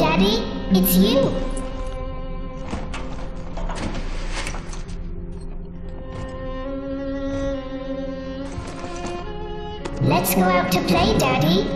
Daddy, it's you. Let's go out to play, Daddy.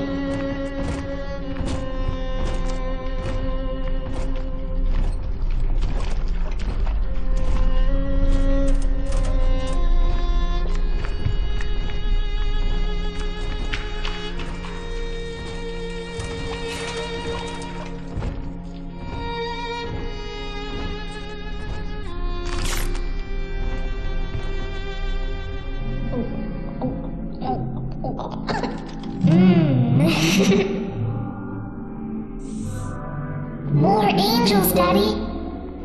More angels, Daddy.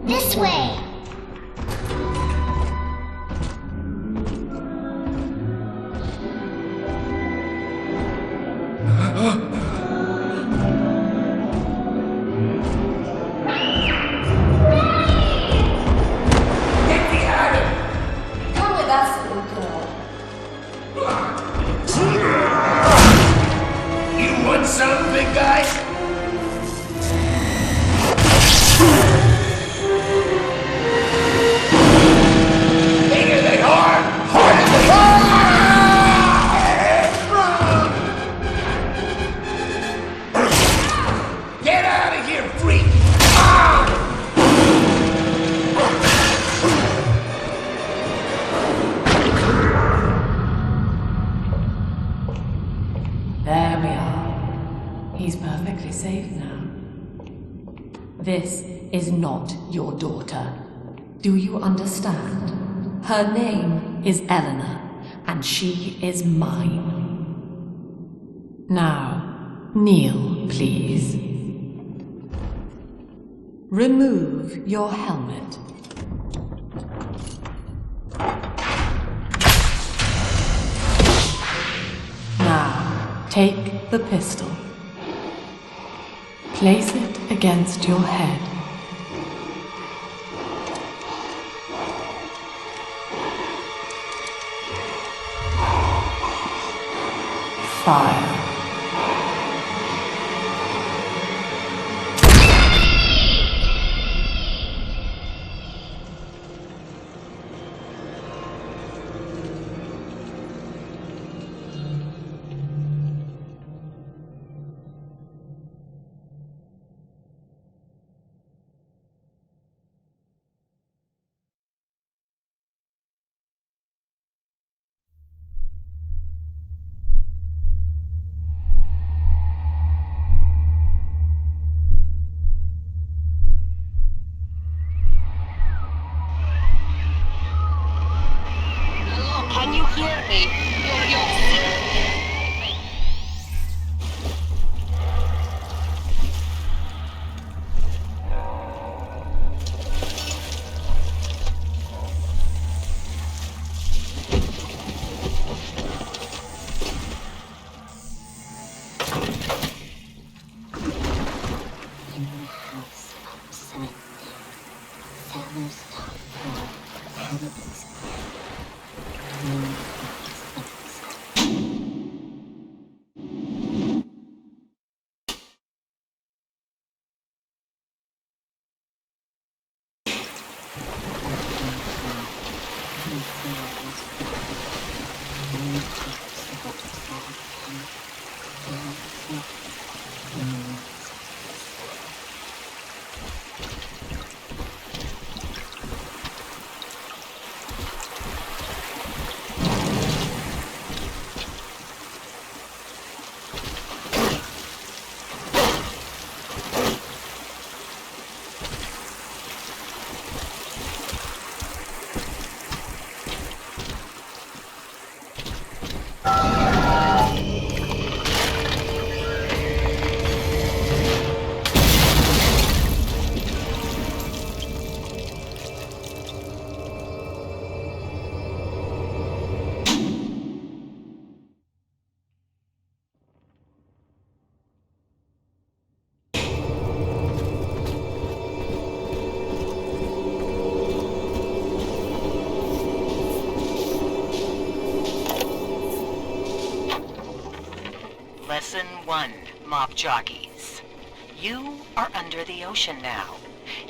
This way. This is not your daughter. Do you understand? Her name is Eleanor, and she is mine. Now, kneel, please. Remove your helmet. Now, take the pistol. Place it against your head. Fire. Can you hear me? Lesson 1, Mop Jockeys. You are under the ocean now.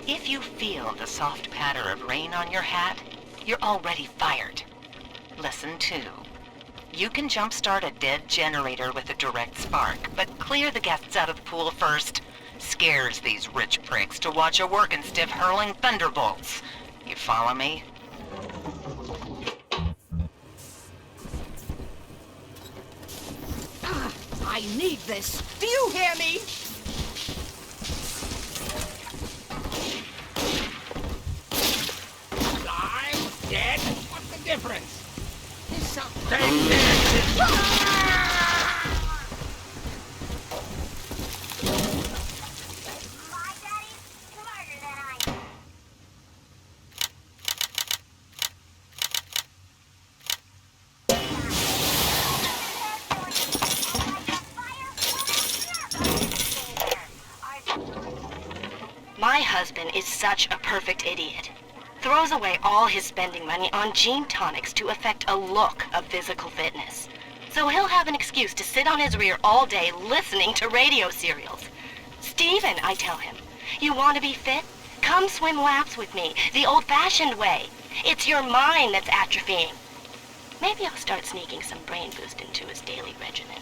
If you feel the soft patter of rain on your hat, you're already fired. Lesson 2. You can jumpstart a dead generator with a direct spark, but clear the guests out of the pool first. Scares these rich pricks to watch a working stiff hurling thunderbolts. You follow me? I need this. Do you hear me? Alive? Dead? What's the difference? There's something. Stay dead! My daddy's smarter than I am. My husband is such a perfect idiot. Throws away all his spending money on gene tonics to affect a look of physical fitness. So he'll have an excuse to sit on his rear all day listening to radio serials. Steven, I tell him, you want to be fit? Come swim laps with me, the old-fashioned way. It's your mind that's atrophying. Maybe I'll start sneaking some brain boost into his daily regimen.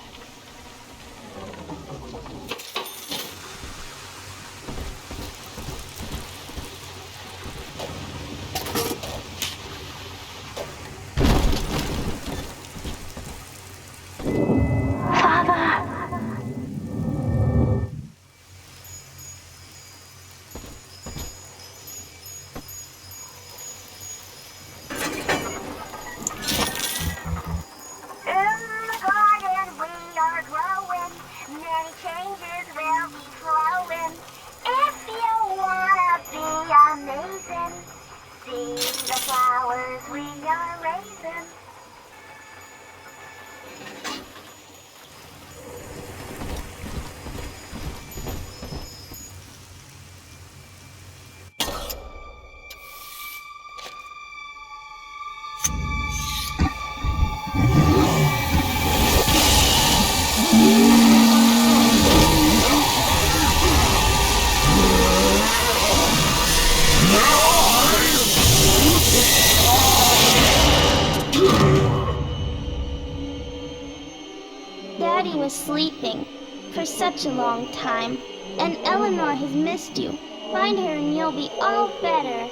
Daddy was sleeping for such a long time, and Eleanor has missed you. Find her and you'll be all better.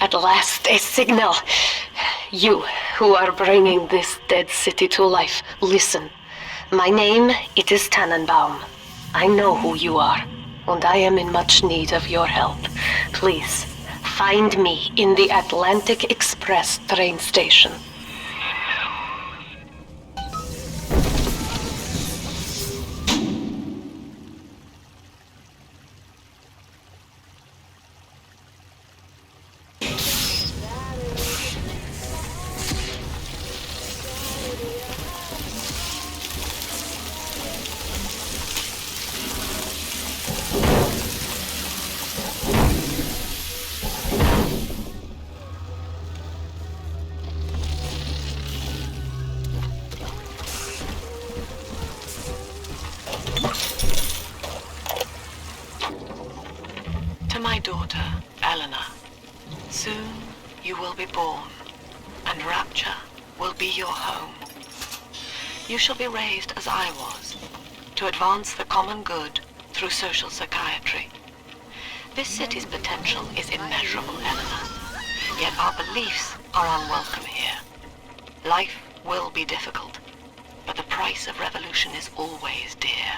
At last, a signal. You, who are bringing this dead city to life, listen. My name, it is Tenenbaum. I know who you are, and I am in much need of your help. Please, find me in the Atlantic Express train station. My daughter, Eleanor, soon you will be born, and Rapture will be your home. You shall be raised as I was, to advance the common good through social psychiatry. This city's potential is immeasurable, Eleanor, yet our beliefs are unwelcome here. Life will be difficult, but the price of revolution is always dear.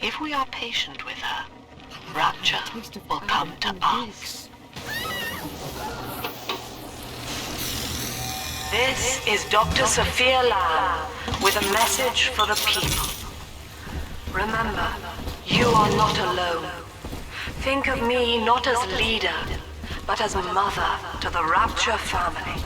If we are patient with her, Rapture will come to us. This is Dr. Sofia Lamb with a message for the people. Remember, you are not alone. Think of me not as leader, but as mother to the Rapture family.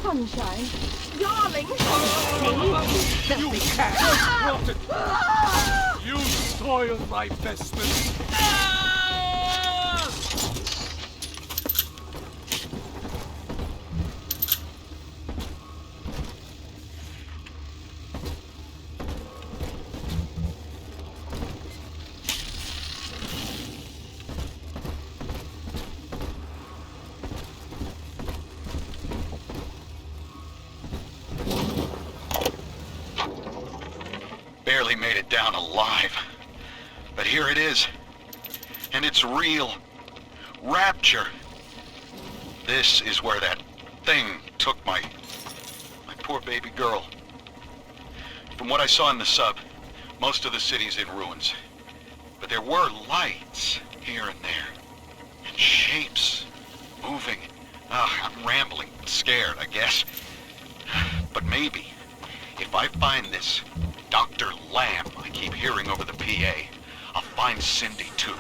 Sunshine. Darling! You can't! You soiled my vestments! Barely made it down alive. But here it is. And it's real. Rapture. This is where that thing took my poor baby girl. From what I saw in the sub, most of the city's in ruins. But there were lights here and there. And shapes moving. I'm rambling, scared, I guess. But maybe, if I find this Dr. Lamb I keep hearing over the PA, I'll find Cindy too.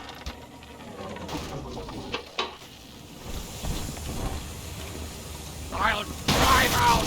I'll drive out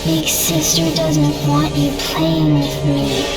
Big sister doesn't want you playing with me.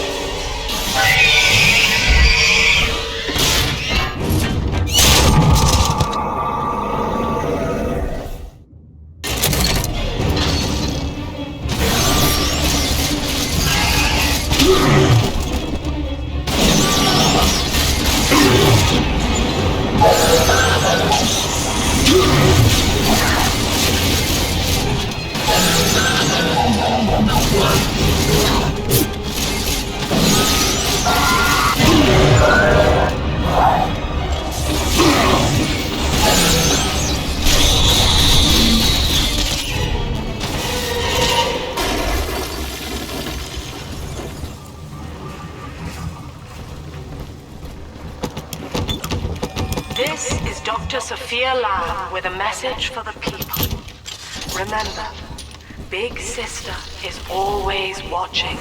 This is Dr. Sofia Lamb with a message for the people. Remember, Big Sister is always watching.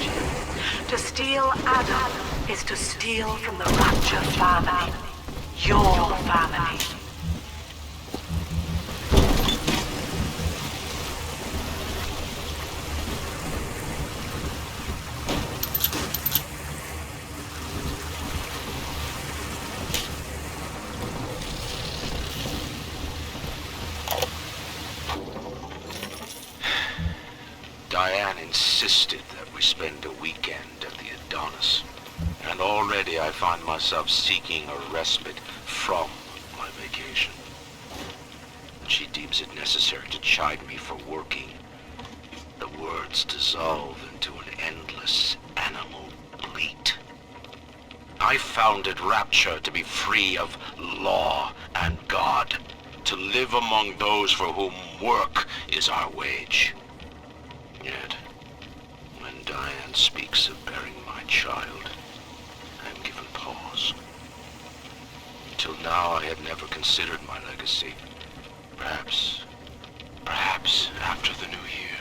To steal Adam is to steal from the Rapture family. Your family. Diane insisted that we spend a weekend at the Adonis, and already I find myself seeking a respite from my vacation. She deems it necessary to chide me for working. The words dissolve into an endless animal bleat. I founded Rapture to be free of law and God, to live among those for whom work is our wage. Yet, when Diane speaks of burying my child, I am given pause. Till now I had never considered my legacy. Perhaps after the new year.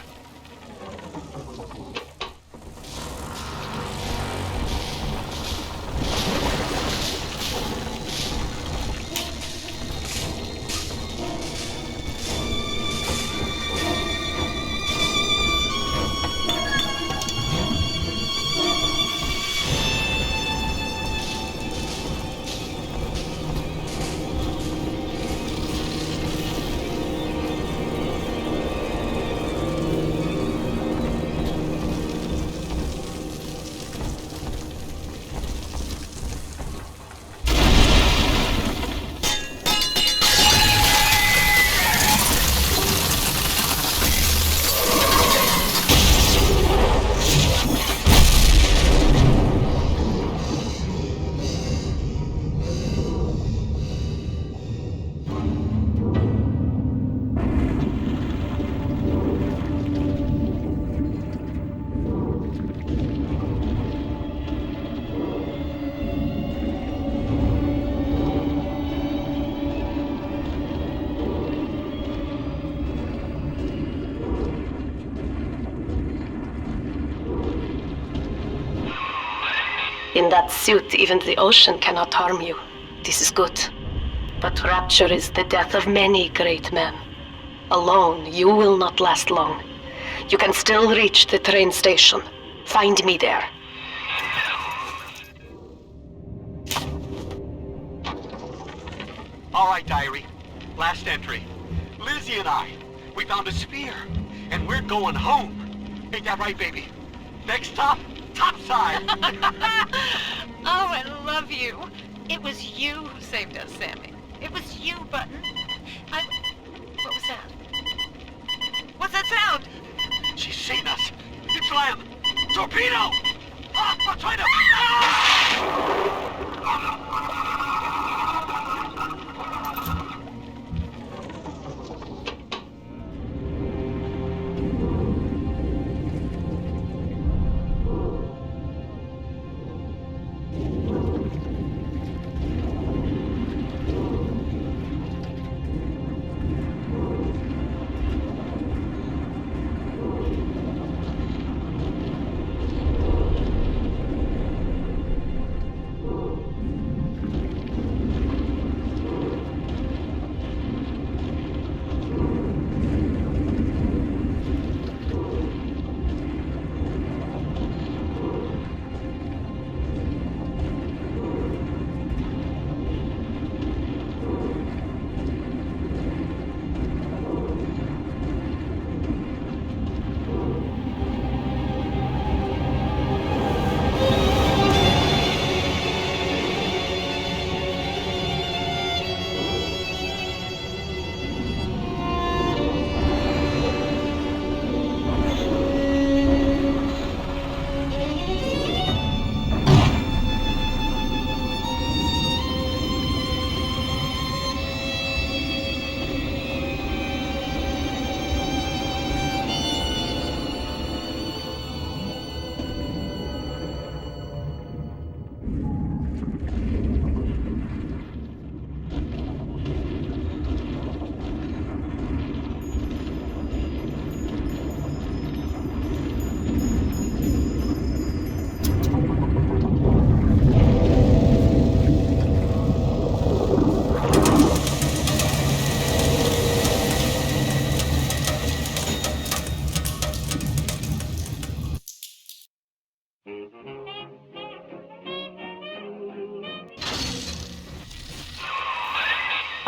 In that suit, even the ocean cannot harm you. This is good. But Rapture is the death of many great men. Alone, you will not last long. You can still reach the train station. Find me there. All right, diary. Last entry. Lizzie and I, we found a sphere, and we're going home. Ain't that right, baby? Next stop, topside. Oh, I love you. It was you who saved us, Sammy. It was you, Button. What was that? What's that sound? She's seen us. It's Lamb. Torpedo! Ah, I'm trying to...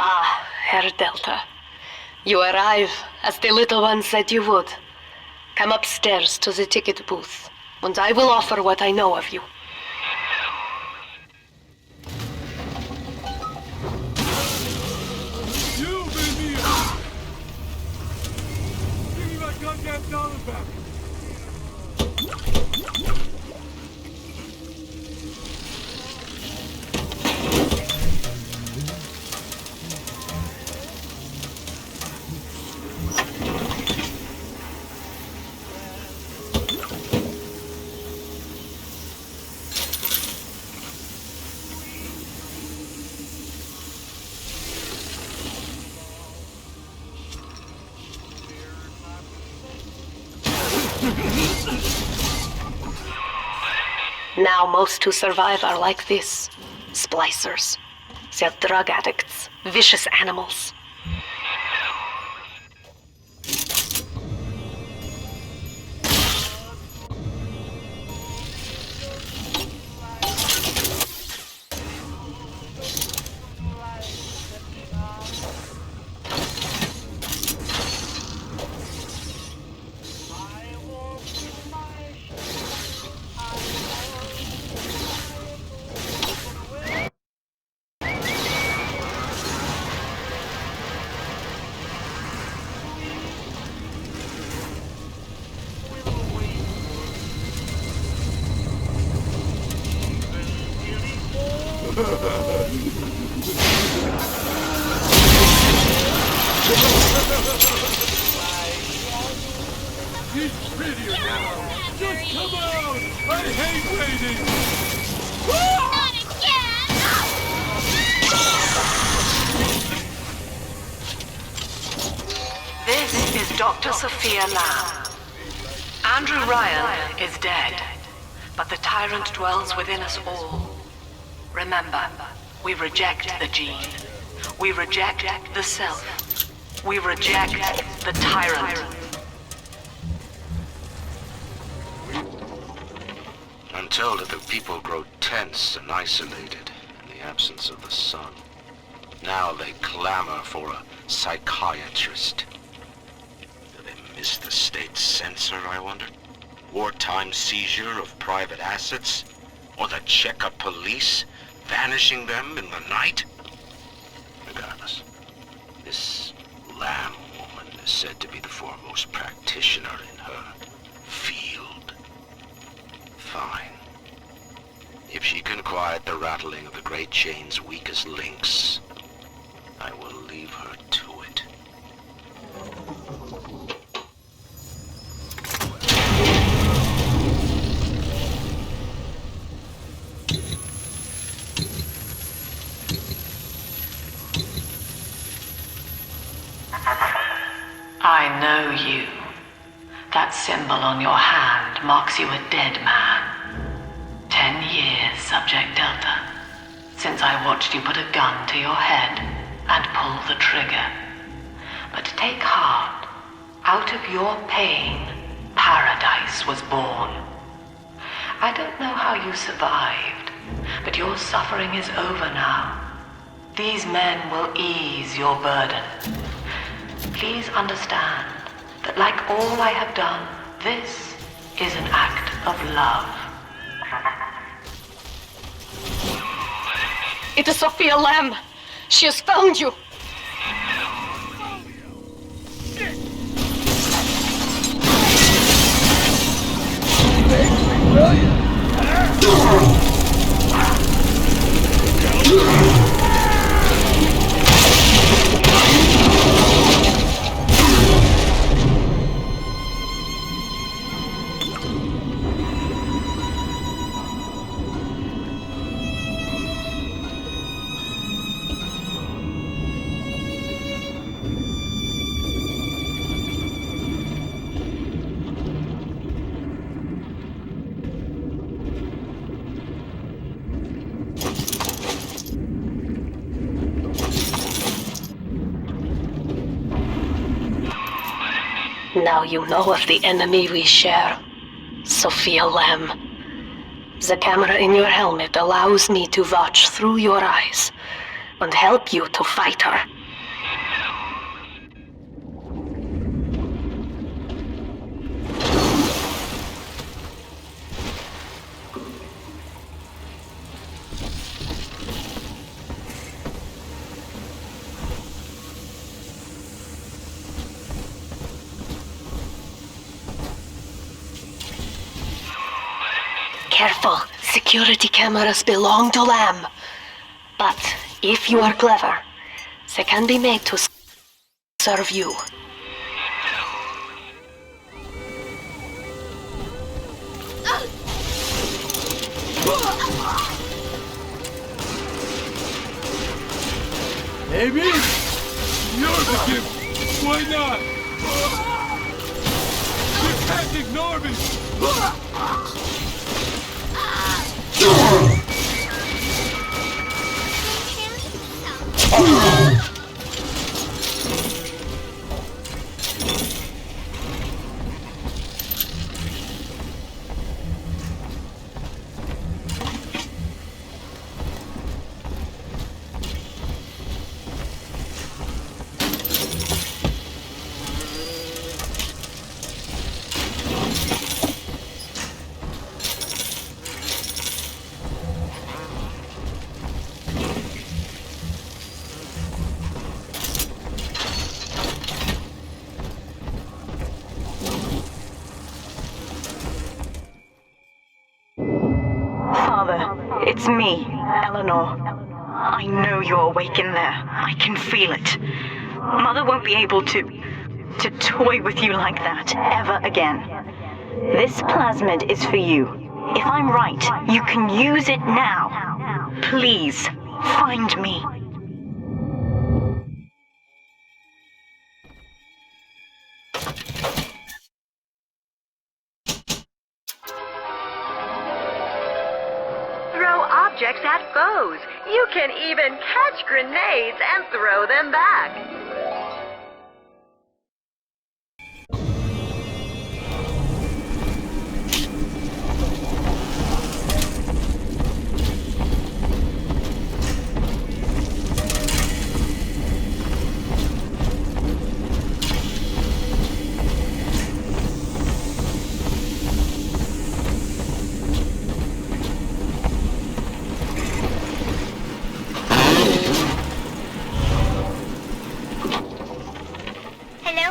Ah, Herr Delta. You arrive, as the little one said you would. Come upstairs to the ticket booth, and I will offer what I know of you. You, baby! Give me my goddamn dollar back! Now most who survive are like this. Splicers. They're drug addicts. Vicious animals. He's prettier now. Just come out! I hate waiting! Not again! This is Dr. Sofia Lamb. Andrew Ryan is dead. but the tyrant dwells within us all. Remember, we reject the gene. We reject the self. We reject the tyrant. I'm told that the people grow tense and isolated in the absence of the sun. Now they clamor for a psychiatrist. Do they miss the state censor, I wonder? Wartime seizure of private assets? Or the checkup police vanishing them in the night? Regardless, this Lamb woman is said to be the foremost practitioner in her field. Fine. If she can quiet the rattling of the Great Chain's weakest links, I will leave her to it. I know you. That symbol on your hand marks you a dead man. 10 years, Subject Delta, since I watched you put a gun to your head and pull the trigger. But take heart. Out of your pain, paradise was born. I don't know how you survived, but your suffering is over now. These men will ease your burden. Please understand that like all I have done, this is an act of love. It is Sofia Lamb. She has found you. Now you know of the enemy we share, Sofia Lamb. The camera in your helmet allows me to watch through your eyes and help you to fight her. Careful, security cameras belong to Lamb. But if you are clever, they can be made to serve you. Maybe? You're the gift. Why not? You can't ignore me. It's me, Eleanor. I know you're awake in there. I can feel it. Mother won't be able to toy with you like that ever again. This plasmid is for you. If I'm right, you can use it now. Please, find me. projects at foes. You can even catch grenades and throw them back.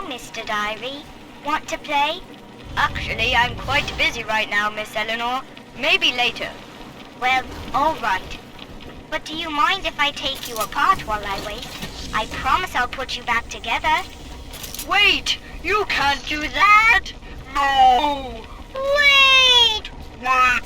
Mr. Diary. Want to play? Actually, I'm quite busy right now, Miss Eleanor. Maybe later. Well, all right. But do you mind if I take you apart while I wait? I promise I'll put you back together. Wait! You can't do that! No! Wait! Eleanor!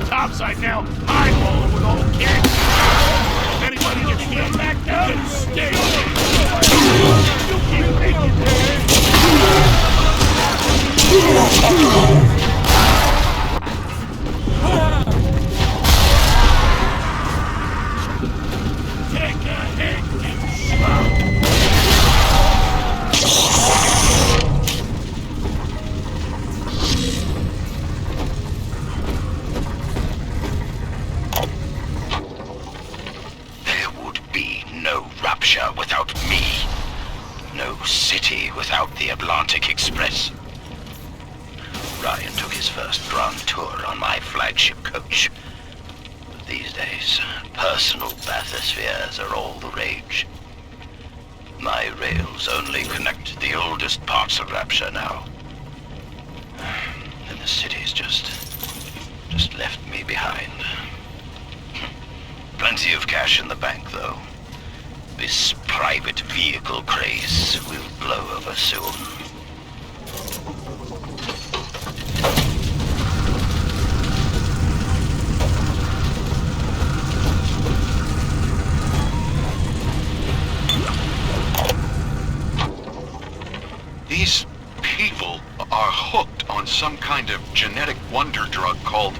Topside now, eyeballing with old kids. If anybody gets hit, back down and stay. You keep thinking, take a hit, you schmuck. Rapture without me. No city without the Atlantic Express. Ryan took his first grand tour on my flagship coach. But these days, personal bathyspheres are all the rage. My rails only connect the oldest parts of Rapture now. And the city's just left me behind. Plenty of cash in the bank, though. This private vehicle craze will blow over soon. These people are hooked on some kind of genetic wonder drug called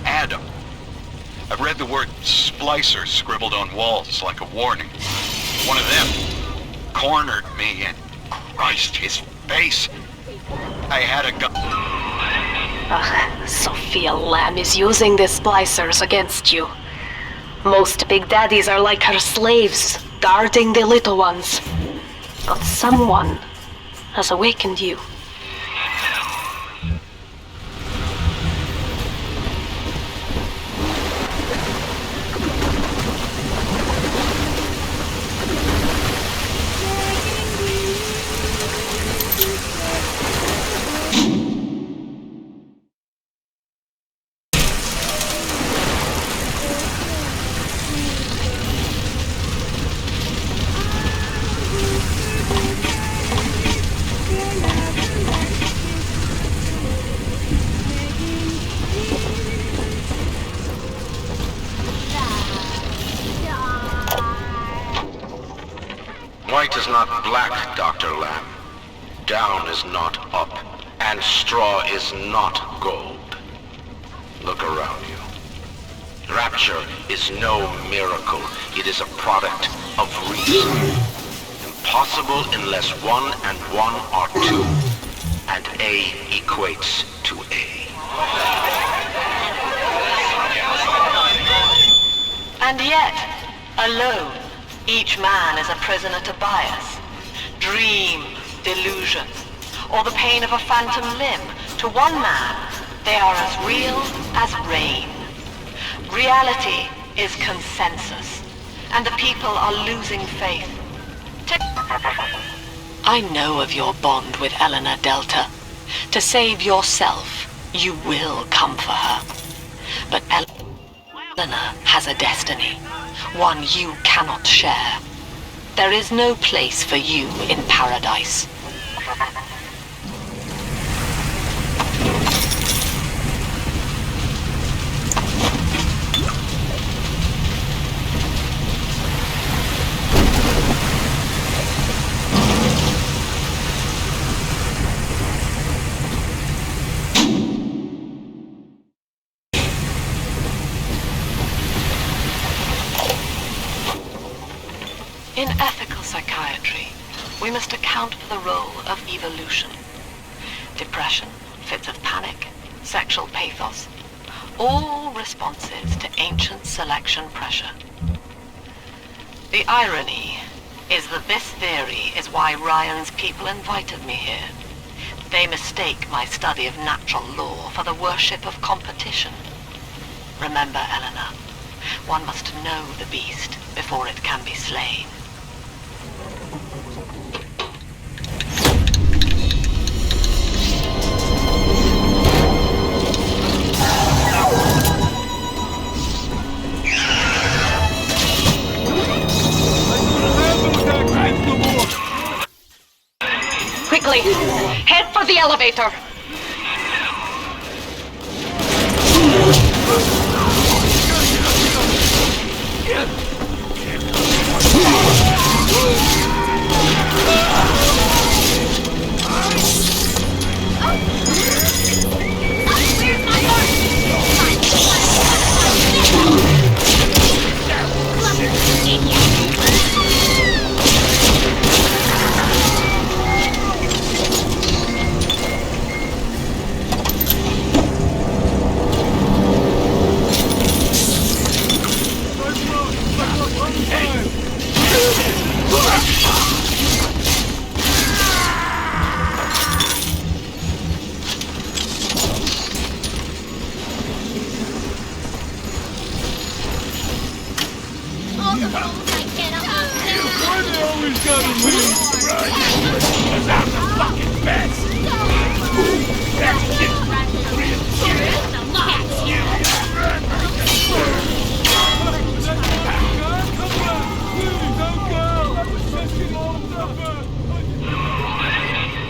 Adam. I've read the word Splicers scribbled on walls like a warning. One of them cornered me and Christ, his face. I had a gun. Sofia Lamb is using the Splicers against you. Most big daddies are like her slaves, guarding the little ones. But someone has awakened you. White is not black, Dr. Lamb. Down is not up, and straw is not gold. Look around you. Rapture is no miracle. It is a product of reason. Impossible unless 1 and 1 are 2, and A equates to A. And yet, alone, each man is a prisoner to bias, dream, delusion, or the pain of a phantom limb. To one man, they are as real as rain. Reality is consensus, and the people are losing faith. I know of your bond with Eleanor Delta. To save yourself, you will come for her. But Eleanor has a destiny, one you cannot share. There is no place for you in paradise. In ethical psychiatry, we must account for the role of evolution. Depression, fits of panic, sexual pathos, all responses to ancient selection pressure. The irony is that this theory is why Ryan's people invited me here. They mistake my study of natural law for the worship of competition. Remember, Eleanor, one must know the beast before it can be slain. Quickly, head for the elevator.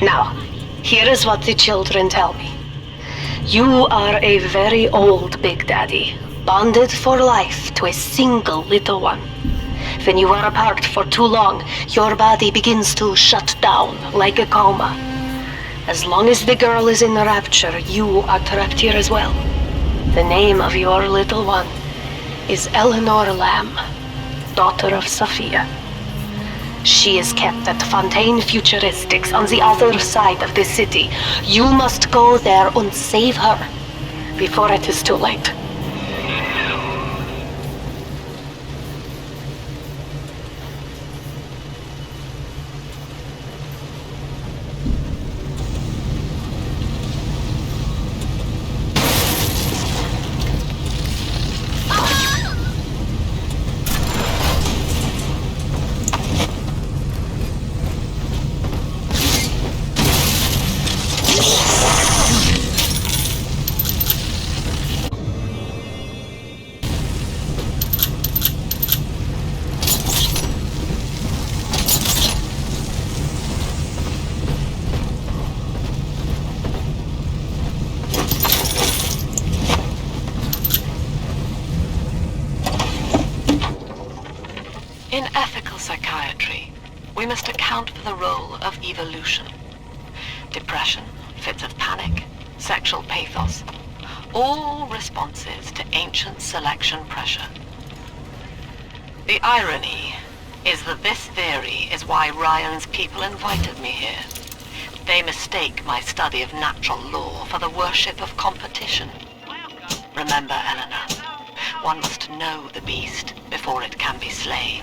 Now, here is what the children tell me. You are a very old Big Daddy, bonded for life to a single little one. When you are apart for too long, your body begins to shut down like a coma. As long as the girl is in the Rapture, you are trapped here as well. The name of your little one is Eleanor Lamb, daughter of Sofia. She is kept at Fontaine Futuristics on the other side of the city. You must go there and save her before it is too late. In ethical psychiatry, we must account for the role of evolution. Depression, fits of panic, sexual pathos, all responses to ancient selection pressure. The irony is that this theory is why Ryan's people invited me here. They mistake my study of natural law for the worship of competition. Remember, Eleanor, one must know the beast before it can be slain.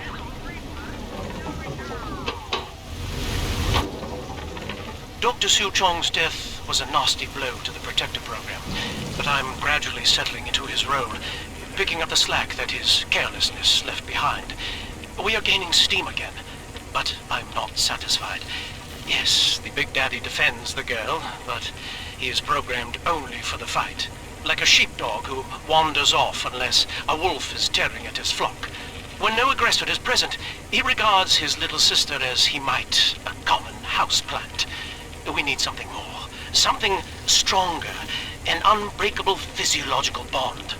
Dr. Su Chong's death was a nasty blow to the Protector program, but I'm gradually settling into his role, picking up the slack that his carelessness left behind. We are gaining steam again, but I'm not satisfied. Yes, the Big Daddy defends the girl, but he is programmed only for the fight. Like a sheepdog who wanders off unless a wolf is tearing at his flock. When no aggressor is present, he regards his little sister as he might a common houseplant. We need something more. Something stronger. An unbreakable physiological bond.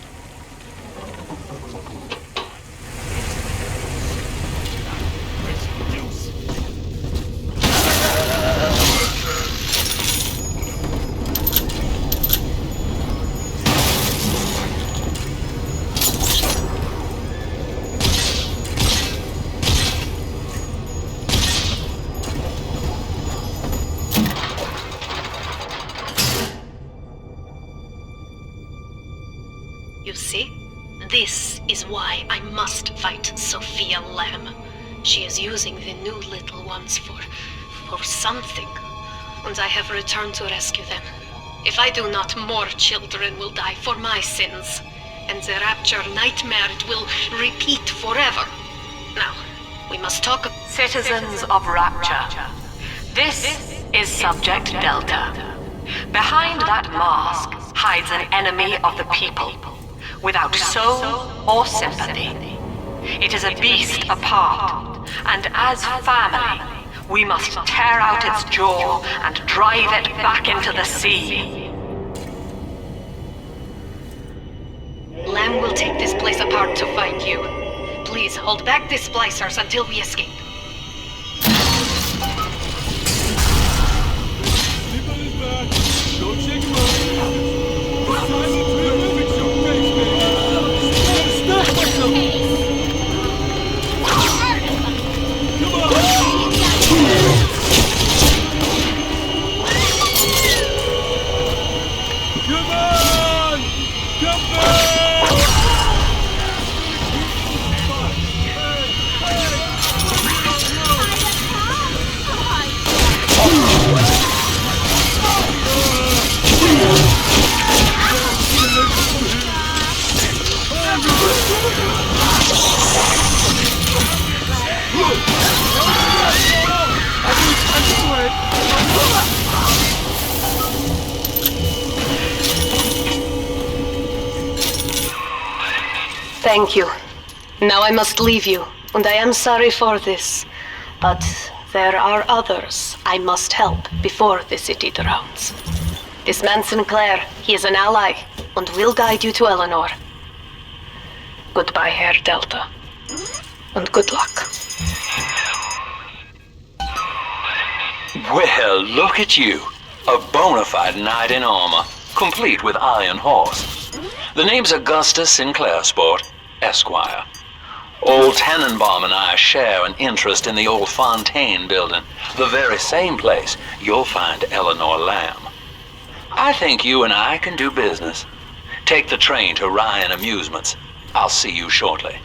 You see? This is why I must fight Sofia Lamb. She is using the new little ones for something, and I have returned to rescue them. If I do not, more children will die for my sins, and the Rapture nightmare will repeat forever. Now, we must talk. Citizens of Rapture, this is Subject Delta. Behind that mask hides an enemy of the people, without soul or sympathy. It is a beast apart, and as family, we must tear out its jaw and drive it back into the sea. Lamb will take this place apart to find you. Please hold back the Splicers until we escape. Don't take money. It's time to fix your face, baby. Stop myself. Come on. Come on. Come back. Thank you. Now I must leave you, and I am sorry for this. But there are others I must help before the city drowns. This man Sinclair, he is an ally, and will guide you to Eleanor. Goodbye, Herr Delta. And good luck. Well, look at you. A bona fide knight in armor, complete with iron horse. The name's Augustus Sinclair, sport, Esquire. Old Tenenbaum and I share an interest in the old Fontaine building, the very same place you'll find Eleanor Lamb. I think you and I can do business. Take the train to Ryan Amusements. I'll see you shortly.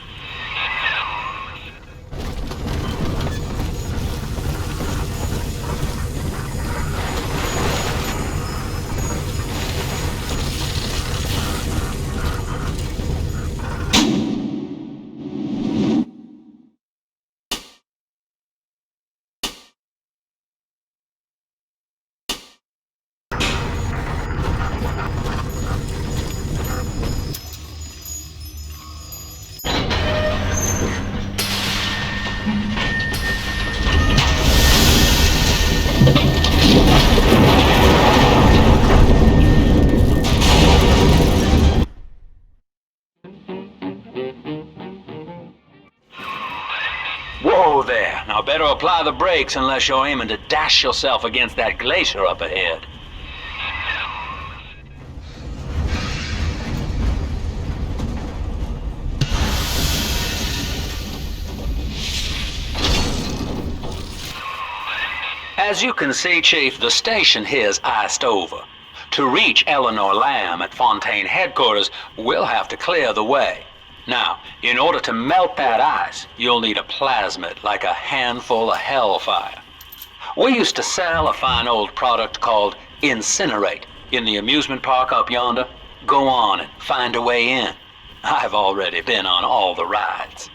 Whoa there, now better apply the brakes unless you're aiming to dash yourself against that glacier up ahead. As you can see, Chief, the station here's iced over. To reach Eleanor Lamb at Fontaine headquarters, we'll have to clear the way. Now, in order to melt that ice, you'll need a plasmid, like a handful of hellfire. We used to sell a fine old product called Incinerate in the amusement park up yonder. Go on and find a way in. I've already been on all the rides.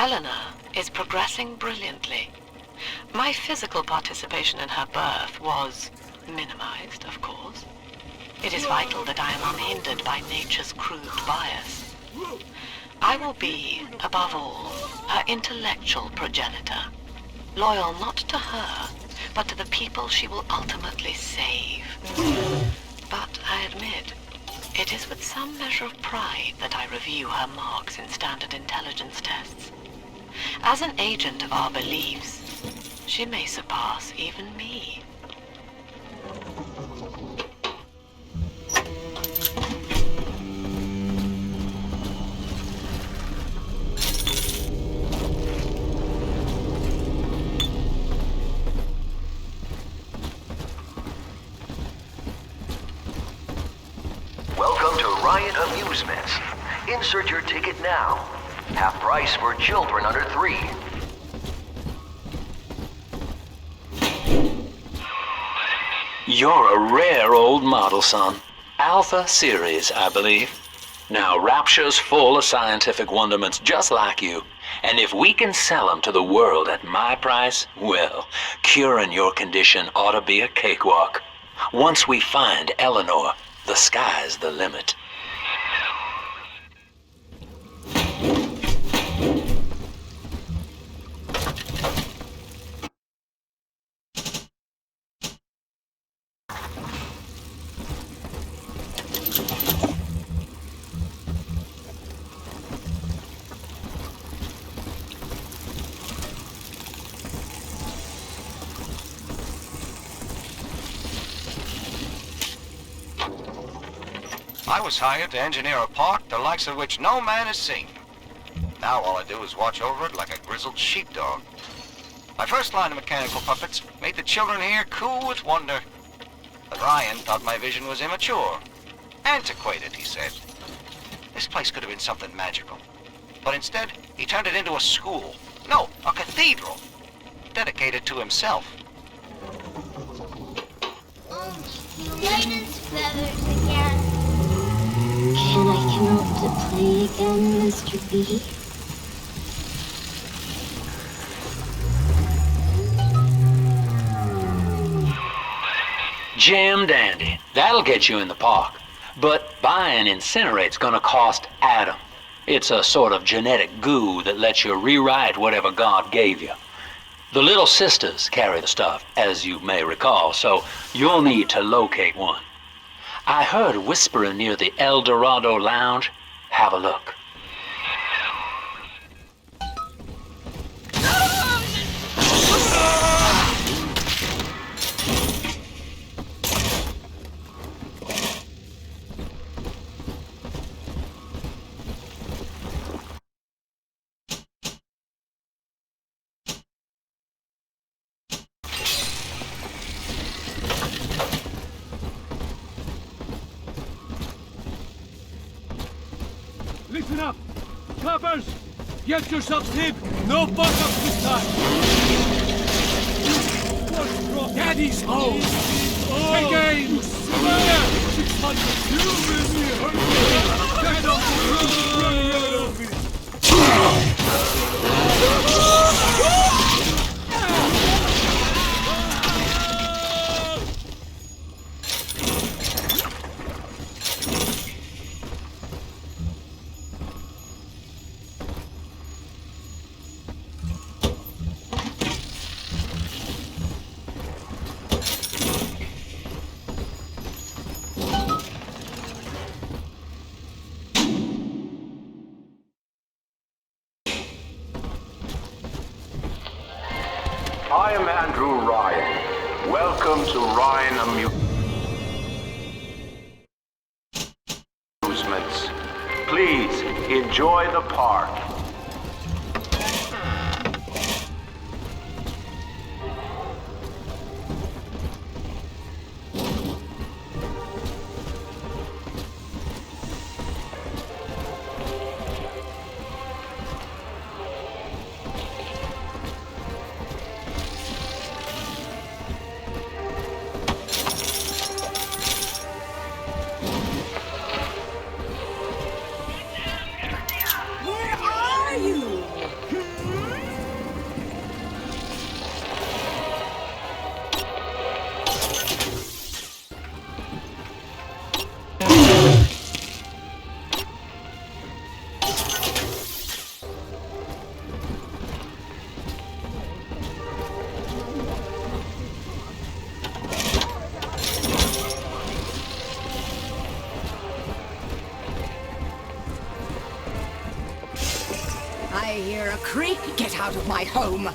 Eleanor is progressing brilliantly. My physical participation in her birth was minimized, of course. It is vital that I am unhindered by nature's crude bias. I will be, above all, her intellectual progenitor, loyal not to her, but to the people she will ultimately save. But I admit, it is with some measure of pride that I review her marks in standard intelligence tests. As an agent of our beliefs, she may surpass even me. Welcome to Riot Amusements. Insert your ticket now. Half price for children under 3. You're a rare old model, son. Alpha series, I believe. Now, Rapture's full of scientific wonderments just like you. And if we can sell them to the world at my price, well, curing your condition ought to be a cakewalk. Once we find Eleanor, the sky's the limit. I was hired to engineer a park the likes of which no man has seen. Now all I do is watch over it like a grizzled sheepdog. My first line of mechanical puppets made the children here cool with wonder. But Ryan thought my vision was immature. Antiquated, he said. This place could have been something magical. But instead, he turned it into a school. No, a cathedral. Dedicated to himself. Titan's feathers again. Can I come out to play again, Mr. B? Jim dandy. That'll get you in the park. But buying Incinerate's gonna cost Adam. It's a sort of genetic goo that lets you rewrite whatever God gave you. The little sisters carry the stuff, as you may recall, so you'll need to locate one. I heard whispering near the El Dorado Lounge. Have a look. Listen up! Coppers! Get yourselves hid! No fuck-ups this time! Daddy's home! Hey, game! 600! You miss me! Get off the roof! Running out of me! I am Andrew Ryan. Welcome to Ryan Amusements. Please enjoy the park. Where are creep! Get out of my home!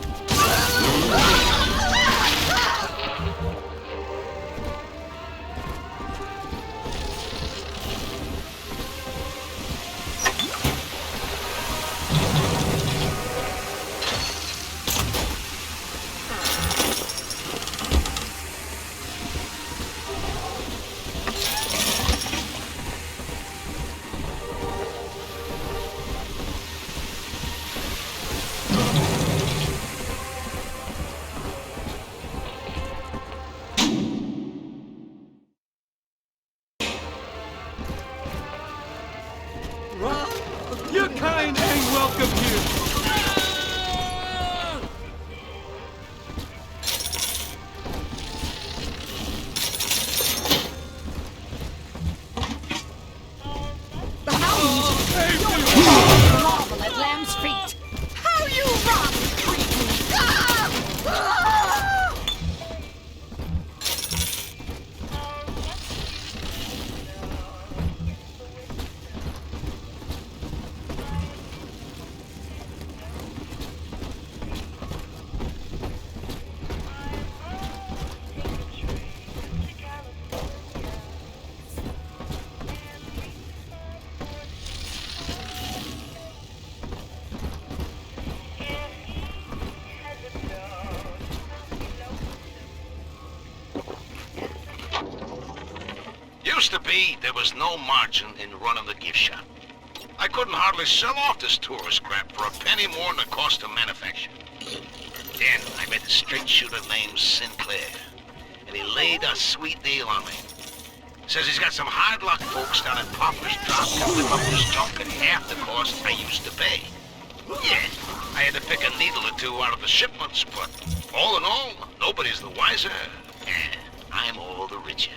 Your kind ain't welcome here. The hound! You're marble at Lamb's feet! How you run, creepy! Used to be, there was no margin in running the gift shop. I couldn't hardly sell off this tourist crap for a penny more than the cost of manufacture. Then I met a straight shooter named Sinclair, and he laid a sweet deal on me. Says he's got some hard luck folks down at Pauper's Drop to whip up his junk at half the cost I used to pay. Yeah, I had to pick a needle or two out of the shipments, but all in all, nobody's the wiser, and I'm all the richer.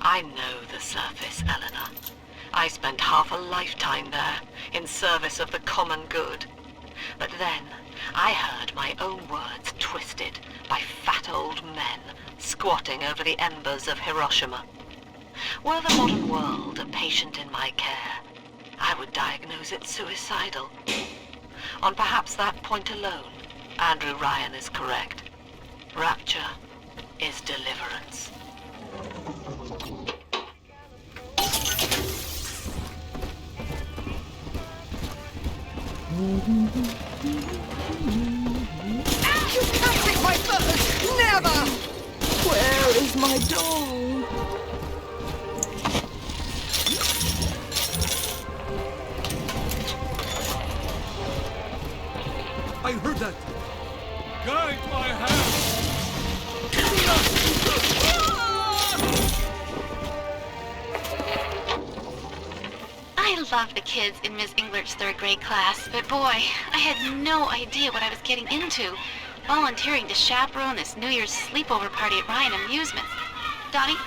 I know the surface, Eleanor. I spent half a lifetime there, in service of the common good. But then, I heard my own words twisted by fat old men squatting over the embers of Hiroshima. Were the modern world a patient in my care, I would diagnose it suicidal. On perhaps that point alone, Andrew Ryan is correct. Rapture is deliverance. You can't take my bird! Never! Where is my doll? I heard that. Guide my hand. I love the kids in Miss English third grade class, but boy, I had no idea what I was getting into. Volunteering to chaperone this New Year's sleepover party at Ryan Amusements. Donnie,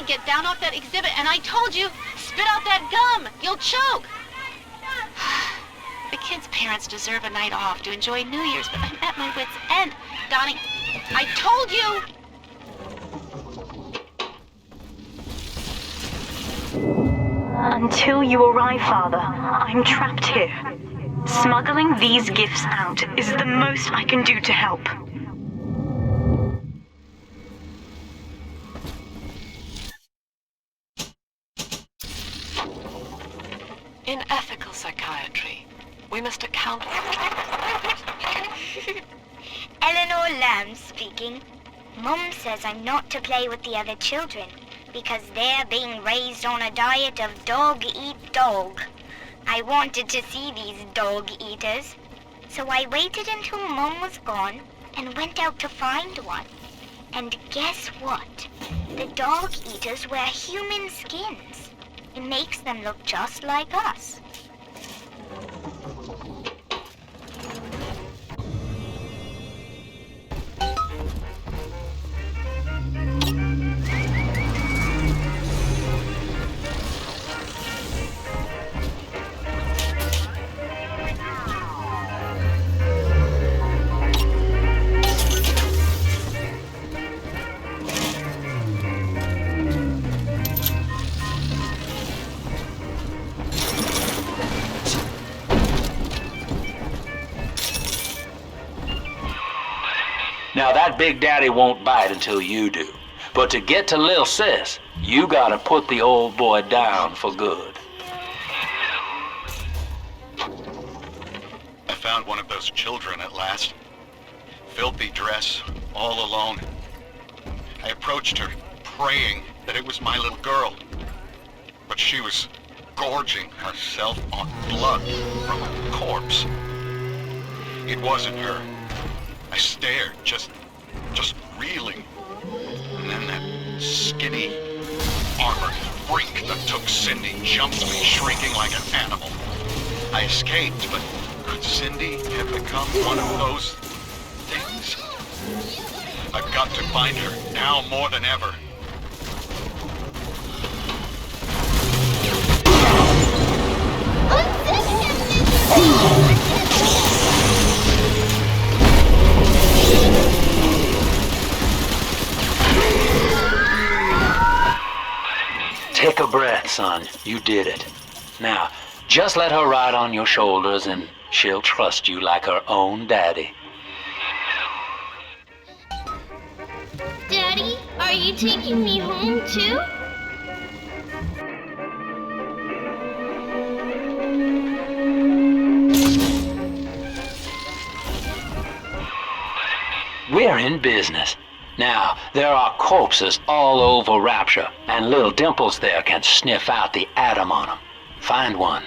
get down off that exhibit, and I told you, spit out that gum! You'll choke! The kids' parents deserve a night off to enjoy New Year's, but I'm at my wit's end. Donnie, I told you! Until you arrive, Father, I'm trapped here. Smuggling these gifts out is the most I can do to help. In ethical psychiatry, we must account Eleanor Lamb speaking. Mum says I'm not to play with the other children because they're being raised on a diet of dog-eat-dog. I wanted to see these dog eaters, so I waited until Mom was gone and went out to find one. And guess what? The dog eaters wear human skins. It makes them look just like us. Now that Big Daddy won't bite until you do. But to get to Lil Sis, you gotta put the old boy down for good. I found one of those children at last. Filthy dress, all alone. I approached her, praying that it was my little girl. But she was gorging herself on blood from a corpse. It wasn't her. I stared, just reeling. And then that skinny, armored freak that took Cindy jumped me, shrieking like an animal. I escaped, but could Cindy have become one of those things? I've got to find her, now more than ever. Take a breath, son. You did it. Now, just let her ride on your shoulders and she'll trust you like her own daddy. Daddy, are you taking me home too? We're in business. Now, there are corpses all over Rapture, and little Dimples there can sniff out the atom on them. Find one.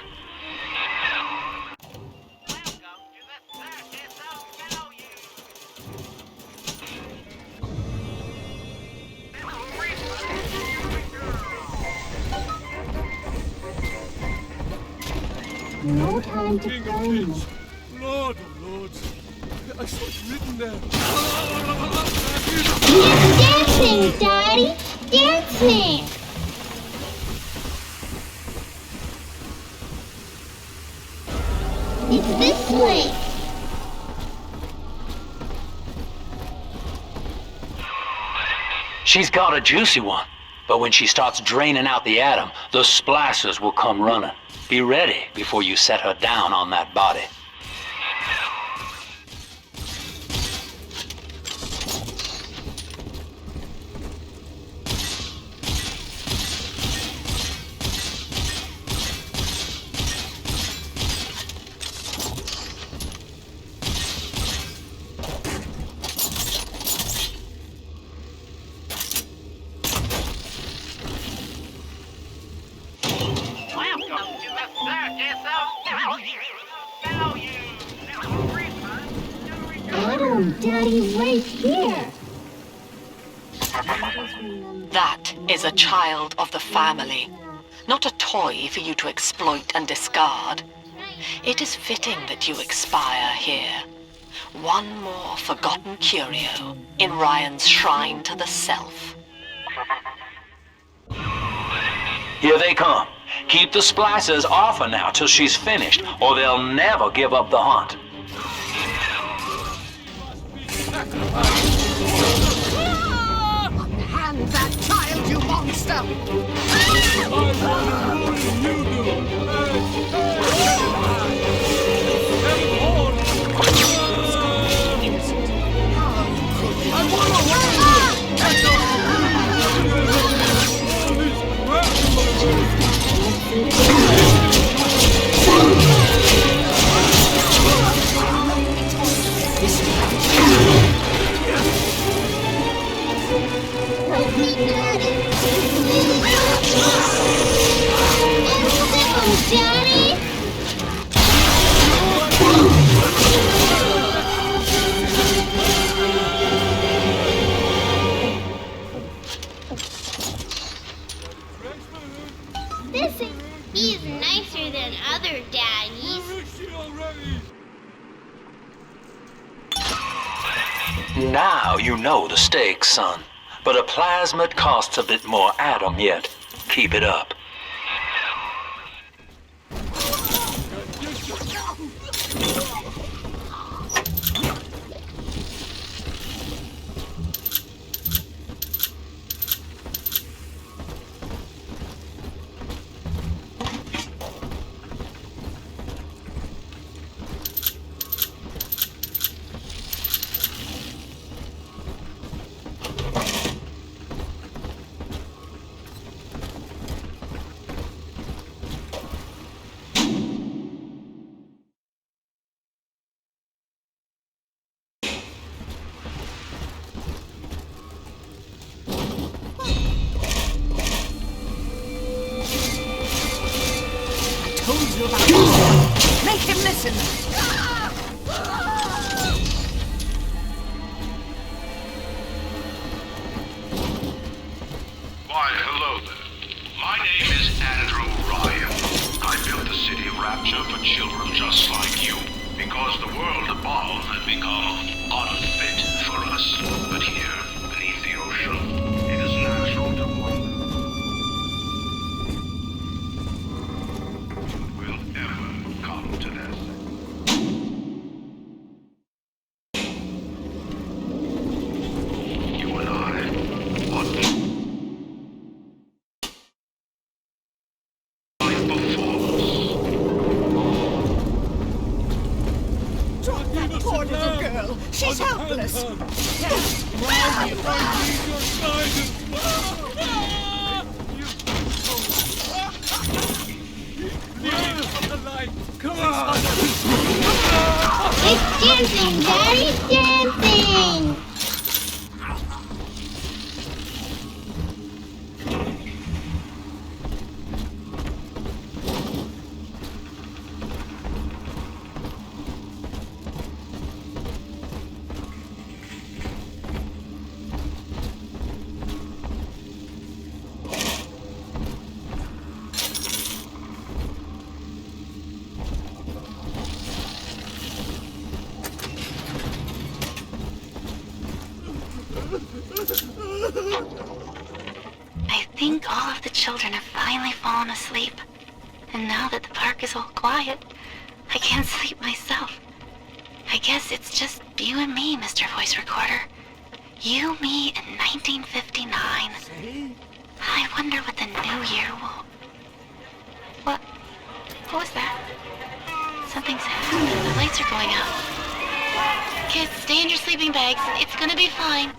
No time to play. Lord of Lords. I saw it written there. Dancing, Daddy! Dancing! It's this way! She's got a juicy one, but when she starts draining out the atom, the Splicers will come running. Be ready before you set her down on that body. Daddy's right here. That is a child of the family, not a toy for you to exploit and discard. It is fitting that you expire here. One more forgotten curio in Ryan's shrine to the self. Here they come. Keep the Splicers off her now till she's finished, or they'll never give up the hunt. Hand that child, you monster! Daddy! Now you know the stakes, son. But a plasmid costs a bit more atom yet. Keep it up. Make him listen! Why, hello there. My name is Andrew Ryan. I built the city Rapture for children just like you, because the world above had become unfit for us. But here, beneath the ocean, it is natural to wonder. Will ever come to their You and I, what Drop that poor little girl! She's helpless! Come on! It's dancing, Daddy! Dancing! I think all of the children have finally fallen asleep. And now that the park is all quiet, I can't sleep myself. I guess it's just you and me, Mr. Voice Recorder. You, me, in 1959. I wonder what the new year will... What was that? Something's happening. The lights are going out. Kids, stay in your sleeping bags. It's gonna be fine.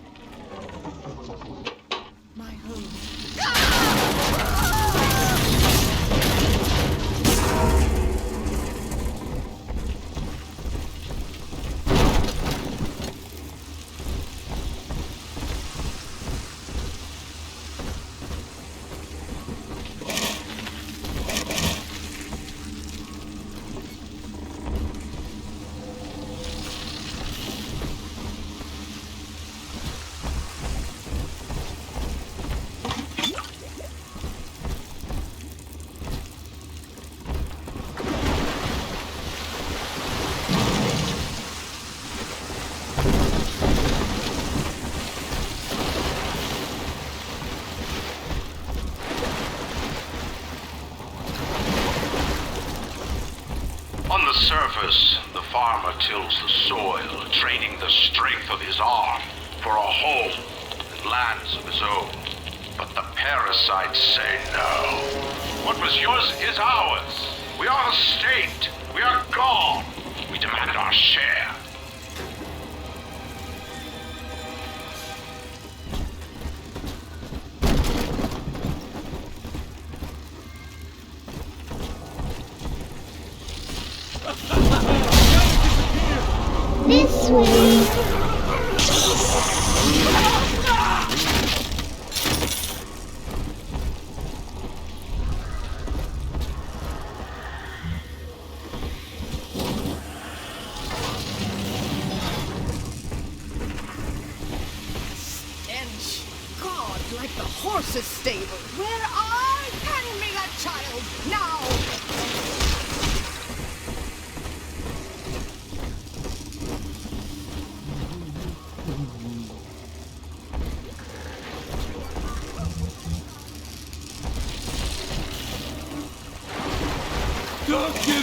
On the surface, the farmer tills the soil, trading the strength of his arm for a home and lands of his own. But the parasites say no. What was yours is ours. We are the state. We are gone. We demand our share. This way. Stench. God, like the horse's stable. Where I hand me that child now.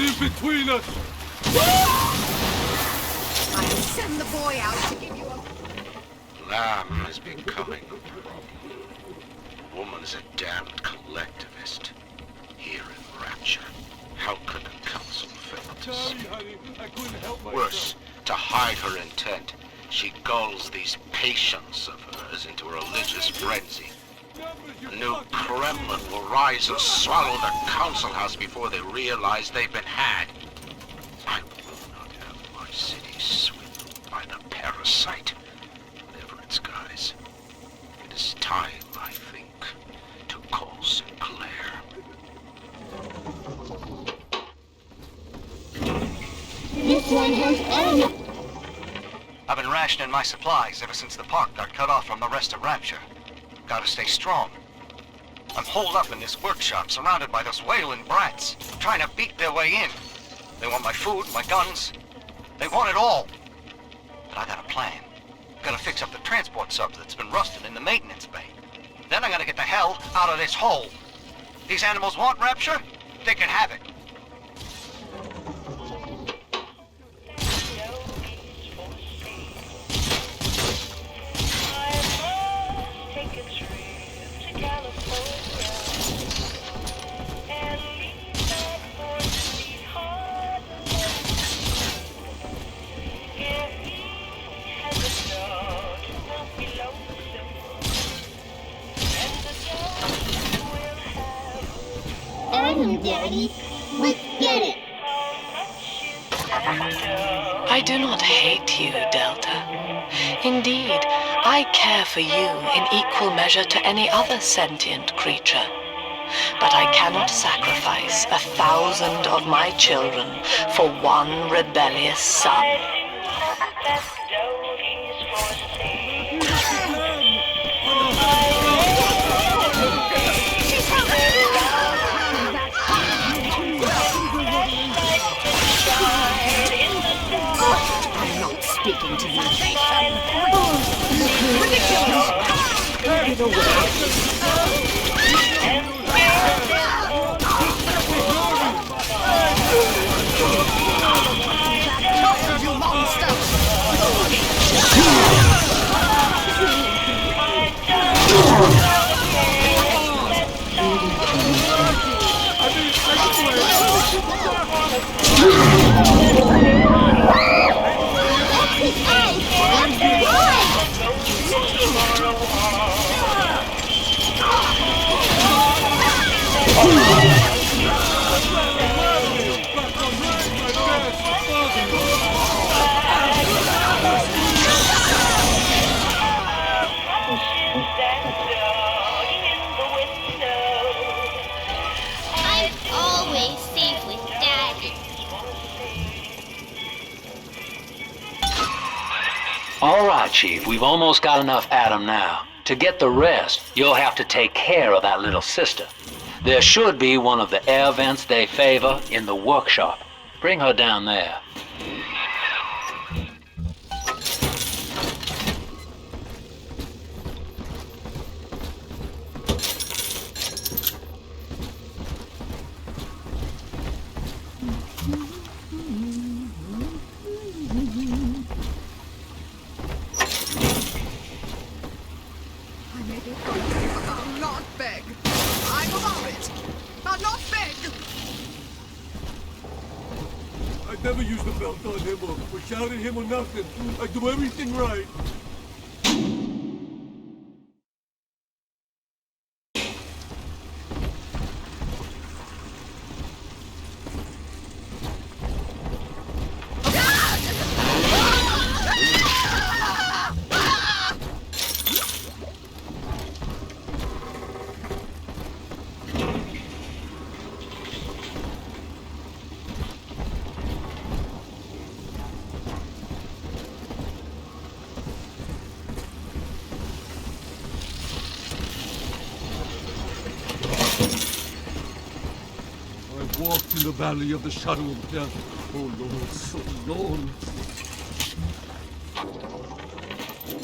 in between us! I'll send the boy out to give you a... Lamb is becoming a problem. The woman is a damned collectivist. Here in Rapture, how could the council fail to see? Honey, I couldn't help myself. Worse, to hide her intent, she gulls these patients of hers into a religious frenzy. The new Kremlin will rise and swallow the council house before they realize they've been had. I will not have my city swindled by the parasite, whatever its guise. It is time, I think, to call Sinclair. This one has Eleanor. I've been rationing my supplies ever since the park got cut off from the rest of Rapture. Gotta stay strong. I'm holed up in this workshop, surrounded by those wailing brats, trying to beat their way in. They want my food, my guns. They want it all. But I got a plan. Gotta fix up the transport sub that's been rusted in the maintenance bay. Then I gotta get the hell out of this hole. These animals want Rapture? They can have it. Daddy, let's get it! I do not hate you, Delta. Indeed, I care for you in equal measure to any other sentient creature. But I cannot sacrifice 1,000 of my children for one rebellious son. I'm not speaking to you. Ridiculous! Get away! You monster! All right, Chief, we've almost got enough Adam now. To get the rest, you'll have to take care of that little sister. There should be one of the air vents they favor in the workshop. Bring her down there. Never use the belt on him or shout at him or nothing. I do everything right. Walked in the valley of the shadow of death. Oh Lord, so long.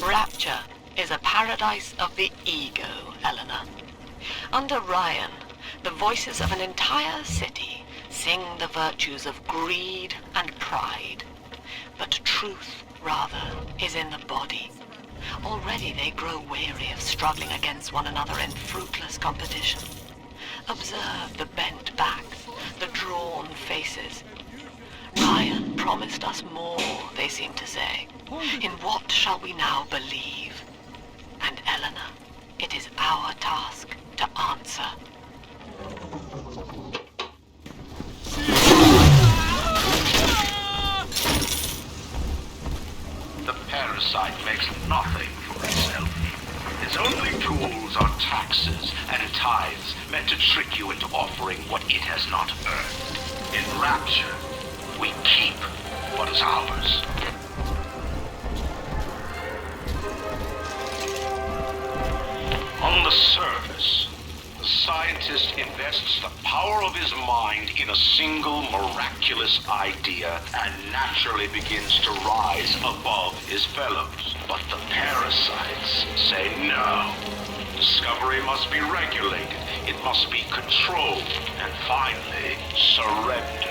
Rapture is a paradise of the ego, Eleanor. Under Ryan, the voices of an entire city sing the virtues of greed and pride. But truth, rather, is in the body. Already they grow weary of struggling against one another in fruitless competition. Observe the bent backs, the drawn faces. Ryan promised us more, they seem to say. In what shall we now believe? And Eleanor, it is our task to answer. The parasite makes nothing for itself. Its only tools are taxes and tithes meant to trick you into offering what it has not earned. In Rapture, we keep what is ours. On the surface, the scientist invests the power of his mind in a single miraculous idea and naturally begins to rise above his fellows. But the parasites say no. Discovery must be regulated, it must be controlled, and finally, surrendered.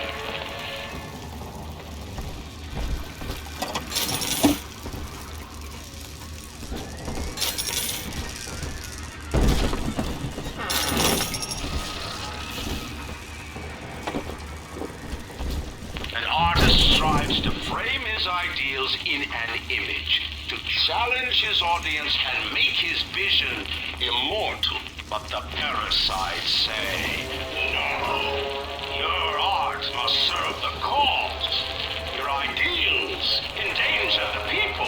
Strives to frame his ideals in an image, to challenge his audience and make his vision immortal. But the parasites say, no, your art must serve the cause. Your ideals endanger the people.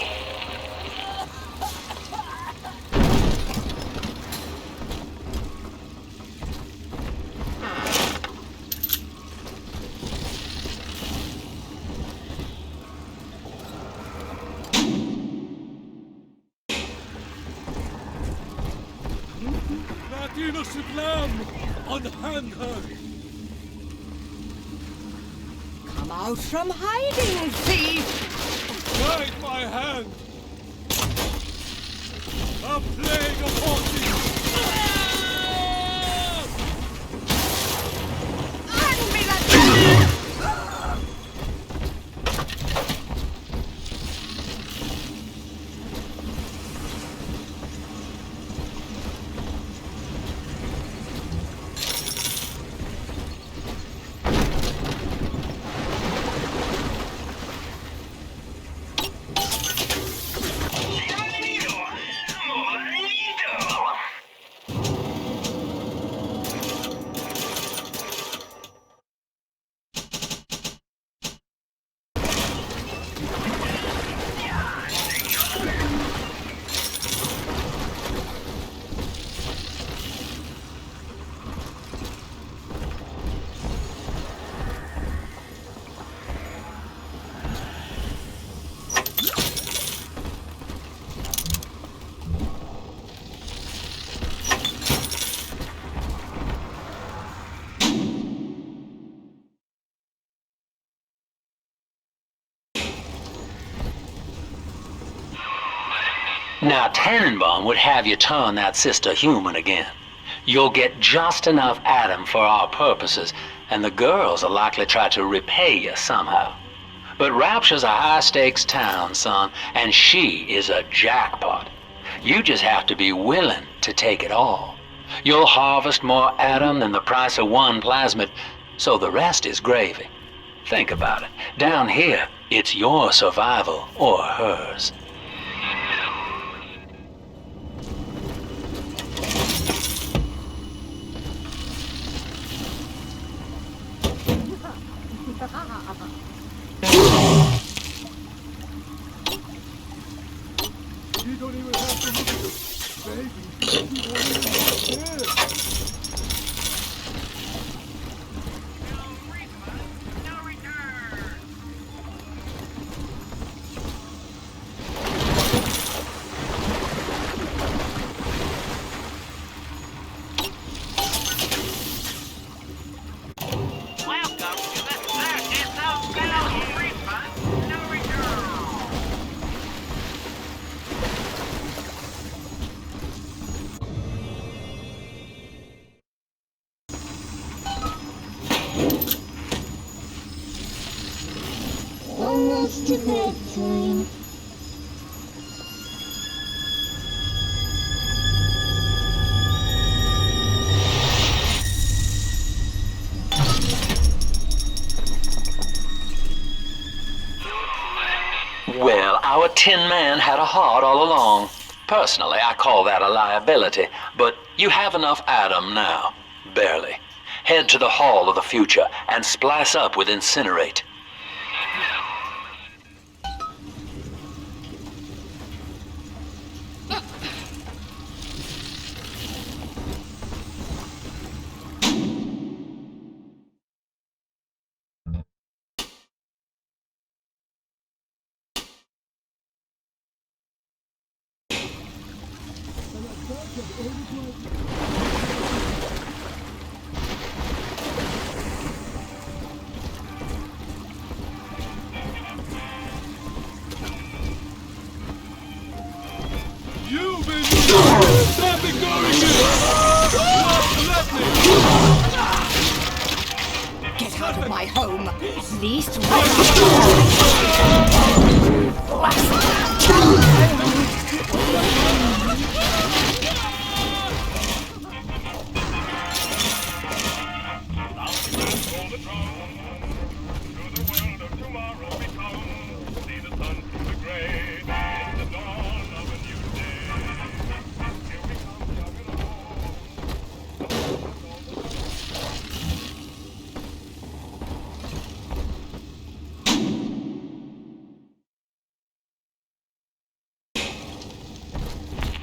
Adonis Lamb, unhand her! Come out from hiding, thief! Guide my hand! A plague upon thee! Hand me that! Now, Tenenbaum would have you turn that sister human again. You'll get just enough Adam for our purposes, and the girls will likely try to repay you somehow. But Rapture's a high-stakes town, son, and she is a jackpot. You just have to be willing to take it all. You'll harvest more Adam than the price of one plasmid, so the rest is gravy. Think about it. Down here, it's your survival or hers. You don't even have to look at the baby. You don't even care. close to bedtime. Well, our Tin Man had a heart all along. Personally, I call that a liability, but you have enough Adam now. Barely. Head to the Hall of the Future and splice up with Incinerate. You've been stop ignoring me! Let me! Get out of my home! Least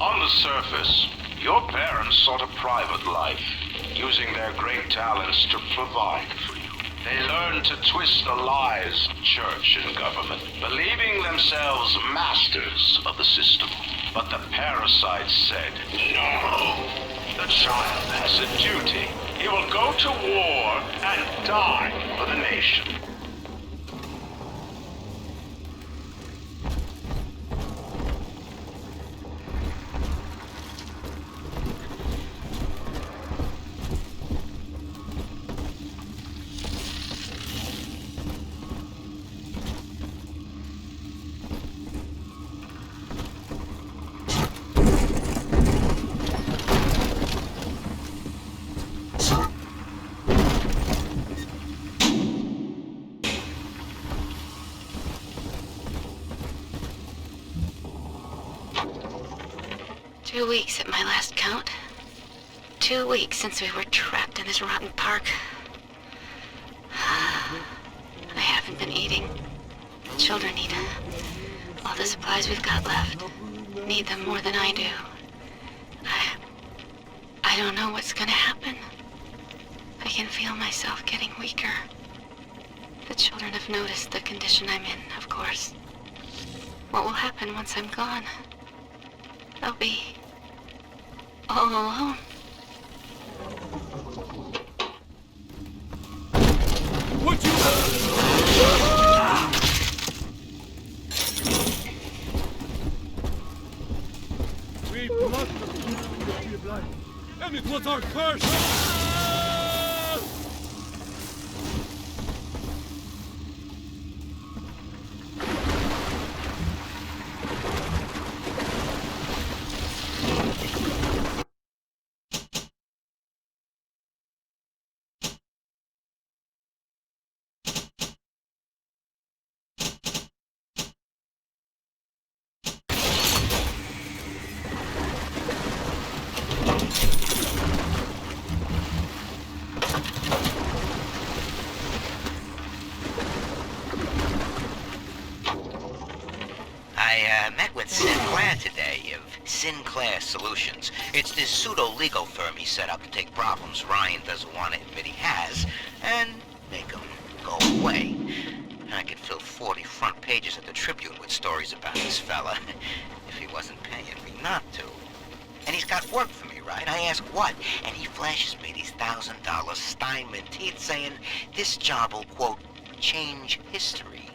On the surface, your parents sought a private life, using their great talents to provide for you. They learned to twist the lies of church and government, believing themselves masters of the system. But the parasites said, no. The child has a duty. He will go to war and die for the nation. "2 weeks at my last count. 2 weeks since we were trapped in this rotten park. I haven't been eating. The children need all the supplies we've got left. Need them more than I do. I don't know what's gonna happen. I can feel myself getting weaker. The children have noticed the condition I'm in, of course. What will happen once I'm gone? I'll be all alone. What you... We blocked the tree of life, and it was our curse! I met with Sinclair today of Sinclair Solutions. It's this pseudo-legal firm he set up to take problems Ryan doesn't want to admit he has and make them go away. I could fill 40 front pages of the Tribune with stories about this fella if he wasn't paying me not to. And he's got work for me, right? I ask what, and he flashes me these $1,000 Steinman teeth saying this job will, quote, change history.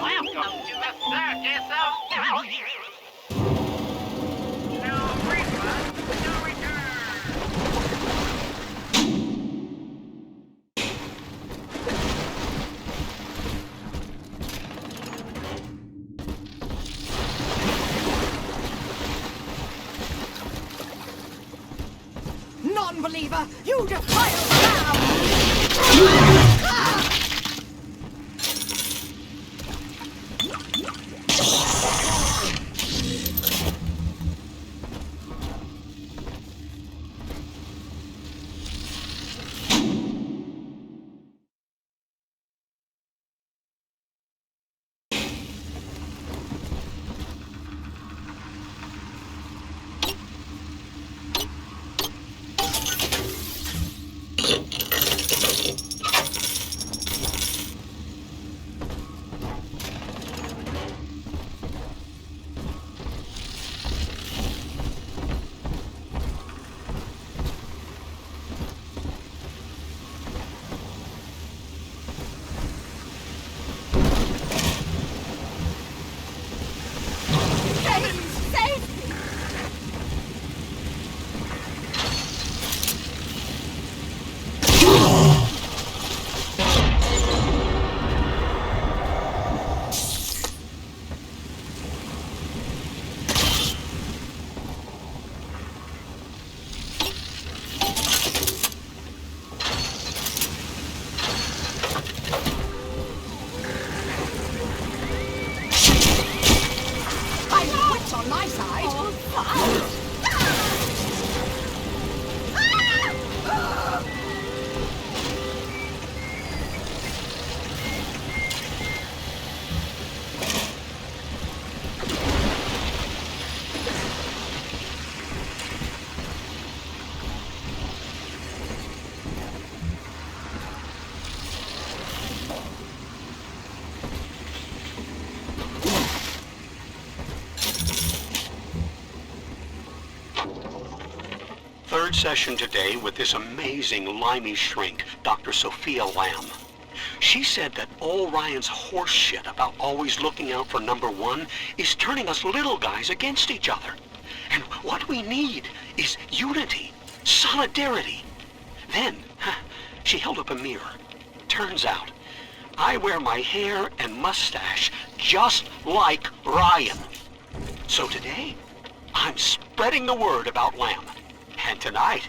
Welcome to the circus of no refund, no return. deceiver! You defiled lamb! Third session today with this amazing limey shrink, Dr. Sofia Lamb. She said that all Ryan's horse shit about always looking out for number one is turning us little guys against each other. And what we need is unity, solidarity. Then, she held up a mirror. Turns out, I wear my hair and mustache just like Ryan. So today, I'm spreading the word about Lamb. And tonight,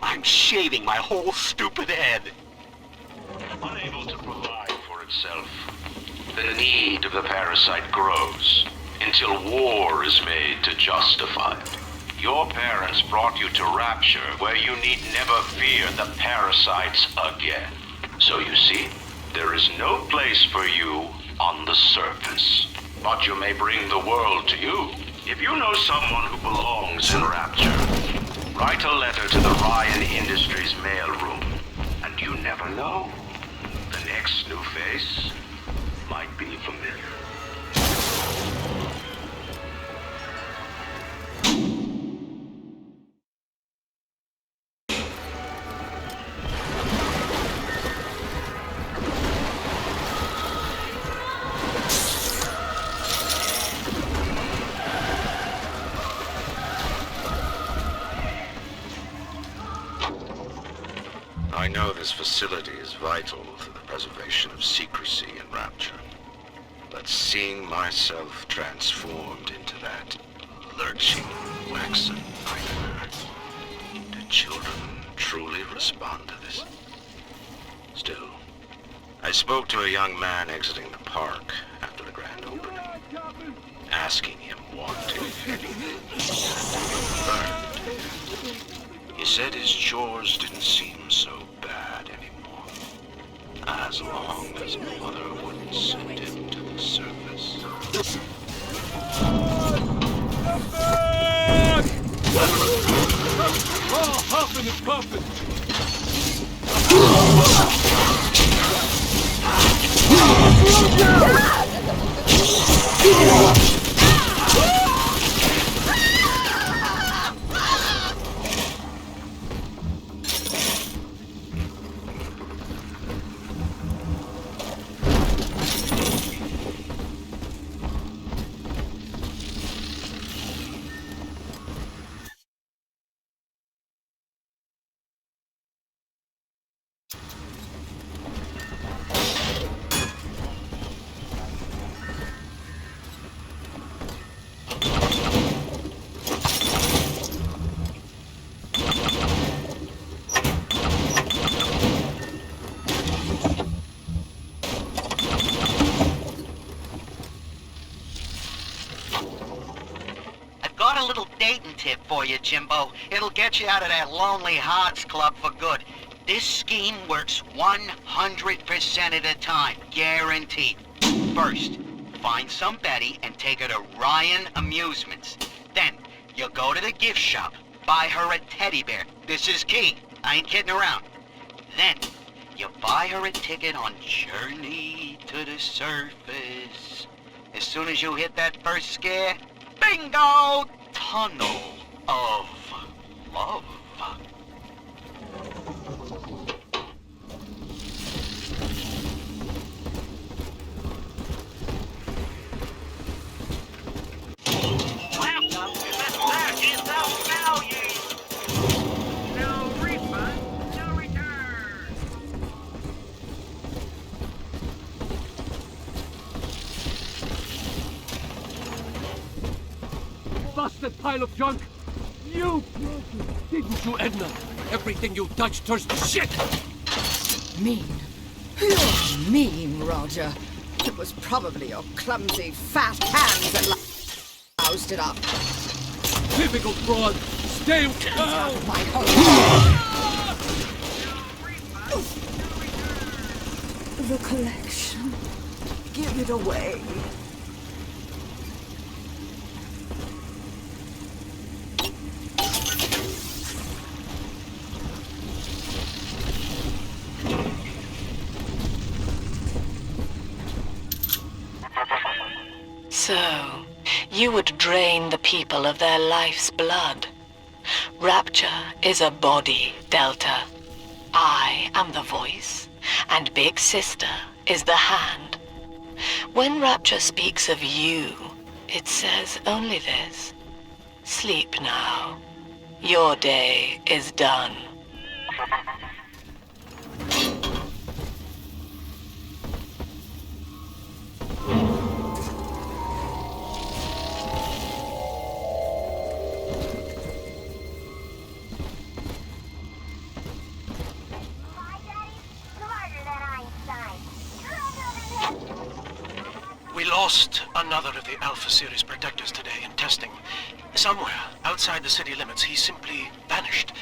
I'm shaving my whole stupid head. Unable to provide for itself, the need of the parasite grows until war is made to justify it. Your parents brought you to Rapture, where you need never fear the parasites again. So you see, there is no place for you on the surface. But you may bring the world to you. If you know someone who belongs in Rapture, write a letter to the Ryan Industries mailroom. And you never know. The next new face might be familiar. I know this facility is vital to the preservation of secrecy in Rapture. But seeing myself transformed into that lurching, waxen nightmare, do children truly respond to this? Still, I spoke to a young man exiting the park after the grand opening, asking him what, if anything, he learned. He said his chores didn't seem so bad anymore, as long as Mother wouldn't send him to the surface. Oh, huffing and puffing! dating tip for you, Jimbo. It'll get you out of that Lonely Hearts Club for good. This scheme works 100% of the time, guaranteed. First, find some Betty and take her to Ryan Amusements. Then, you'll go to the gift shop, buy her a teddy bear. This is key. I ain't kidding around. Then, you buy her a ticket on Journey to the Surface. As soon as you hit that first scare, bingo! Tunnel of Love. Welcome to the circus of value. No refund, no return. Busted pile of junk! You broke it, didn't you, Edna? Everything you touch turns to shit! Mean. You're mean, Roger. It was probably your clumsy, fat hands that loused it up. Typical fraud! Stay out of my home! The collection. Give it away. So, you would drain the people of their life's blood. Rapture is a body, Delta. I am the voice, and Big Sister is the hand. When Rapture speaks of you, it says only this. Sleep now. Your day is done. We lost another of the Alpha Series protectors today in testing. Somewhere outside the city limits, he simply vanished.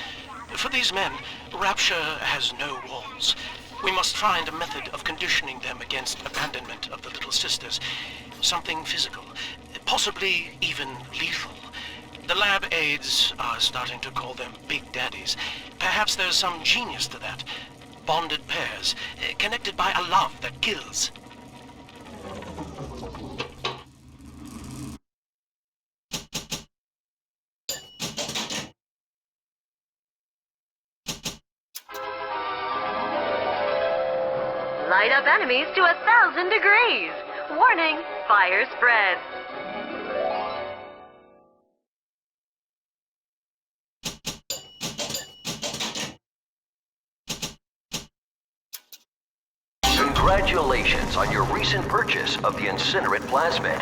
For these men, Rapture has no walls. We must find a method of conditioning them against abandonment of the Little Sisters. Something physical, possibly even lethal. The lab aides are starting to call them Big Daddies. Perhaps there's some genius to that. Bonded pairs, connected by a love that kills. Light up enemies to 1,000 degrees. Warning, fire spreads. Congratulations on your recent purchase of the incinerate plasmid.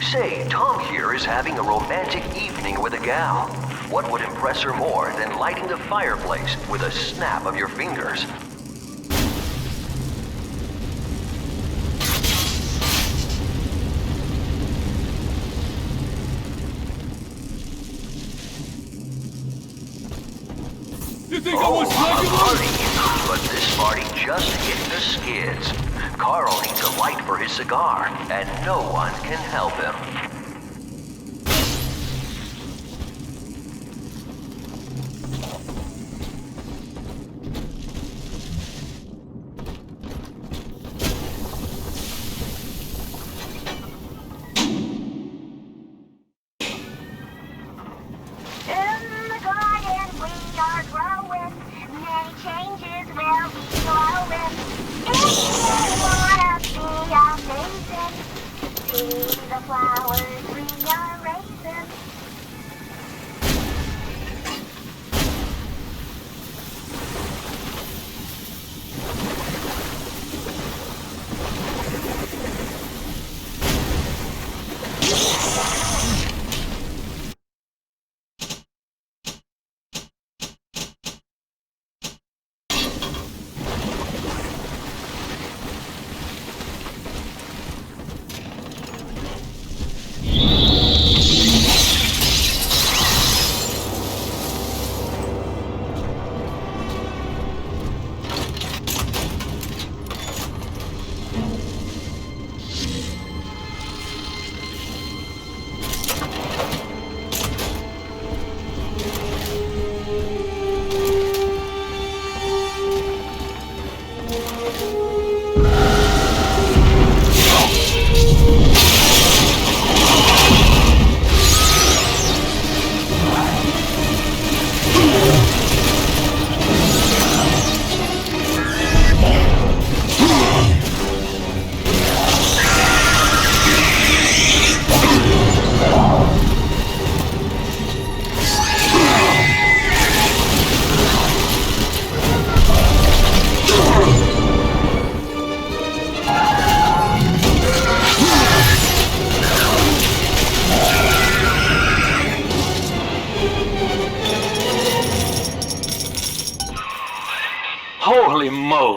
Say, Tom here is having a romantic evening with a gal. What would impress her more than lighting the fireplace with a snap of your fingers? You think I was regular? Party, but this party just hit the skids. Carl needs a light for his cigar, and no one can help him.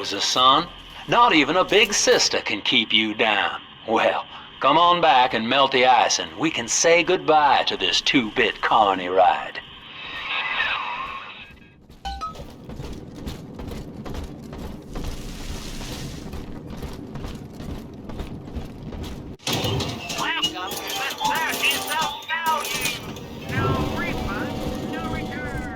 Moses, son. Not even a big sister can keep you down. Well, come on back and melt the ice and we can say goodbye to this 2-bit carny ride. Welcome to the circus of value. No refund, no return.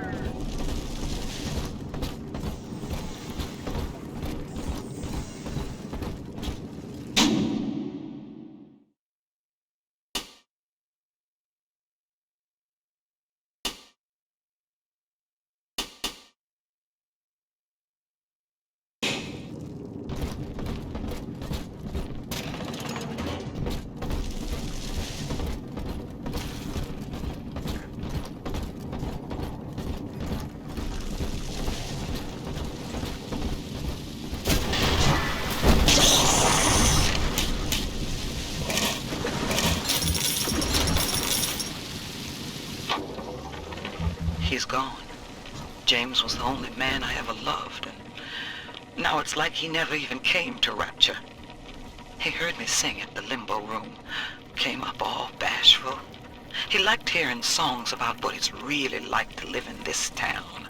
He's gone. James was the only man I ever loved, and now it's like he never even came to Rapture. He heard me sing at the Limbo Room, came up all bashful. He liked hearing songs about what it's really like to live in this town.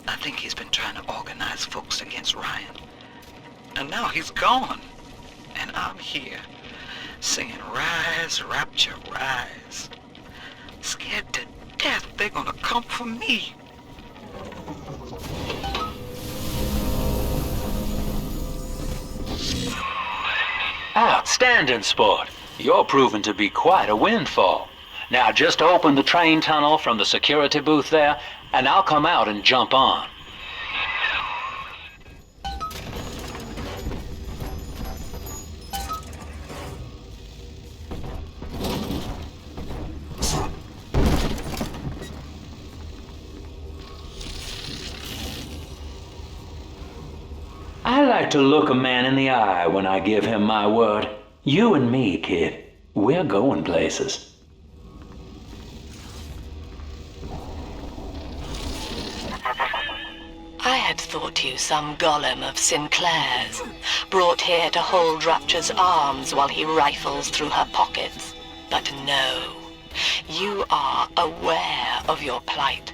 I think he's been trying to organize folks against Ryan. And now he's gone, and I'm here, singing Rise, Rapture, Rise. Scared to death they're gonna come for me. Outstanding, sport. You're proving to be quite a windfall. Now just open the train tunnel from the security booth there, and I'll come out and jump on. I like to look a man in the eye when I give him my word. You and me, kid, we're going places. I had thought you some golem of Sinclair's, brought here to hold Rapture's arms while he rifles through her pockets. But no, you are aware of your plight.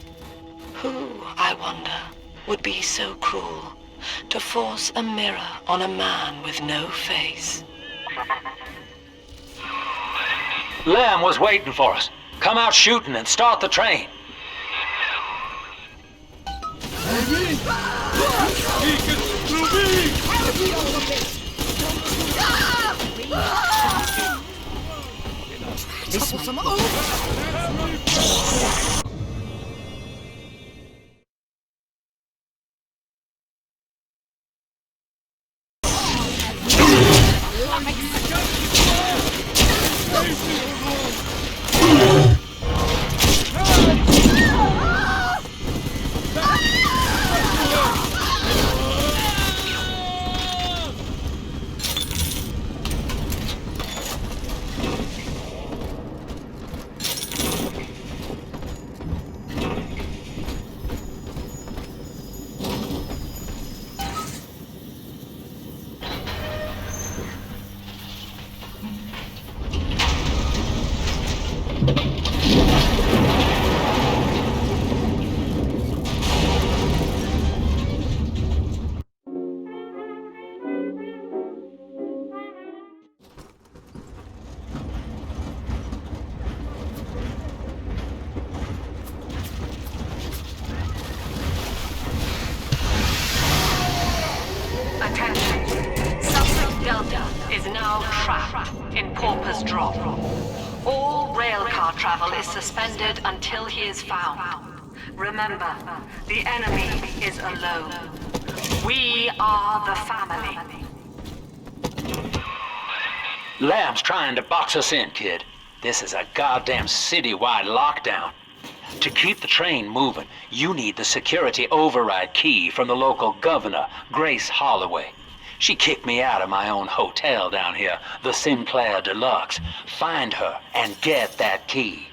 Who, I wonder, would be so cruel to force a mirror on a man with no face? Lamb was waiting for us. Come out shooting and start the train. This was some in Pauper's drop. All railcar travel is suspended until he is found. Remember, the enemy is alone. We are the family. Lamb's trying to box us in, kid. This is a goddamn citywide lockdown. To keep the train moving, you need the security override key from the local governor, Grace Holloway. She kicked me out of my own hotel down here, the Sinclair Deluxe. Find her and get that key.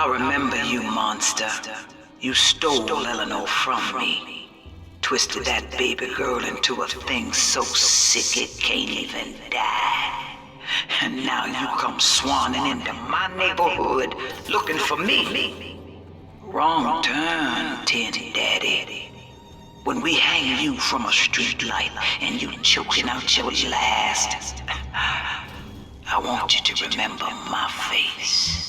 I remember you, monster. You stole Eleanor from me. Twisted that baby girl into a thing so sick it can't even die. And now you come swanning into my neighborhood looking for me. Wrong turn, Tin Daddy. When we hang you from a street light and you choking out your last, I want you to remember my face.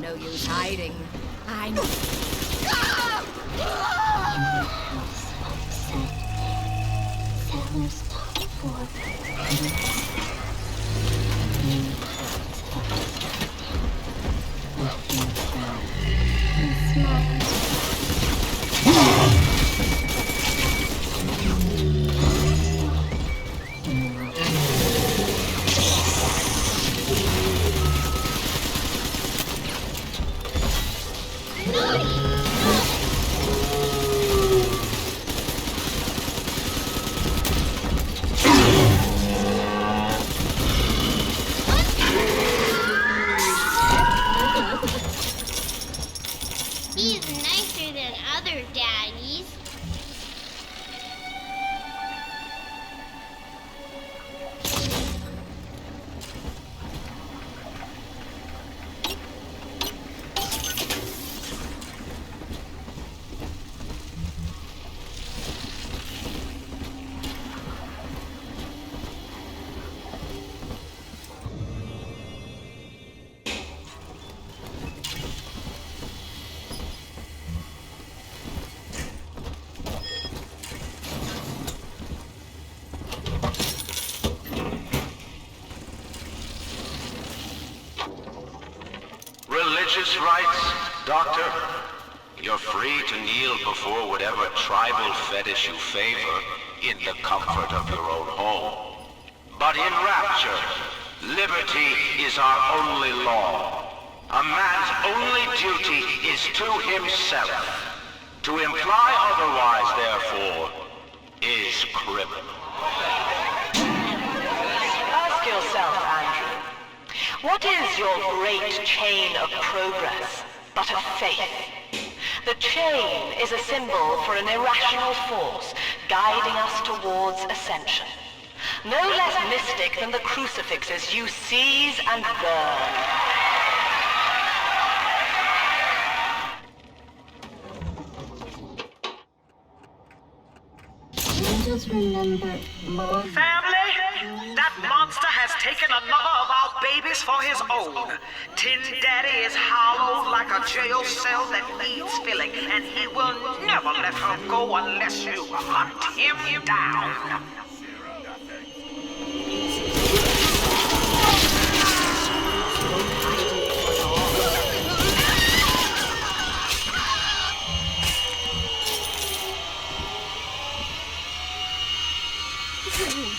No use hiding. I know. Settlers talk for He's nicer than other daddies. Religious rites, Doctor? You're free to kneel before whatever tribal fetish you favor in the comfort of your own home. But in Rapture, liberty is our only law. A man's only duty is to himself. To imply otherwise, therefore, is criminal. Ask yourself, Andrew. What is your great chain of progress but a faith? The chain is a symbol for an irrational force guiding us towards ascension. No less mystic than the crucifixes you seize and burn. Angels remember more. Family, that monster has taken another of our babies for his own. Tin Daddy is hollowed like a jail cell that needs filling, and he will never let her go unless you hunt him down.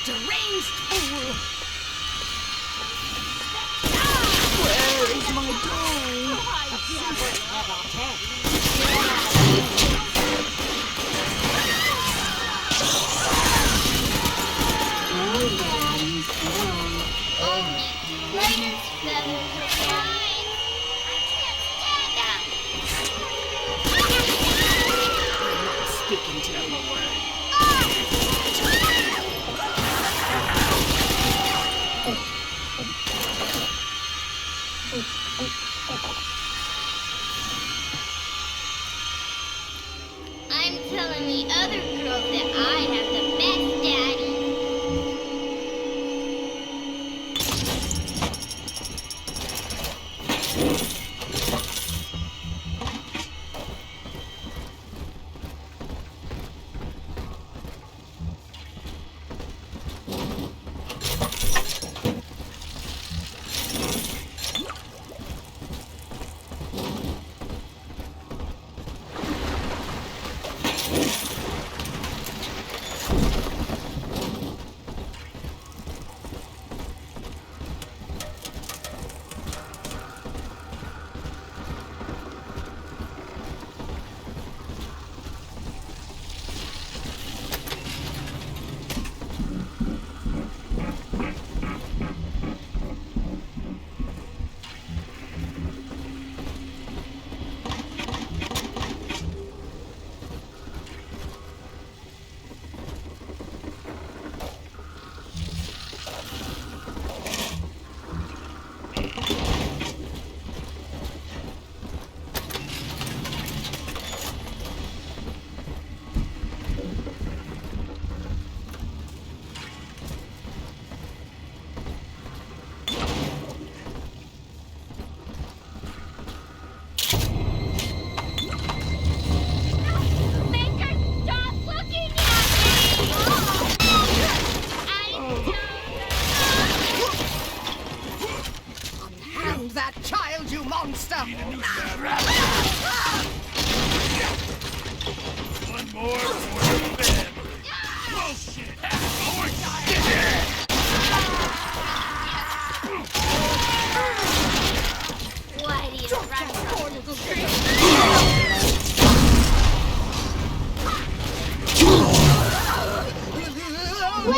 Deranged fool! Where is my doll? Only Raiders feathers are mine. I can't stand them. I'm not speaking to you.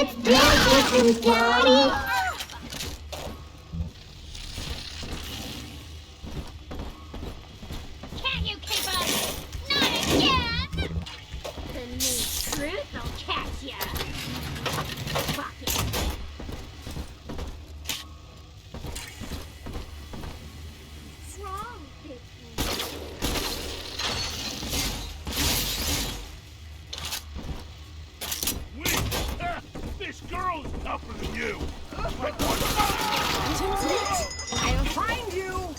Let's dance with him, Daddy. Can't you keep up? Not again! The new truth will catch ya. Fuck it. What's wrong, Picky? This girl's tougher than you! I'll find you!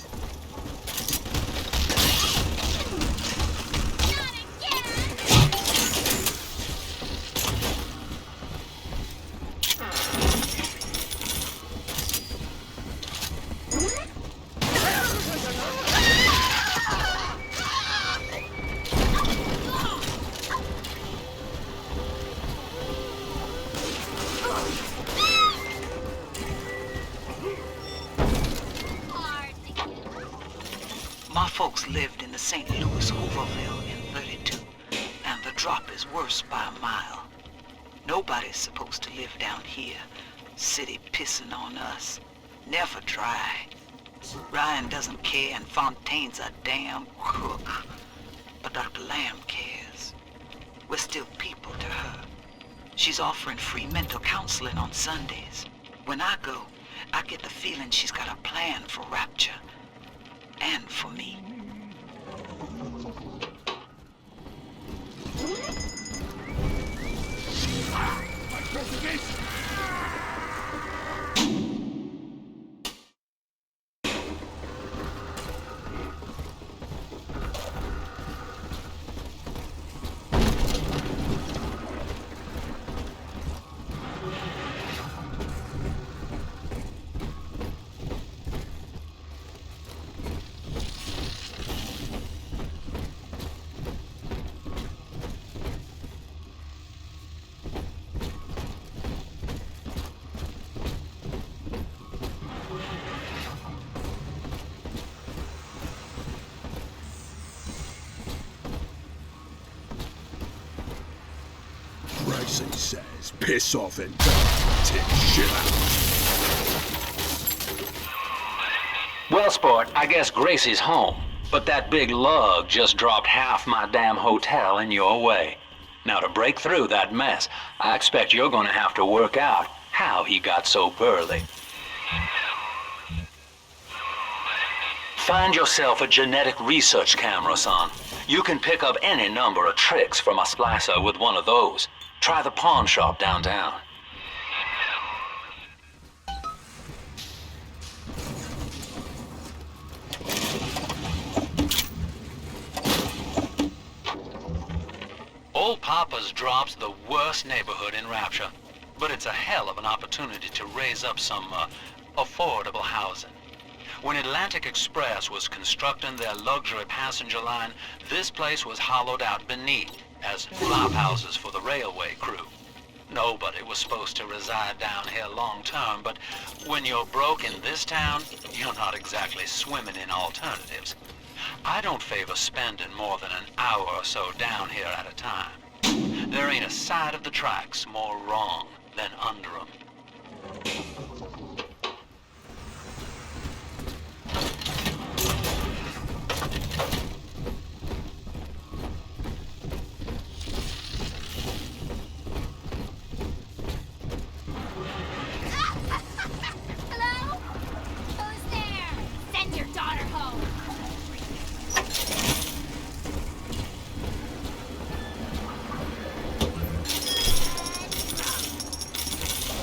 My folks lived in the St. Louis Hooverville in 32, and the drop is worse by a mile. Nobody's supposed to live down here. City pissing on us. Never dry. Ryan doesn't care, and Fontaine's a damn crook. But Dr. Lamb cares. We're still people to her. She's offering free mental counseling on Sundays. When I go, I get the feeling she's got a plan for Rapture. And for me. My preservation! Bryson says, piss off and die. Take shit out. Well, sport, I guess Gracie's home. But that big lug just dropped half my damn hotel in your way. Now, to break through that mess, I expect you're gonna have to work out how he got so burly. Find yourself a genetic research camera, son. You can pick up any number of tricks from a splicer with one of those. Try the pawn shop downtown. Old Pauper's drop's the worst neighborhood in Rapture, but it's a hell of an opportunity to raise up some affordable housing. When Atlantic Express was constructing their luxury passenger line, this place was hollowed out beneath as flop houses for the railway crew. Nobody was supposed to reside down here long term, but when you're broke in this town, you're not exactly swimming in alternatives. I don't favor spending more than an hour or so down here at a time. There ain't a side of the tracks more wrong than under 'em. Hello? Who's there? Send your daughter home.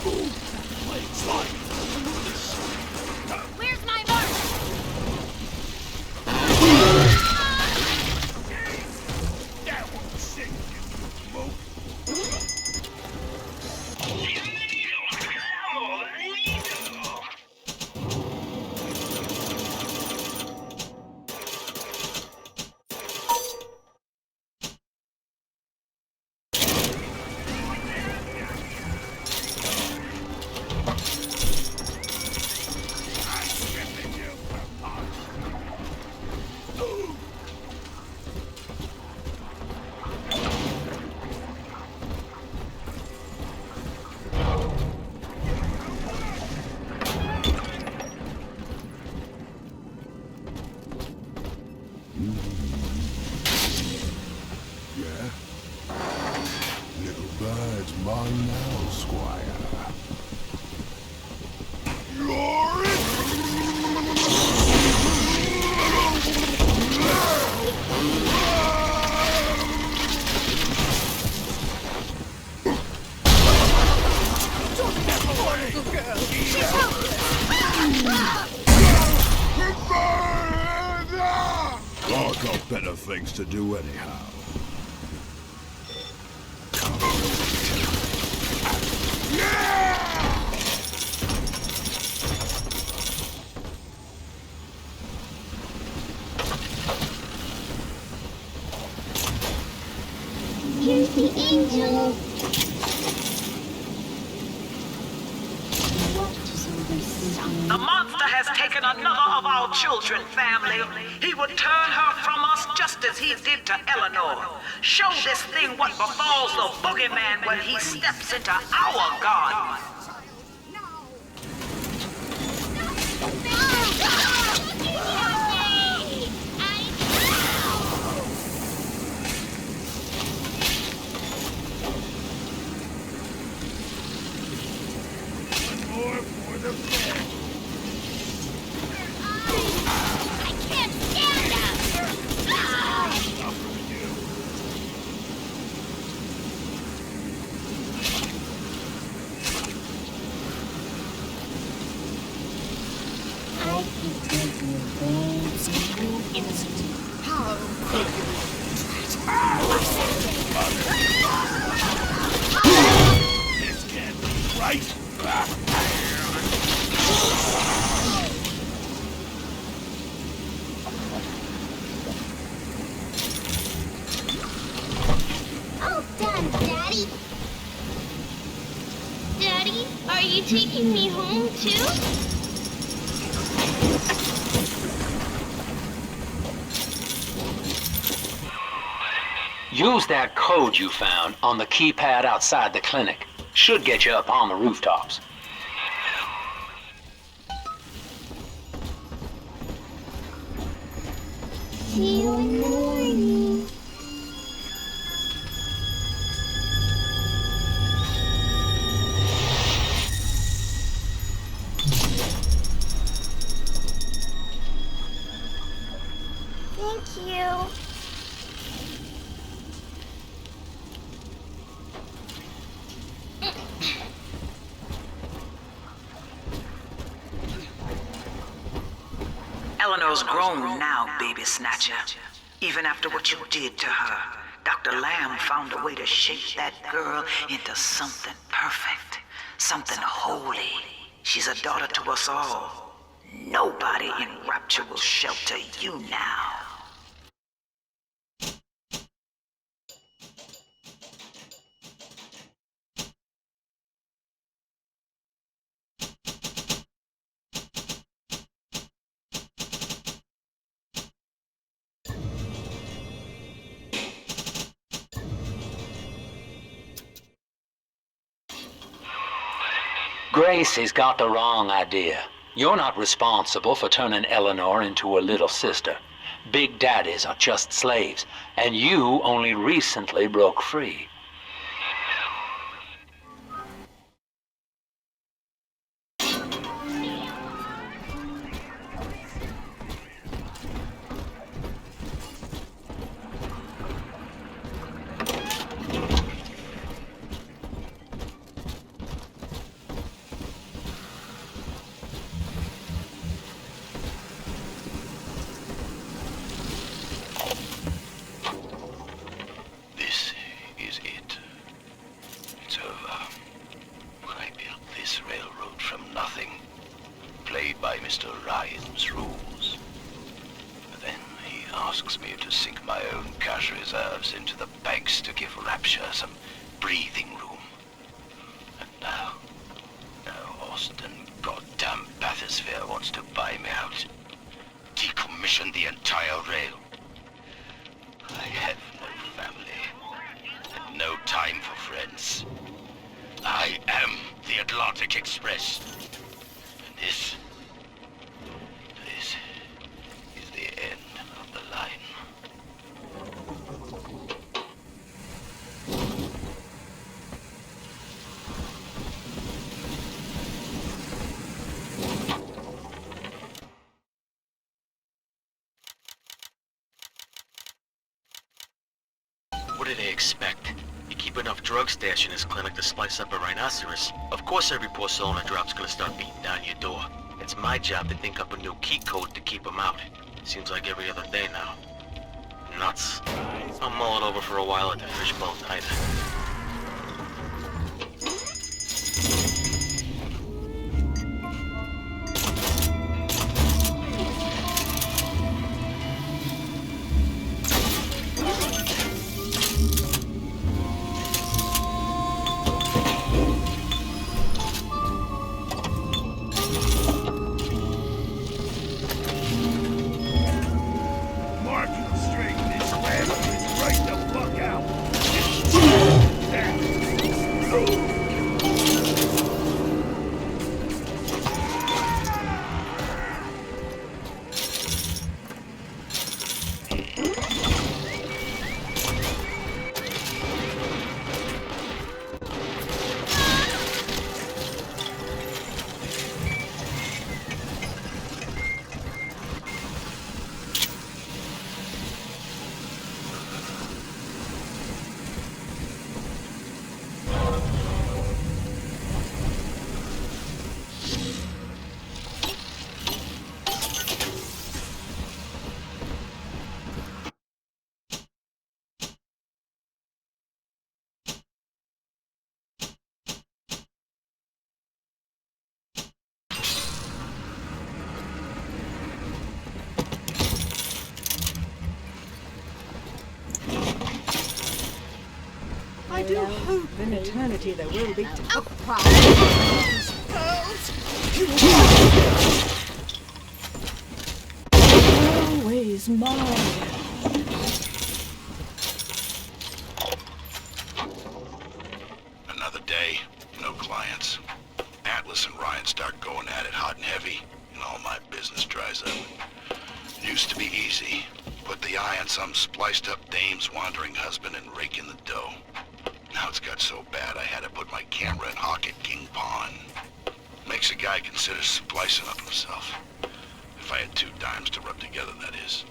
Ooh, that plague's life. Come on now, Squire. I've got better things to do anyhow. Here's the angel. The monster has taken another of our children, family. He would turn her from us just as he did to Eleanor. Show this thing what befalls the boogeyman when he steps into our garden. How could you? This can't be right. All done, Daddy. Daddy, are you taking me home too? Use that code you found on the keypad outside the clinic. Should get you up on the rooftops. See you in the morning. Thank you. Eleanor's grown now, baby snatcher. Even after what you did to her, Dr. Lamb found a way to shape that girl into something perfect, something holy. She's a daughter to us all. Nobody in Rapture will shelter you now. Gracie's got the wrong idea. You're not responsible for turning Eleanor into a little sister. Big daddies are just slaves, and you only recently broke free. they expect? You keep enough drug stash in this clinic to slice up a rhinoceros. Of course every poor soul in a drop's gonna start beating down your door. It's my job to think up a new key code to keep them out. Seems like every other day now. Nuts. I'll mull it over for a while at the fishbowl night. I do hope in eternity there will be tough prowls. Always mine. Another day, no clients. Atlas and Ryan start going at it hot and heavy, and all my business dries up. Used to be easy. Put the eye on some spliced up dame's wandering husband and rake in the dough. Now it's got so bad I had to put my camera and hawk at King Pawn. Makes a guy consider splicing up himself. If I had 2 dimes to rub together, that is.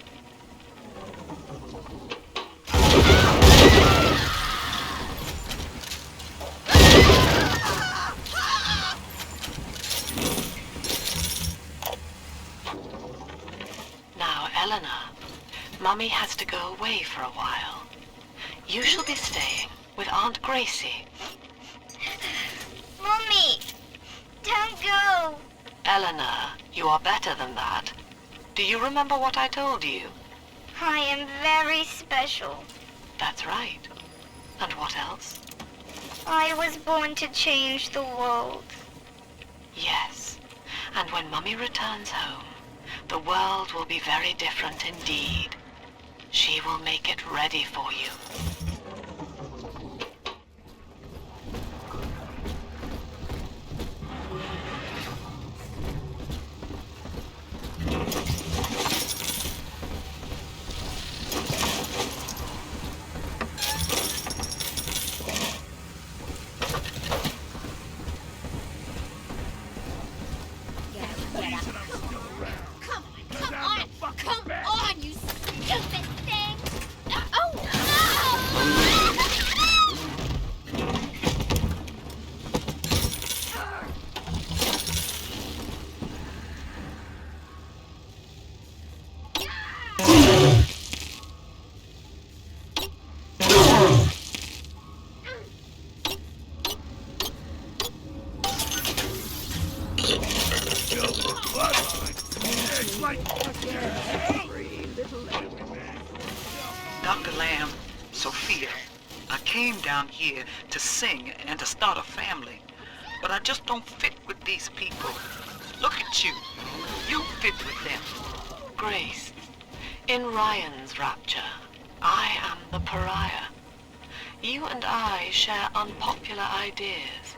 Now, Eleanor, Mummy has to go away for a while. You shall be staying with Aunt Gracie. Mummy! Don't go! Eleanor, you are better than that. Do you remember what I told you? I am very special. That's right. And what else? I was born to change the world. Yes. And when Mummy returns home, the world will be very different indeed. She will make it ready for you. Come on, you stupid thing! Oh, Dr. Lamb, Sofia, I came down here to sing and to start a family, but I just don't fit with these people. Look at you. You fit with them. Grace, in Ryan's Rapture, I am the pariah. You and I share unpopular ideas,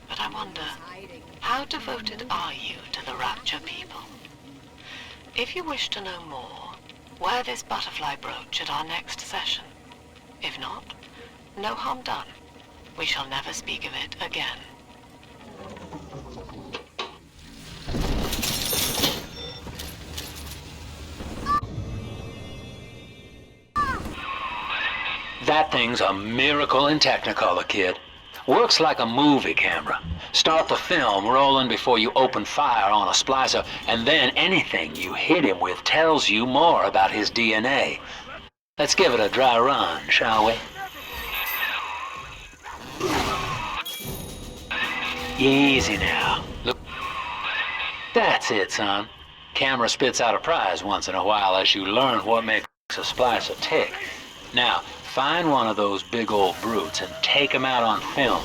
but I wonder, how devoted are you to the Rapture people? If you wish to know more, wear this butterfly brooch at our next session. If not, no harm done. We shall never speak of it again. That thing's a miracle in Technicolor, kid. Works like a movie camera. Start the film rolling before you open fire on a splicer, and then anything you hit him with tells you more about his DNA. Let's give it a dry run, shall we? Easy now. Look. That's it, son. Camera spits out a prize once in a while as you learn what makes a splicer tick. Now, find one of those big old brutes and take him out on film.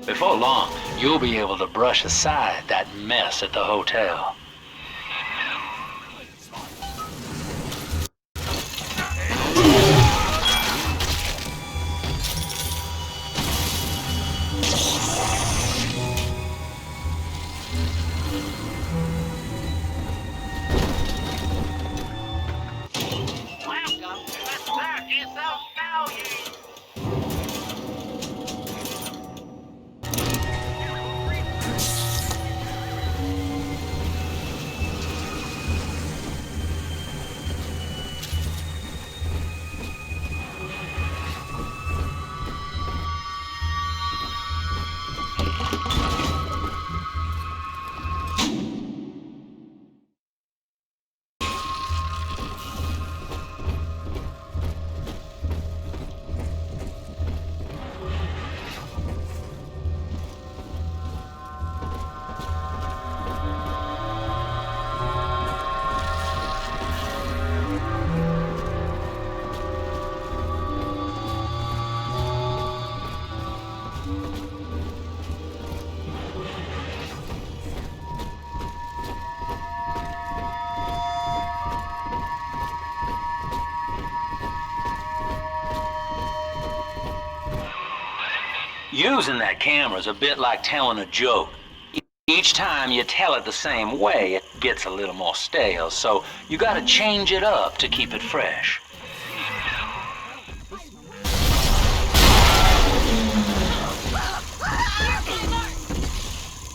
Before long, you'll be able to brush aside that mess at the hotel. Using that camera's a bit like telling a joke. Each time you tell it the same way, it gets a little more stale, so you gotta change it up to keep it fresh.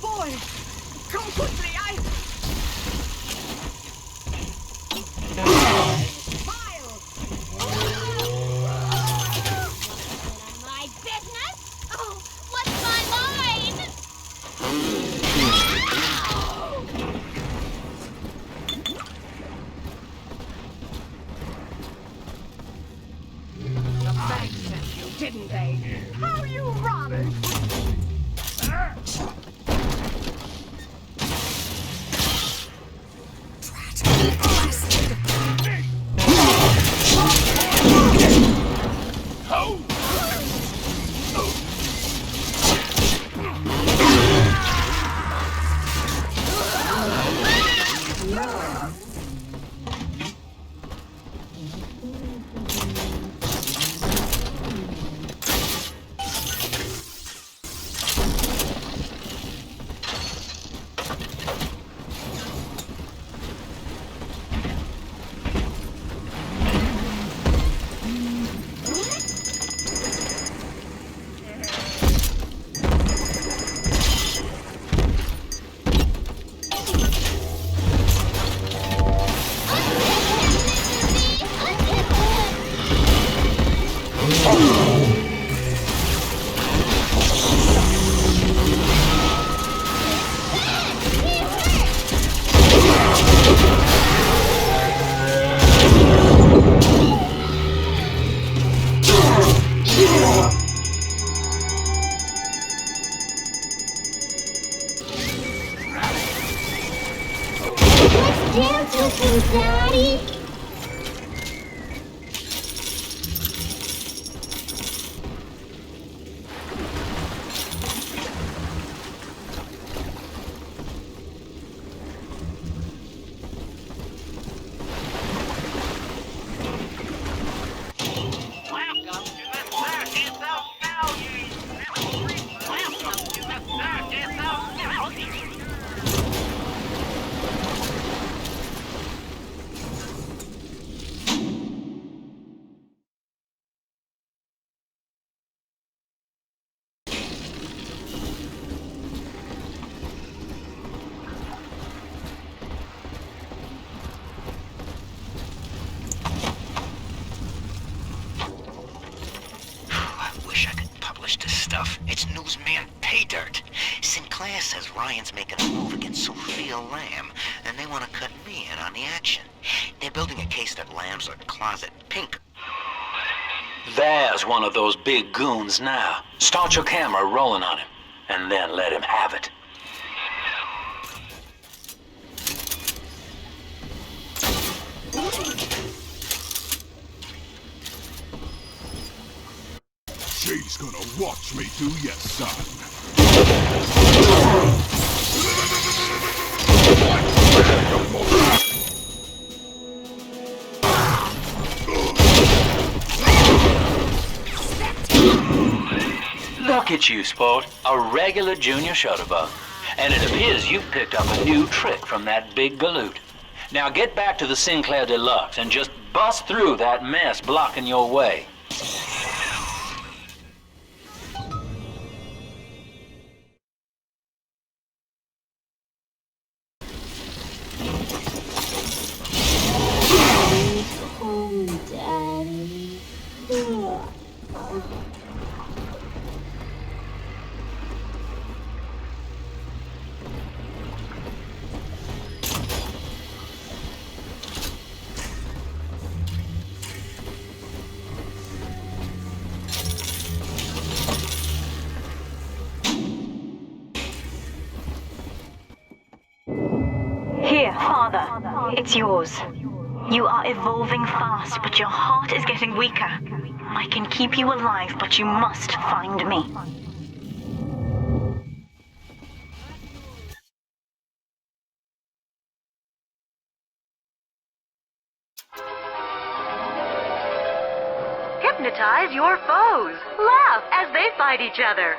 Boy, come quickly, My business? Oh, what's my line? The bank sent you, didn't they? How you run! Dance with me, Daddy. publish this stuff. It's newsman pay dirt. Sinclair says Ryan's making a move against Sofia Lamb, and they want to cut me in on the action. They're building a case that Lamb's a closet pink. There's one of those big goons now. Start your camera rolling on him, and then let him have it. She's gonna watch me do ya, son. Look at you, sport. A regular junior shutterbug. And it appears you've picked up a new trick from that big galoot. Now get back to the Sinclair Deluxe and just bust through that mess blocking your way. Home, Daddy. Here, Father. It's yours. You are evolving fast, but your heart is getting weaker. I can keep you alive, but you must find me. Hypnotize your foes. Laugh as they fight each other.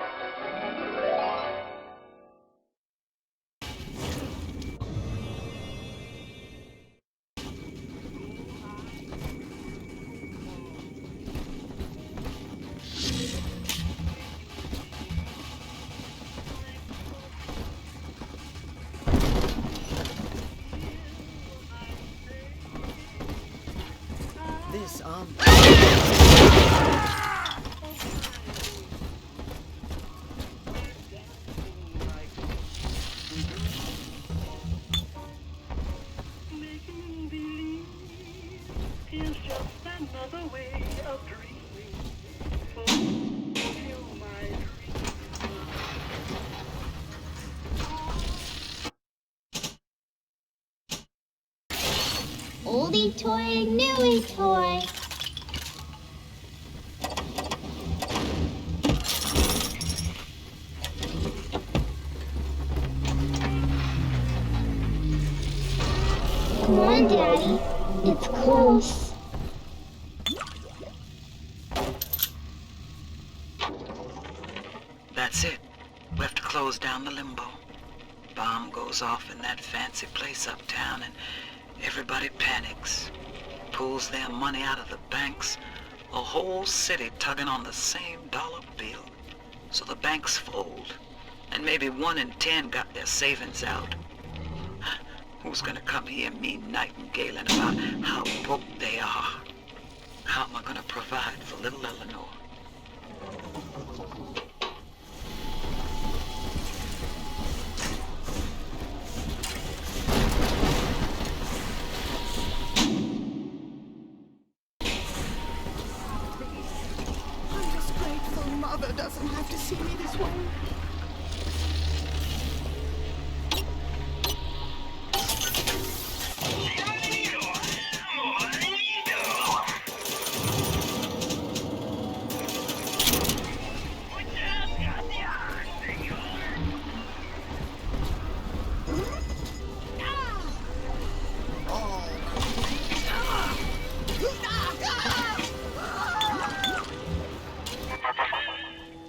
This Oldie toy, newie toy. Come on, Daddy. It's close. That's it. We have to close down the limbo. Bomb goes off in that fancy place uptown and everybody panics. Pulls their money out of the banks. A whole city tugging on the same dollar bill. So the banks fold. And maybe 1 in 10 got their savings out. Who's gonna come here me nightingaling about how broke they are? How am I gonna provide for little Eleanor? I'm just grateful Mother doesn't have to see me this way.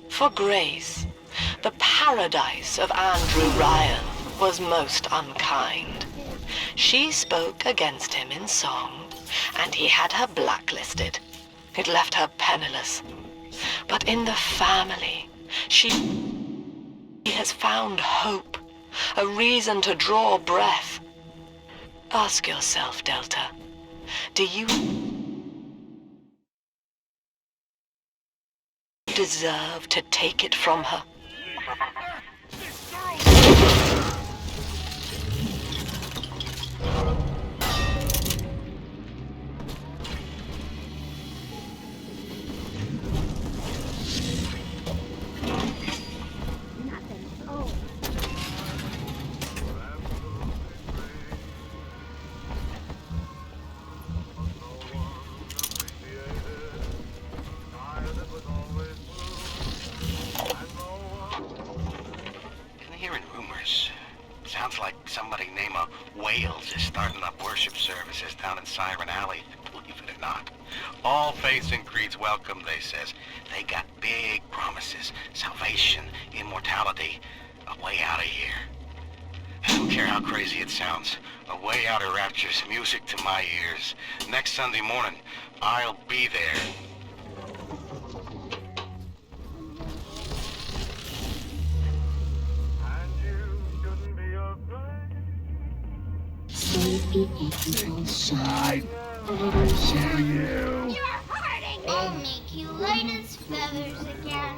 For Grace, the paradise of Andrew Ryan was most unkind. She spoke against him in song, and he had her blacklisted. It left her penniless. But in the family, she has found hope, a reason to draw breath. Ask yourself, Delta, do you deserve to take it from her. Sounds like somebody named Wales is starting up worship services down in Siren Alley, believe it or not. All faiths and creeds welcome, they says. They got big promises, salvation, immortality, a way out of here. I don't care how crazy it sounds. A way out of Rapture's music to my ears. Next Sunday morning, I'll be there. Sleepy angel shine. I share you. You're hurting. I'll make you light as feathers again.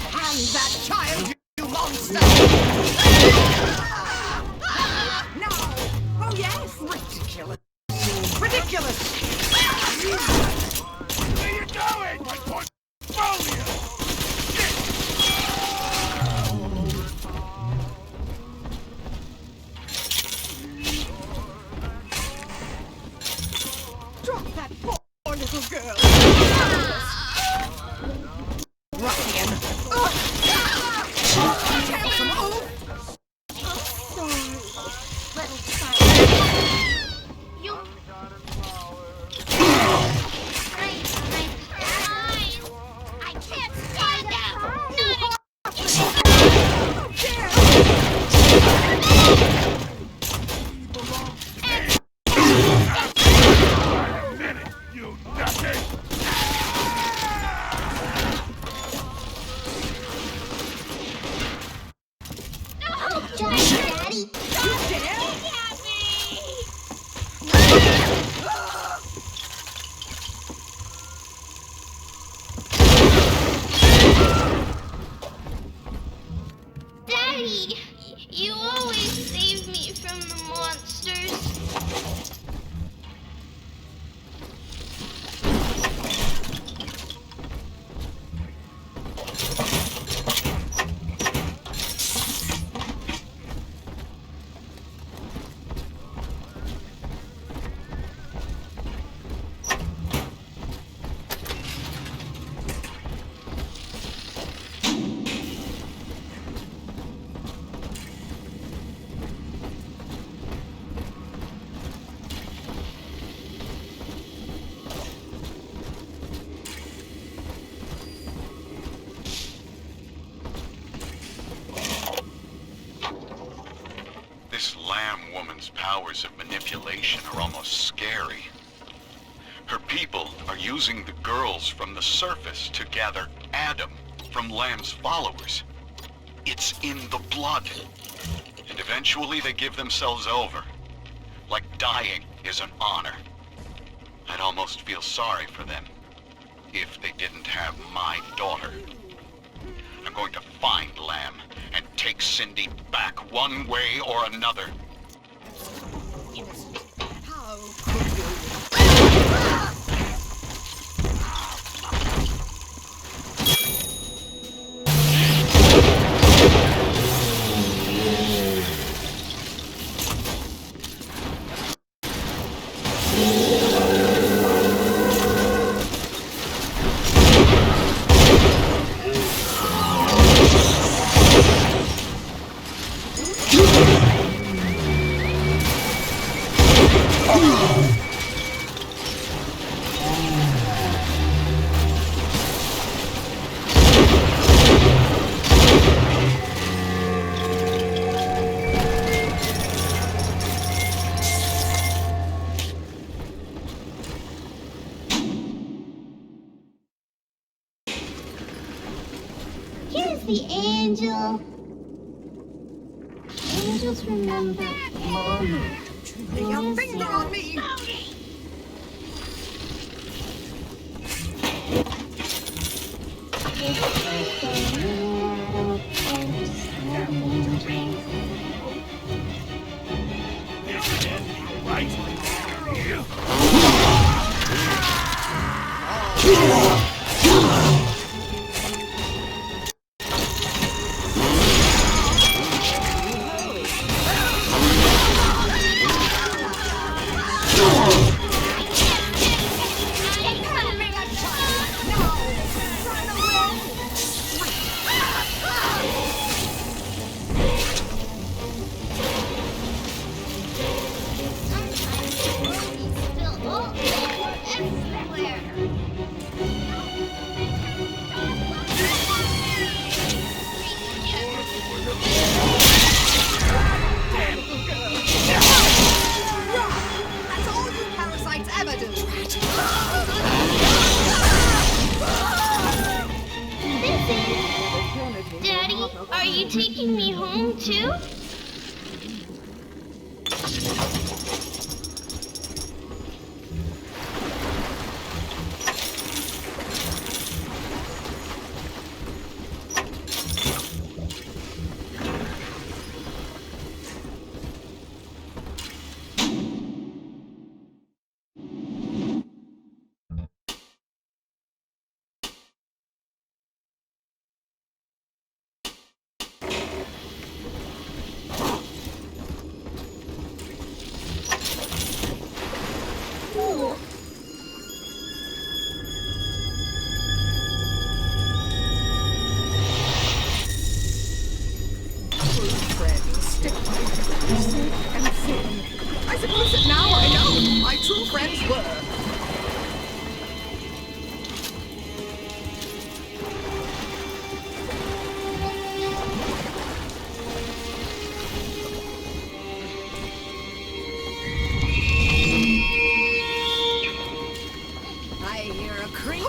Hand that child, you monster! No! Oh yes! Ridiculous! Ridiculous! Where you going, my portfolio? Drop that poor little girl! Ruffian! Daddy, you always save me from the monsters. This Lamb woman's powers of manipulation are almost scary. Her people are using the girls from the surface to gather Adam from Lamb's followers. It's in the blood. And eventually they give themselves over. Like dying is an honor. I'd almost feel sorry for them if they didn't have my daughter. I'm going to find Lamb and take Cindy back one way or another. How could you? Here's the angel. Angels remember. Lay your finger on me! Daddy, are you taking me home too? I suppose that now I know who my true friends were. I hear a creak.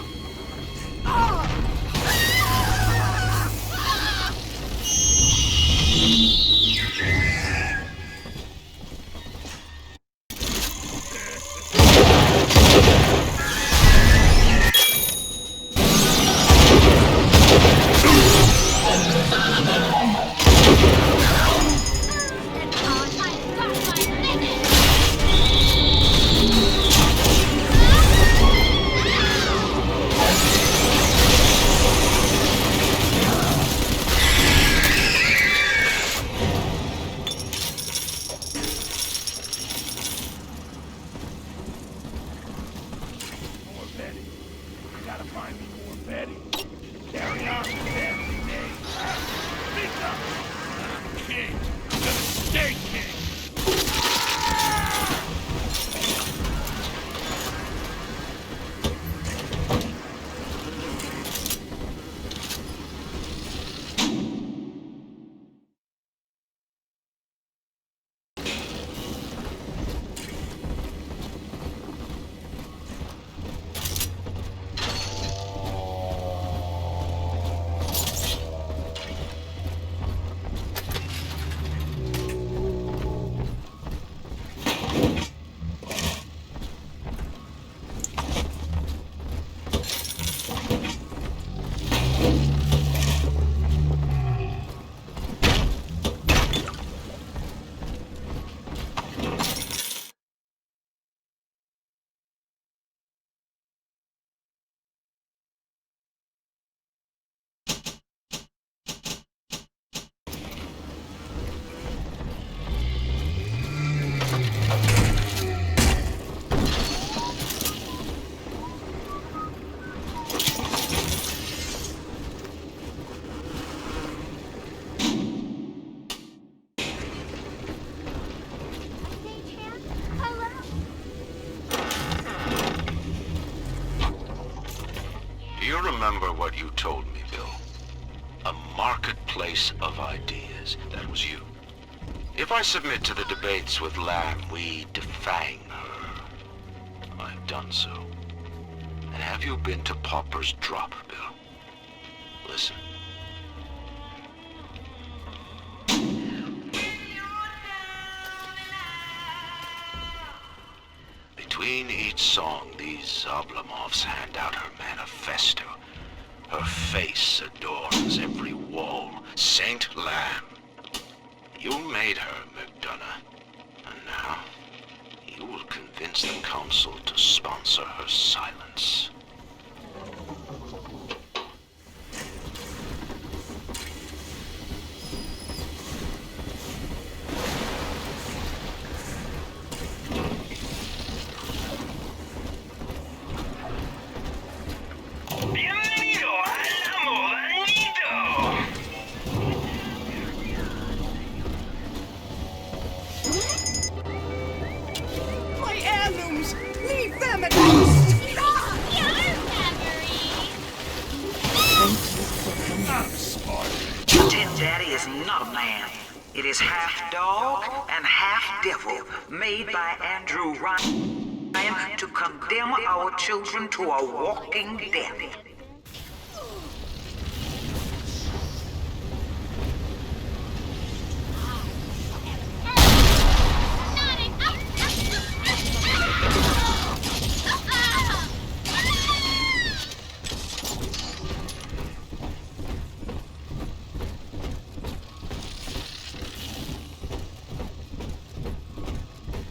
Remember what you told me, Bill. A marketplace of ideas. That was you. If I submit to the debates with Lamb, we defang her. I've done so. And have you been to Pauper's drop, Bill? Listen. Between each song, these Oblomovs hand out her manifesto. Her face adorns every wall. Saint Lamb. You made her, McDonough. And now, you will convince the Council to sponsor her silence. My heirlooms! Leave them at least! Tin Daddy is not a man. It is half dog and half devil, made by Andrew Ryan to condemn our children to a walking death.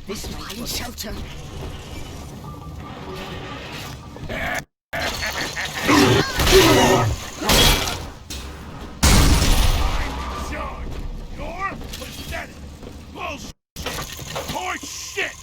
This fine shelter. You're pathetic. Bullshit. Horse shit.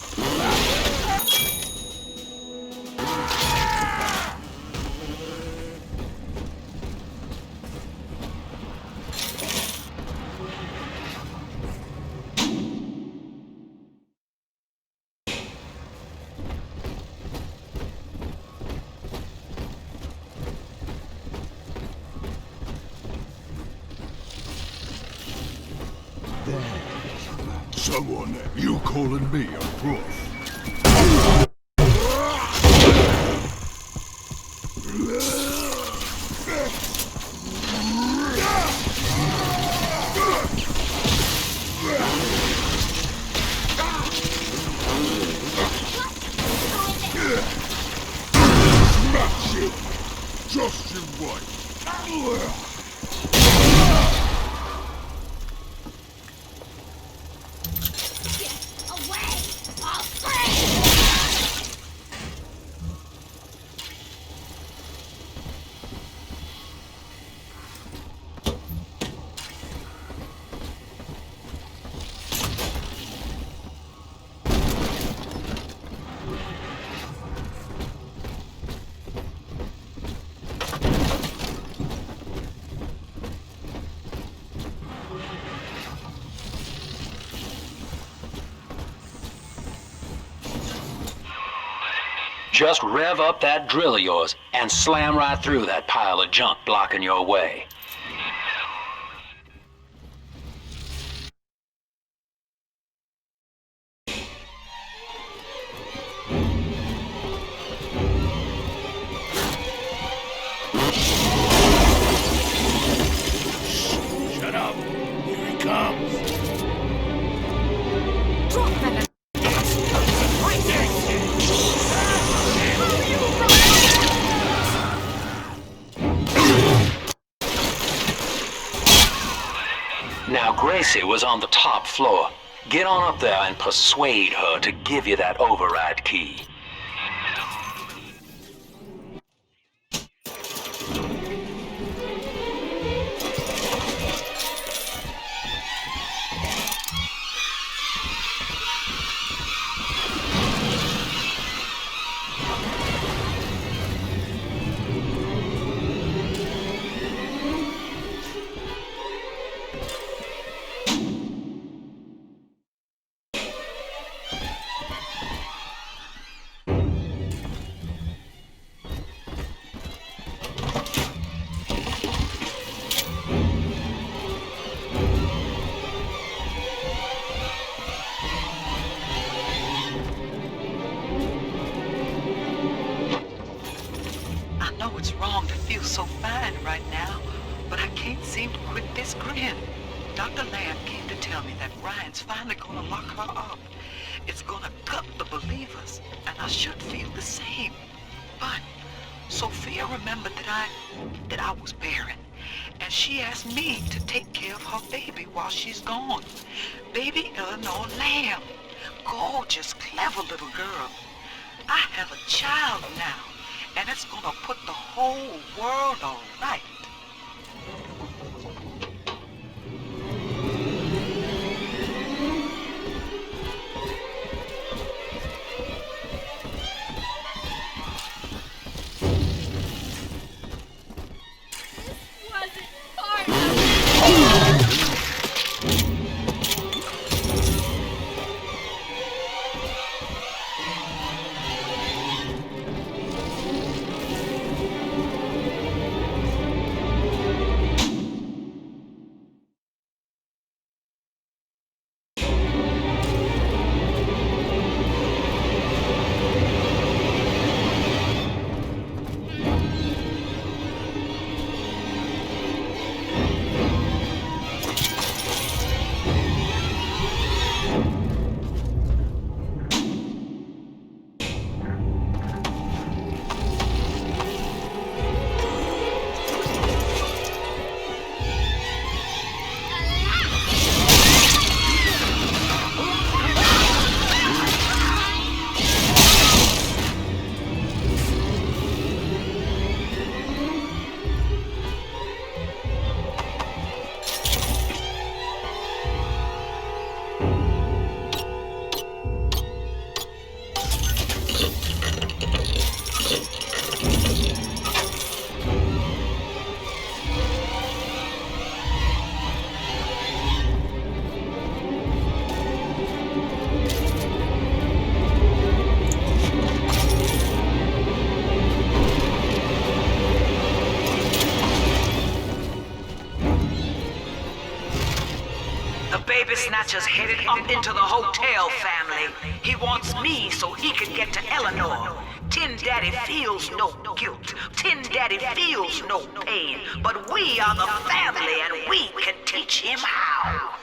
Someone, you calling me a proof? Smash you! Just you wait! Just rev up that drill of yours and slam right through that pile of junk blocking your way. Shut up. Here he comes. Drop that right there! Now Gracie was on the top floor. Get on up there and persuade her to give you that override key. So fine right now, but I can't seem to quit this grin. Dr. Lamb came to tell me that Ryan's finally gonna lock her up. It's gonna gut the believers, and I should feel the same. But Sophia remembered that I was barren, and she asked me to take care of her baby while she's gone. Baby Eleanor Lamb. Gorgeous, clever little girl. I have a child now, and it's gonna put the whole world all right. Snatcher's headed up into the hotel, family. He wants me so he can get to Eleanor. Tin Daddy feels no guilt. Tin Daddy feels no pain. But we are the family, and we can teach him how.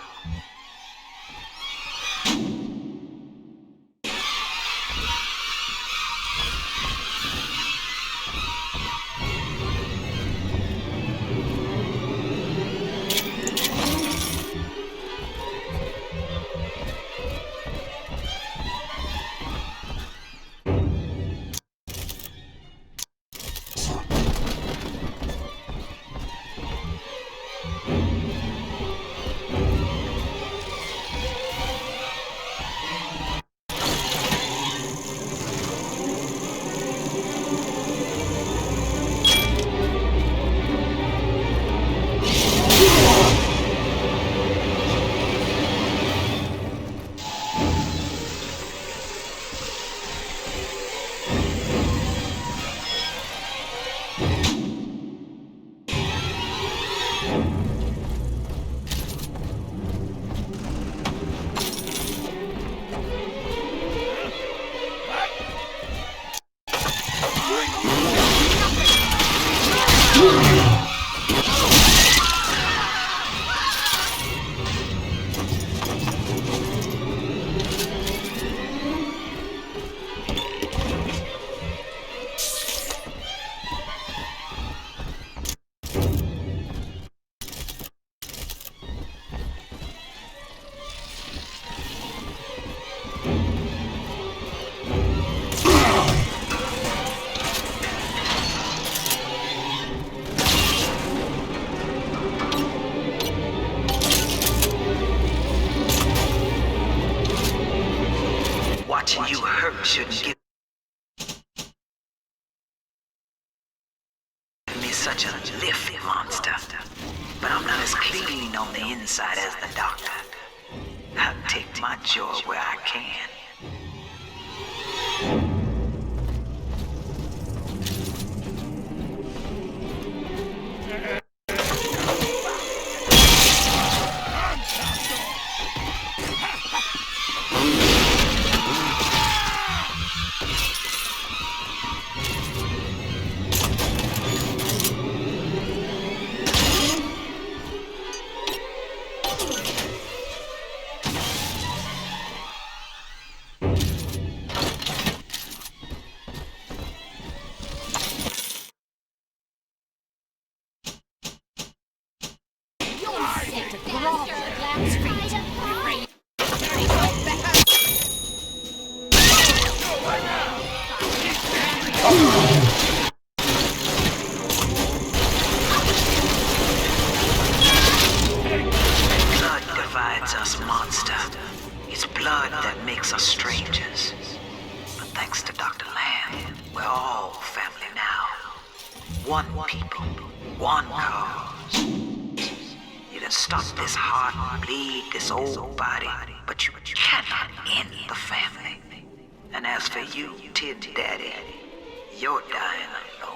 Watching you hurt shouldn't give me such a lift, monster. But I'm not as clean on the inside as the doctor. I'll take my joy where I can. to grovel. Blood divides us, monster. It's blood that makes us strangers. But thanks to Dr. Lamb, we're all family now. One people, one cause. You can stop this heart bleed, this old body, but you cannot end the family. And as for you, Tin Daddy, you're dying alone.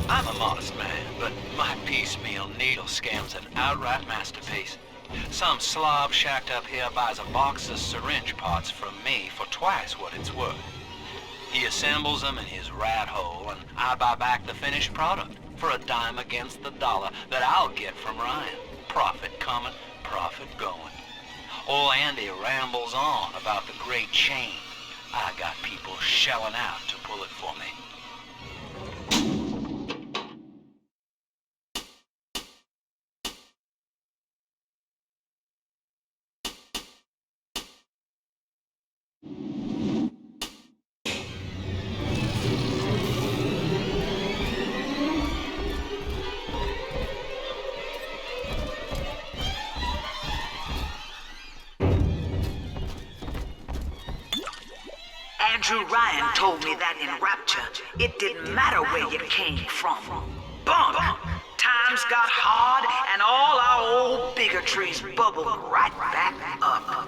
I'm a modest man, but my piecemeal needle scam's an outright masterpiece. Some slob shacked up here buys a box of syringe parts from me for twice what it's worth. He assembles them in his rat hole, and I buy back the finished product for a dime against the dollar that I'll get from Ryan. Profit coming, profit going. Old Andy rambles on about the great chain. I got people shelling out to pull it for me. Andrew Ryan told me that in Rapture, it didn't matter where you came from. Bump! Times got hard and all our old bigotries bubbled right back up.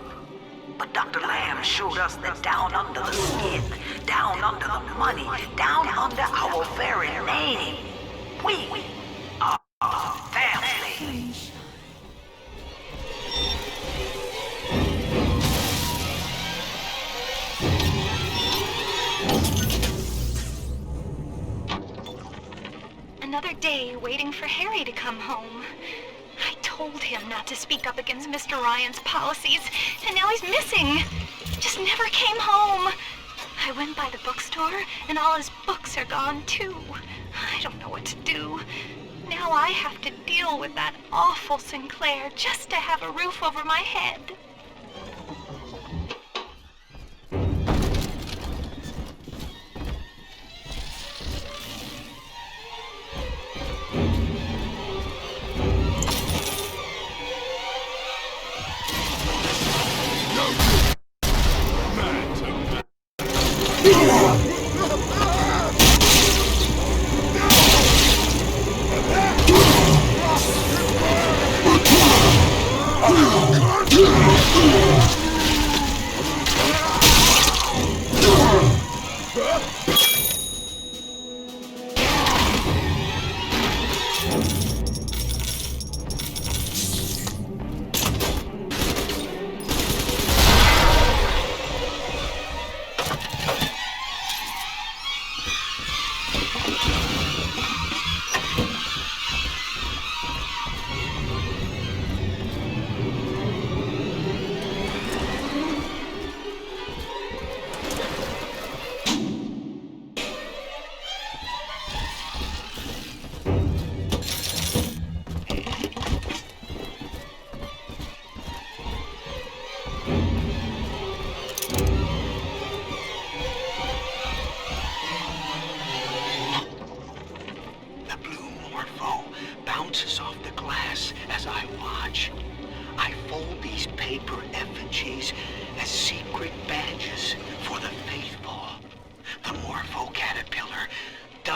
But Dr. Lamb showed us that down under the skin, down under the money, down under our very name, we are family. Another day waiting for Harry to come home. I told him not to speak up against Mr. Ryan's policies, and now he's missing. Just never came home. I went by the bookstore, and all his books are gone too. I don't know what to do. Now I have to deal with that awful Sinclair just to have a roof over my head.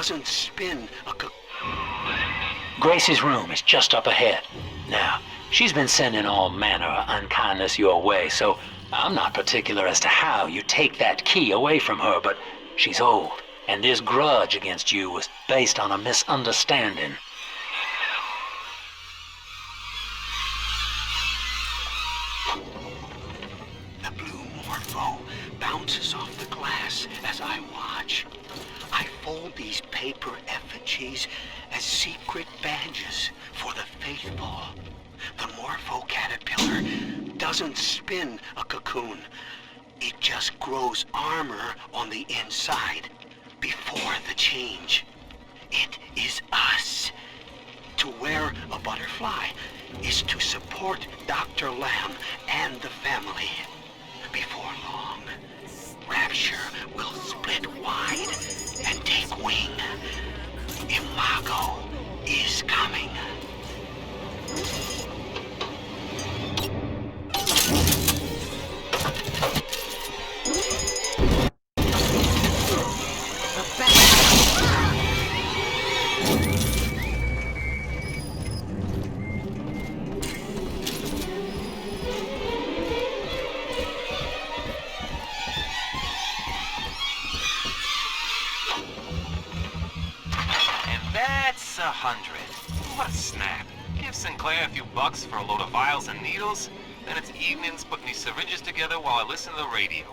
doesn't spin a Grace's room is just up ahead. Now, she's been sending all manner of unkindness your way, so I'm not particular as to how you take that key away from her, but she's old, and this grudge against you was based on a misunderstanding. The blue morpho bounces off the glass as I watch. I fold these paper effigies as secret badges for the faithful. The morpho caterpillar doesn't spin a cocoon. It just grows armor on the inside before the change. It is us. To wear a butterfly is to support Dr. Lamb and the family. Before long, Rapture will split wide and take wing. Imago is coming. That's 100. What a snap. Give Sinclair a few bucks for a load of vials and needles, then it's evenings putting these syringes together while I listen to the radio.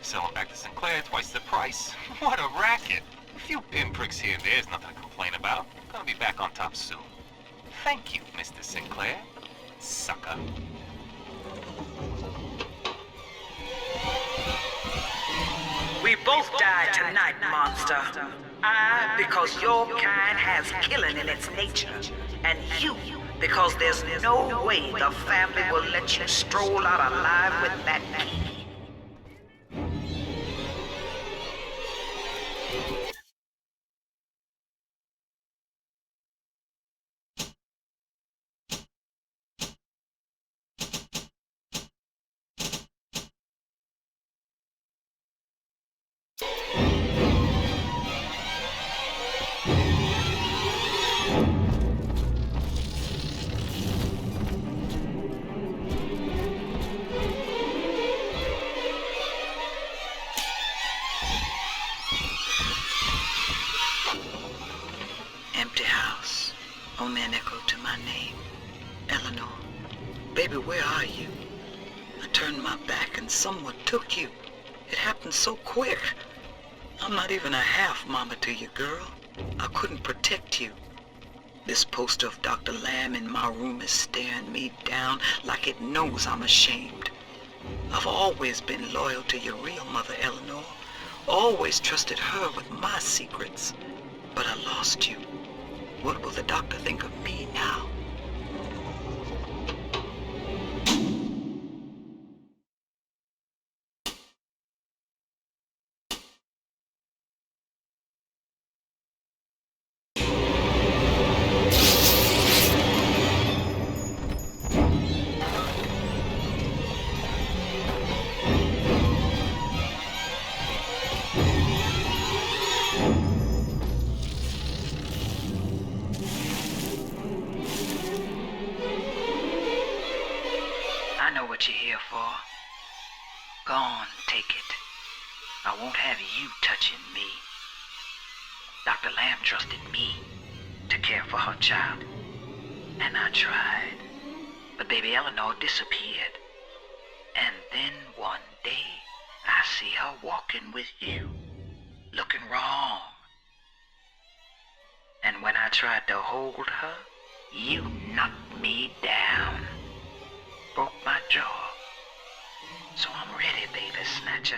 Selling back to Sinclair twice the price. What a racket. A few pinpricks here and there is nothing to complain about. Gonna be back on top soon. Thank you, Mr. Sinclair. Sucker. We both die tonight, monster. I, because your kind has killing in its nature. And you, because there's no way the family will let you stroll out alive with that key. Empty house. Only an echo to my name. Eleanor. Baby, where are you? I turned my back and someone took you. It happened so quick. I'm not even a half mama to you, girl. I couldn't protect you. This poster of Dr. Lamb in my room is staring me down like it knows I'm ashamed. I've always been loyal to your real mother, Eleanor. Always trusted her with my secrets. But I lost you. What will the doctor think of me now? What you're here for. Go on, take it. I won't have you touching me. Dr. Lamb trusted me to care for her child. And I tried. But baby Eleanor disappeared. And then one day, I see her walking with you. Looking wrong. And when I tried to hold her, you knocked me down. Broke my jaw. So I'm ready, baby snatcher.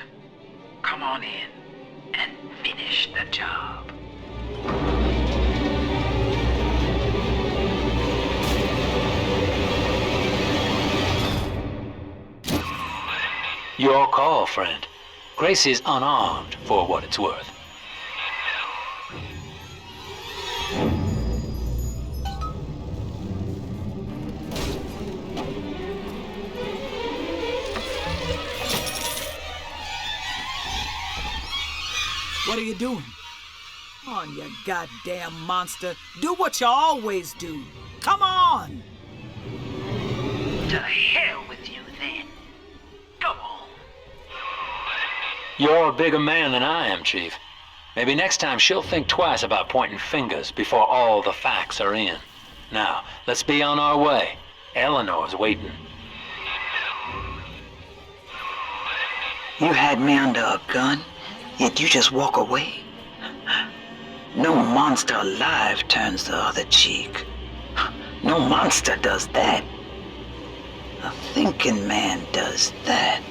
Come on in and finish the job. Your call, friend. Grace is unarmed, for what it's worth. What are you doing? on, you goddamn monster. Do what you always do. Come on! To hell with you, then. Go on. You're a bigger man than I am, Chief. Maybe next time she'll think twice about pointing fingers before all the facts are in. Now, let's be on our way. Eleanor's waiting. You had me under a gun, yet you just walk away? No monster alive turns the other cheek. No monster does that. A thinking man does that.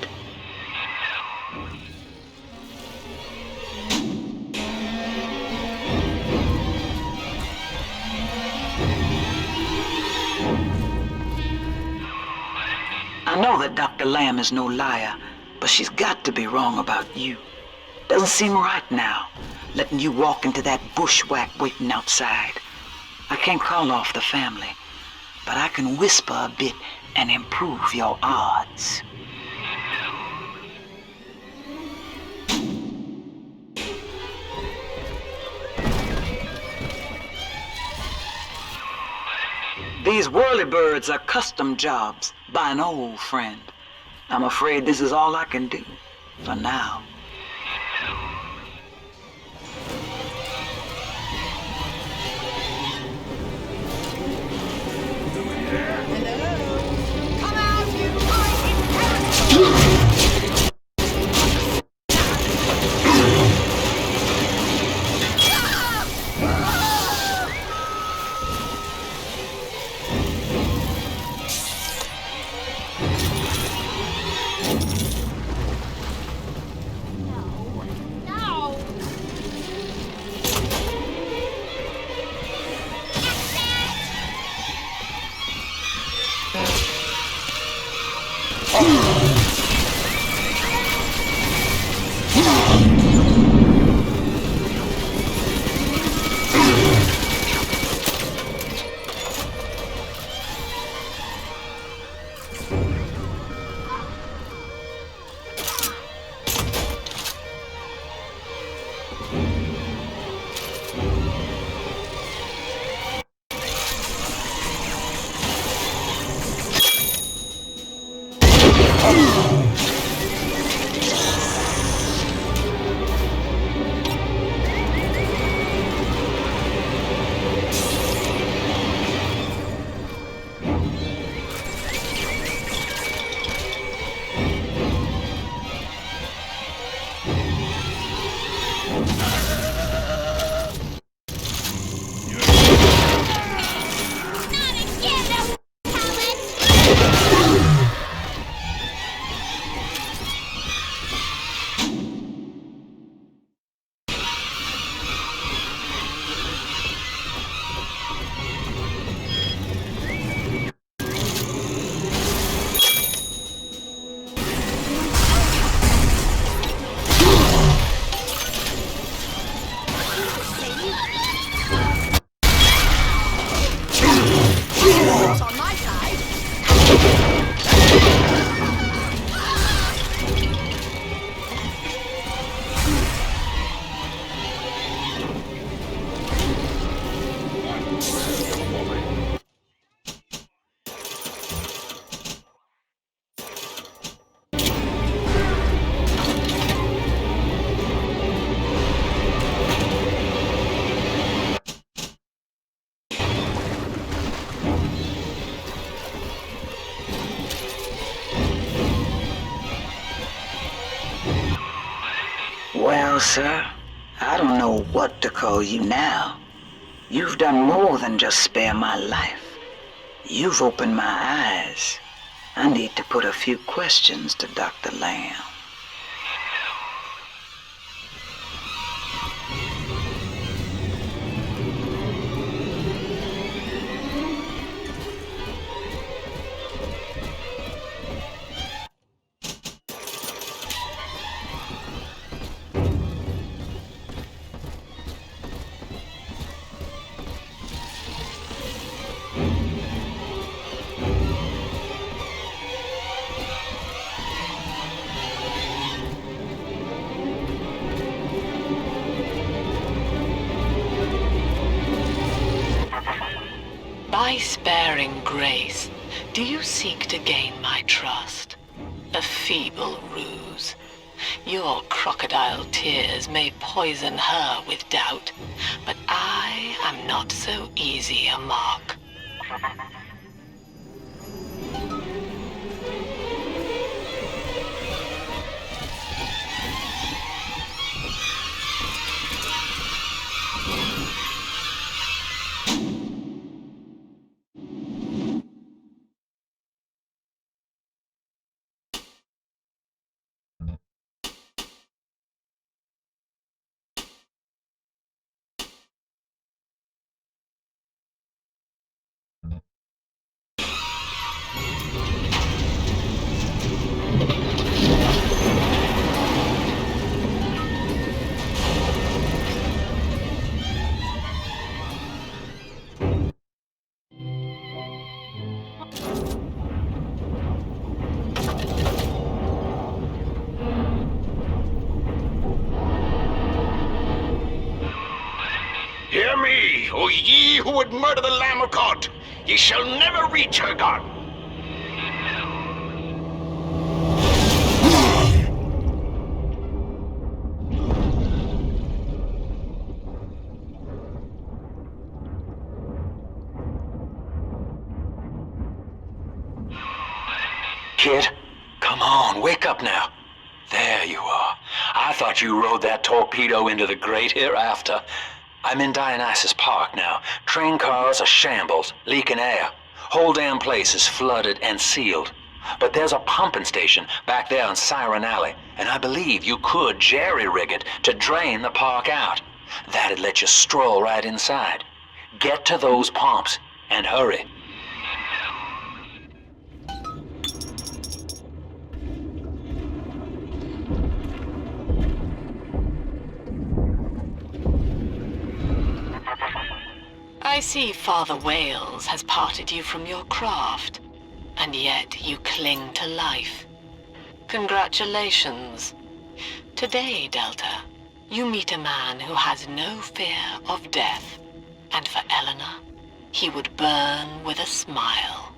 I know that Dr. Lamb is no liar, but she's got to be wrong about you. Doesn't seem right now, letting you walk into that bushwhack waiting outside. I can't call off the family, but I can whisper a bit and improve your odds. These whirlybirds are custom jobs by an old friend. I'm afraid this is all I can do for now. Well, sir, I don't know what to call you now. You've done more than just spare my life. You've opened my eyes. I need to put a few questions to Dr. Lamb. By sparing grace, do you seek to gain my trust? A feeble ruse. Your crocodile tears may poison her with doubt, but I am not so easy a mark. Hear me, O ye who would murder the Lamb of God! Ye shall never reach her God! Kid, come on, wake up now. There you are. I thought you rode that torpedo into the great hereafter. I'm in Dionysus Park now. Train cars are shambles, leaking air. Whole damn place is flooded and sealed. But there's a pumping station back there on Siren Alley, and I believe you could jerry-rig it to drain the park out. That'd let you stroll right inside. Get to those pumps, and hurry. I see Father Wales has parted you from your craft, and yet you cling to life. Congratulations. Today, Delta, you meet a man who has no fear of death, and for Eleanor, he would burn with a smile.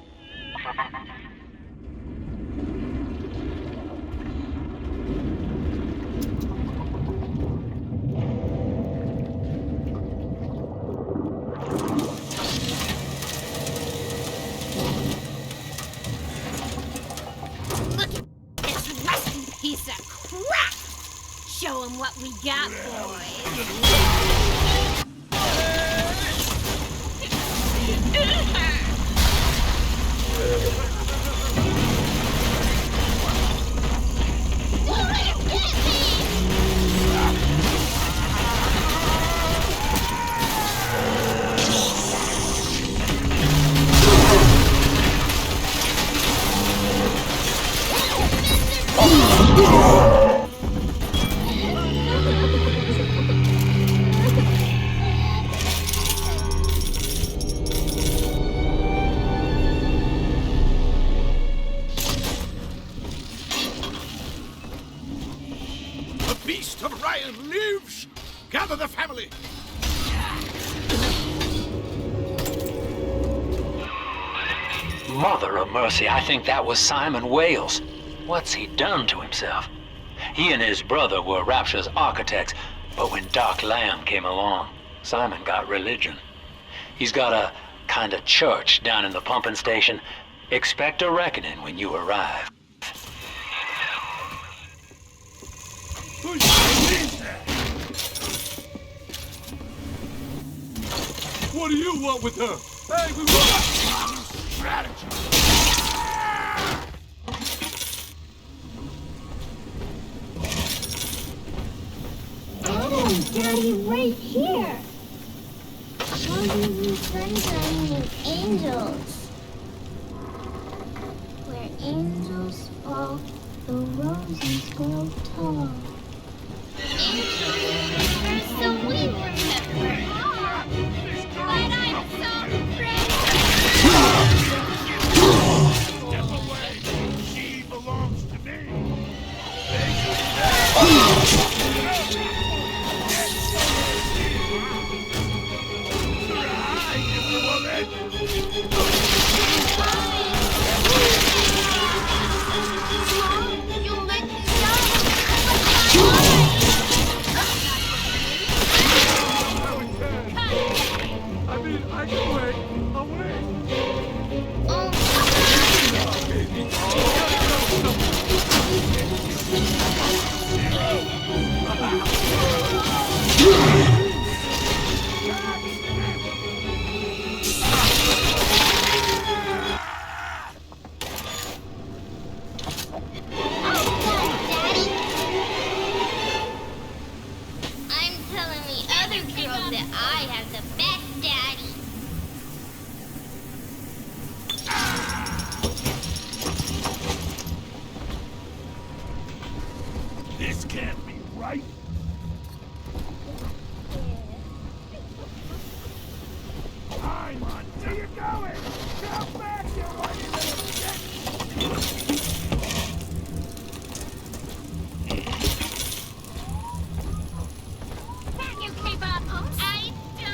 Piece of crap! Show him what we got, boys! Gather the family! Mother of mercy, I think that was Simon Wales. What's he done to himself? He and his brother were Rapture's architects, but when Doc Lamb came along, Simon got religion. He's got a kind of church down in the pumping station. Expect a reckoning when you arrive. What do you want with her? Hey, we want strategy. Oh, Daddy, right here. All these sunshine and angels. Where angels fall, the roses grow tall. Angels, so we remember. But I'm so afraid. Step away. She belongs to me. other girls that I have the best daddy. This can't be right. Paimon, where you going? Go back, you whiny little shit! Can you keep up? I do.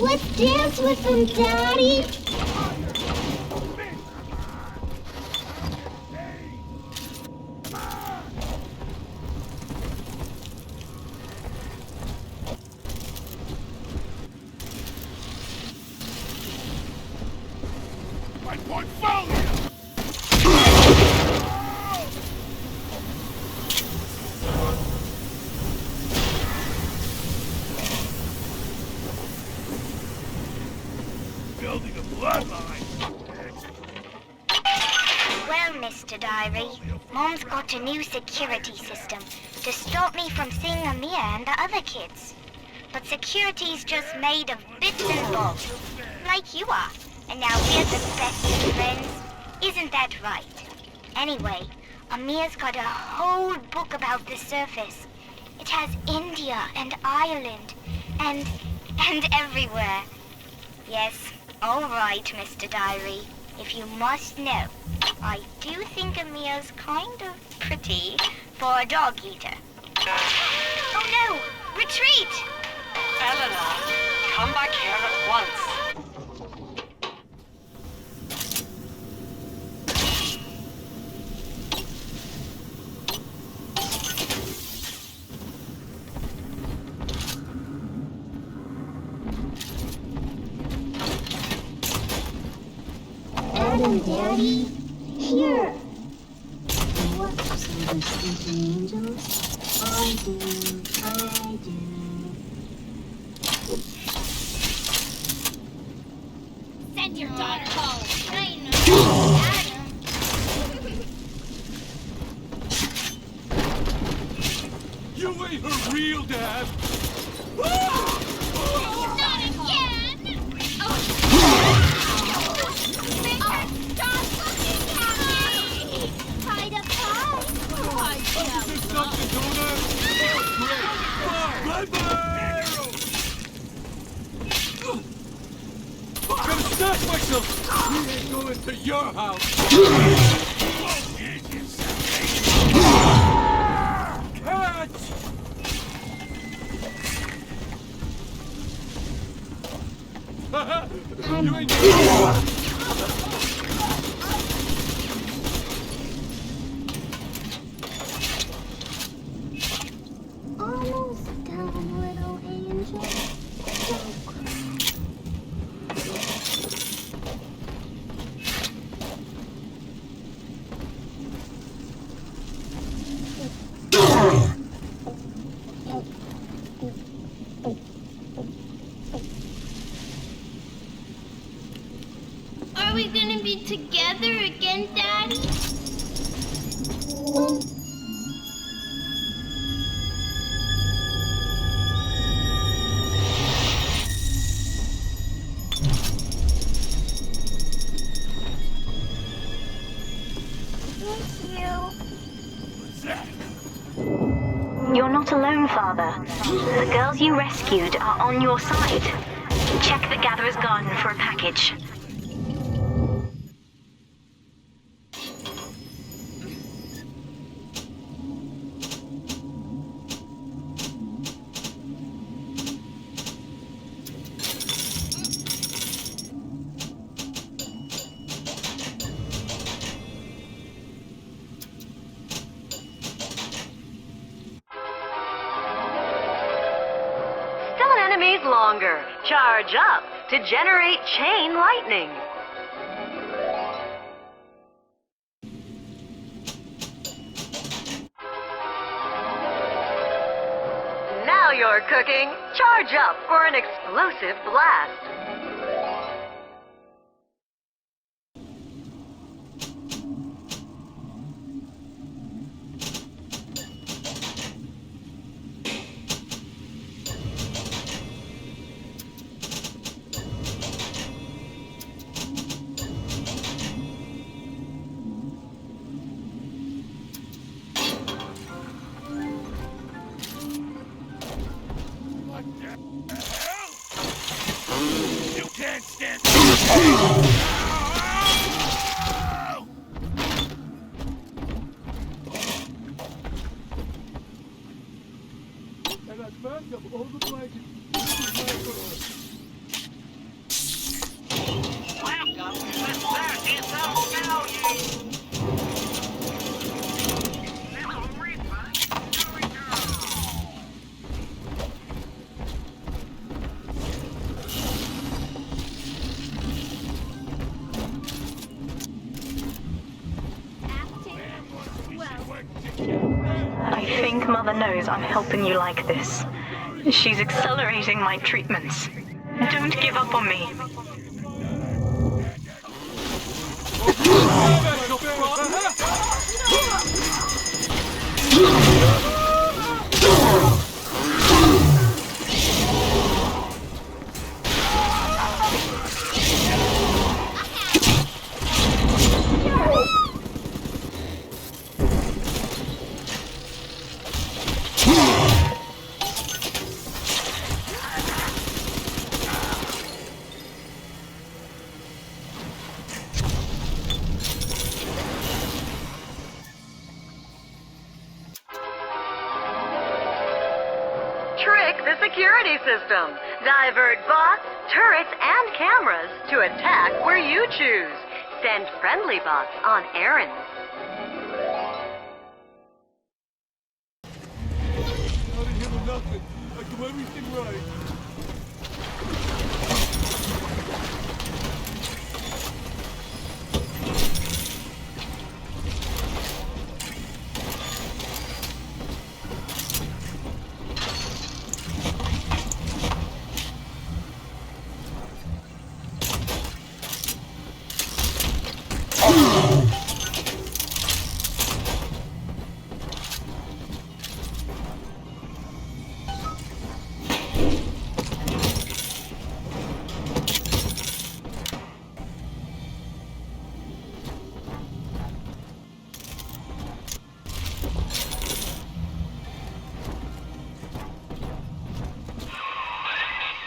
Let's dance with them, Daddy. My portfolio! Building a bloodline. Well, Mr. Diary, Mom's got a new security system to stop me from seeing Amir and the other kids. But security's just made of bits and bobs, like you are. And now we're the best of friends. Isn't that right? Anyway, Amir's got a whole book about the surface. It has India and Ireland and everywhere. Yes, all right, Mr. Diary. If you must know, I do think Amir's kind of pretty for a dog eater. Oh no! Retreat! Eleanor, come back here at once. Adam, Daddy, here. What are the sleeping angels? I do. Send your daughter home. I know. You ain't her real dad! Not again! Stop looking at me! Hide up high! There's something, Donna! Great! Bye-bye! I'm gonna stash myself! We ain't going to your house! Catch! You ain't Almost done, little angel. Don't cry. Are we gonna be together again, Daddy? Thank you. What's that? You're not alone, Father. The girls you rescued are on your side. Check the Gatherer's Garden for a package. Longer. Charge up to generate chain lightning. Now you're cooking. Charge up for an explosive blast. You can't stand the and I backed up all the blankets. Welcome to the circus of value. I think Mother knows I'm helping you like this. She's accelerating my treatments. Don't give up on me. Trick the security system. Divert bots, turrets, and cameras to attack where you choose. Send friendly bots on errands. I didn't handle nothing. I do everything right.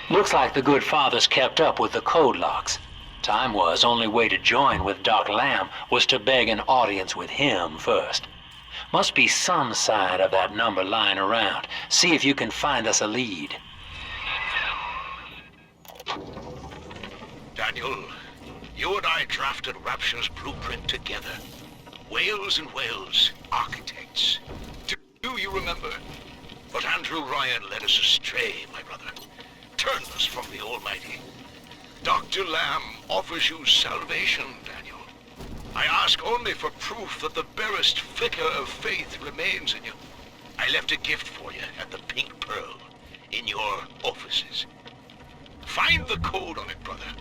Looks like the good father's kept up with the code locks. Time was, only way to join with Doc Lamb was to beg an audience with him first. Must be some side of that number lying around. See if you can find us a lead. Daniel, you and I drafted Rapture's blueprint together. Wales and Wales, architects. Do you remember? But Andrew Ryan led us astray, my brother. Turned us from the Almighty. Dr. Lamb offers you salvation, Daniel. I ask only for proof that the barest flicker of faith remains in you. I left a gift for you at the Pink Pearl, in your offices. Find the code on it, brother.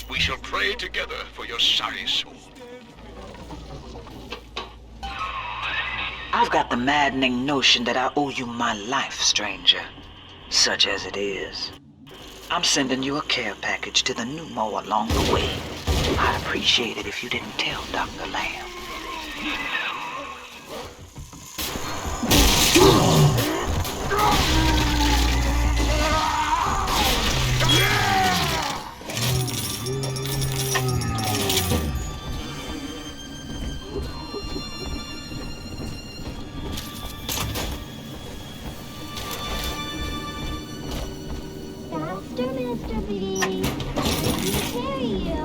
We shall pray together for your sorry soul. I've got the maddening notion that I owe you my life, stranger. Such as it is. I'm sending you a care package to the pneumo along the way. I'd appreciate it if you didn't tell Dr. Lamb. Mr. B. I can carry you.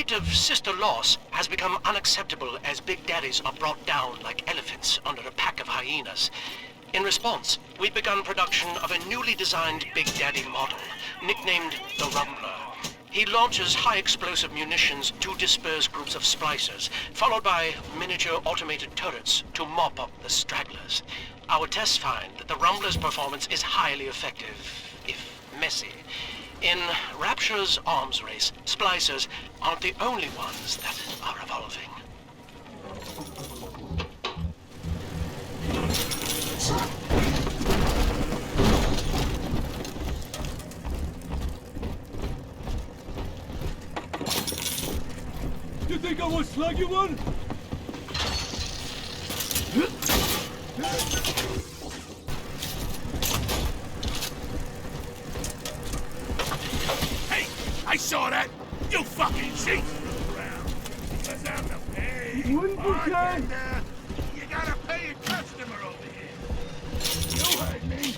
concept of sister loss has become unacceptable as Big Daddies are brought down like elephants under a pack of hyenas. In response, we've begun production of a newly designed Big Daddy model, nicknamed the Rumbler. He launches high-explosive munitions to disperse groups of splicers, followed by miniature automated turrets to mop up the stragglers. Our tests find that the Rumbler's performance is highly effective, if messy. In Rapture's arms race, splicers aren't the only ones that are evolving. You think I won't slug you one? Hey, I saw that. You fucking see around. Because I'm the pay. Wouldn't you say? You gotta pay a customer over here. You heard me.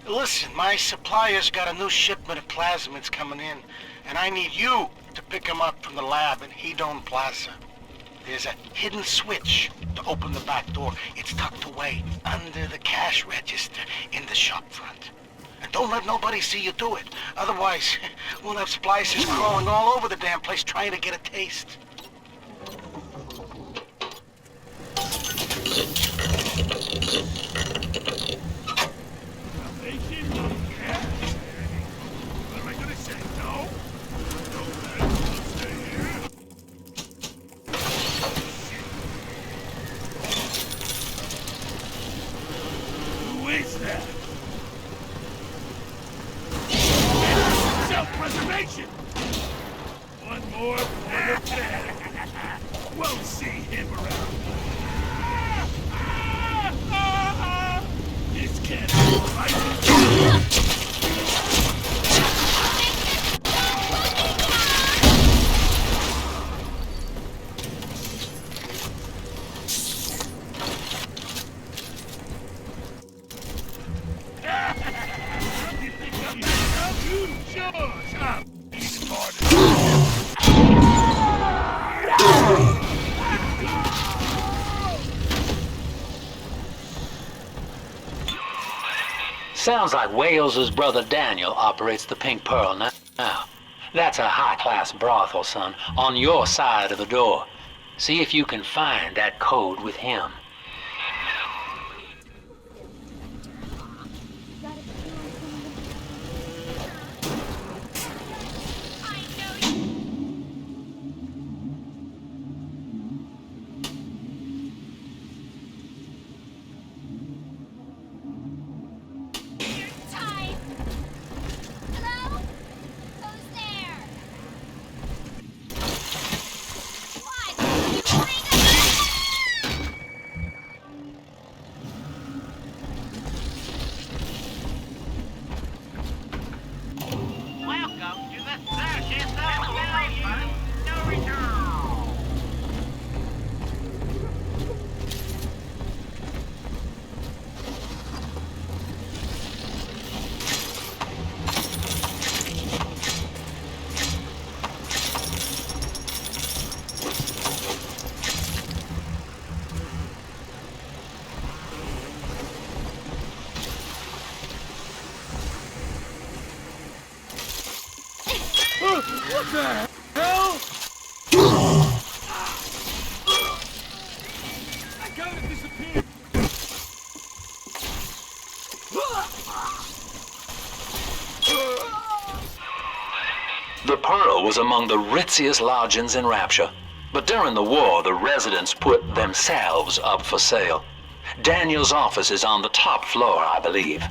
Listen, my supplier's got a new shipment of plasmids coming in, and I need you to pick them up from the lab in Hedon Plaza. There's a hidden switch to open the back door. It's tucked away under the cash register in the shop front. And don't let nobody see you do it. Otherwise, we'll have splicers crawling all over the damn place trying to get a taste. What am I gonna say? No? Stay here. Who is that? Self-preservation! One more for the dead. Won't see him around. This can't be right. Sounds like Wales's brother Daniel operates the Pink Pearl now. That's a high-class brothel, son, on your side of the door. See if you can find that code with him. What the hell? I gotta disappear. The Pearl was among the ritziest lodgings in Rapture, but during the war, the residents put themselves up for sale. Daniel's office is on the top floor, I believe.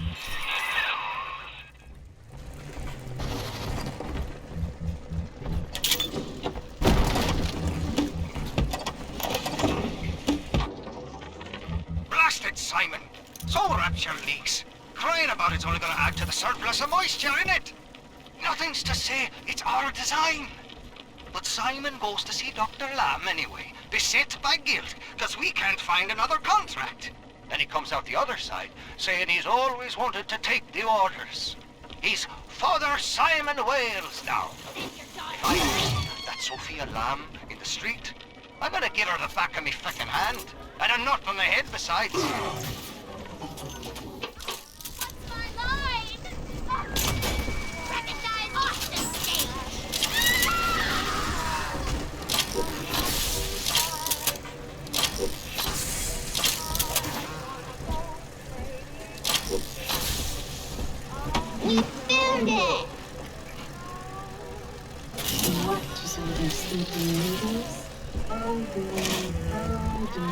it, Simon. So Rapture leaks. Crying about it's only gonna add to the surplus of moisture in it. Nothing's to say it's our design. But Simon goes to see Dr. Lamb anyway, beset by guilt, because we can't find another contract. Then he comes out the other side, saying he's always wanted to take the orders. He's Father Simon Wales now. If I see that Sofia Lamb in the street, I'm gonna give her the back of me frickin' hand, and a nut on the head besides. We found it! What to some of these sleeping ladies? Oh, good, oh, dear.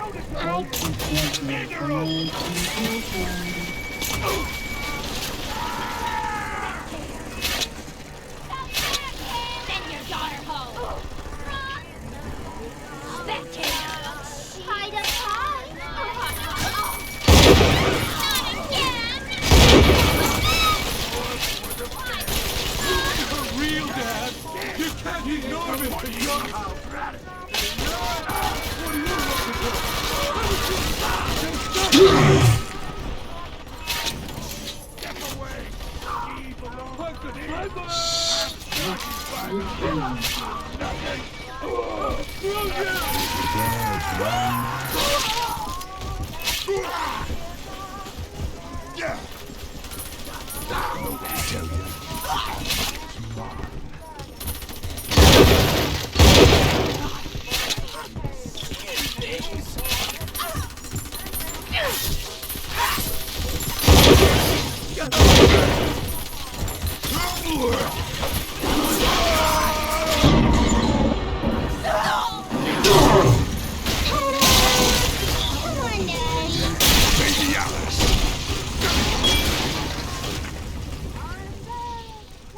I can feel my blade in your blood. Send your daughter home! Spectators! Hide up high! Not again! For real, Dad! You can't ignore him in your house! What are you looking for? Step away! Evil nothing!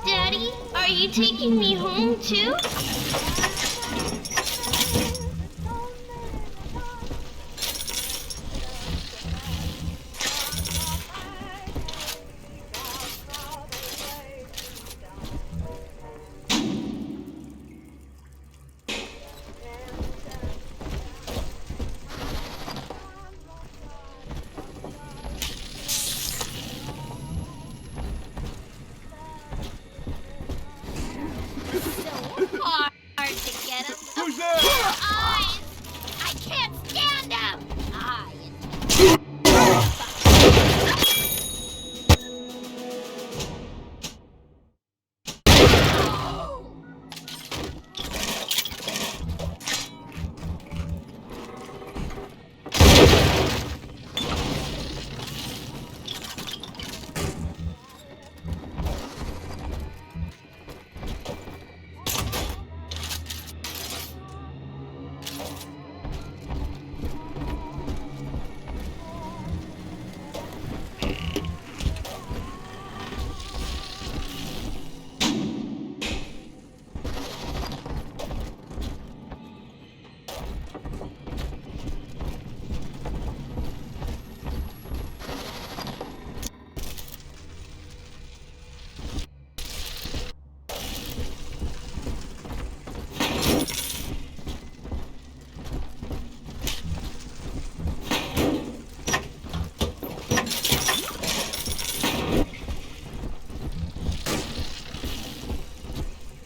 Daddy, are you taking me home too? Hard to get him. Who's there? Eyes! I can't stand him!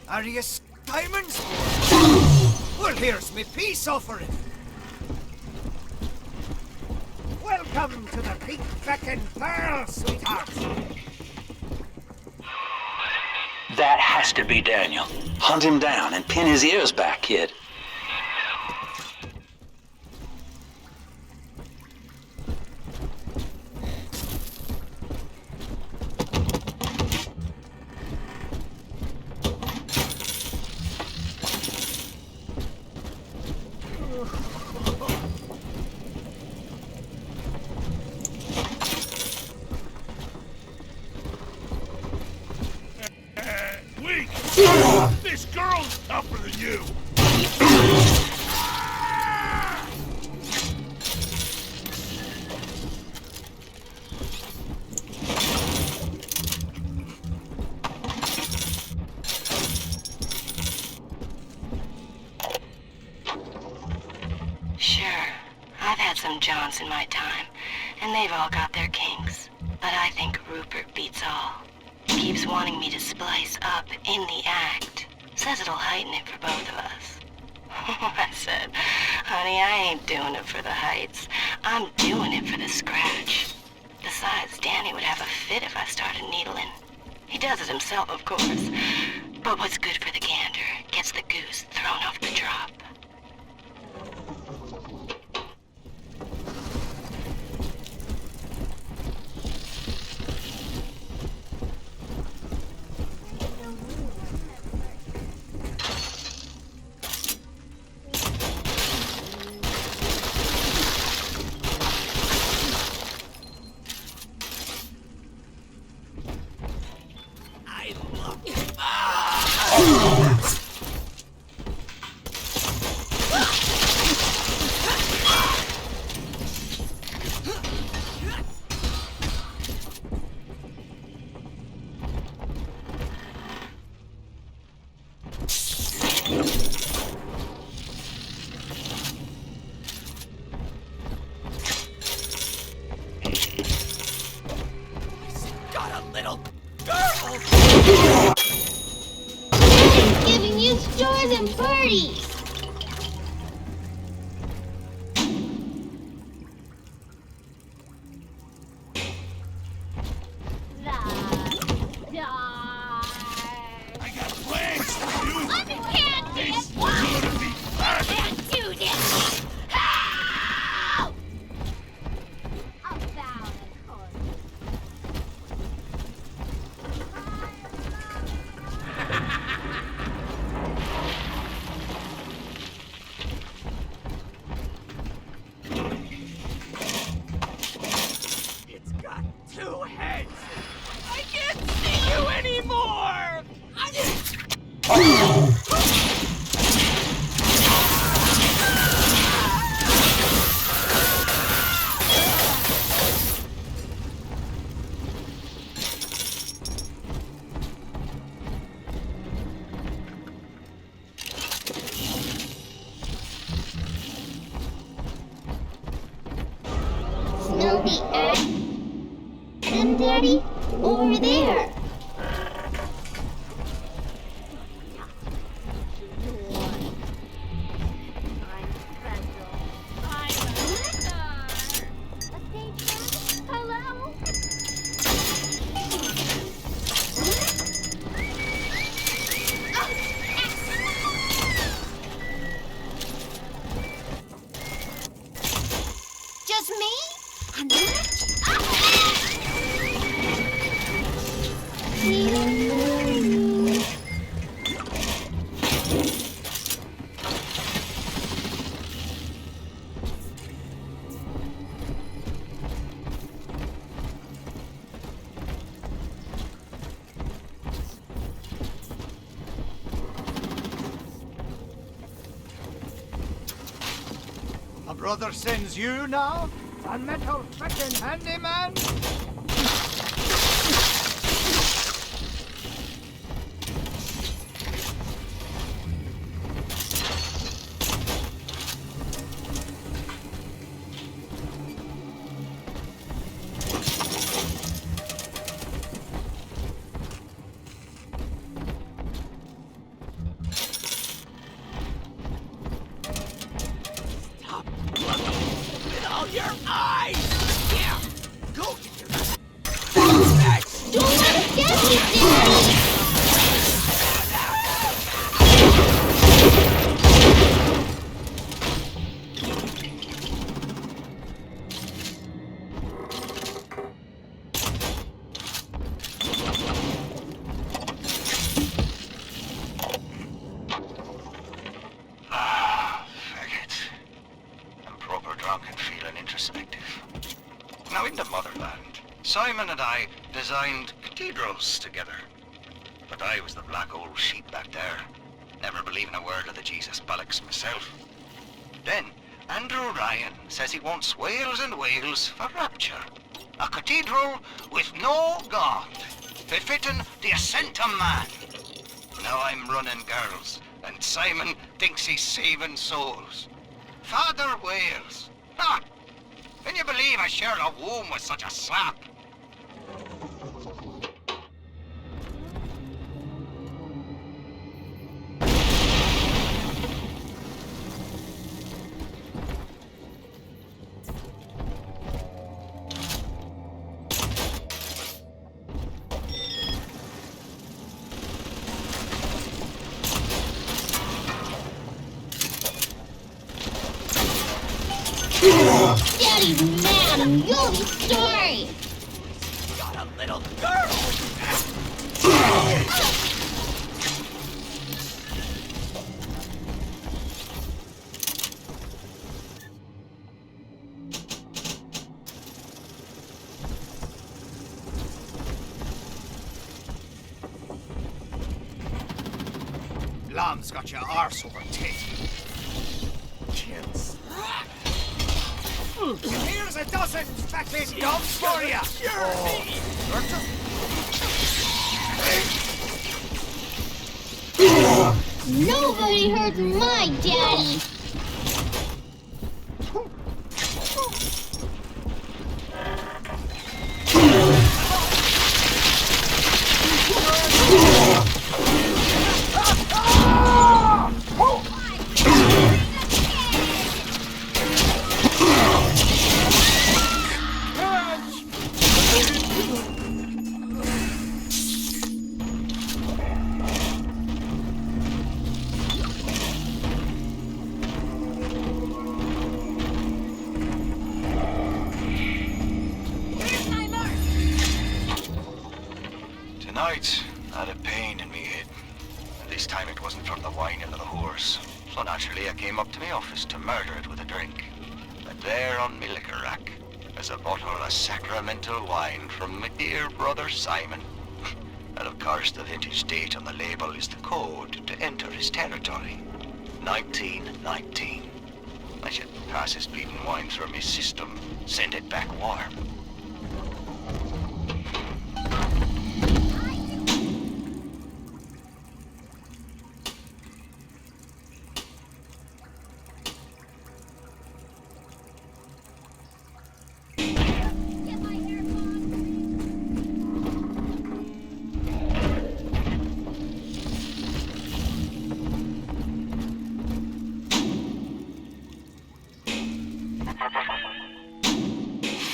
Are you diamonds? Well, here's me peace offering. Welcome to the Pink Feckin' Pearl, sweethearts. That has to be Daniel. Hunt him down and pin his ears back, kid. This girl's tougher than you. some Johns in my time, and they've all got their kinks. But I think Rupert beats all. Keeps wanting me to splice up in the act. Says it'll heighten it for both of us. I said, honey, I ain't doing it for the heights. I'm doing it for the scratch. Besides, Danny would have a fit if I started needling. He does it himself, of course. But what's good for the gander gets the goose thrown off the drop. Giving you stores and birdies! I got plans for you! Underhand This this! is gonna be fun! Can't do this! Help! About a course. It's got two heads! I can't see you anymore! Smell the ash? Them, Daddy? Over there! Hello? Just me? A brother sends you now? A metal frickin' handyman? With all your eyes! Yeah! Go get your... Don't let us get you, Daddy! Now in the motherland, Simon and I designed cathedrals together. But I was the black old sheep back there, never believing a word of the Jesus bollocks myself. Then, Andrew Ryan says he wants Wales and Wales for Rapture. A cathedral with no God, befitting the ascent of man. Now I'm running girls, and Simon thinks he's saving souls. Father Wales. Ha! Can you believe I shared a womb with such a slap? Daddy's mad and you'll be sorry! Got a little girl! Lamb's got your arse over tit. Kids. Here's a dozen fucking dogs for you! Nobody hurts my daddy! Tonight, I had a pain in me head. And this time it wasn't from the wine of the horse. So naturally I came up to my office to murder it with a drink. But there on me liquor rack is a bottle of sacramental wine from my dear brother Simon. And of course the vintage date on the label is the code to enter his territory. 1919. I should pass this beaten wine through my system, send it back warm.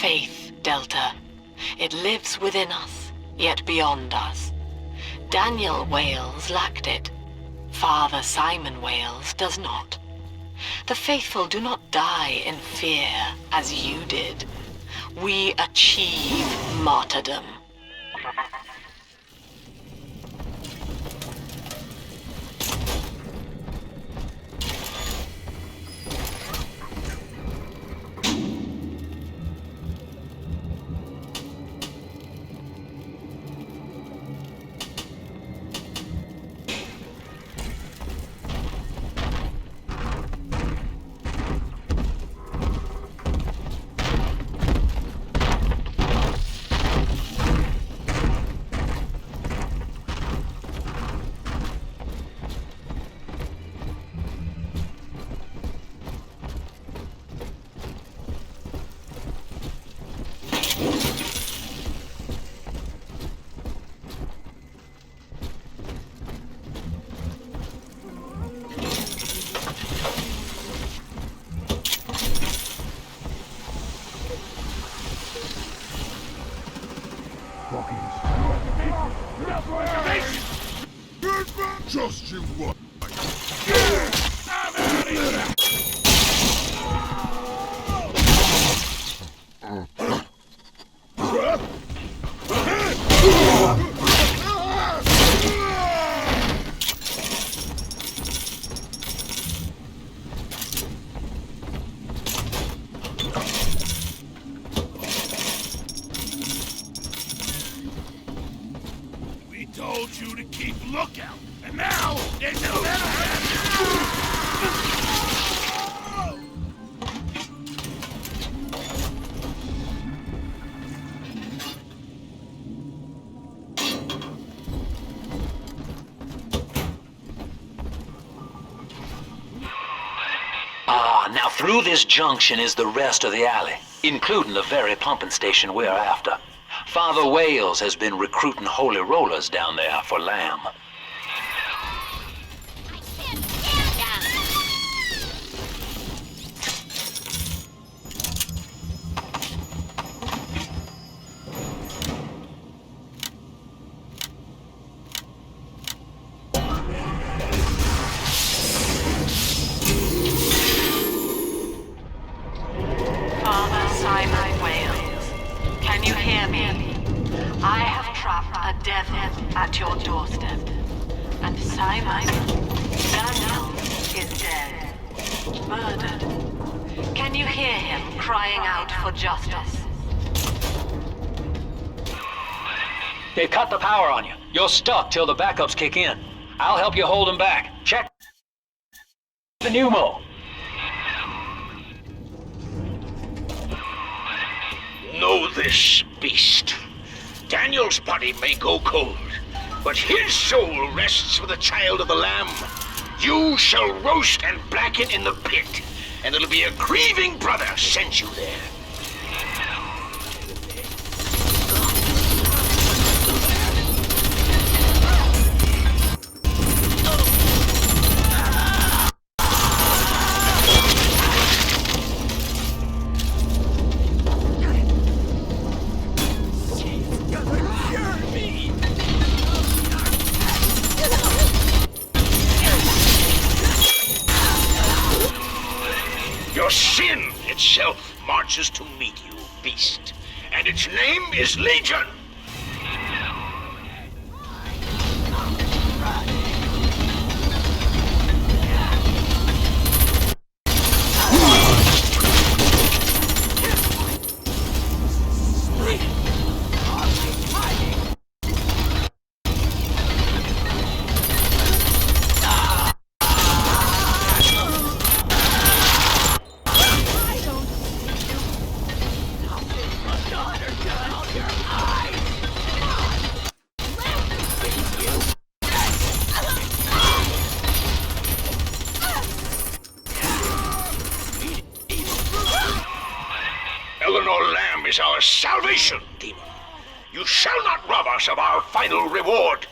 Faith, Delta. It lives within us, yet beyond us. Daniel Wales lacked it. Father Simon Wales does not. The faithful do not die in fear, as you did. We achieve martyrdom. Just you what? We told you to keep lookout, and now there's a Now through this junction is the rest of the alley. including the very pumping station we're after. Father Wales has been recruiting holy rollers down there for Lamb. Father Simon Wales, can you hear me? I have trapped a devil at your doorstep, and Simon Daniel is dead, murdered. Can you hear him crying out for justice? They cut the power on you. You're stuck till the backups kick in. I'll help you hold them back. Check the pneumo. Know this, beast. Daniel's body may go cold, but his soul rests with the child of the Lamb. You shall roast and blacken in the pit, and it'll be a grieving brother sent you there. Your sin itself marches to meet you, beast, and its name is Legion. Eleanor Lamb is our salvation, demon. You shall not rob us of our final reward.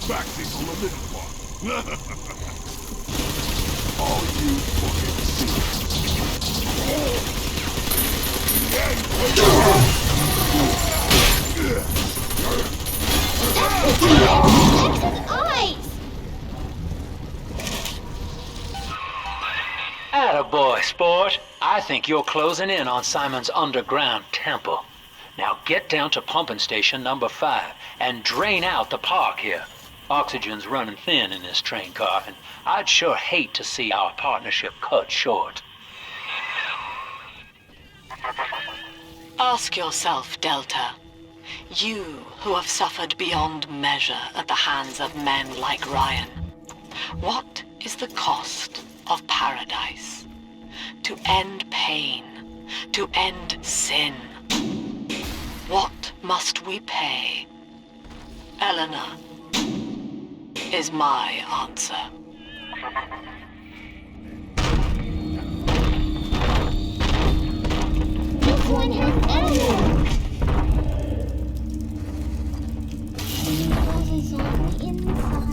Back things on the little one. All you fucking Attaboy, sport. I think you're closing in on Simon's underground temple. Now get down to pumping station number 5 and drain out the park here. Oxygen's running thin in this train car, and I'd sure hate to see our partnership cut short. Ask yourself, Delta. You who have suffered beyond measure at the hands of men like Ryan. What is the cost of paradise? To end pain, to end sin. What must we pay? Eleanor is my answer. This one has Eleanor. What is on the inside?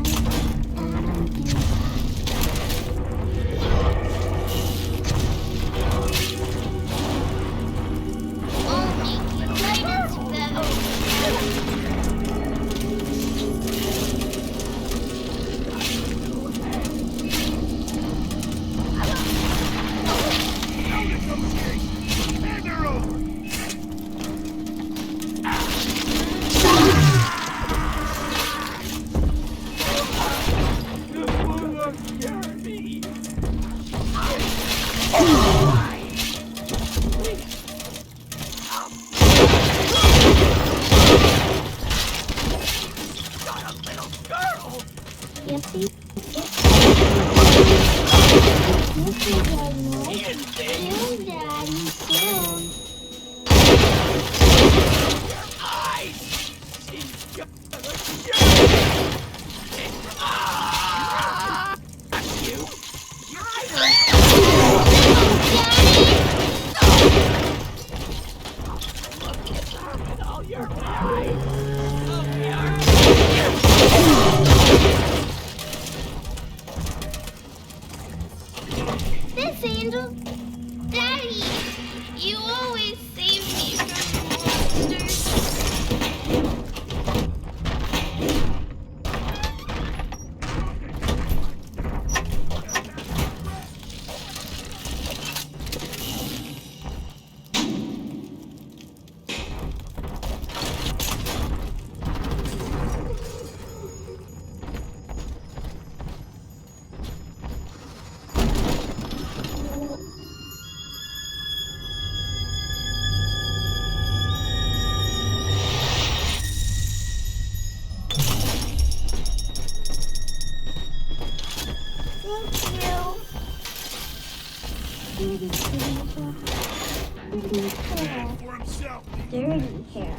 Thanks, Angel. Daddy, you always save me from monsters. Dirty hair.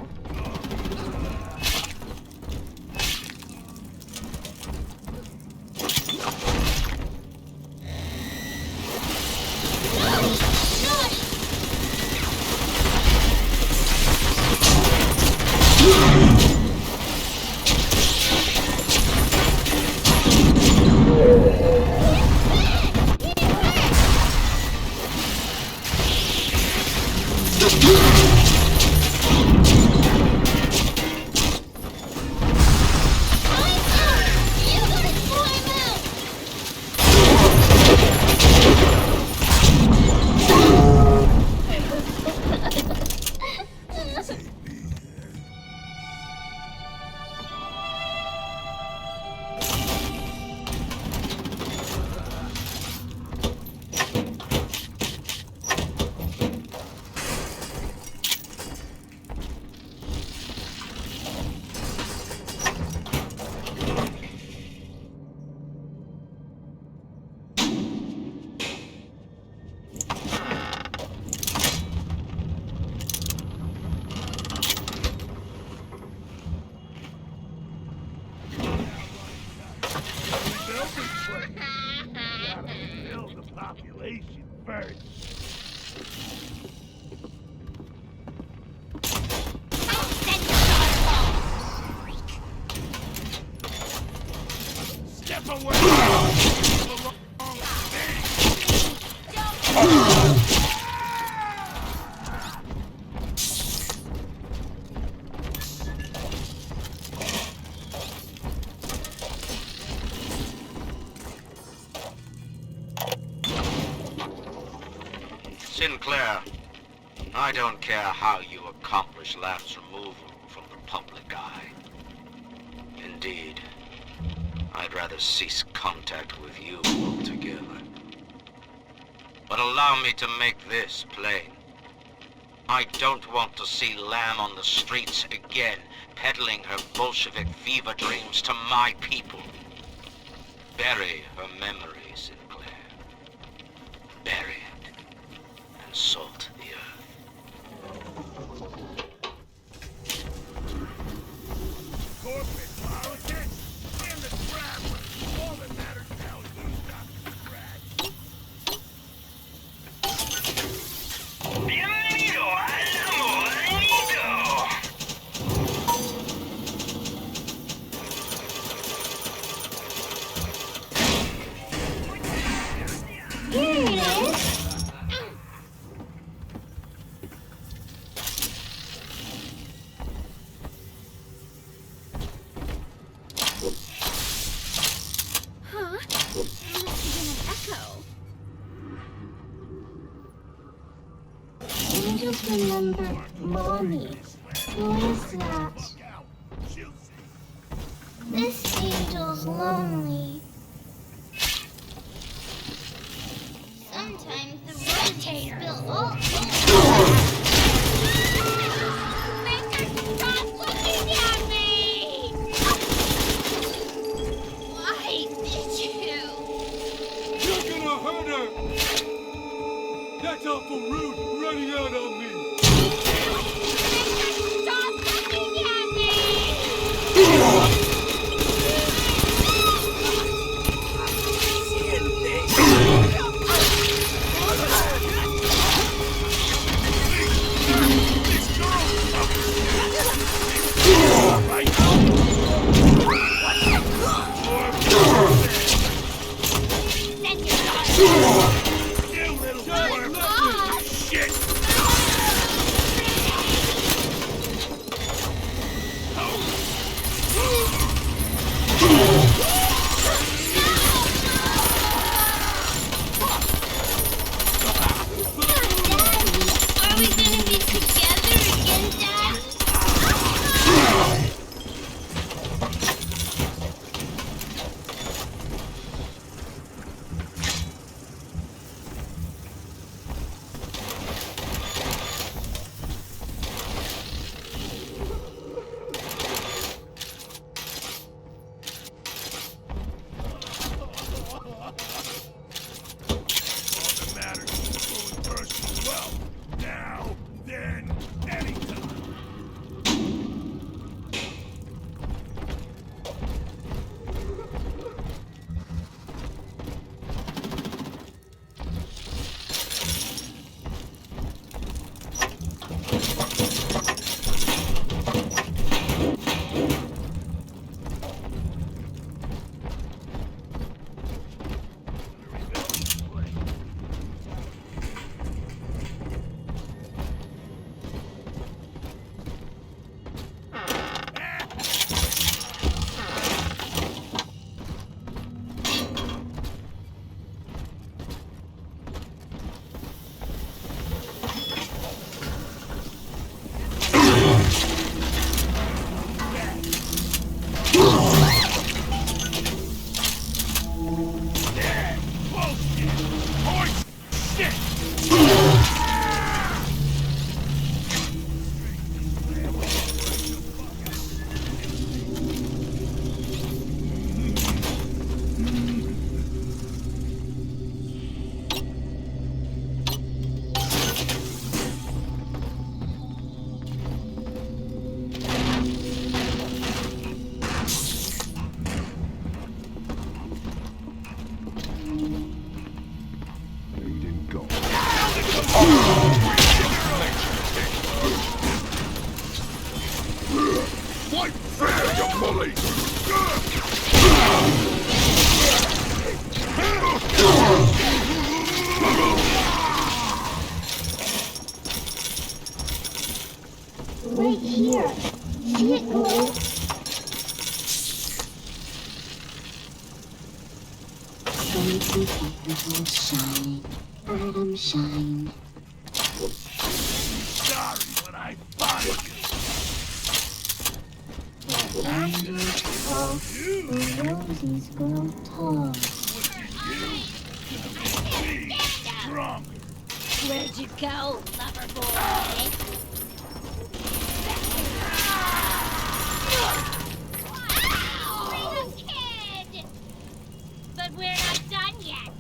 Sinclair, I don't care how you accomplish Lamb's removal from the public eye. Indeed, I'd rather cease contact with you altogether. But allow me to make this plain. I don't want to see Lamb on the streets again, peddling her Bolshevik fever dreams to my people. Bury her memory, Sinclair. Bury it, and salt the earth. Corporate politics and the traveler. All that matters now is who's got the scratch. Bienvenido al amor nido. Here it is. Huh? It must have been an echo. I just remember Mommy. Who is that? This angel's lonely. Sometimes the roads spill all over. Stop looking at me! Why did you? You're gonna hurt her! That's awful rude, running out on me! Stop looking at me! Kill Right here. See it glow? Shine, Adam, shine. Sorry, but I find Angels fall, the roses grow tall. stronger. Where'd you go, lover boy? Ow! Kid! But we're not done yet.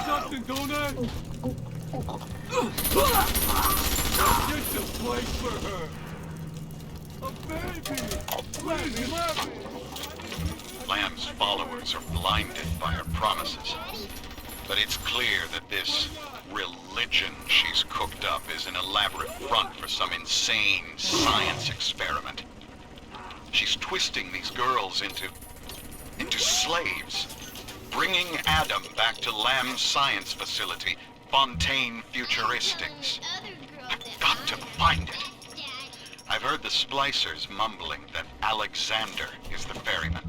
Something, don't I? Just a place for her. A baby. Lamb's followers are blinded by her promises. But it's clear that this religion she's cooked up is an elaborate front for some insane science experiment. She's twisting these girls into slaves, bringing Adam back to Lamb's science facility, Fontaine Futuristics. I've got to find it. I've heard the Splicers mumbling that Alexander is the ferryman.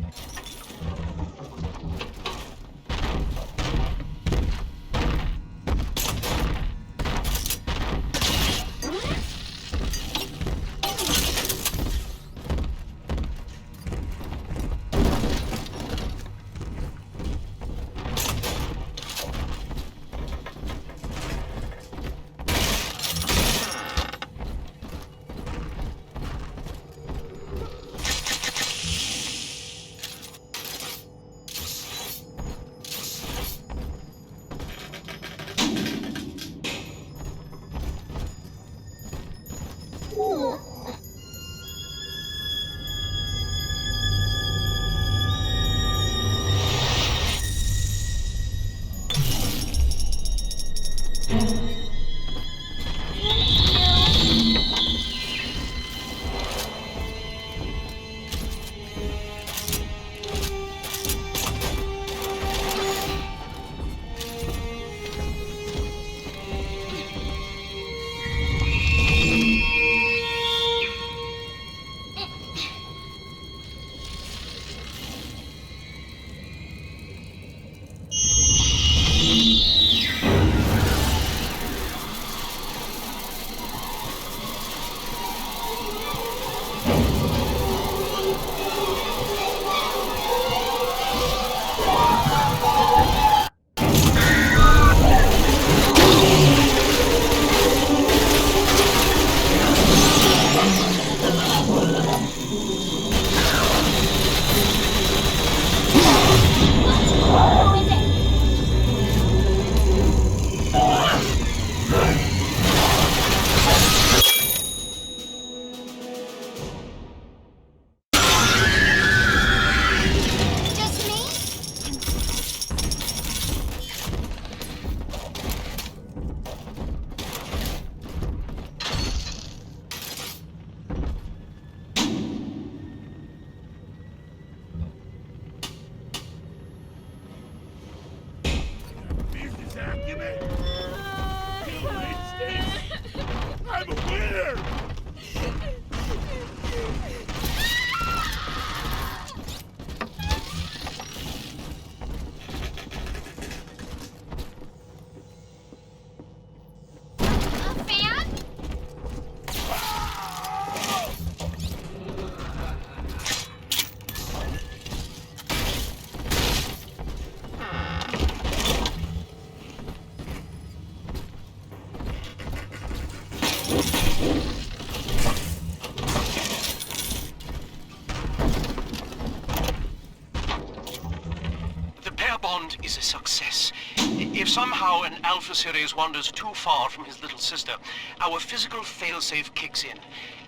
is a success. If somehow an Alpha series wanders too far from his little sister, our physical failsafe kicks in,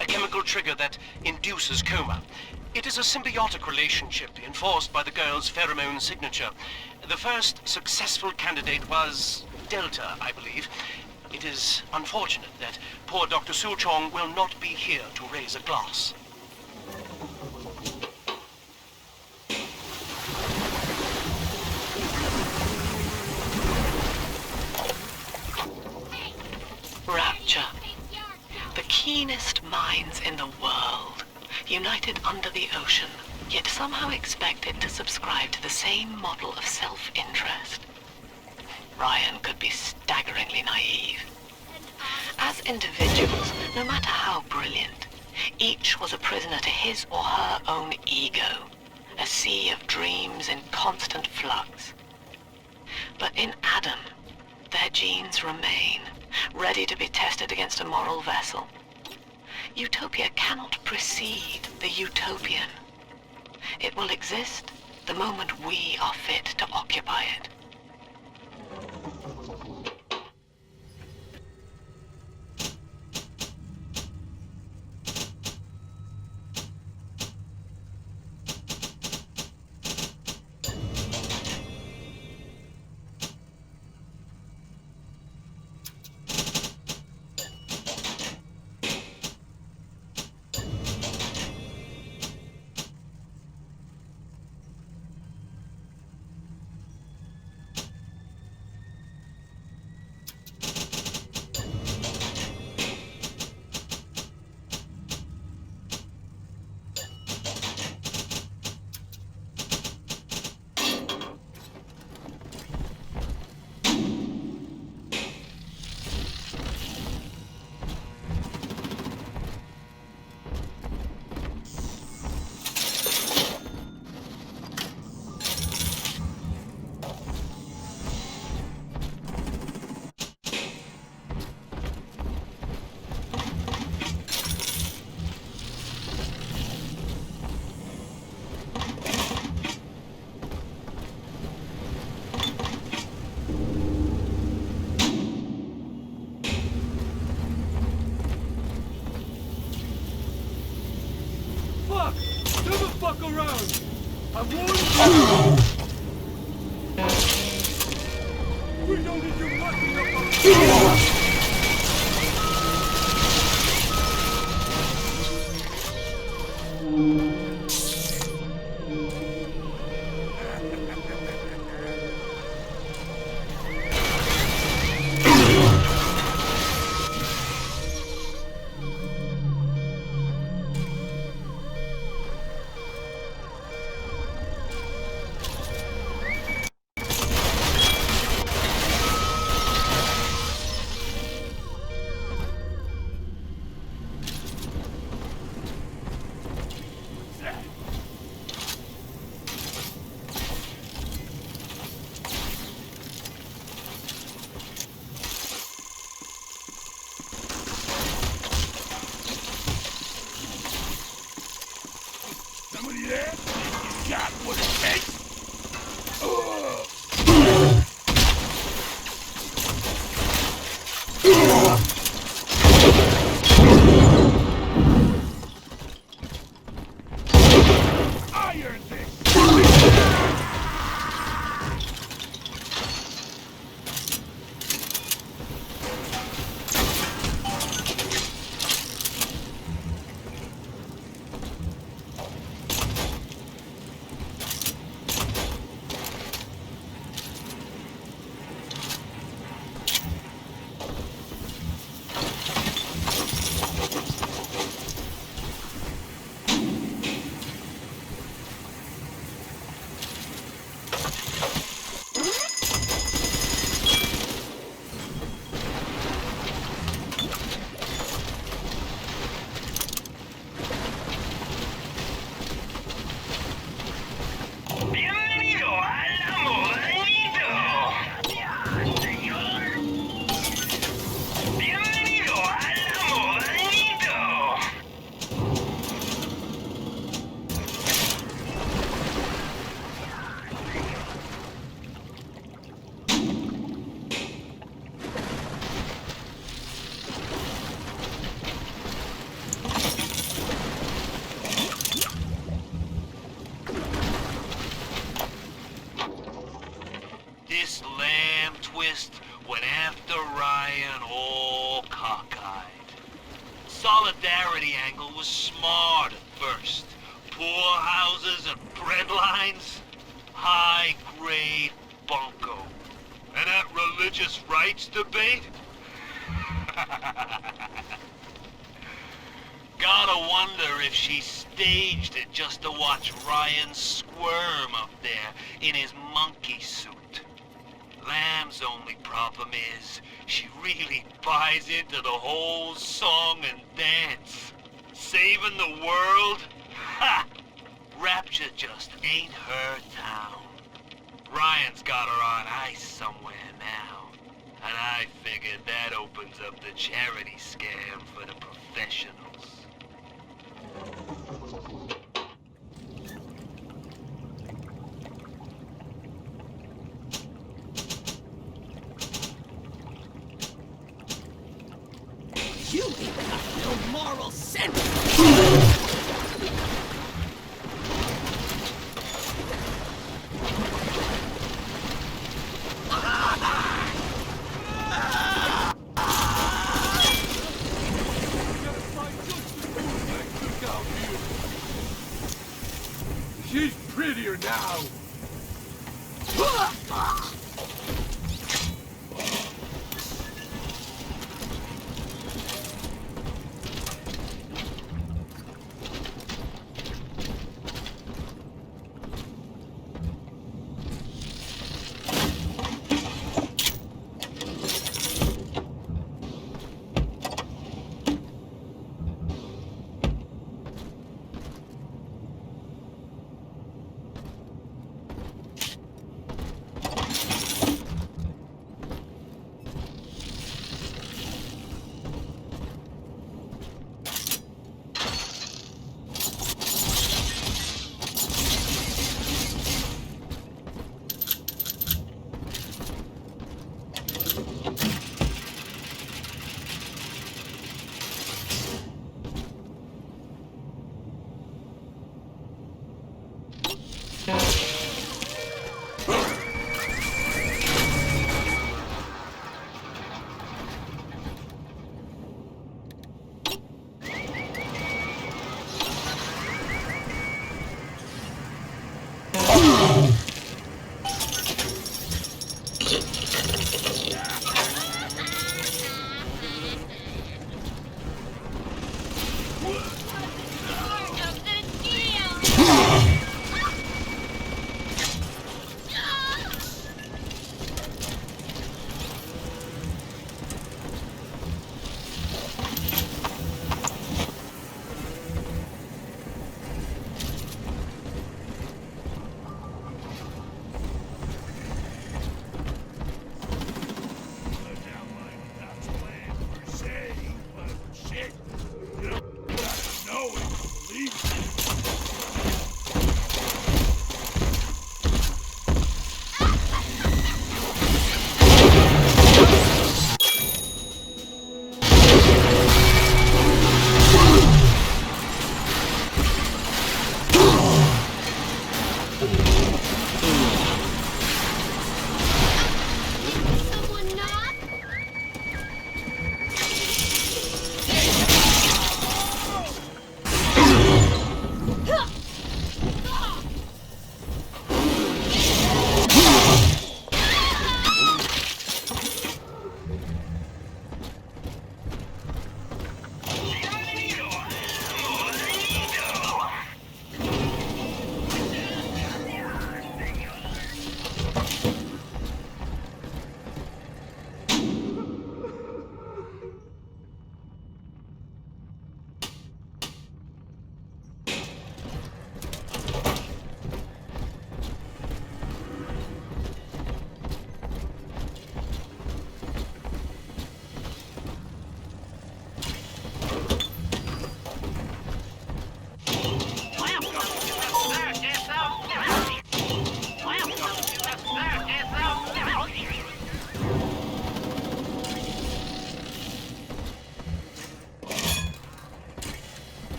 a chemical trigger that induces coma. It is a symbiotic relationship enforced by the girl's pheromone signature. The first successful candidate was Delta, I believe. It is unfortunate that poor Dr. Suchong will not be here to raise a glass. Rapture. The keenest minds in the world, united under the ocean, yet somehow expected to subscribe to the same model of self-interest. Ryan could be staggeringly naive. As individuals, no matter how brilliant, each was a prisoner to his or her own ego, a sea of dreams in constant flux. But in Adam, their genes remain, ready to be tested against a moral vessel. Utopia cannot precede the utopian. It will exist the moment we are fit to occupy it. Around! I warned you! We don't need you mucking up our... lines? High-grade bunco. And that religious rights debate? Gotta wonder if she staged it just to watch Ryan squirm up there in his monkey suit. Lamb's only problem is she really buys into the whole song and dance. Saving the world? Ha! Rapture just ain't her town. Ryan's got her on ice somewhere now. And I figured that opens up the charity scam for the professionals. You ain't got no moral sense! She's prettier now.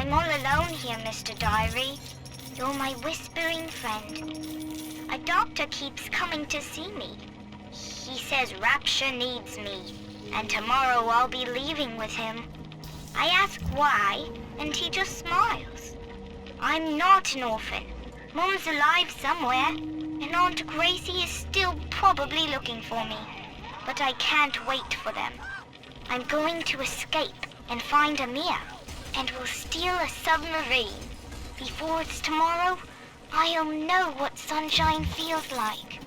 I'm all alone here, Mr. Diary. You're my whispering friend. A doctor keeps coming to see me. He says Rapture needs me, and tomorrow I'll be leaving with him. I ask why, and he just smiles. I'm not an orphan. Mom's alive somewhere, and Aunt Gracie is still probably looking for me. But I can't wait for them. I'm going to escape and find Amir, and we'll steal a submarine. Before it's tomorrow, I'll know what sunshine feels like.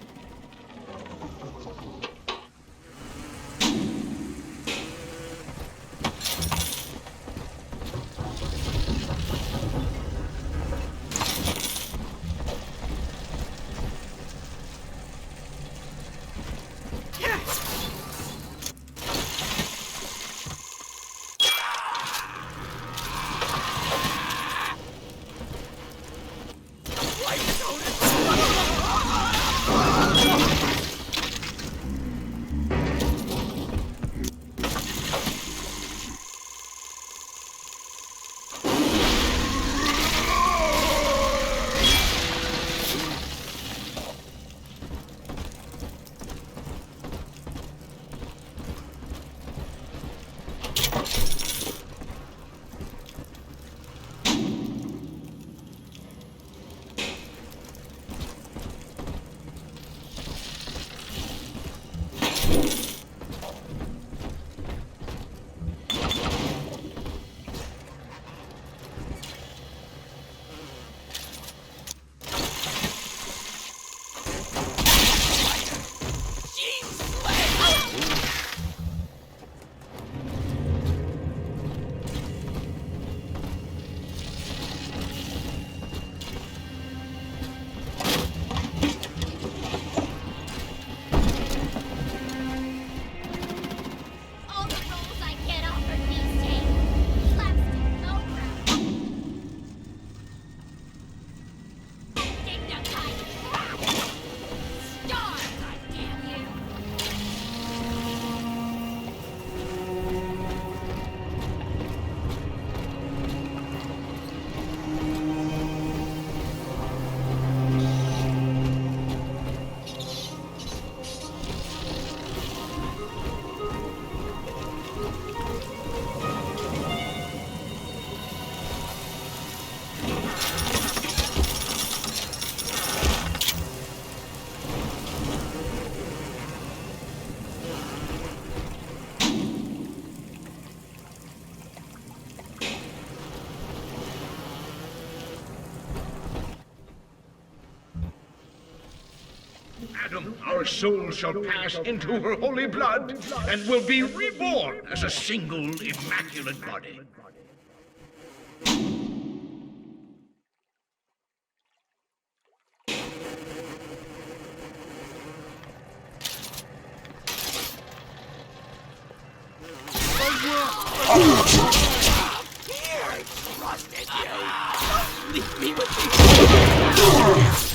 Adam, our soul shall pass into her holy blood and will be reborn as a single immaculate body. Here, trusted you. Leave me with these.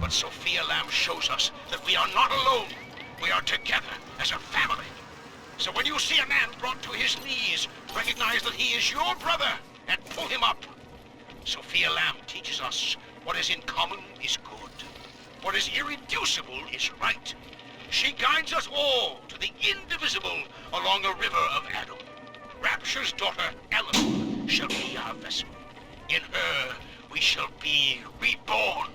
But Sofia Lamb shows us that we are not alone. We are together as a family. So when you see a man brought to his knees, recognize that he is your brother and pull him up. Sofia Lamb teaches us what is in common is good. What is irreducible is right. She guides us all to the indivisible along a river of Adam. Rapture's daughter, Eleanor, shall be our vessel. In her, we shall be reborn.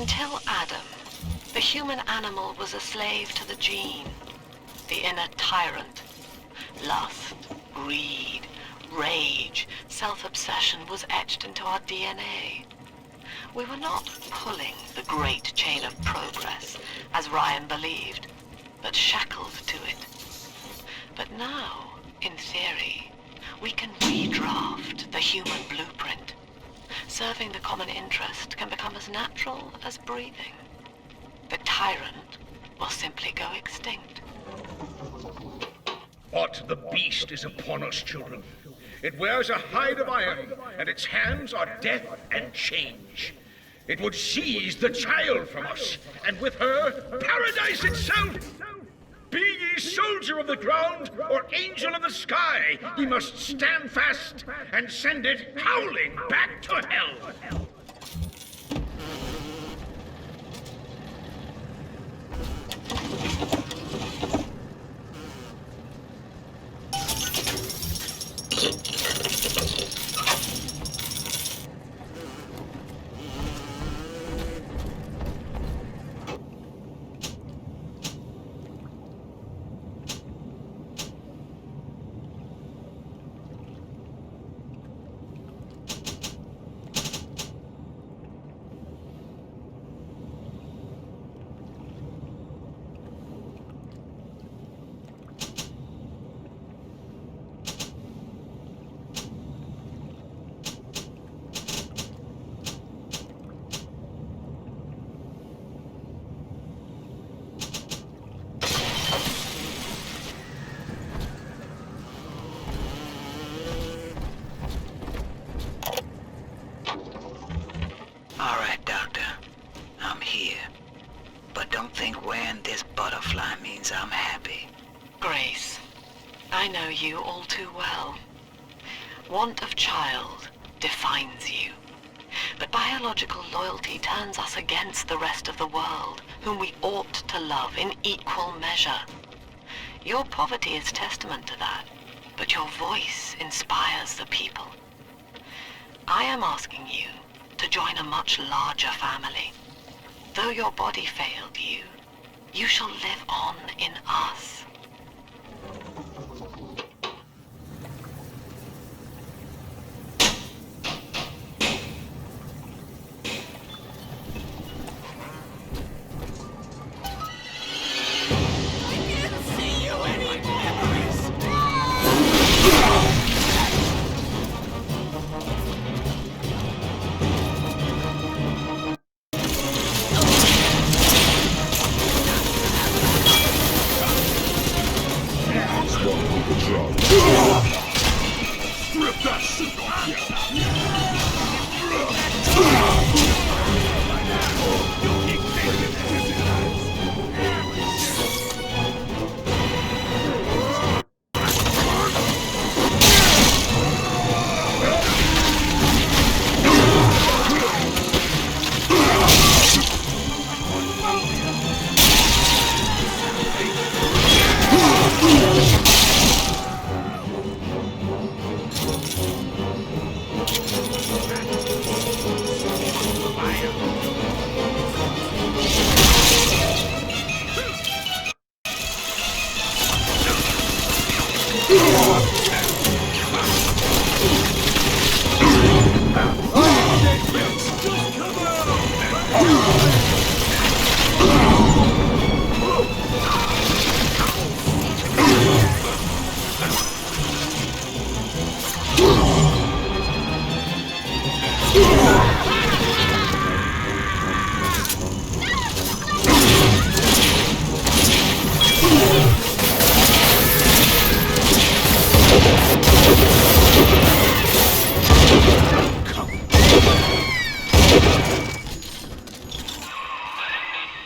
Until Adam, the human animal was a slave to the gene, the inner tyrant. Lust, greed, rage, self-obsession was etched into our DNA. We were not pulling the great chain of progress, as Ryan believed, but shackled to it. But now, in theory, we can redraft the human blueprint. Serving the common interest can become as natural as breathing. The tyrant will simply go extinct. But the beast is upon us, children. It wears a hide of iron, and its hands are death and change. It would seize the child from us, and with her, paradise itself! Be ye soldier of the ground, or angel of the sky, ye must stand fast and send it howling back to hell! You all too well. Want of child defines you. But biological loyalty turns us against the rest of the world, whom we ought to love in equal measure. Your poverty is testament to that, but your voice inspires the people. I am asking you to join a much larger family. Though your body failed you, you shall live on in us.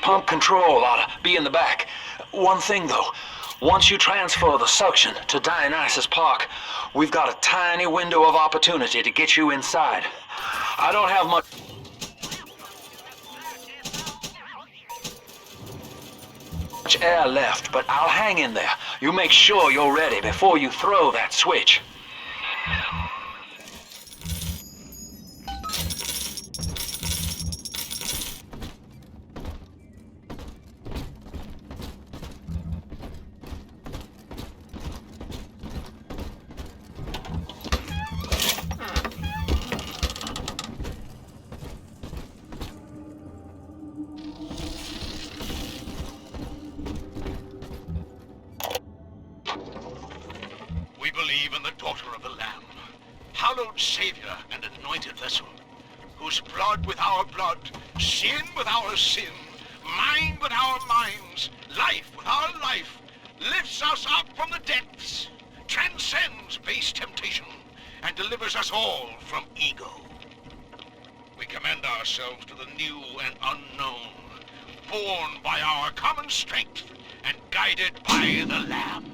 Pump control ought to be in the back. One thing though, once you transfer the suction to Dionysus Park, we've got a tiny window of opportunity to get you inside. I don't have much air left, but I'll hang in there. You make sure you're ready before you throw that switch. the daughter of the Lamb, hallowed Savior and anointed vessel, whose blood with our blood, sin with our sin, mind with our minds, life with our life, lifts us up from the depths, transcends base temptation, and delivers us all from ego. We commend ourselves to the new and unknown, born by our common strength and guided by the Lamb.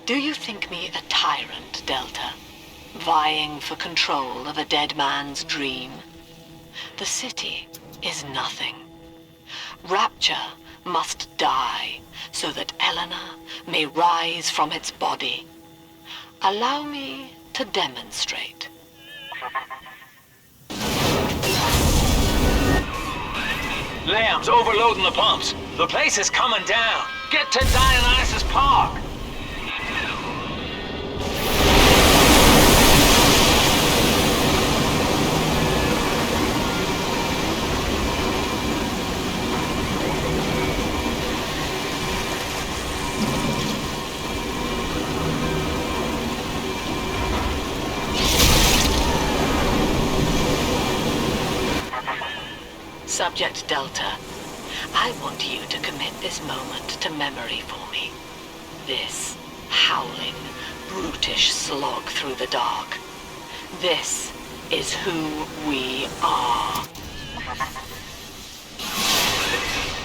Do you think me a tyrant, Delta, vying for control of a dead man's dream? The city is nothing. Rapture must die so that Eleanor may rise from its body. Allow me to demonstrate. Lamb's overloading the pumps. The place is coming down. Get to Dionysus Park. Subject Delta, I want you to commit this moment to memory for me. This howling, brutish slog through the dark. This is who we are.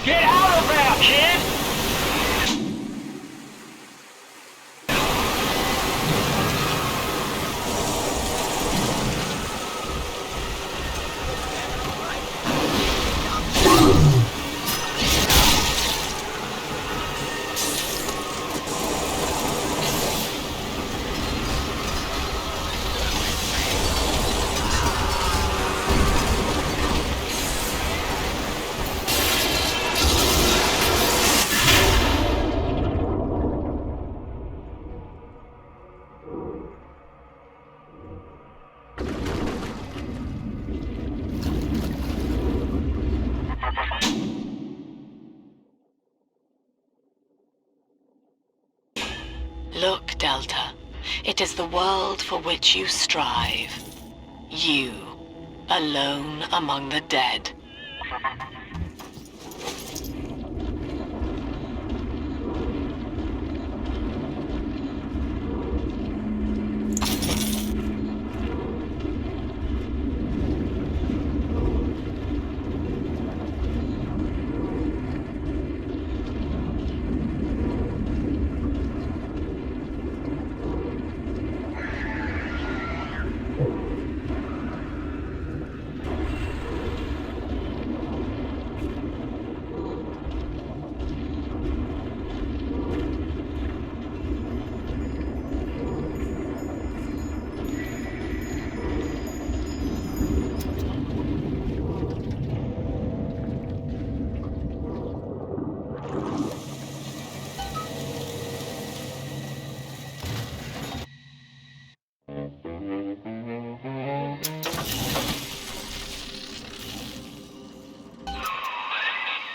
Get out of there, kid! Look, Delta, it is the world for which you strive. You, alone among the dead.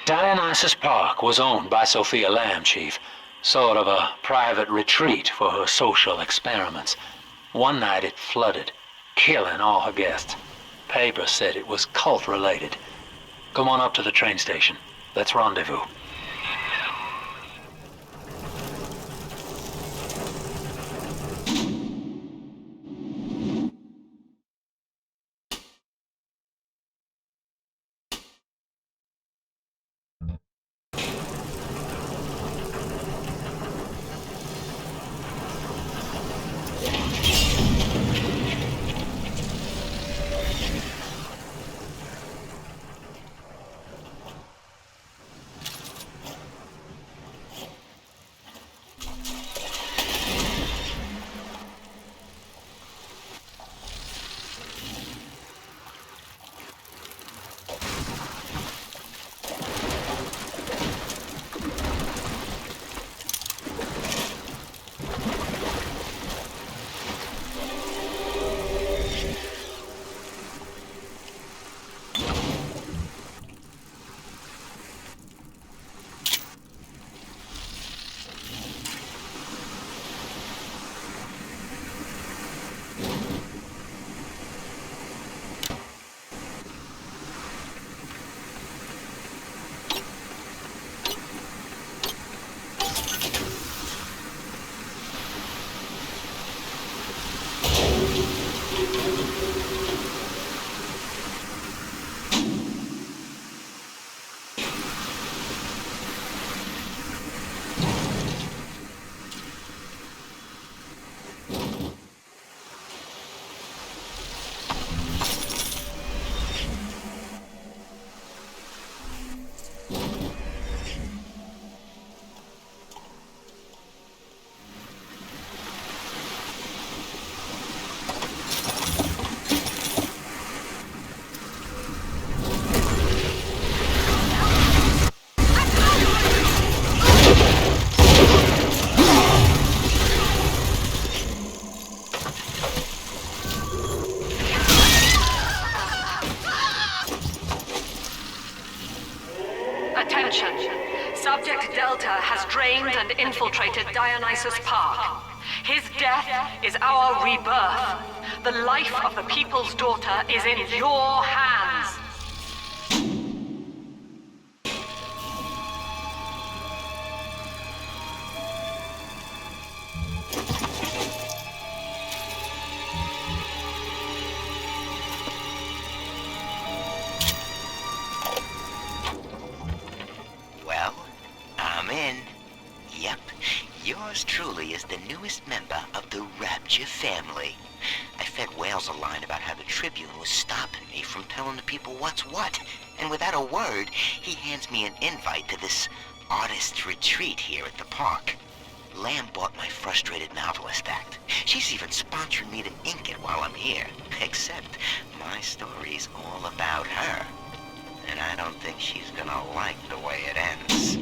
Dionysus Park was owned by Sofia Lamb, Chief. Sort of a private retreat for her social experiments. One night it flooded, killing all her guests. Paper said it was cult-related. Come on up to the train station. Let's rendezvous. trained and infiltrated Dionysus Park. His death is our rebirth. The life of the people's daughter is in your hands. Well, I'm in. Yep, yours truly is the newest member of the Rapture family. I fed Wales a line about how the Tribune was stopping me from telling the people what's what, and without a word, he hands me an invite to this artist's retreat here at the park. Lamb bought my frustrated novelist act. She's even sponsoring me to ink it while I'm here, except my story's all about her. And I don't think she's gonna like the way it ends.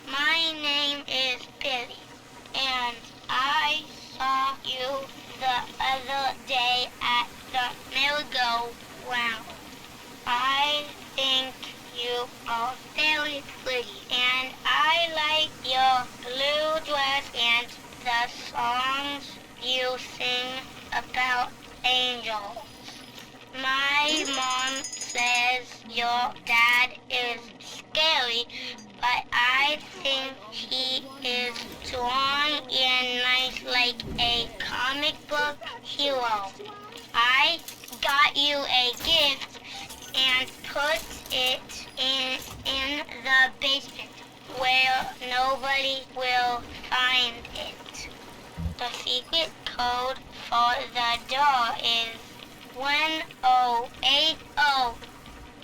My name is Billy, and I saw you the other day at the merry-go-round. I think you are very pretty, and I like your blue dress and the songs you sing about angels. My mom says your dad is scary, but I think he is strong and nice like a comic book hero. I got you a gift and put it in the basement where nobody will find it. The secret code for the door is 1080.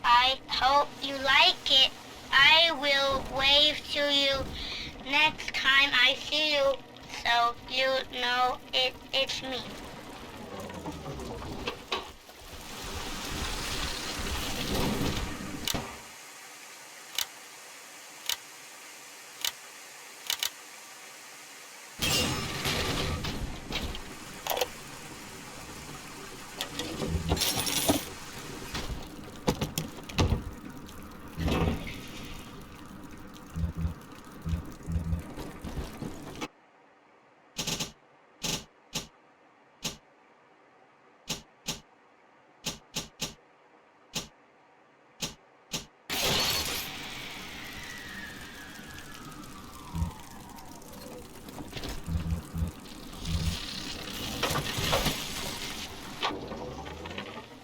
I hope you like it. I will wave to you next time I see you, so you know it's me.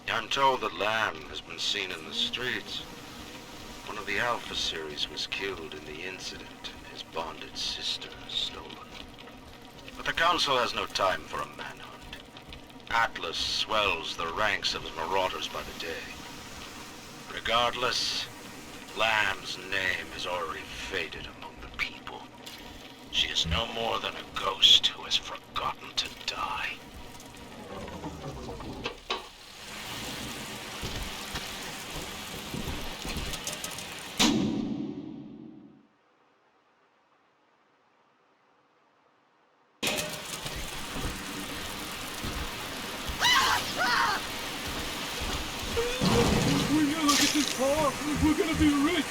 I'm told that Lamb has been seen in the streets. One of the Alpha series was killed in the incident, and his bonded sister stolen. But the Council has no time for a manhunt. Atlas swells the ranks of his marauders by the day. Regardless, Lamb's name is already faded among the people. She is no more than a ghost who has forgotten to die. We're gonna be rich!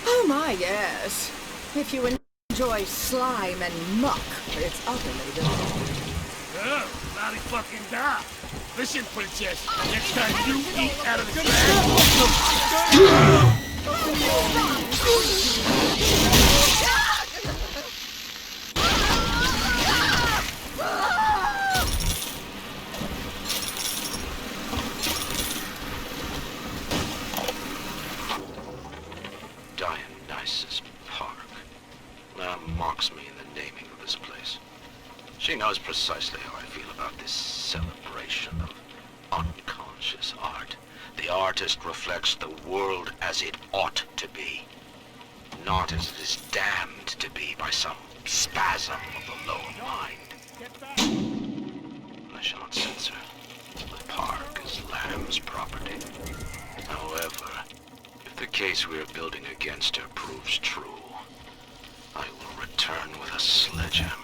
Oh my, yes. If you enjoy slime and muck, it's utterly delicious. Oh, bloody fucking die. Listen, princess, next time you eat out of the precisely how I feel about this celebration of unconscious art. The artist reflects the world as it ought to be, not as it is damned to be by some spasm of the lower mind. I shall not censor. The park is Lamb's property. However, if the case we are building against her proves true, I will return with a sledgehammer.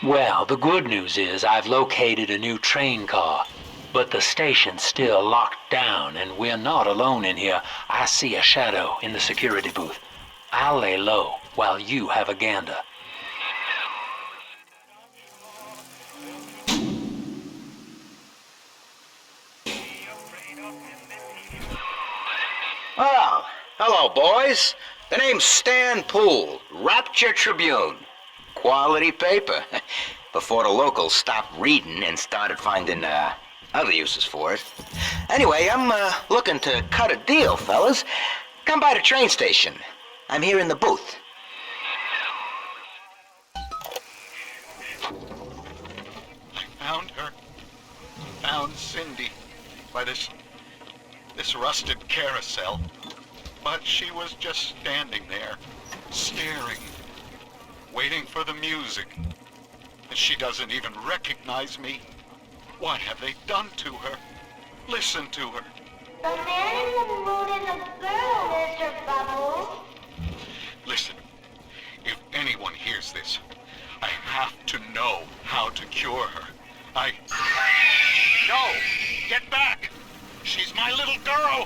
Well, the good news is I've located a new train car, but the station's still locked down and we're not alone in here. I see a shadow in the security booth. I'll lay low while you have a gander. Oh, hello, boys. The name's Stan Poole, Rapture Tribune. Quality paper. Before the locals stopped reading and started finding other uses for it. Anyway, I'm looking to cut a deal, fellas. Come by the train station. I'm here in the booth. I found her. Found Cindy by this rusted carousel. But she was just standing there, staring, waiting for the music. And she doesn't even recognize me. What have they done to her? Listen to her. The man in the moon is a girl, Mr. Bubbles. Listen, if anyone hears this, I have to know how to cure her. No! Get back! She's my little girl!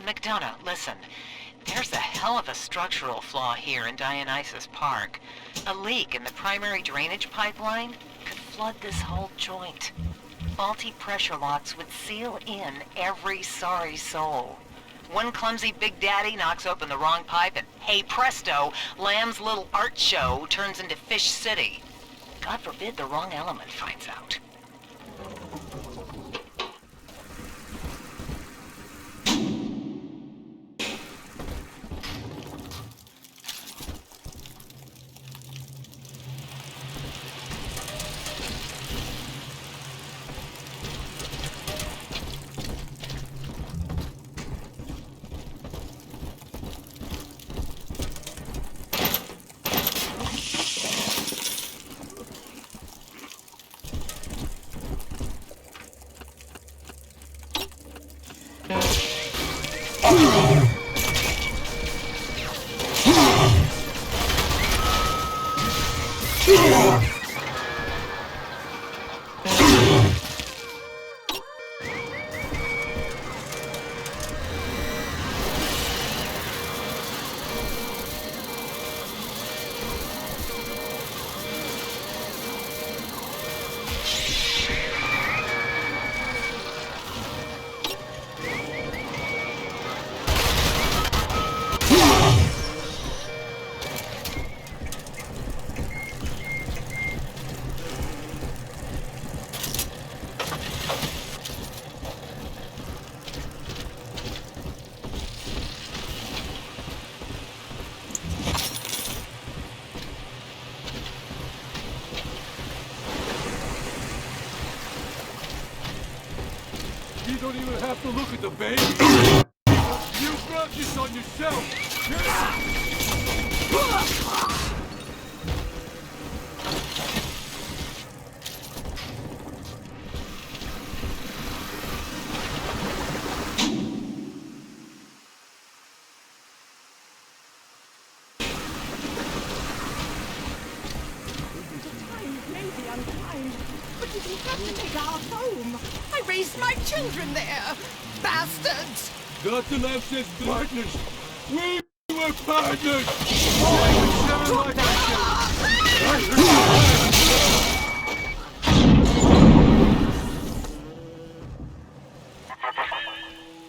McDonough, listen. There's a hell of a structural flaw here in Dionysus Park. A leak in the primary drainage pipeline could flood this whole joint. Faulty pressure locks would seal in every sorry soul. One clumsy Big Daddy knocks open the wrong pipe and, hey presto, Lamb's little art show turns into Fish City. God forbid the wrong element finds out. look at the baby. You brought this on yourself. But you didn't have to take our home. I raised my children there. Bastards! Dr. Lamb says partners. We were partners.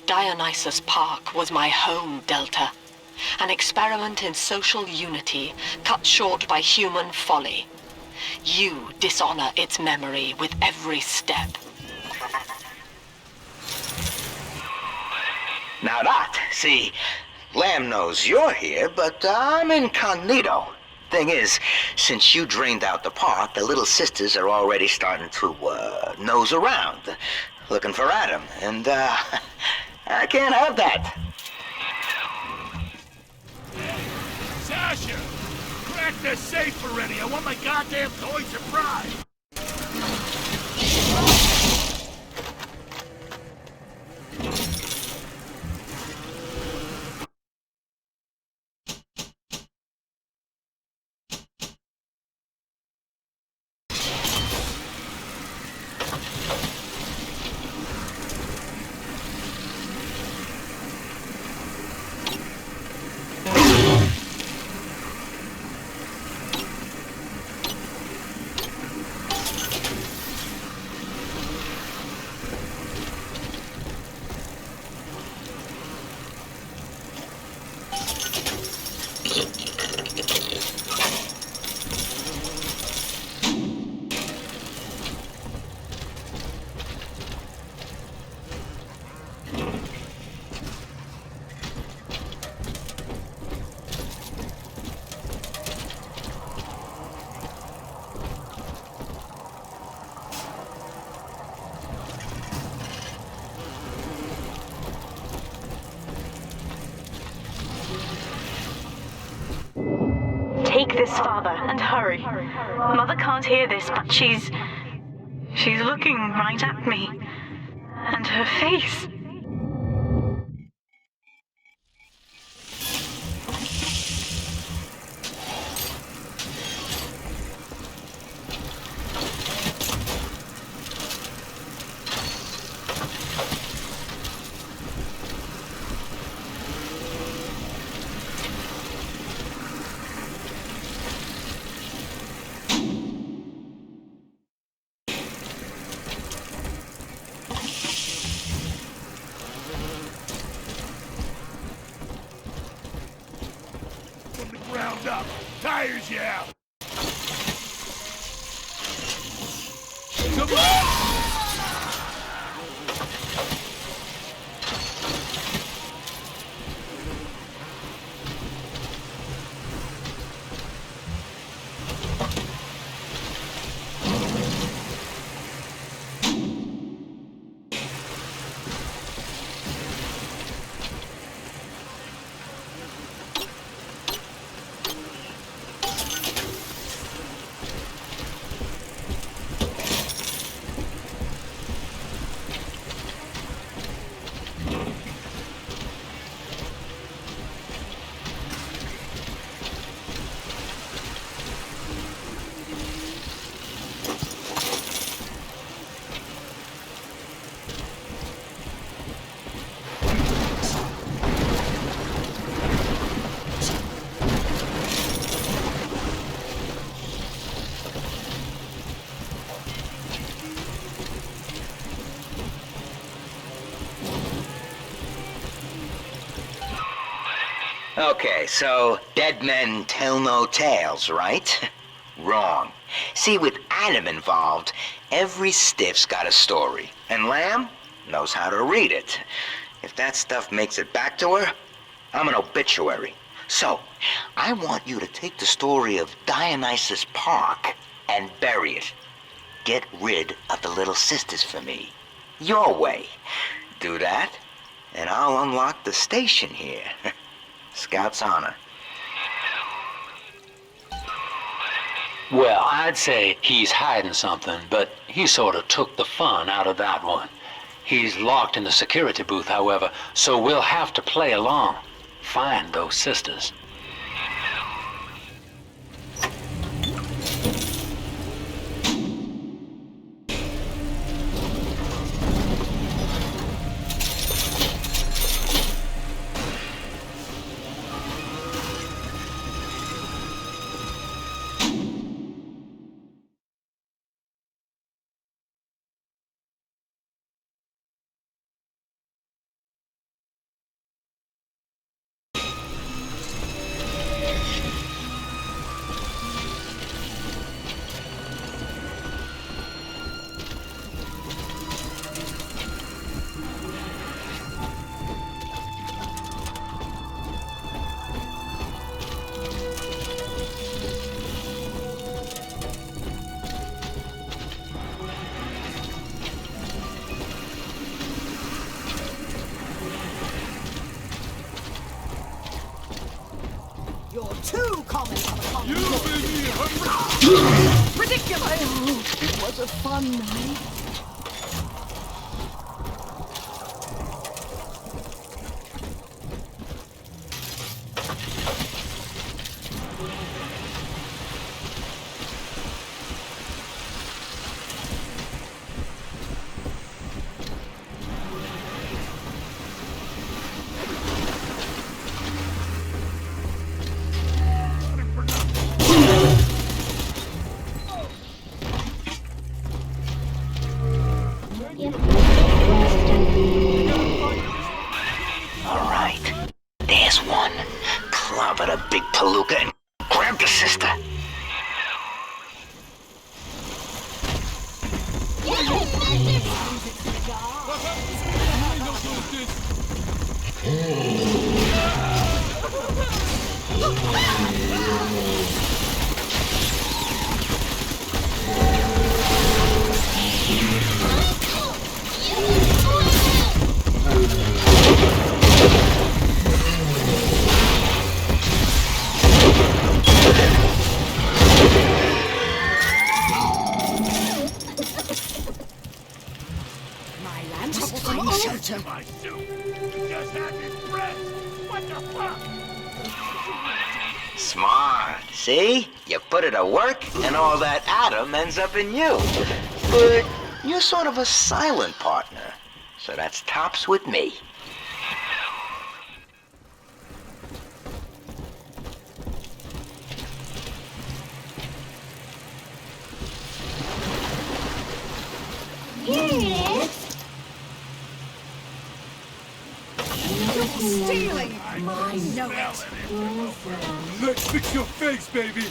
Dionysus Park was my home, Delta. An experiment in social unity, cut short by human folly. You dishonor its memory with every step. Now that, see, Lamb knows you're here, but I'm incognito. Thing is, since you drained out the park, the little sisters are already starting to, nose around, looking for Adam, and, I can't have that. Sasha! Crack the safe already! I want my goddamn toys of pride! Take this, Father, and hurry. Mother can't hear this, but she's looking right at me. And her face. Up. Tires you out. Come on! Okay, so dead men tell no tales, right? Wrong. See, with Adam involved, every stiff's got a story, and Lamb knows how to read it. If that stuff makes it back to her, I'm an obituary. So, I want you to take the story of Dionysus Park and bury it. Get rid of the little sisters for me. Your way. Do that, and I'll unlock the station here. Scout's honor. Well, I'd say he's hiding something, but he sort of took the fun out of that one. He's locked in the security booth, however, so we'll have to play along. Find those sisters. You're too common for the ridiculous! It was a fun night. Smart. See? You put it to work, and all that atom ends up in you. But you're sort of a silent partner, so that's tops with me. Here it is. Stealing! I know it! Let's fix your face, baby!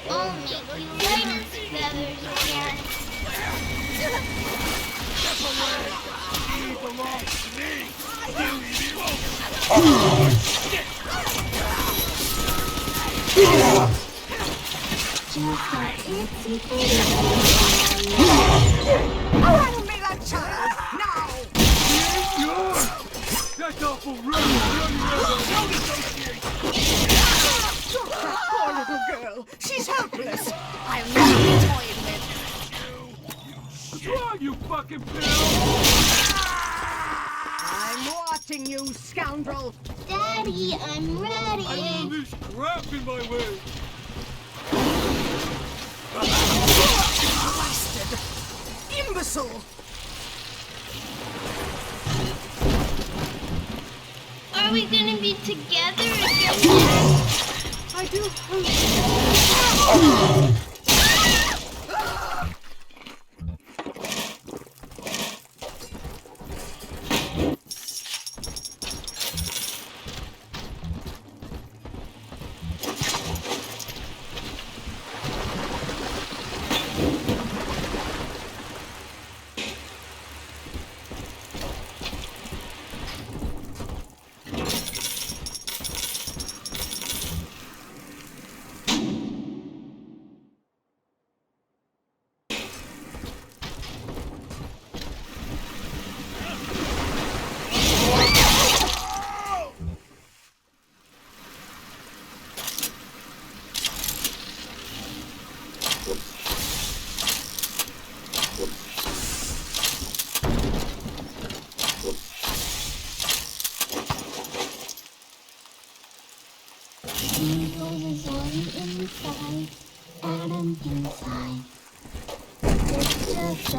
I'll make you light as feathers again. Step away! He belongs to me! Bring me that child, now! That's awful rude! Drop that poor little girl! She's helpless! I'll never be toyed with! What's wrong, you fucking pill? I'm watching you, scoundrel! Daddy, I'm ready. I have all this crap in my way! Bastard! Imbecile! Are we gonna be together again? I do hope.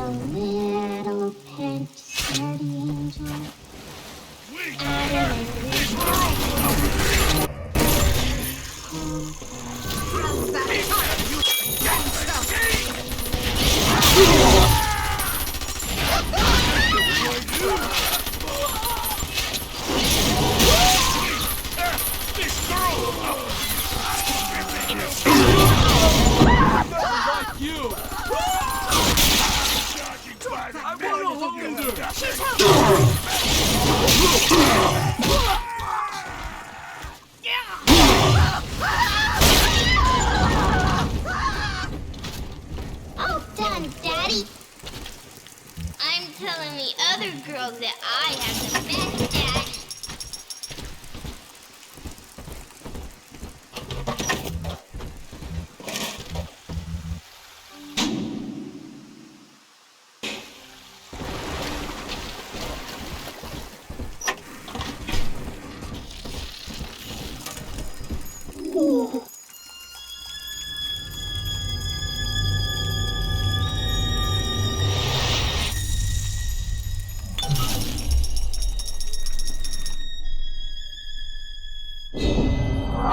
a little pinch, steady angel. All done, Daddy. I'm telling the other girls that I have the best dad.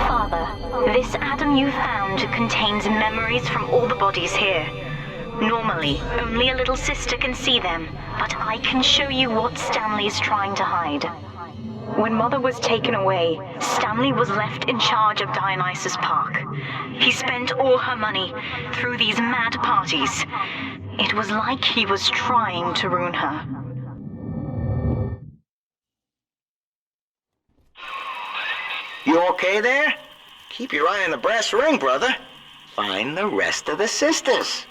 Father, this atom you found contains memories from all the bodies here. Normally, only a little sister can see them, but I can show you what Stanley's trying to hide. When Mother was taken away, Stanley was left in charge of Dionysus Park. He spent all her money through these mad parties. It was like he was trying to ruin her. You okay there? Keep your eye on the brass ring, brother. Find the rest of the sisters.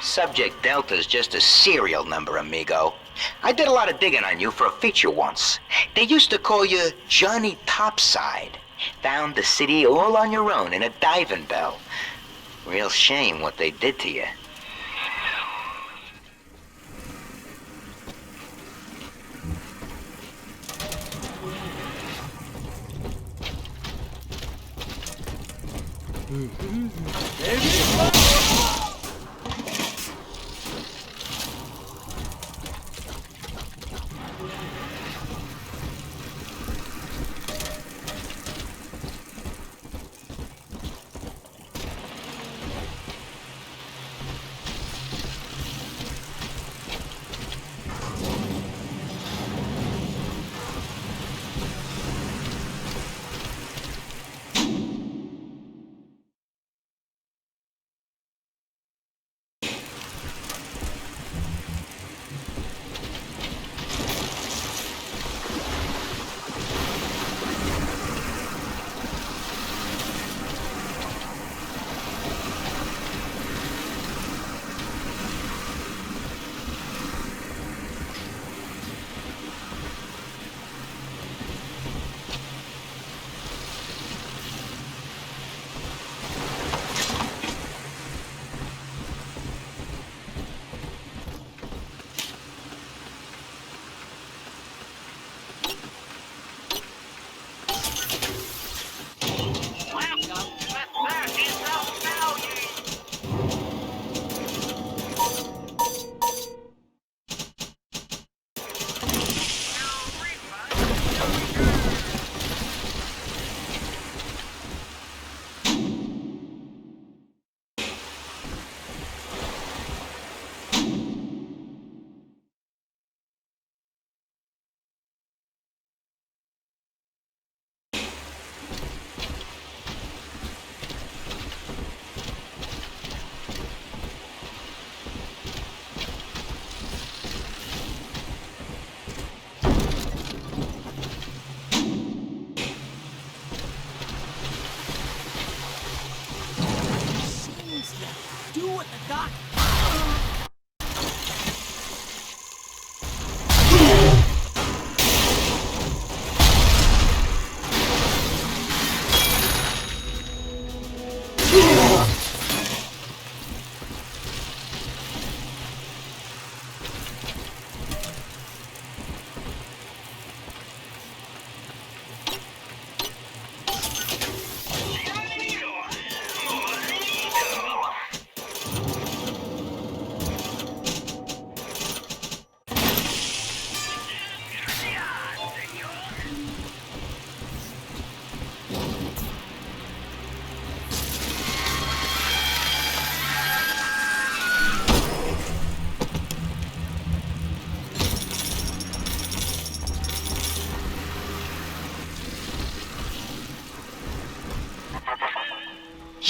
Subject Delta's just a serial number, amigo. I did a lot of digging on you for a feature once. They used to call you Johnny Topside. Found the city all on your own in a diving bell. Real shame what they did to you.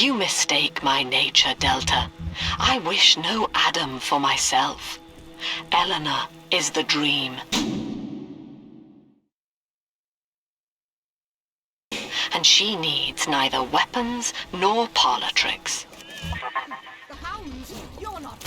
You mistake my nature, Delta. I wish no Adam for myself. Eleanor is the dream. And she needs neither weapons nor parlor tricks. The hounds! You're not...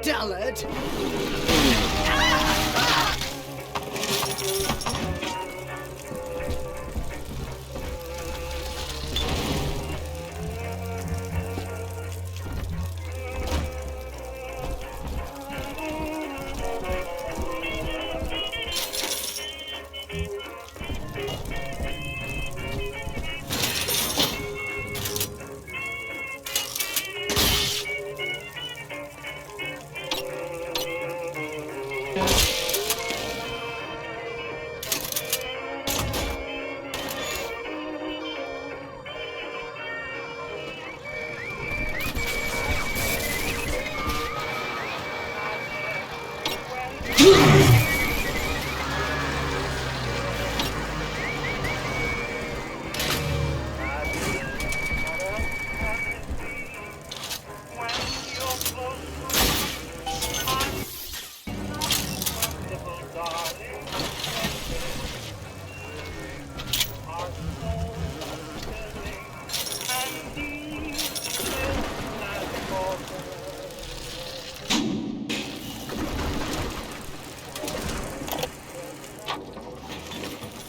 Dullard!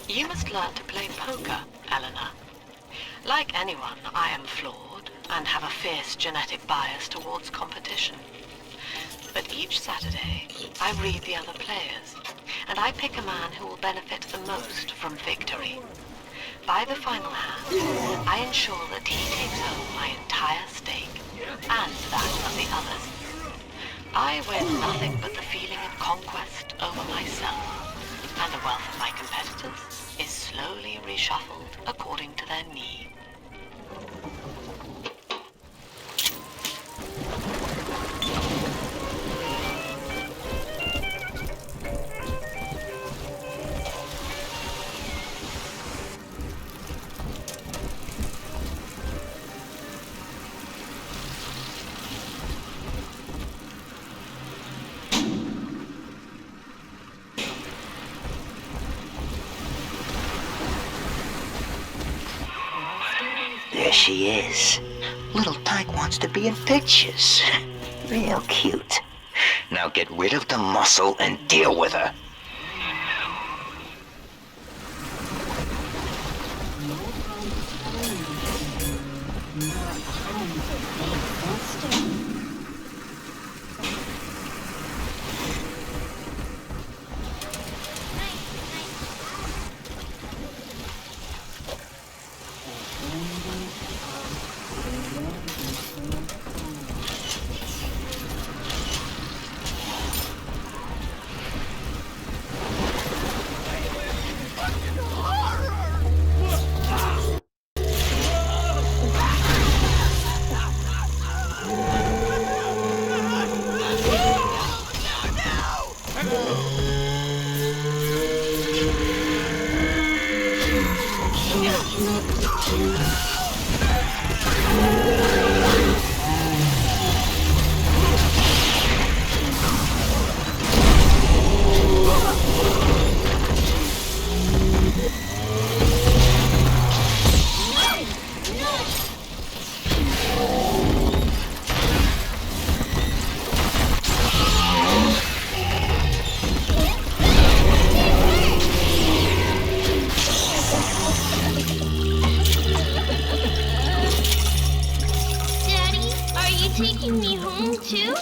You must learn to play poker, Eleanor. Like anyone, I am flawed and have a fierce genetic bias towards competition. But each Saturday, I read the other players, and I pick a man who will benefit the most from victory. By the final hand, I ensure that he takes home my entire stake, and that of the others. I win nothing but the feeling of conquest over myself, and the wealth of my competitors is slowly reshuffled according to their need. There she is. Little Tyke wants to be in pictures. Real cute. Now get rid of the muscle and deal with her. taking me home too?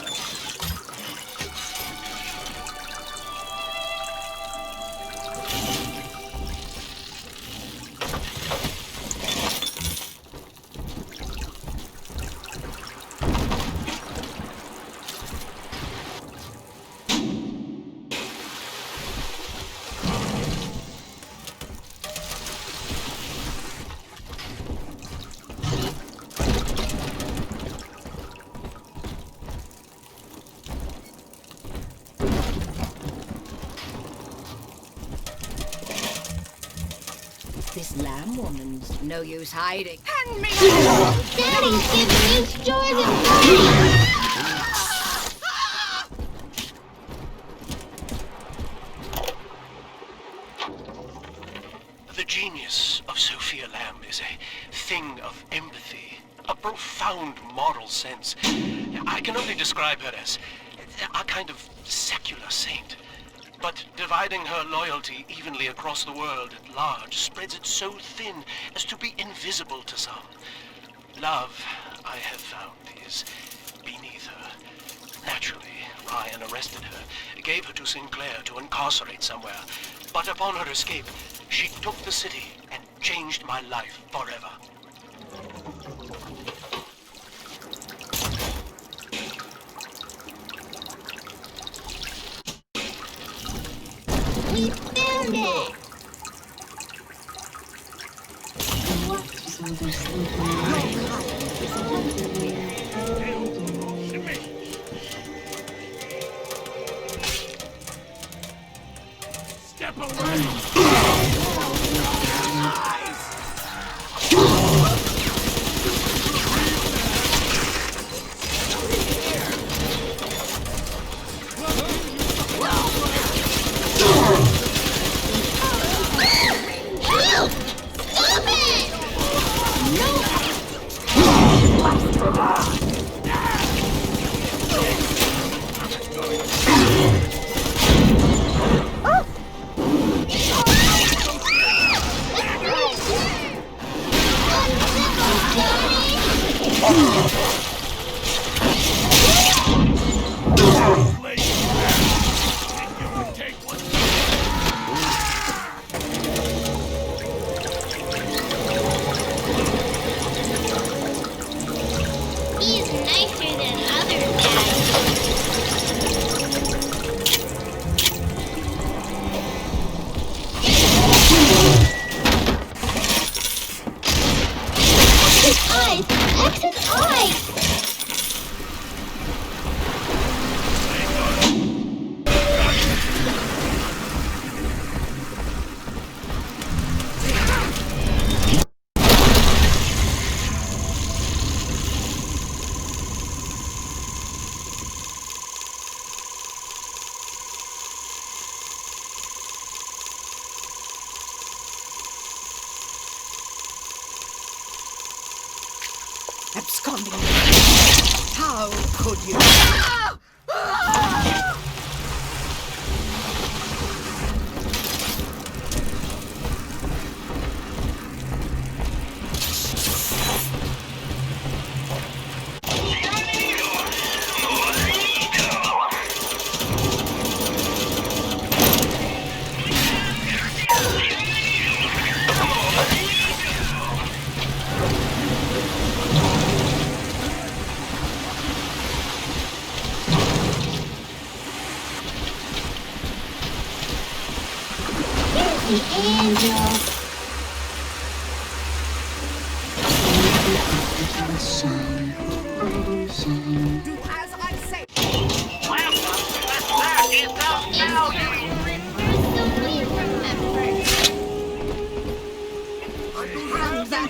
This Lamb woman's no use hiding. Hand me Daddy's giving you stores and money! The genius of Sofia Lamb is a thing of empathy, a profound moral sense. I can only describe her as a kind of secular saint. But dividing her loyalty evenly across the world at large spreads it so thin as to be invisible to some. Love, I have found, is beneath her. Naturally, Ryan arrested her, gave her to Sinclair to incarcerate somewhere. But upon her escape, she took the city and changed my life forever. We found it! Step away! He's nicer than others, Daddy. Exit eyes! Absconding. How could you? The angel. Do as I say. Hand that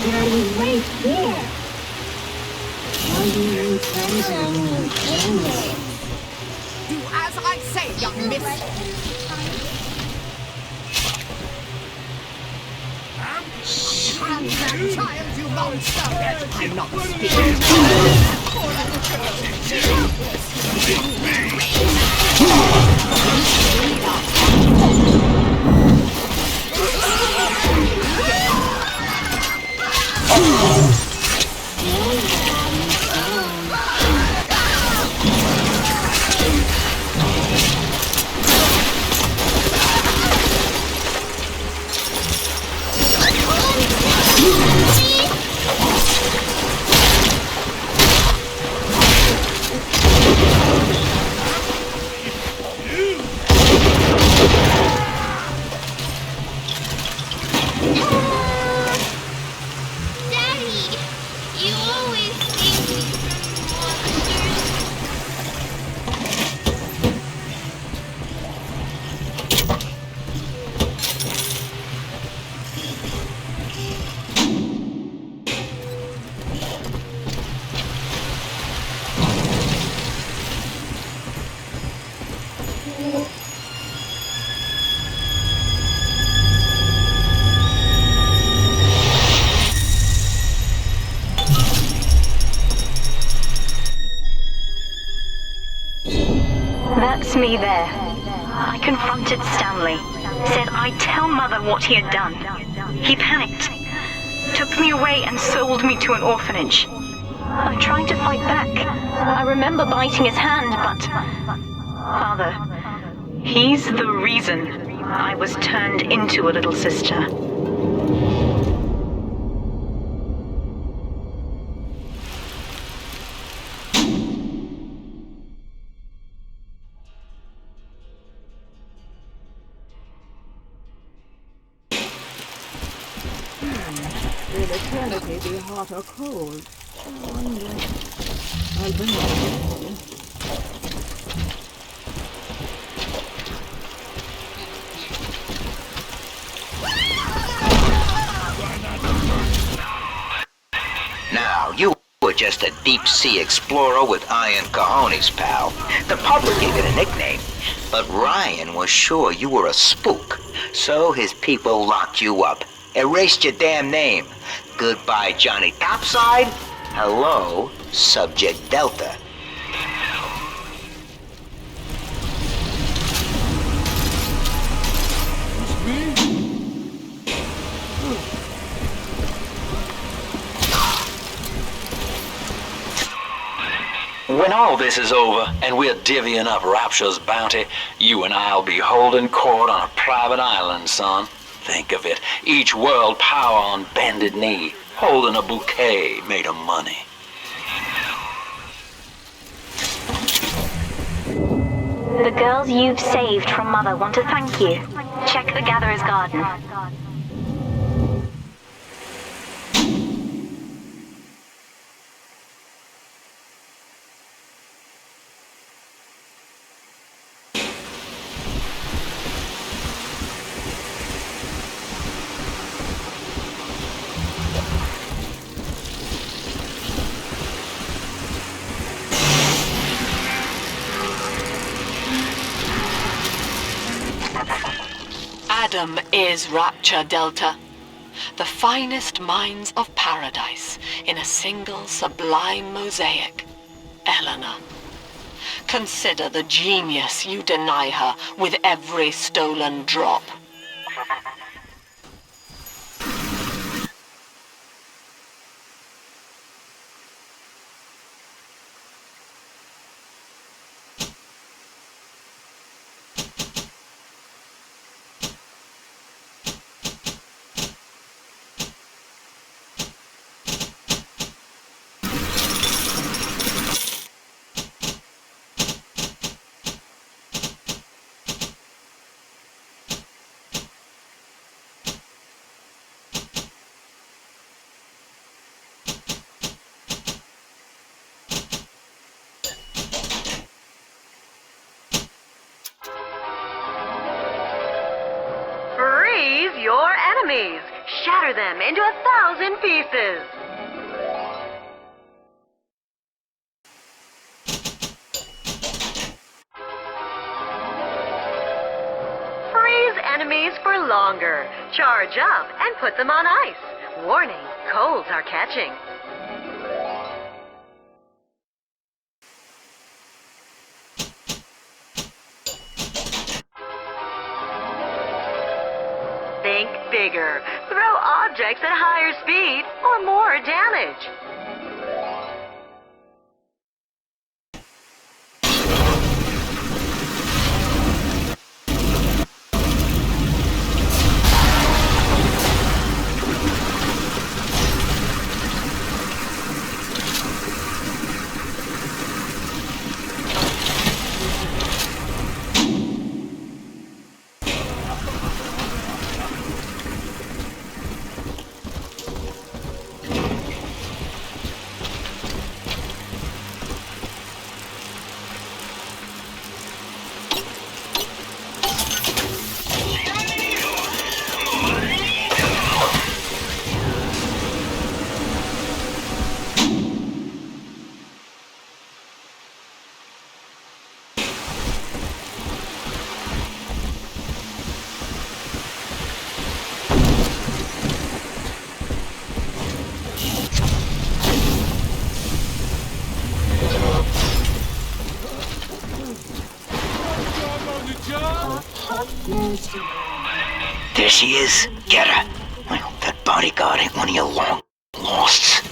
Daddy's right here. Why do you turn me angry? Do as I say, young miss. Have that child, you monster! I'm not speaking. Poor little girl. She's That's me there. I confronted Stanley. Said I'd tell Mother what he had done. He panicked. Took me away and sold me to an orphanage. I tried to fight back. I remember biting his hand, but... Father, he's the reason I was turned into a little sister. Will eternity be hot or cold? I wonder. I'll bring it. Now, you were just a deep-sea explorer with iron cojones, pal. The public gave it a nickname, but Ryan was sure you were a spook, so his people locked you up. Erased your damn name. Goodbye, Johnny Topside. Hello, Subject Delta. When all this is over and we're divvying up Rapture's bounty, you and I'll be holding court on a private island, son. Think of it, each world power on bended knee, holding a bouquet made of money. The girls you've saved from Mother want to thank you. Check the Gatherer's Garden. Adam is Rapture Delta, the finest minds of paradise in a single sublime mosaic. Eleanor. Consider the genius you deny her with every stolen drop. Freeze your enemies! shatter them into 1,000 pieces. Freeze enemies for longer. Charge up and put them on ice. Warning, colds are catching. Think bigger. Throw objects at higher speed or more damage. There she is. Get her. I hope that bodyguard ain't one of your long losts.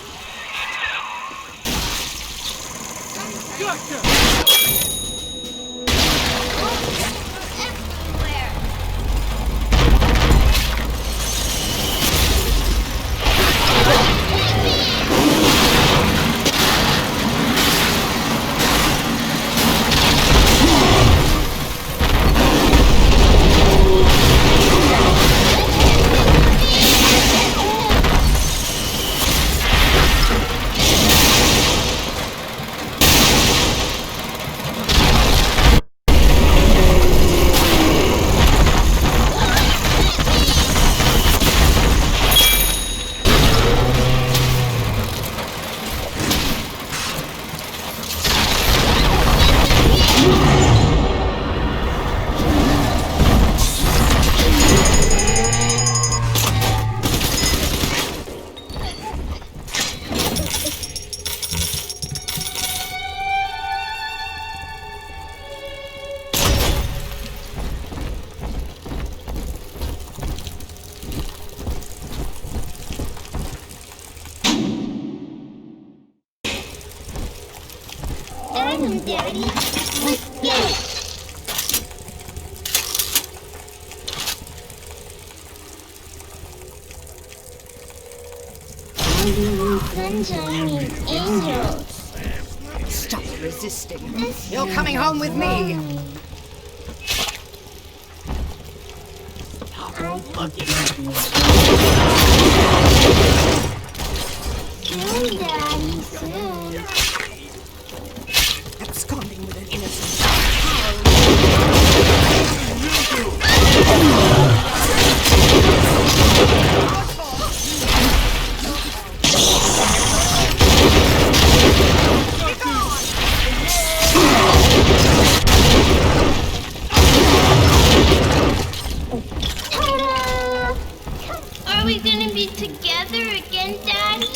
Daddy. Let's get it. Sunshine means angels. Stop resisting. You're coming home with me. Kill Daddy soon. Absconding with an innocent Ta-da! Are we gonna be together again, Daddy?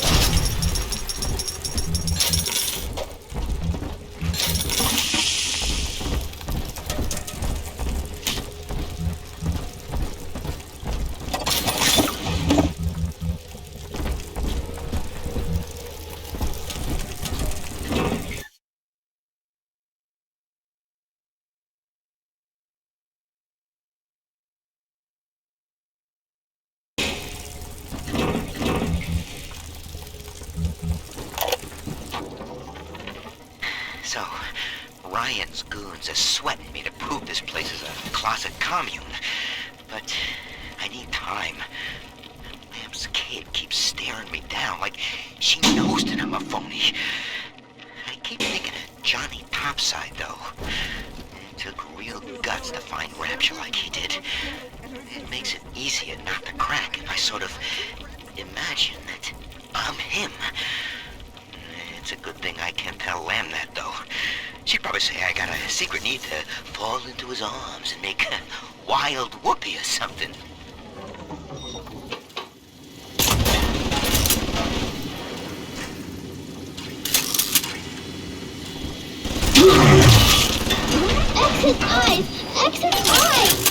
So, Ryan's goons are sweating me to prove this place is a closet commune. But I need time. Lamb's kid keeps staring me down like she knows that I'm a phony. I keep thinking of Johnny Topside, though. It took real guts to find Rapture like he did. It makes it easier not to crack if I sort of imagine that I'm him. It's a good thing I can't tell Lamb that, though. She'd probably say I got a secret need to fall into his arms and make a wild whoopee or something. Exit eyes! Exit eyes!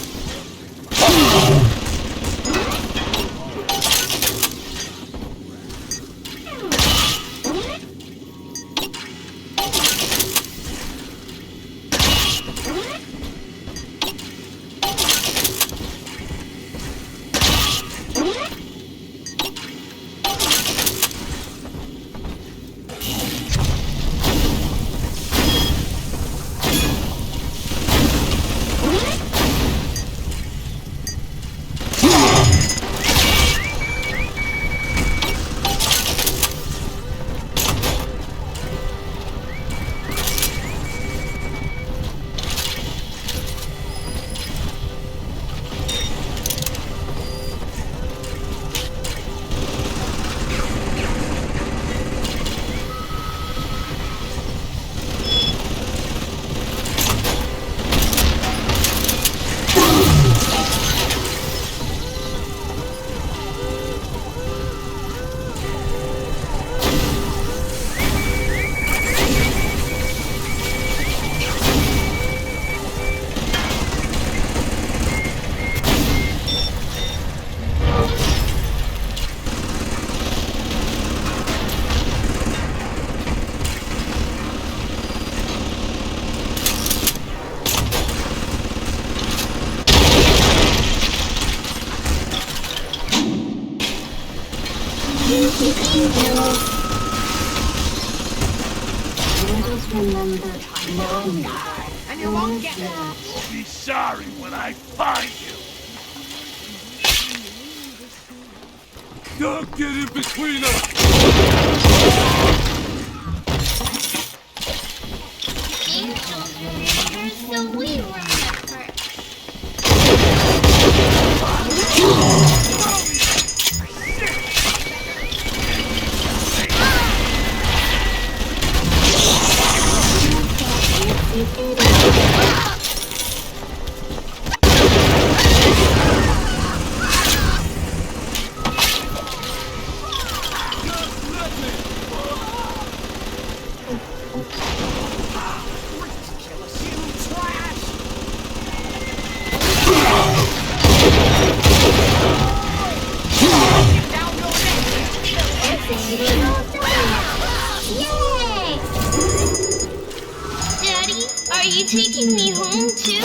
And you won't get it. You'll be sorry when I find you. Don't get in between us. Angels remember, so we remember. Yay! Daddy, are you taking me home too?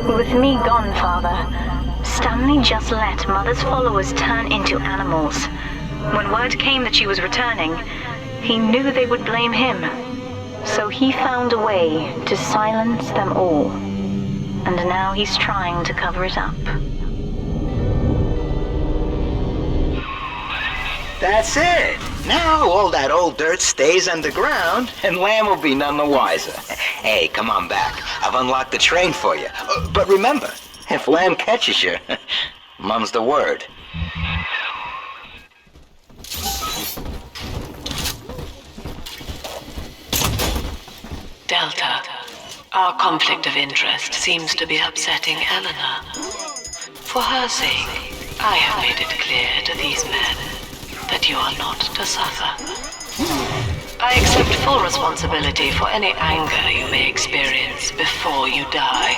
With me gone, Father, Stanley just let Mother's followers turn into animals. When word came that she was returning, he knew they would blame him. So he found a way to silence them all. And now he's trying to cover it up. That's it. Now all that old dirt stays underground, and Lamb will be none the wiser. Hey, come on back. I've unlocked the train for you. But remember, if Lamb catches you, mum's the word. Delta, our conflict of interest seems to be upsetting Eleanor. For her sake, I have made it clear to these men that you are not to suffer. I accept full responsibility for any anger you may experience before you die.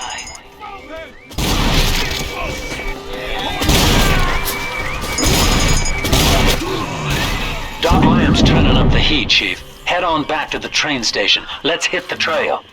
Lam's turning up the heat, Chief. Head on back to the train station. Let's hit the trail.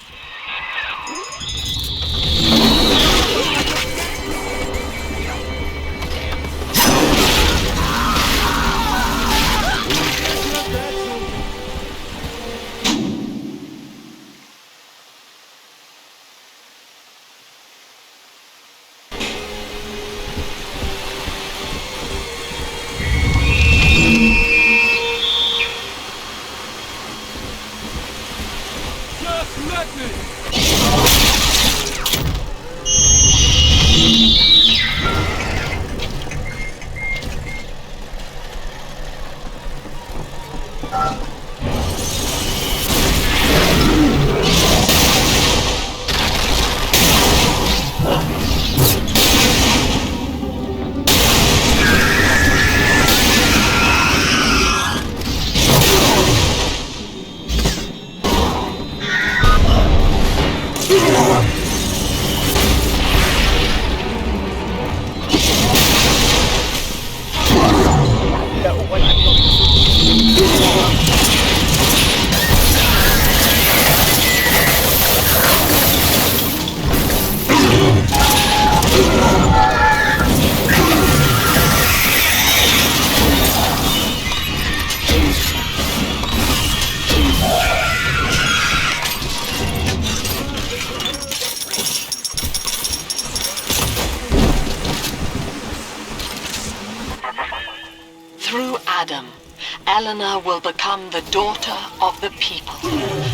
Eleanor will become the daughter of the people,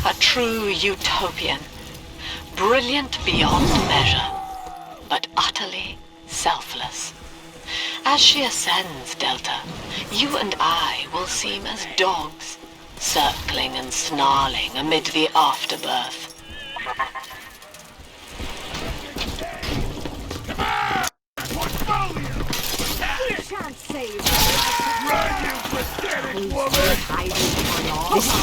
a true utopian, brilliant beyond measure, but utterly selfless. As she ascends, Delta, you and I will seem as dogs, circling and snarling amid the afterbirth. You can't save her. Run, you pathetic woman! This is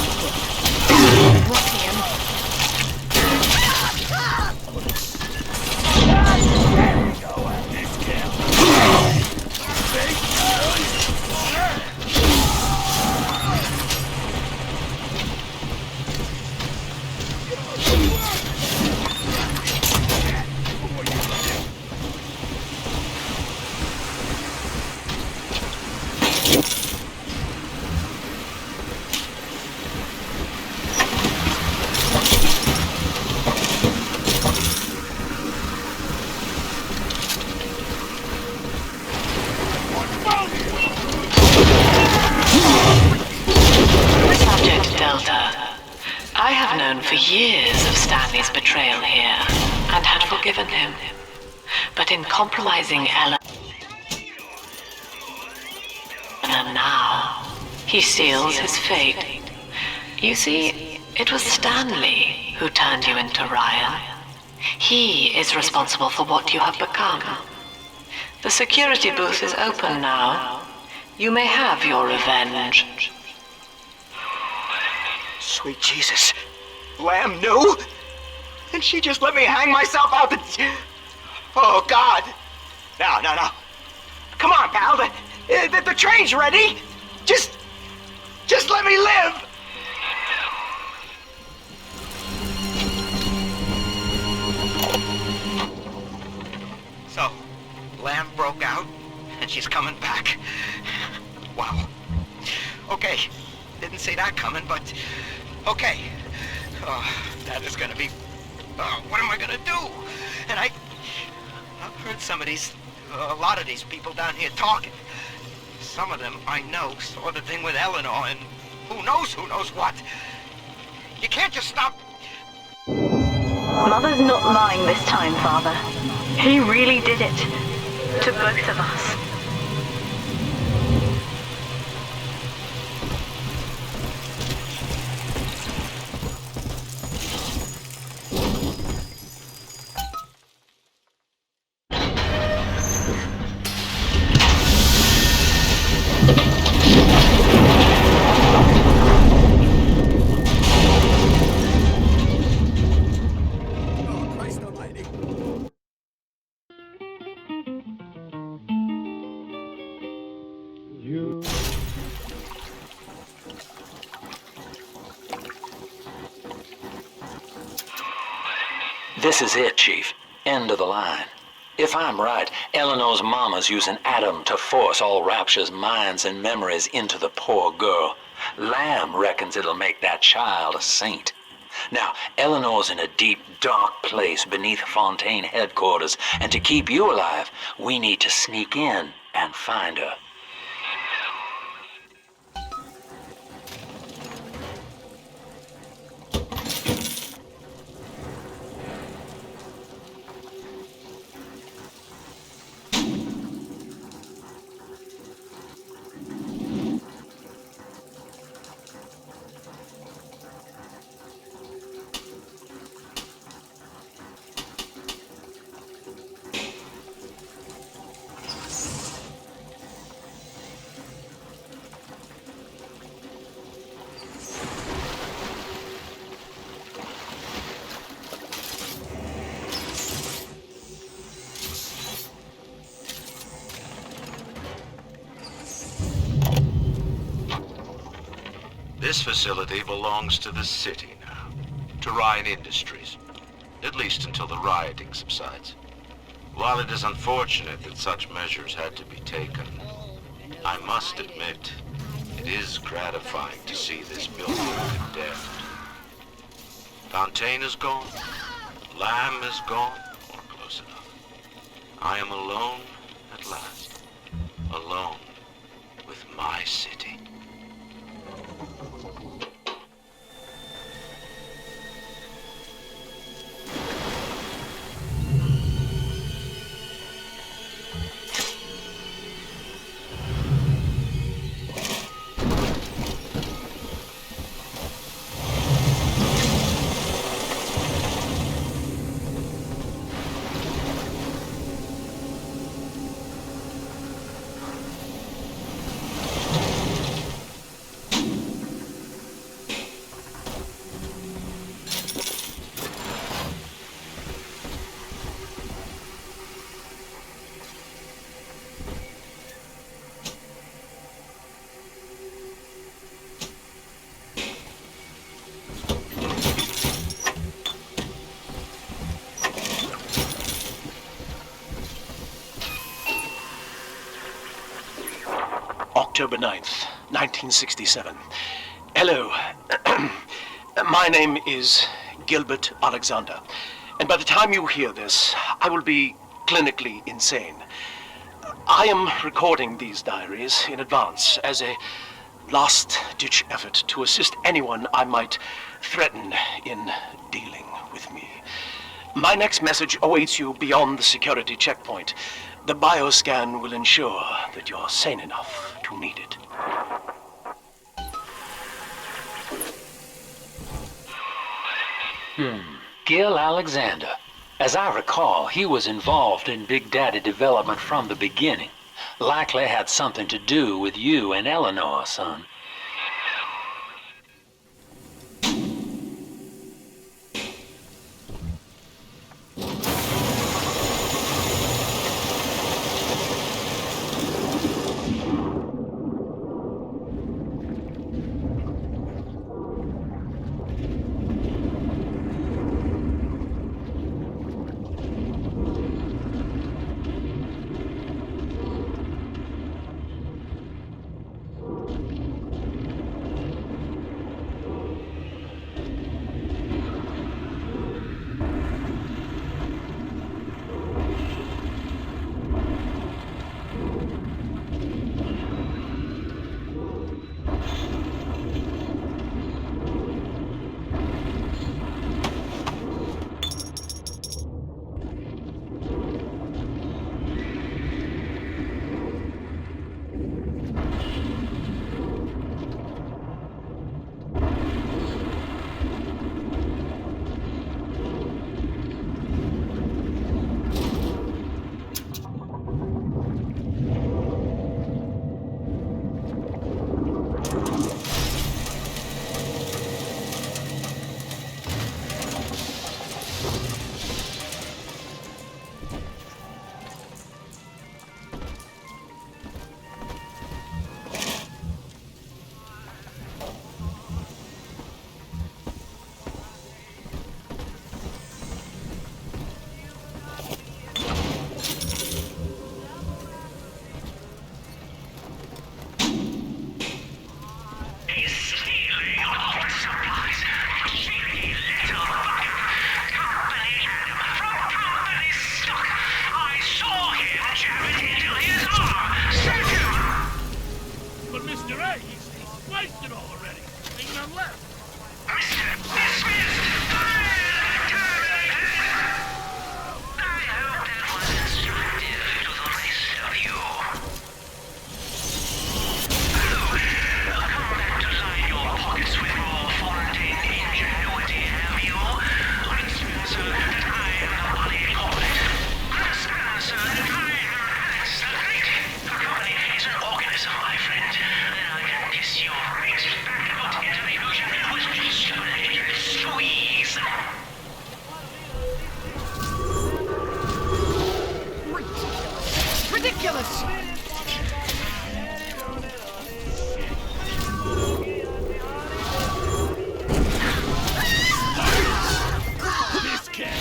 For years of Stanley's betrayal here, and had forgiven him. But in compromising Eleanor now, he seals his fate. You see, it was Stanley who turned you into Ryan. He is responsible for what you have become. The security booth is open now. You may have your revenge. Sweet Jesus. Lamb knew? And she just let me hang myself out the... Oh, God. No. Come on, pal. The train's ready. Just let me live. So, Lamb broke out, and she's coming back. Wow. Okay. Didn't see that coming, but... Okay. That is gonna be... what am I gonna do? And I've heard a lot of these people down here talking. Some of them I know saw the thing with Eleanor, and who knows what. You can't just stop... Mother's not lying this time, Father. He really did it. To both of us. This is it, Chief. End of the line. If I'm right, Eleanor's mama's using Adam to force all Rapture's minds and memories into the poor girl. Lamb reckons it'll make that child a saint. Now, Eleanor's in a deep, dark place beneath Fontaine headquarters, and to keep you alive, we need to sneak in and find her. This facility belongs to the city now, to Ryan Industries, at least until the rioting subsides. While it is unfortunate that such measures had to be taken, I must admit, it is gratifying to see this building condemned. Fontaine is gone, Lamb is gone, or close enough. I am alone at last, alone with my city. October 9th, 1967. Hello. My name is Gilbert Alexander, and by the time you hear this, I will be clinically insane. I am recording these diaries in advance as a last-ditch effort to assist anyone I might threaten in dealing with me. My next message awaits you beyond the security checkpoint. The bioscan will ensure that you're sane enough to need it. Gil Alexander. As I recall, he was involved in Big Daddy development from the beginning. Likely had something to do with you and Eleanor, son. jam it into his arm! Save him! But Mr. A, he's spliced it all already. Ain't none left. Mr. Dismissed! Fire! Terminated! I hope that was instructive to the rest of you. Come back to line your pockets with more Fontaine ingenuity, have you? Let's answer that I am the body corporate. Let's answer that I am Alex the Great. The company is an organism, my friend. Then I can kiss you right back out into the illusion with just a little squeeze. Ridiculous! This cat.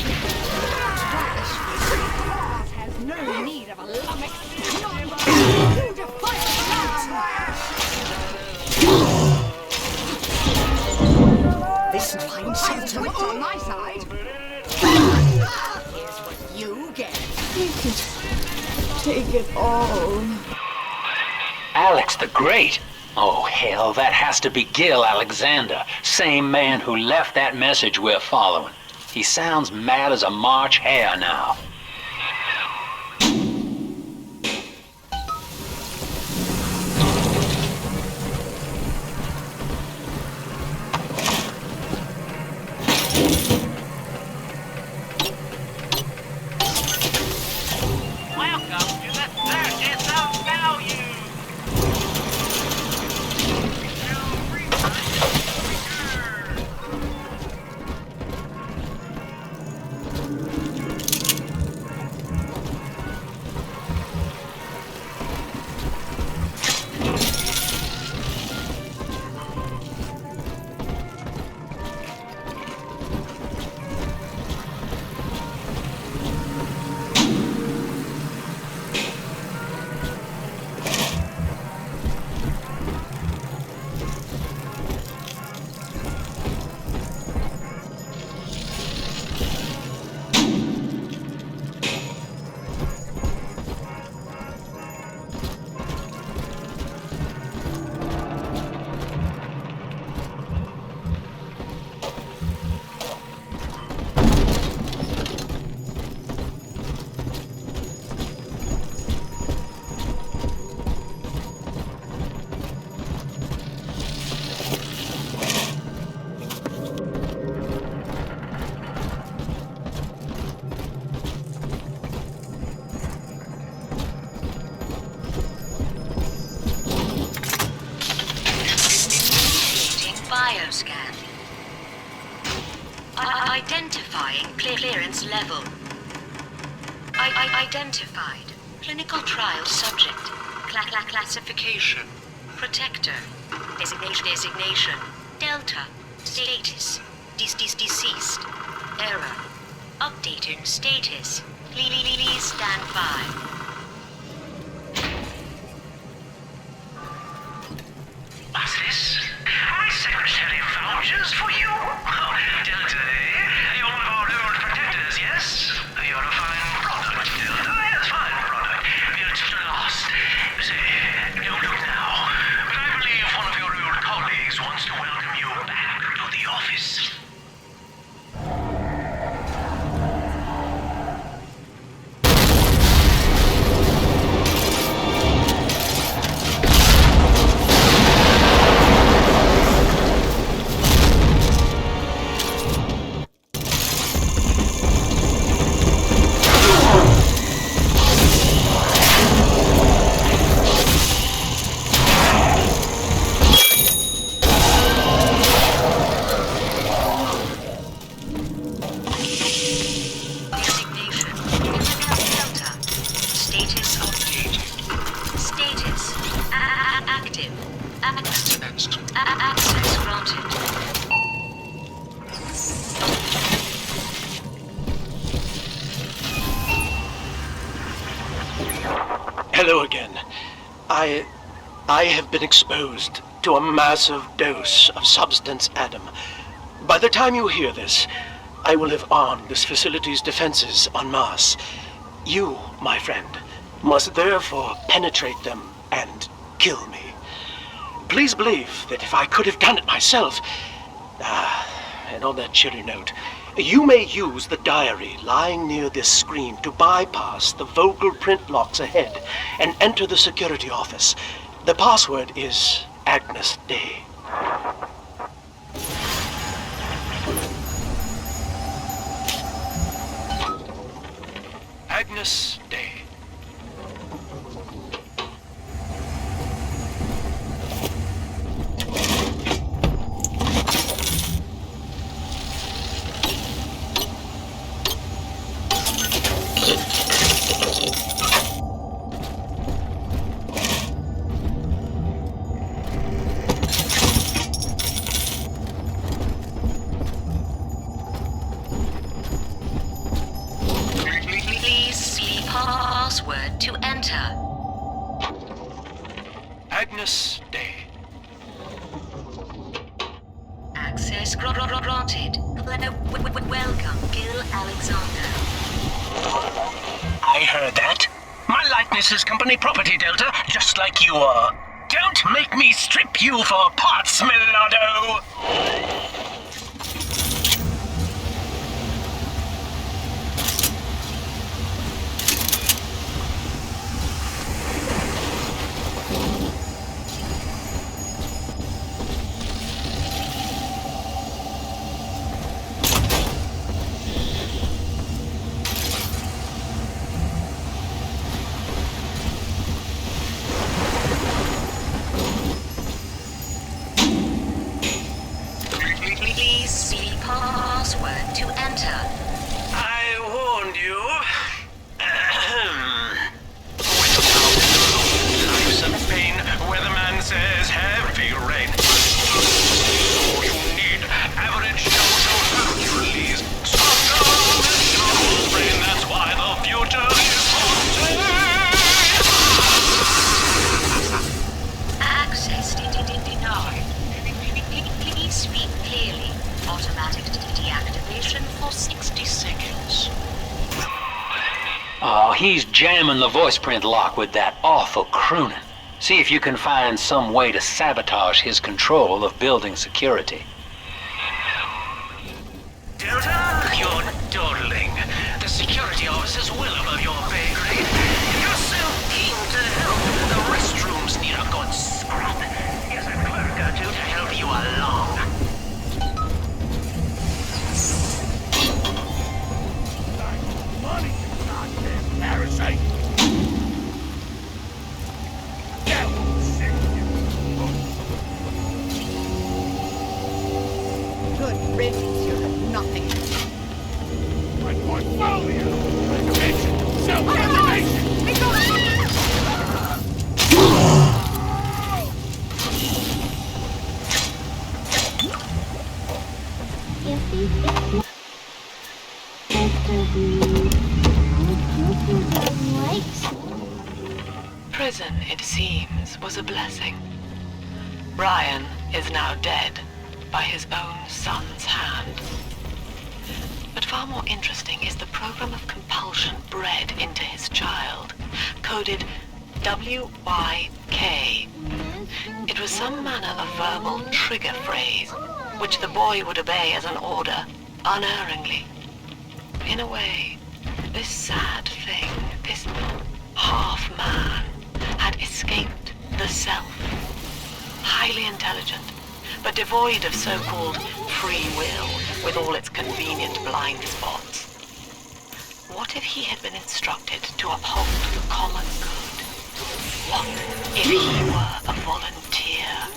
Has no need of a lummox. You defy the This fine sentiment on my side. Here's what you get. Take it all. Alex the Great? Oh, hell, that has to be Gil Alexander, same man who left that message we're following. He sounds mad as a March hare now. Welcome to the Circus of Value! Bioscan. Identifying clearance level. Identified. Clinical trial subject. Classification. Protector. Designation. Delta. Status. Deceased. Error. Updating status. Please stand by. What's this? My secretary vouchers for you? Oh, Delta, eh? You're one of our old protectors, yes? You're a fine product, Delta. Yes, fine product. You're just lost. Say, don't look now. But I believe one of your old colleagues wants to welcome you back to the office. Hello again. I have been exposed to a massive dose of substance Adam. By the time you hear this, I will have armed this facility's defenses en masse. You, my friend, must therefore penetrate them and kill me. Please believe that if I could have done it myself... and on that cheery note, you may use the diary lying near this screen to bypass the vocal print locks ahead and enter the security office. The password is Agnes Day. Agnes Day. Password to enter. Agnes Day. Access granted. Welcome, Gil Alexander. I heard that. My likeness is company property, Delta, just like you are. Don't make me strip you for parts, Millardo! Password to enter. I warned you. Life's a pain, weatherman says heavy rain. All you need, average social release. Stronger brain, that's why the future is haunted. Access denied. Please speak clearly. Automatic deactivation for 60 seconds. Oh, he's jamming the voice print lock with that awful crooning. See if you can find some way to sabotage his control of building security. Delta, you're dawdling. The security officers well above your pay grade. You're so keen to help. The restrooms need a good scrub. Here's a clerk or two to help you along. Money, you goddamn parasite! That will save you. Good riddance, you have nothing. My portfolio! Ambition! Self-revelation! Prison, it seems, was a blessing. Brian is now dead by his own son's hand. But far more interesting is the program of compulsion bred into his child, coded WYK. It was some manner of verbal trigger phrase, which the boy would obey as an order, unerringly. In a way, this sad thing, this half-man, had escaped the self. Highly intelligent, but devoid of so-called free will, with all its convenient blind spots. What if he had been instructed to uphold the common good? What if he were a volunteer?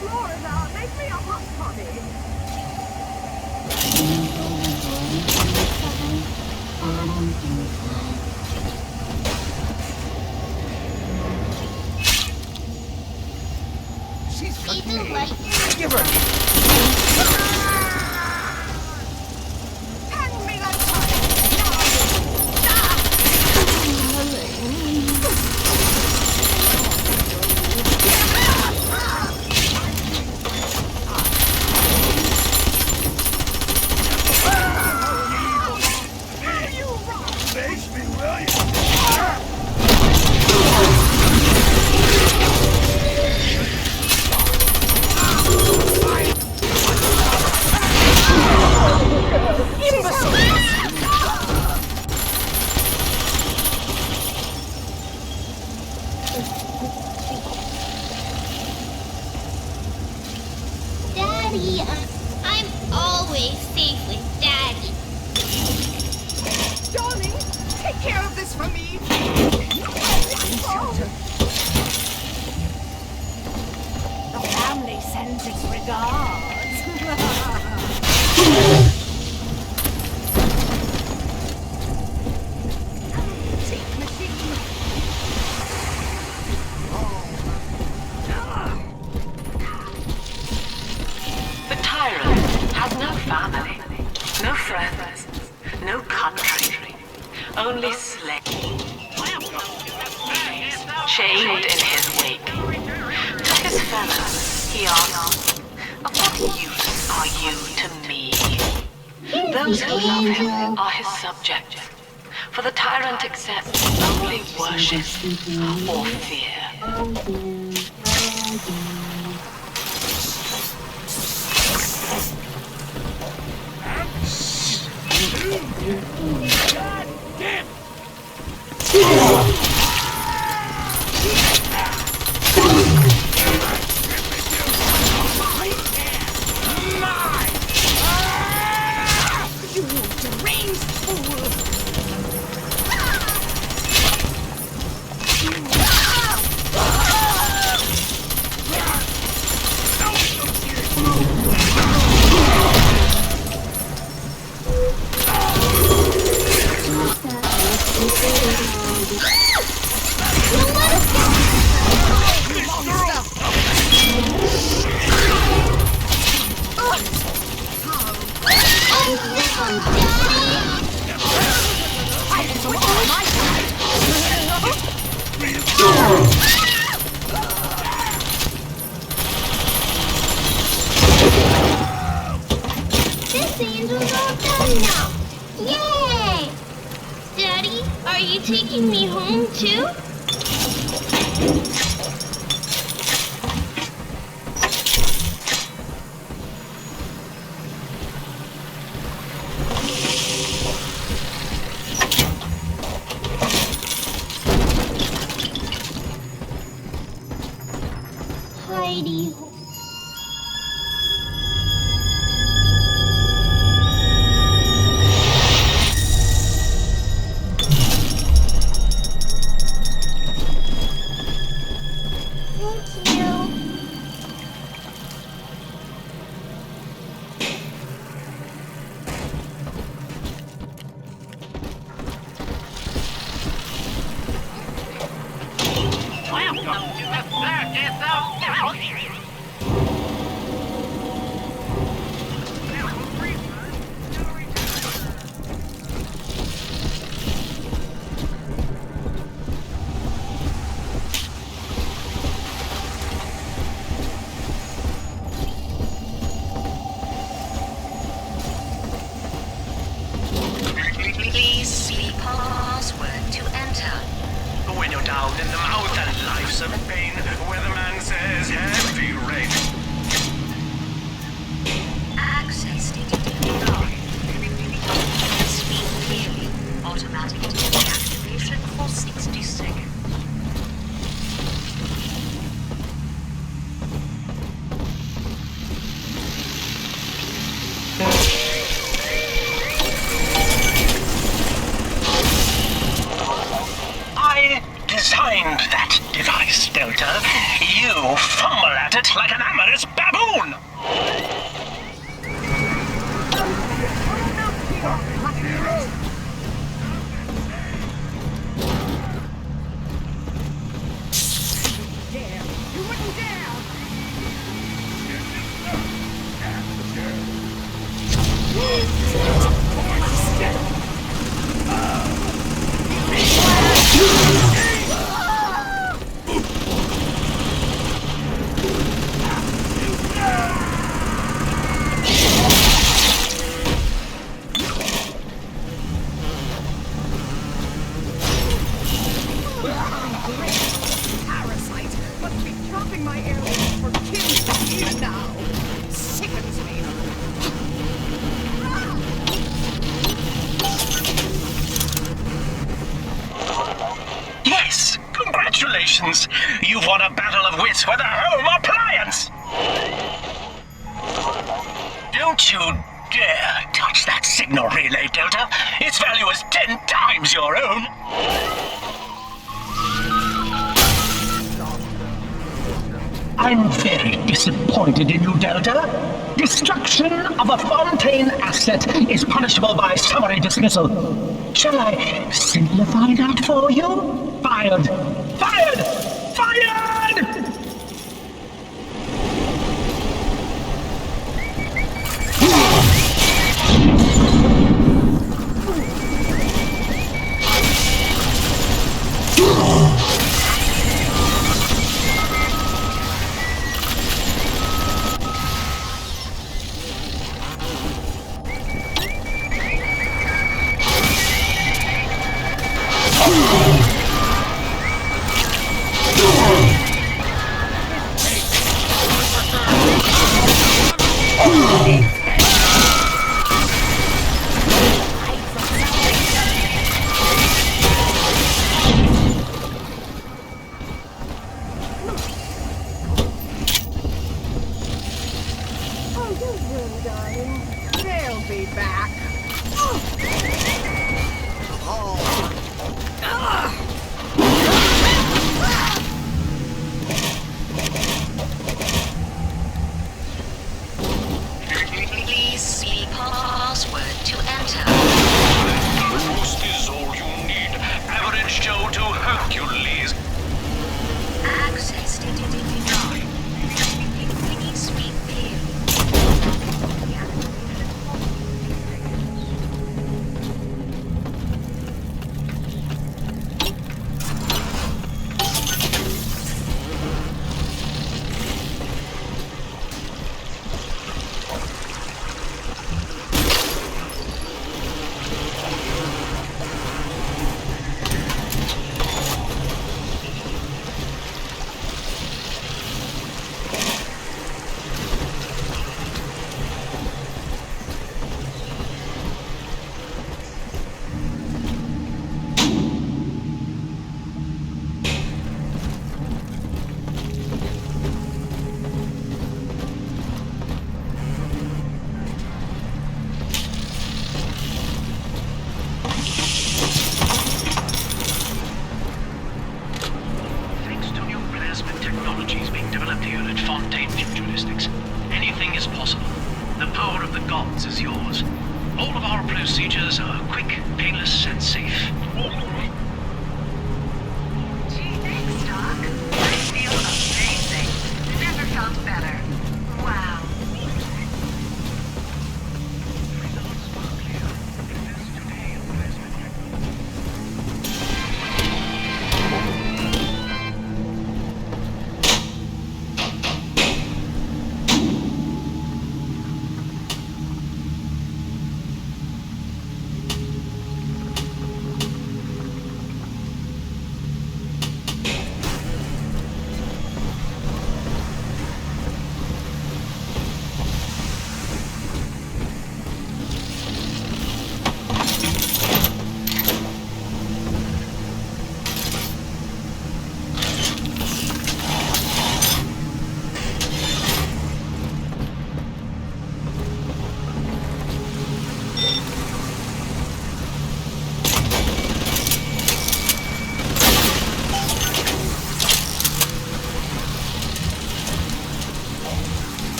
Florida, make me a hot toddy. She's See the light? Give her. Hang me like time. Face me, will you? Daddy, I'm always safe with Daddy. Darling, take care of this for me. The family sends its regards. Take machine. The tyrant has no family, no friends, no country, only slaves. Chained in his wake. To his fellows, he asked, of what use are you to me? Those who love him are his subjects, for the tyrant accepts only worship or fear. God damn! You deranged fool! This angel's all done now. Yay! Daddy, are you taking me home too? Heidi. Thank you. Please speak password to enter. When you're down in the mouth and life's a pain, weatherman says heavy rain. Access denied. Speak clearly. Automatic deactivation for 60 seconds. act like an amorous baboon! You wouldn't dare! Parasite must be dropping my arrows for killing even now. Sickens me. Yes! Congratulations! You've won a battle of wits with a home appliance! Don't you dare touch that signal relay, Delta! Its value is 10 times your own! I'm very disappointed in you, Delta. Destruction of a Fontaine asset is punishable by summary dismissal. Shall I simplify that for you? Fired! Fired! Fired!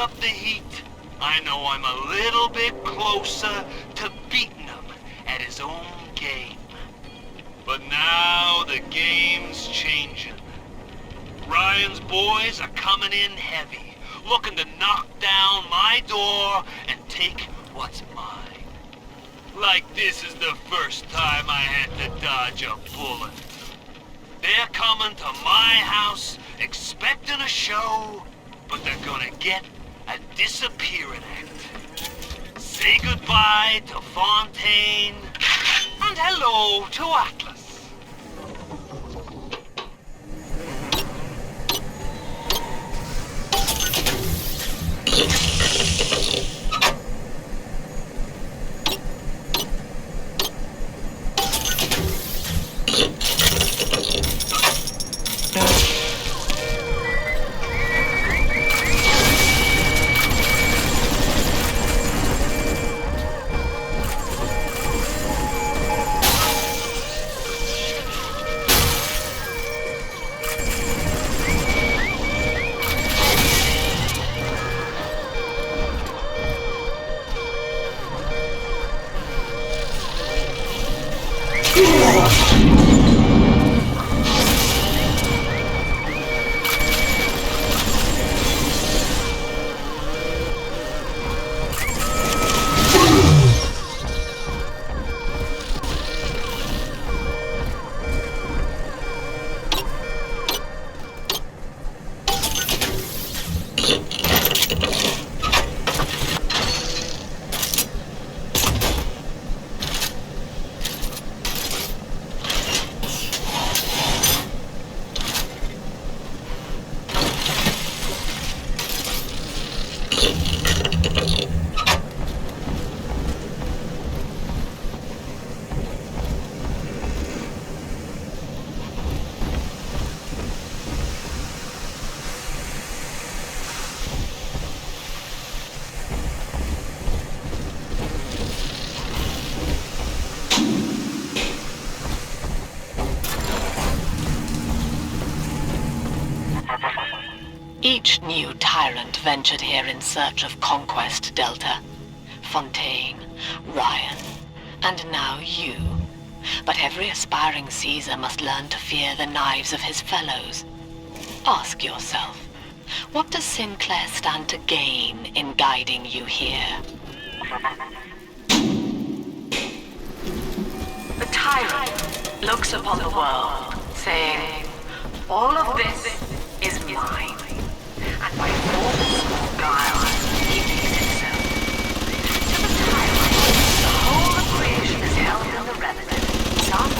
up the heat, I know I'm a little bit closer to beating him at his own game. But now the game's changing. Ryan's boys are coming in heavy, looking to knock down my door and take what's mine. Like this is the first time I had to dodge a bullet. They're coming to my house expecting a show, but they're gonna get a disappearing act. Say goodbye to Fontaine, and hello to Atlas. Each new tyrant ventured here in search of conquest, Delta. Fontaine, Ryan, and now you. But every aspiring Caesar must learn to fear the knives of his fellows. Ask yourself, what does Sinclair stand to gain in guiding you here? The tyrant looks upon the world, saying, all of this is mine. And by force or guile, he makes it so. To the tyrant, the whole of creation is held in the remnant. Some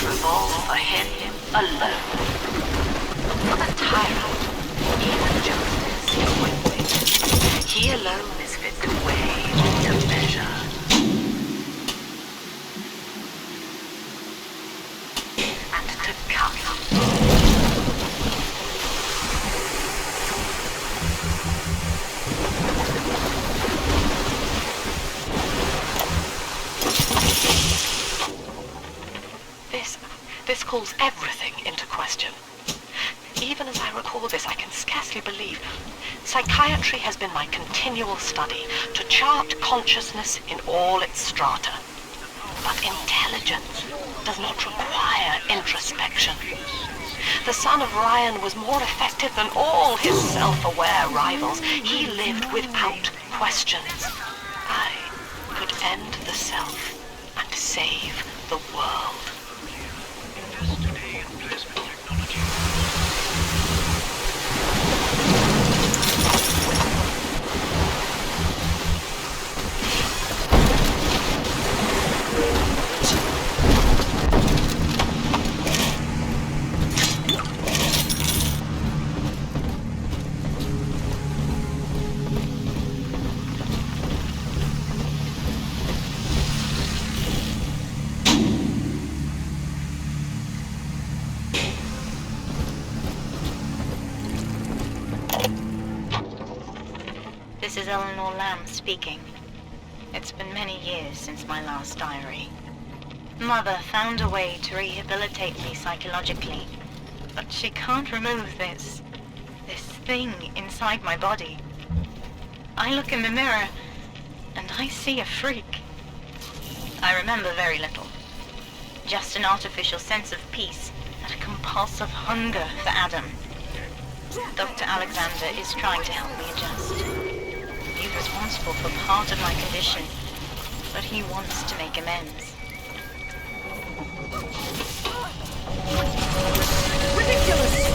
revolve for him alone. For the tyrant, even justice is win-win. He alone is fit to weigh, to measure. And to cut. This calls everything into question. Even as I recall this, I can scarcely believe. Psychiatry has been my continual study, to chart consciousness in all its strata. But intelligence does not require introspection. The son of Ryan was more effective than all his self-aware rivals. He lived without questions. I could end the self and save the world. This is Eleanor Lamb speaking. It's been many years since my last diary. Mother found a way to rehabilitate me psychologically, but she can't remove this thing inside my body. I look in the mirror, and I see a freak. I remember very little. Just an artificial sense of peace and a compulsive hunger for Adam. Dr. Alexander is trying to help me adjust. He's responsible for part of my condition, but he wants to make amends. Ridiculous!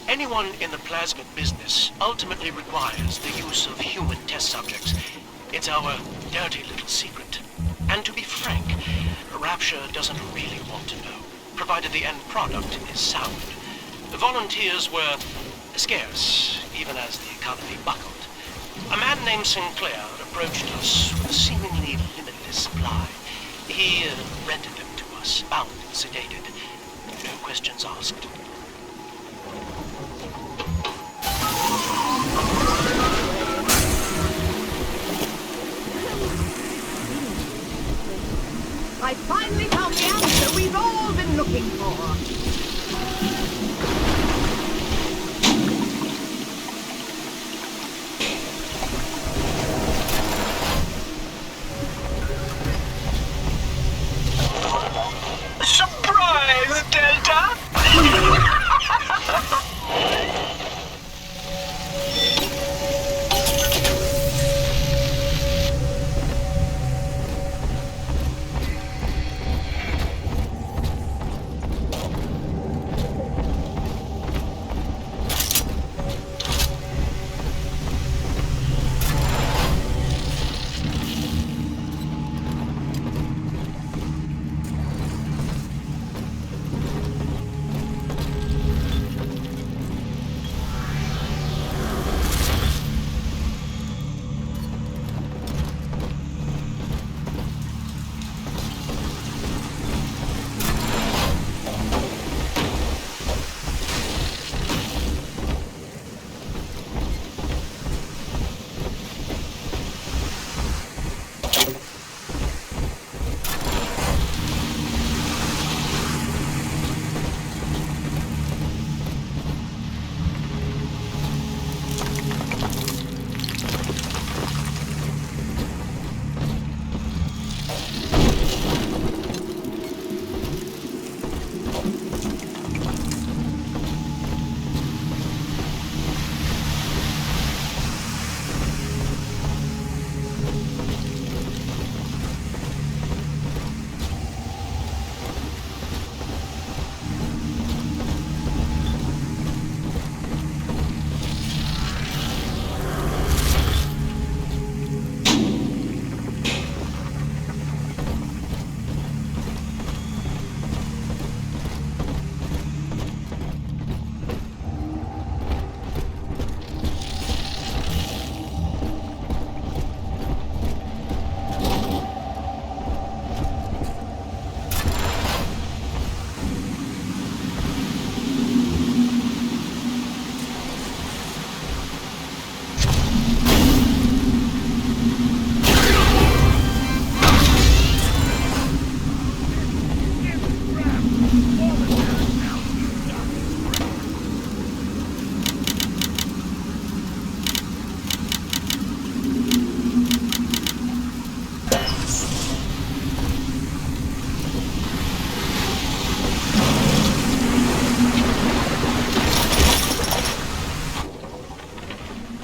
Anyone in the plasmid business ultimately requires the use of human test subjects. It's our dirty little secret. And to be frank, Rapture doesn't really want to know, provided the end product is sound. The volunteers were scarce, even as the economy buckled. A man named Sinclair approached us with a seemingly limitless supply. He rented them to us, bound and sedated. No questions asked. I finally found the answer we've all been looking for. Surprise, Delta!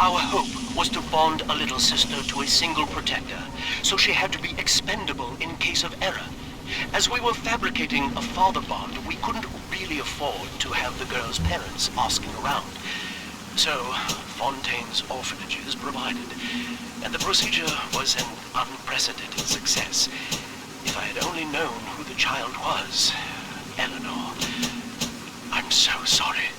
Our hope was to bond a little sister to a single protector, so she had to be expendable in case of error. As we were fabricating a father bond, we couldn't really afford to have the girl's parents asking around. So, Fontaine's orphanages provided, and the procedure was an unprecedented success. If I had only known who the child was, Eleanor, I'm so sorry.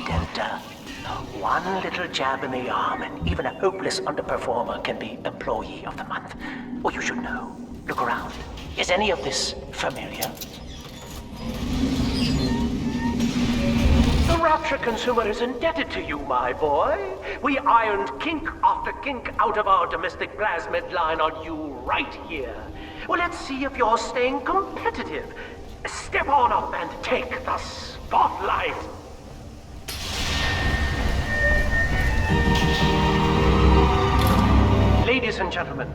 Delta. One little jab in the arm, and even a hopeless underperformer can be Employee of the Month. Or you should know. Look around. Is any of this familiar? The Rapture consumer is indebted to you, my boy. We ironed kink after kink out of our domestic plasmid line on you right here. Well, let's see if you're staying competitive. Step on up and take the spotlight. Ladies and gentlemen,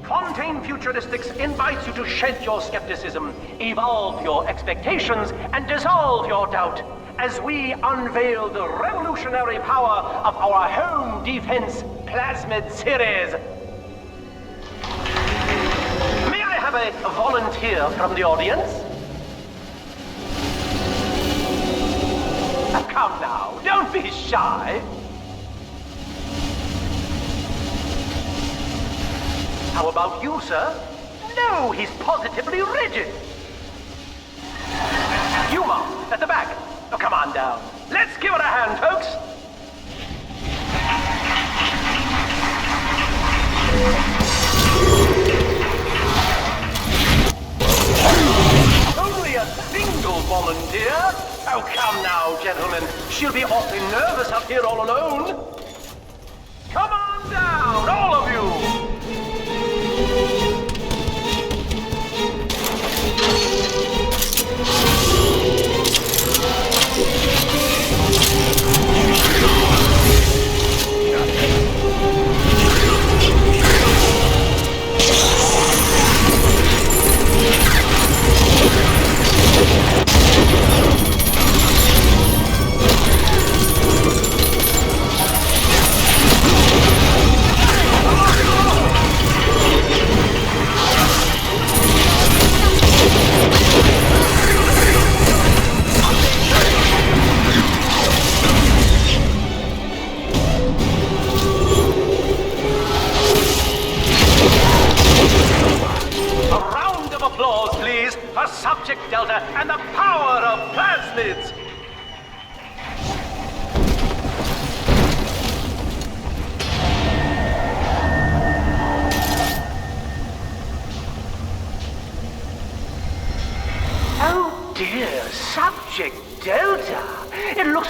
Fontaine Futuristics invites you to shed your skepticism, evolve your expectations, and dissolve your doubt as we unveil the revolutionary power of our home defense plasmid series. May I have a volunteer from the audience? Come now, don't be shy. How about you, sir? No, he's positively rigid. You, Mom, at the back. Oh, come on down. Let's give it a hand, folks. Only a single volunteer? Oh, come now, gentlemen. She'll be awfully nervous up here all alone. Come on down, all of you.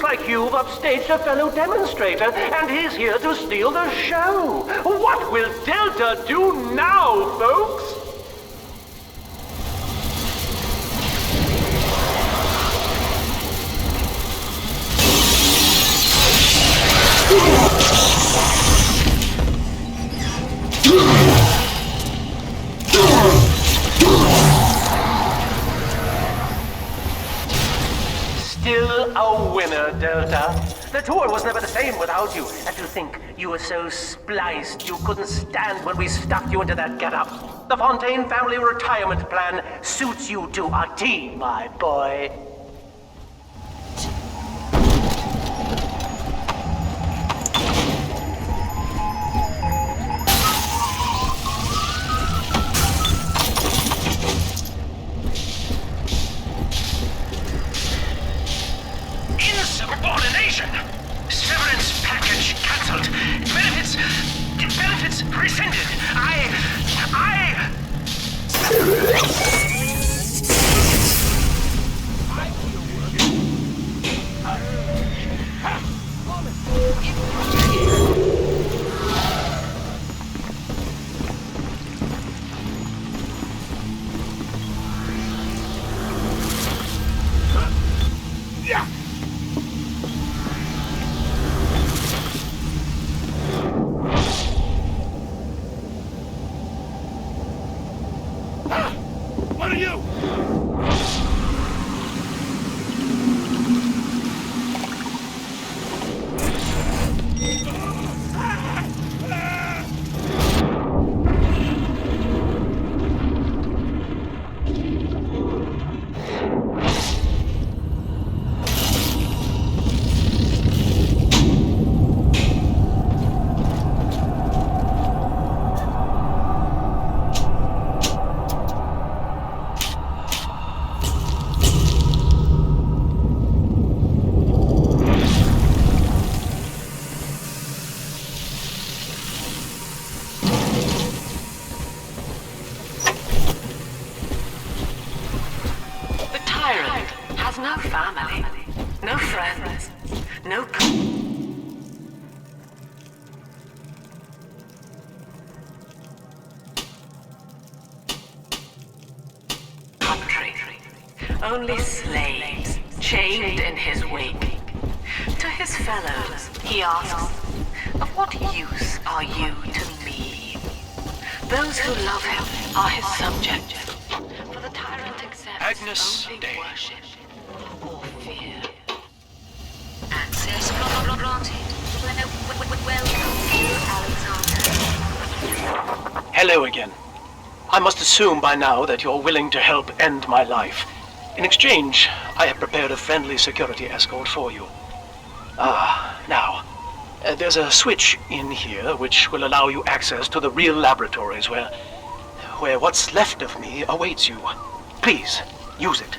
like you've upstaged a fellow demonstrator, and he's here to steal the show. What will Delta do now, folks? Still a winner, Delta. The tour was never the same without you. And to think you were so spliced you couldn't stand when we stuffed you into that getup. The Fontaine family retirement plan suits you to a T, my boy. Insubordination! Severance package cancelled. Benefits rescinded. Yeah. What are you? No family, no friends, no country. Only slaves, chained in his wake. To his fellows, he asks, of what use are you to me? Those who love him are his subjects. For the tyrant accepts Agnes only Day. worship or fear. Access granted. Welcome to Alexander. Hello again. I must assume by now that you're willing to help end my life. In exchange, I have prepared a friendly security escort for you. Now, there's a switch in here which will allow you access to the real laboratories where what's left of me awaits you. Please, use it.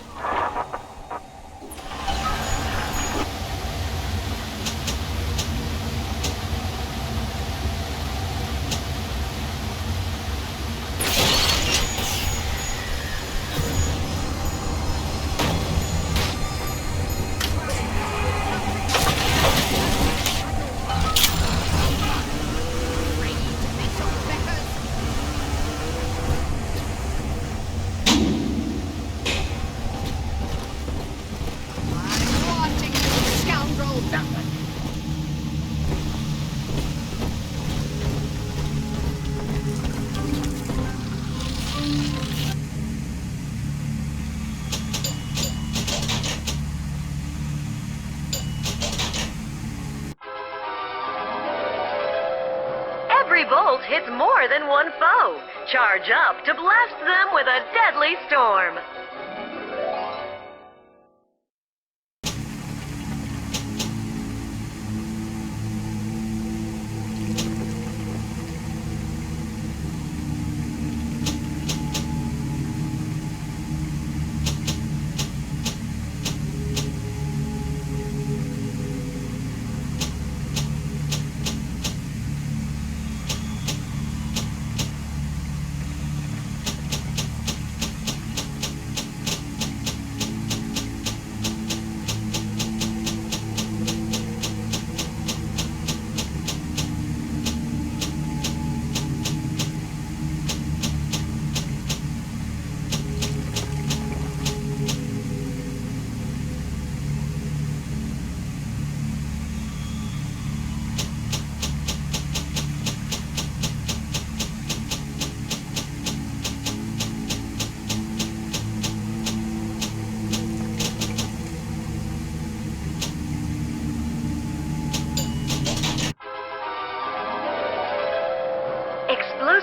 Every bolt hits more than one foe. Charge up to blast them with a deadly storm.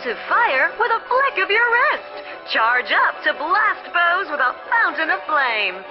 explosive fire with a flick of your wrist. Charge up to blast foes with a fountain of flame.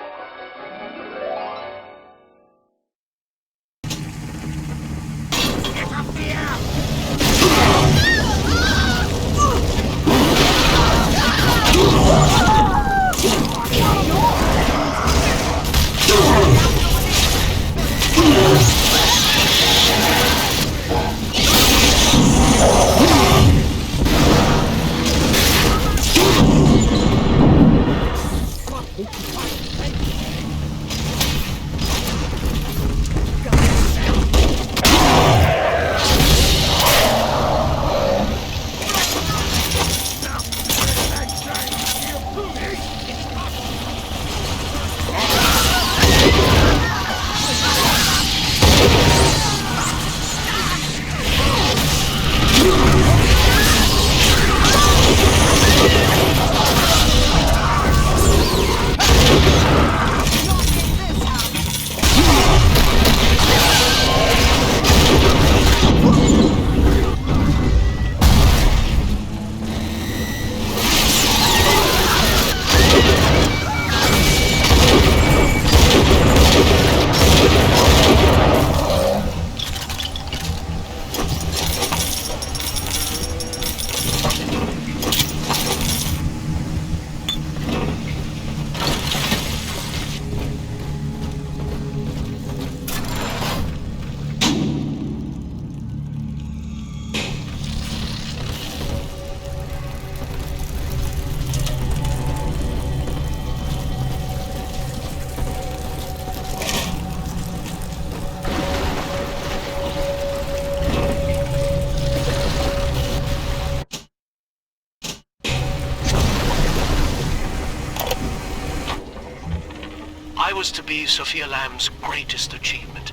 I was to be Sofia Lamb's greatest achievement,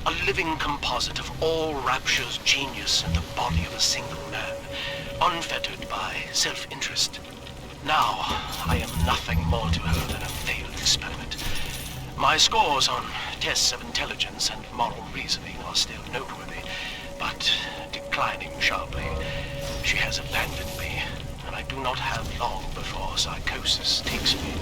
a living composite of all Rapture's genius in the body of a single man, unfettered by self-interest. Now, I am nothing more to her than a failed experiment. My scores on tests of intelligence and moral reasoning are still noteworthy, but declining sharply. She has abandoned me, and I do not have long before psychosis takes me.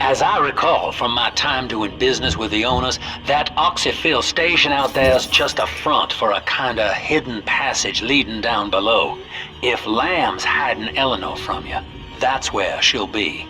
As I recall from my time doing business with the owners, that oxyfill station out there's just a front for a kinda hidden passage leading down below. If Lamb's hiding Eleanor from you, that's where she'll be.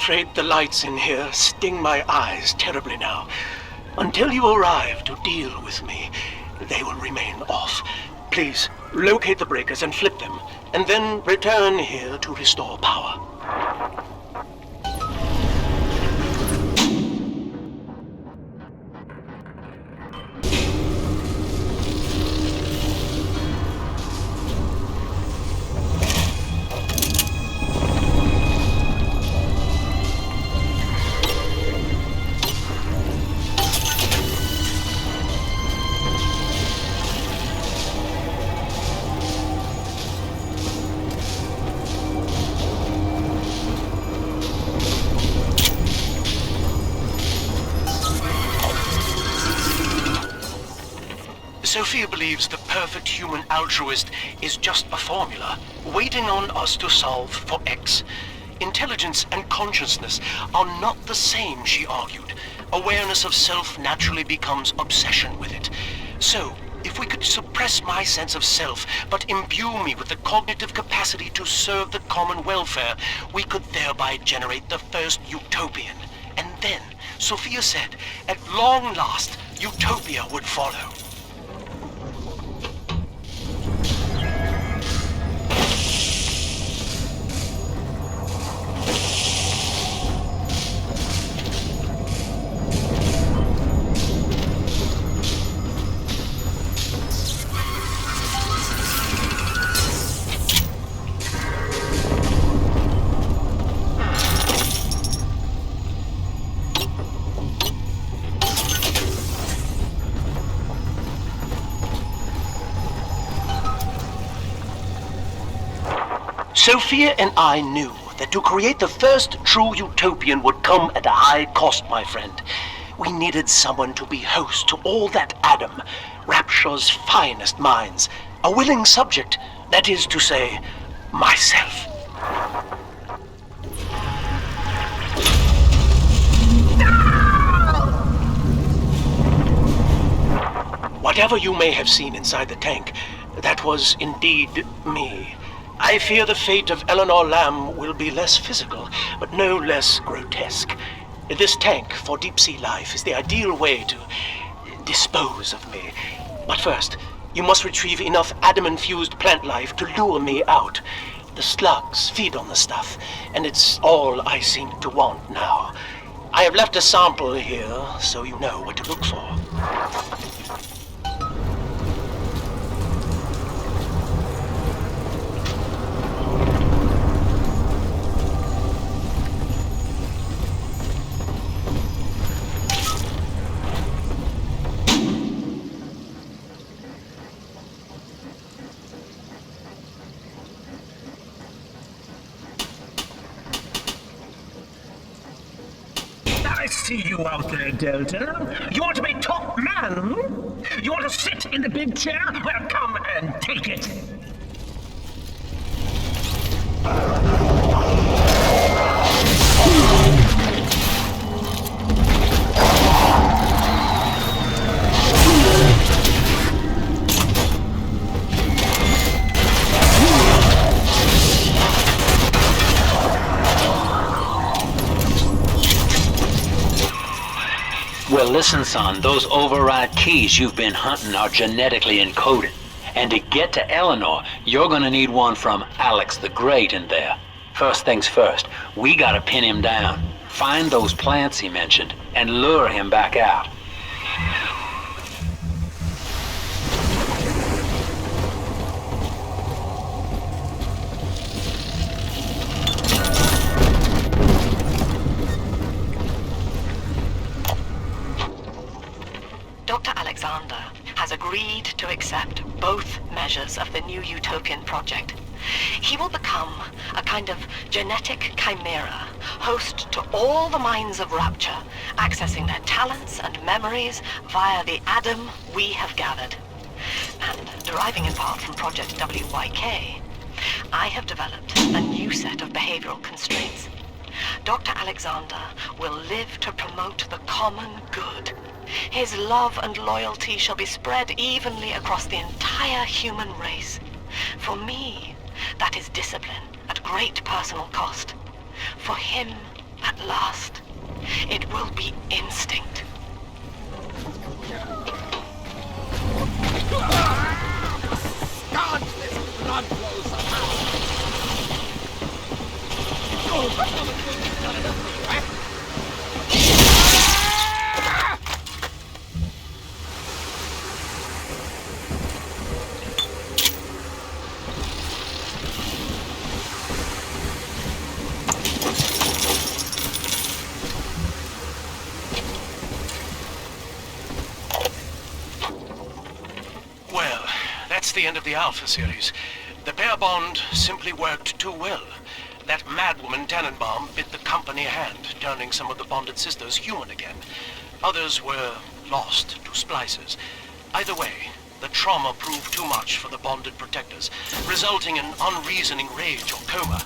afraid the lights in here sting my eyes terribly now. Until you arrive to deal with me, they will remain off. Please, locate the breakers and flip them, and then return here to restore power. Sophia believes the perfect human altruist is just a formula, waiting on us to solve for X. Intelligence and consciousness are not the same, she argued. Awareness of self naturally becomes obsession with it. So, if we could suppress my sense of self, but imbue me with the cognitive capacity to serve the common welfare, we could thereby generate the first utopian. And then, Sophia said, at long last, utopia would follow. Sophia and I knew that to create the first true utopian would come at a high cost, my friend. We needed someone to be host to all that Adam, Rapture's finest minds, a willing subject, that is to say, myself. Whatever you may have seen inside the tank, that was indeed me. I fear the fate of Eleanor Lamb will be less physical, but no less grotesque. This tank for deep-sea life is the ideal way to dispose of me. But first, you must retrieve enough Adam-infused plant life to lure me out. The slugs feed on the stuff, and it's all I seem to want now. I have left a sample here, so you know what to look for. I see you out there, Delta. You want to be top man? You want to sit in the big chair? Well, come and take it. Well, listen, son, those override keys you've been hunting are genetically encoded. And to get to Eleanor, you're gonna need one from Alex the Great in there. First things first, we gotta pin him down, find those plants he mentioned, and lure him back out. Dr. Alexander has agreed to accept both measures of the new utopian project. He will become a kind of genetic chimera, host to all the minds of Rapture, accessing their talents and memories via the Adam we have gathered. And deriving in part from Project WYK, I have developed a new set of behavioral constraints. Dr. Alexander will live to promote the common good. His love and loyalty shall be spread evenly across the entire human race. For me, that is discipline at great personal cost. For him, At last, it will be instinct. God, this blood flows somehow. Oh, Well, that's the end of the Alpha series. The pair bond simply worked too well. That madwoman Tenenbaum bit the company hand, turning some of the bonded sisters human again. Others were lost to Splicers. Either way, the trauma proved too much for the bonded protectors, resulting in unreasoning rage or coma.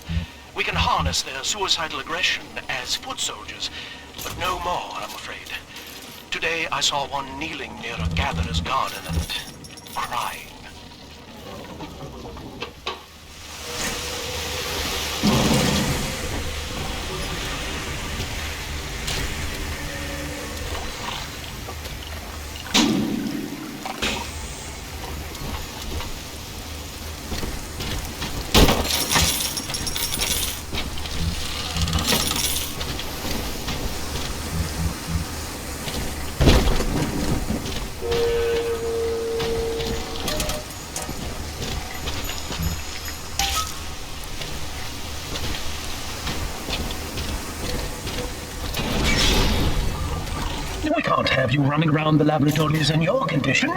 We can harness their suicidal aggression as foot soldiers, but no more, I'm afraid. Today I saw one kneeling near a gatherer's garden and crying. We can't have you running around the laboratories in your condition.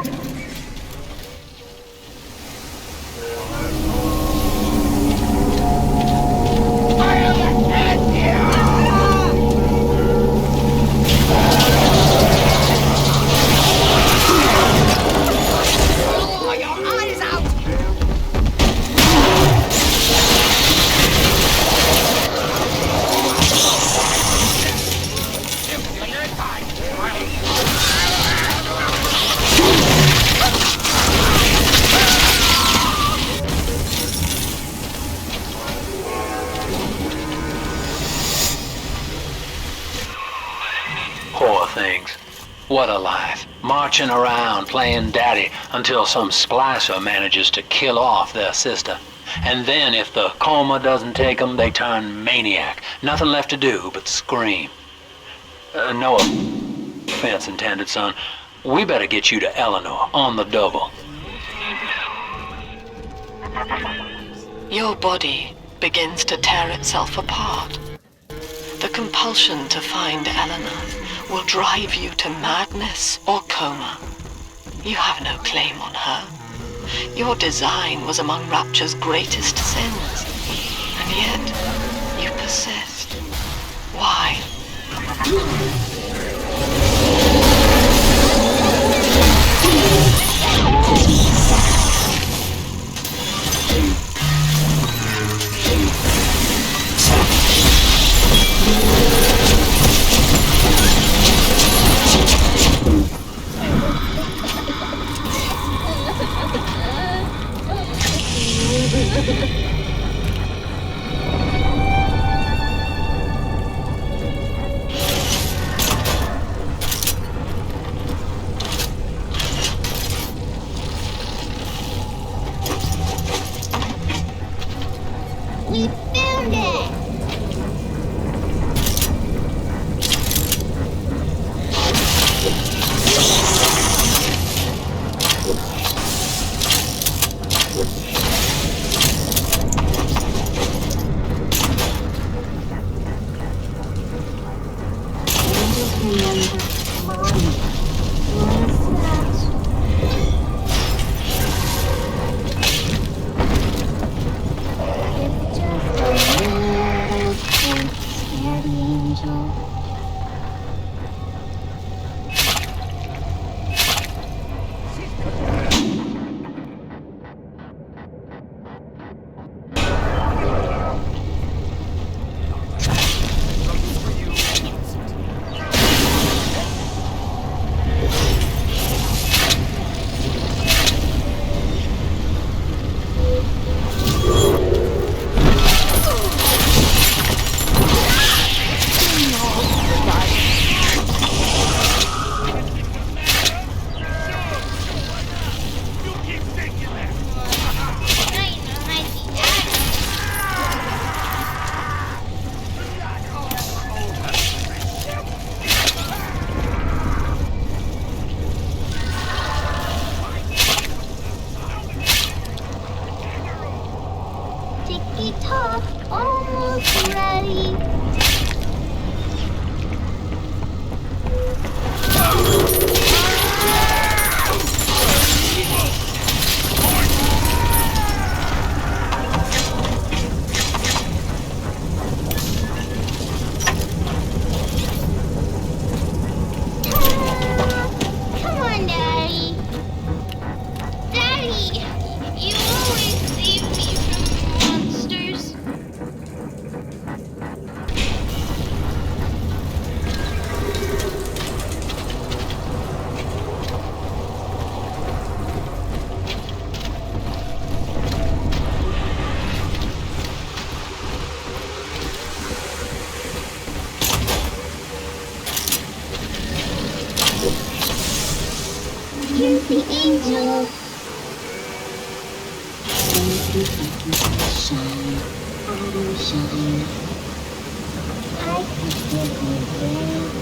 Poor things. What a life. Marching around, playing daddy, until some splicer manages to kill off their sister. And then if the coma doesn't take them, they turn maniac. Nothing left to do but scream. No offense intended, son. We better get you to Eleanor on the double. Your body begins to tear itself apart. The compulsion to find Eleanor will drive you to madness or coma. You have no claim on her. Your design was among Rapture's greatest sins, and yet you persist. Why? Here's the angel. Shine, autumn shine. I could take you there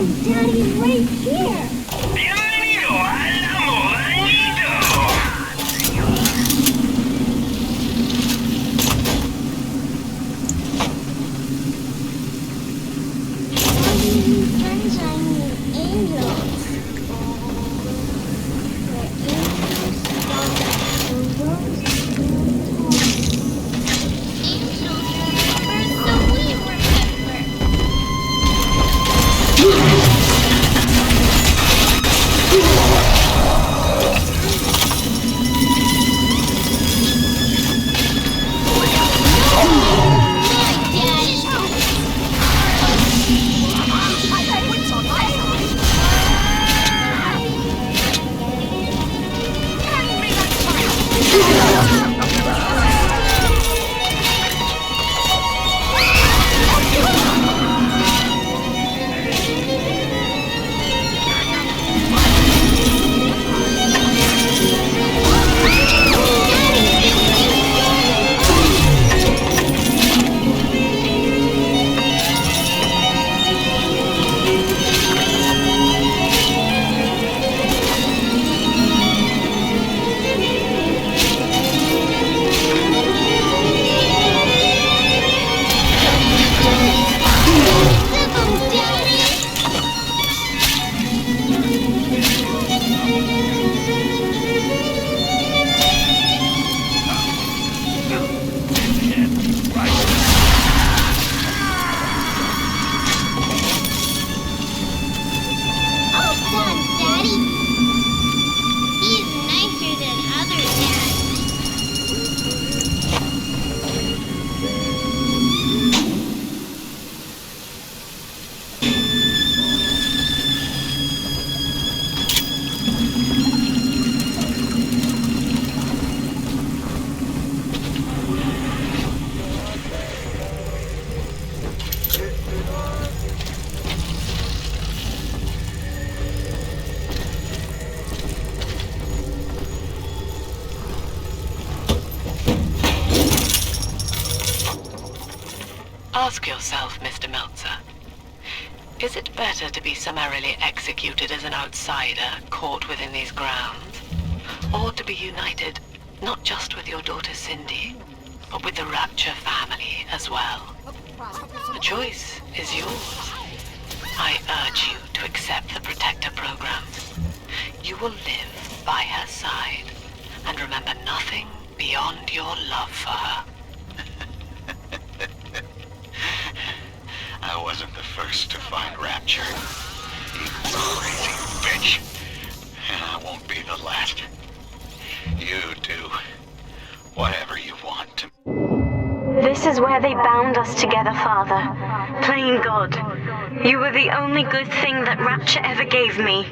Daddy's right here. Bienvenido al amor nido. Sunshine and angels. Ask yourself, Mr. Meltzer, is it better to be summarily executed as an outsider caught within these grounds, or to be united not just with your daughter Cindy, but with the Rapture family as well? The choice is yours. I urge you to accept the Protector program. You will live by her side, and remember nothing beyond your love for her. I wasn't the first to find Rapture. You crazy bitch. And I won't be the last. You do whatever you want to. This is where they bound us together, Father. Playing God. You were the only good thing that Rapture ever gave me.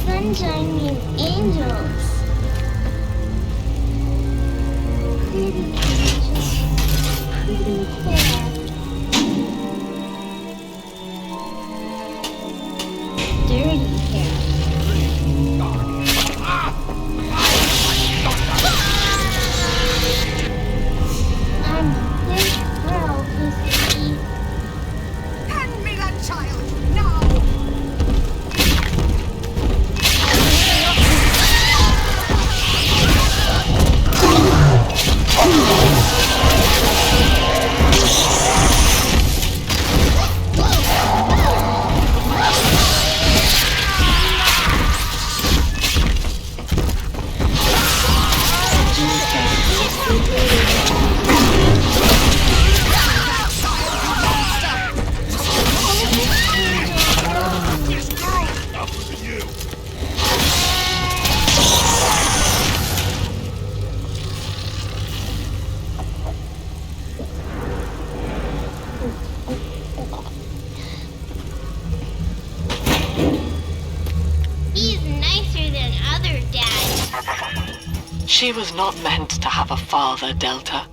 Sunshine and angels. Pretty angels. Pretty hair. Dirty hair. I'm a good girl, Pussy. Hand me that child, now! She was not meant to have a father, Delta.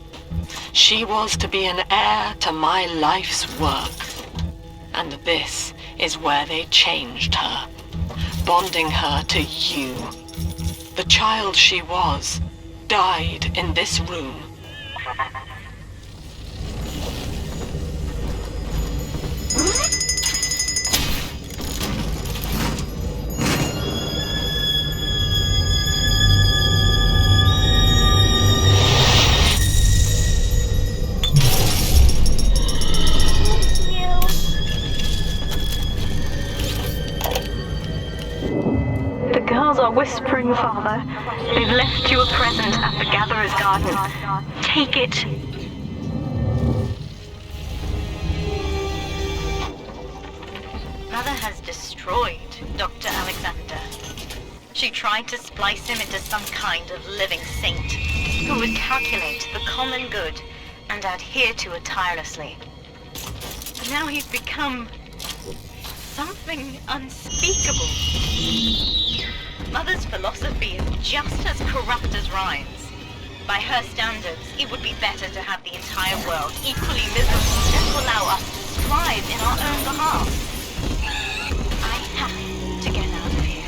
She was to be an heir to my life's work. And this is where they changed her, bonding her to you. The child she was died in this room. The girls are whispering, Father. They've left you a present at the Gatherer's Garden. Take it. Mother has destroyed Dr. Alexander. She tried to splice him into some kind of living saint who would calculate the common good and adhere to it tirelessly. But now he's become something unspeakable. Mother's philosophy is just as corrupt as Ryan's. By her standards, it would be better to have the entire world equally miserable than to allow us to strive in our own behalf. I have to get out of here.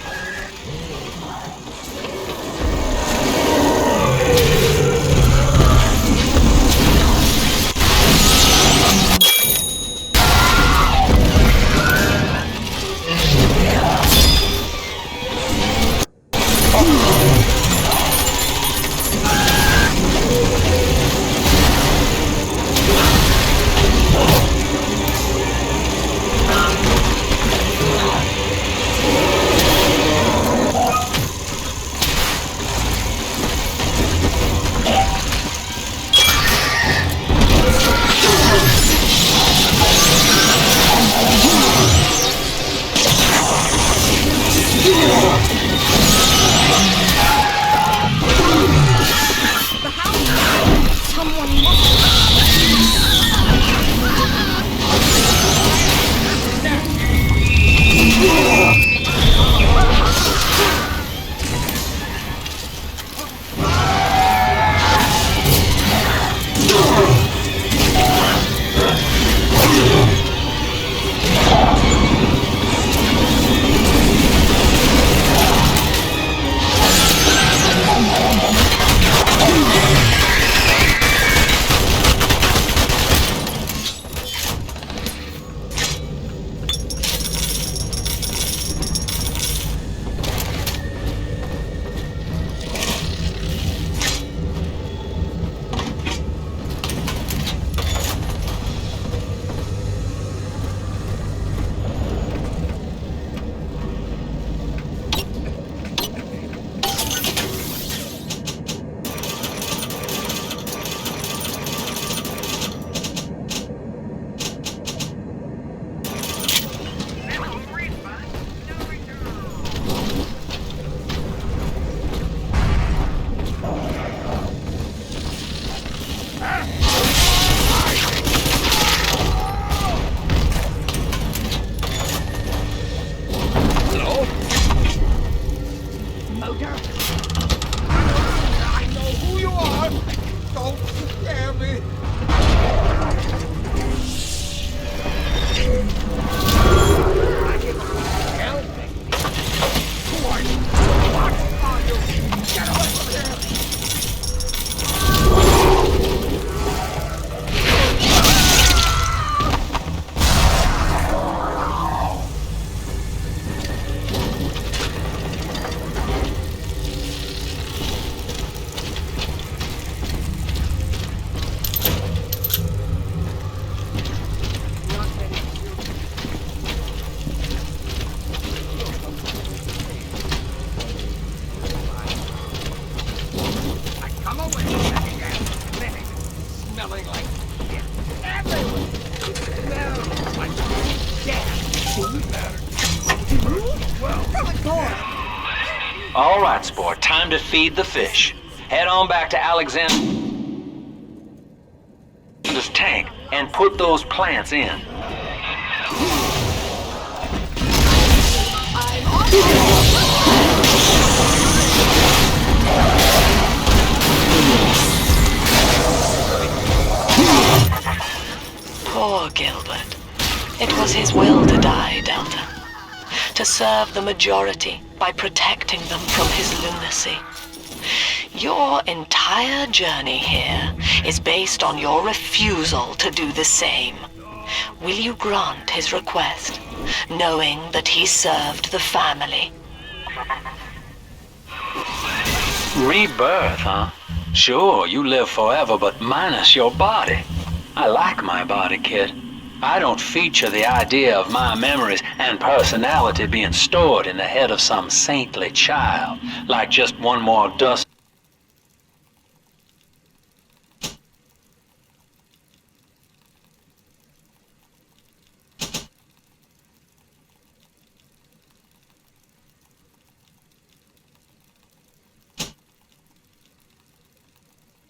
All right, sport. Time to feed the fish. Head on back to Alexander's tank and put those plants in. Poor Gilbert. It was his will to die, Delta. To serve the majority by protecting them from his lunacy. Your entire journey here is based on your refusal to do the same. Will you grant his request, knowing that he served the family? Rebirth, huh? Sure, you live forever, but minus your body. I like my body, kid. I don't feature the idea of my memories and personality being stored in the head of some saintly child, like just one more dust.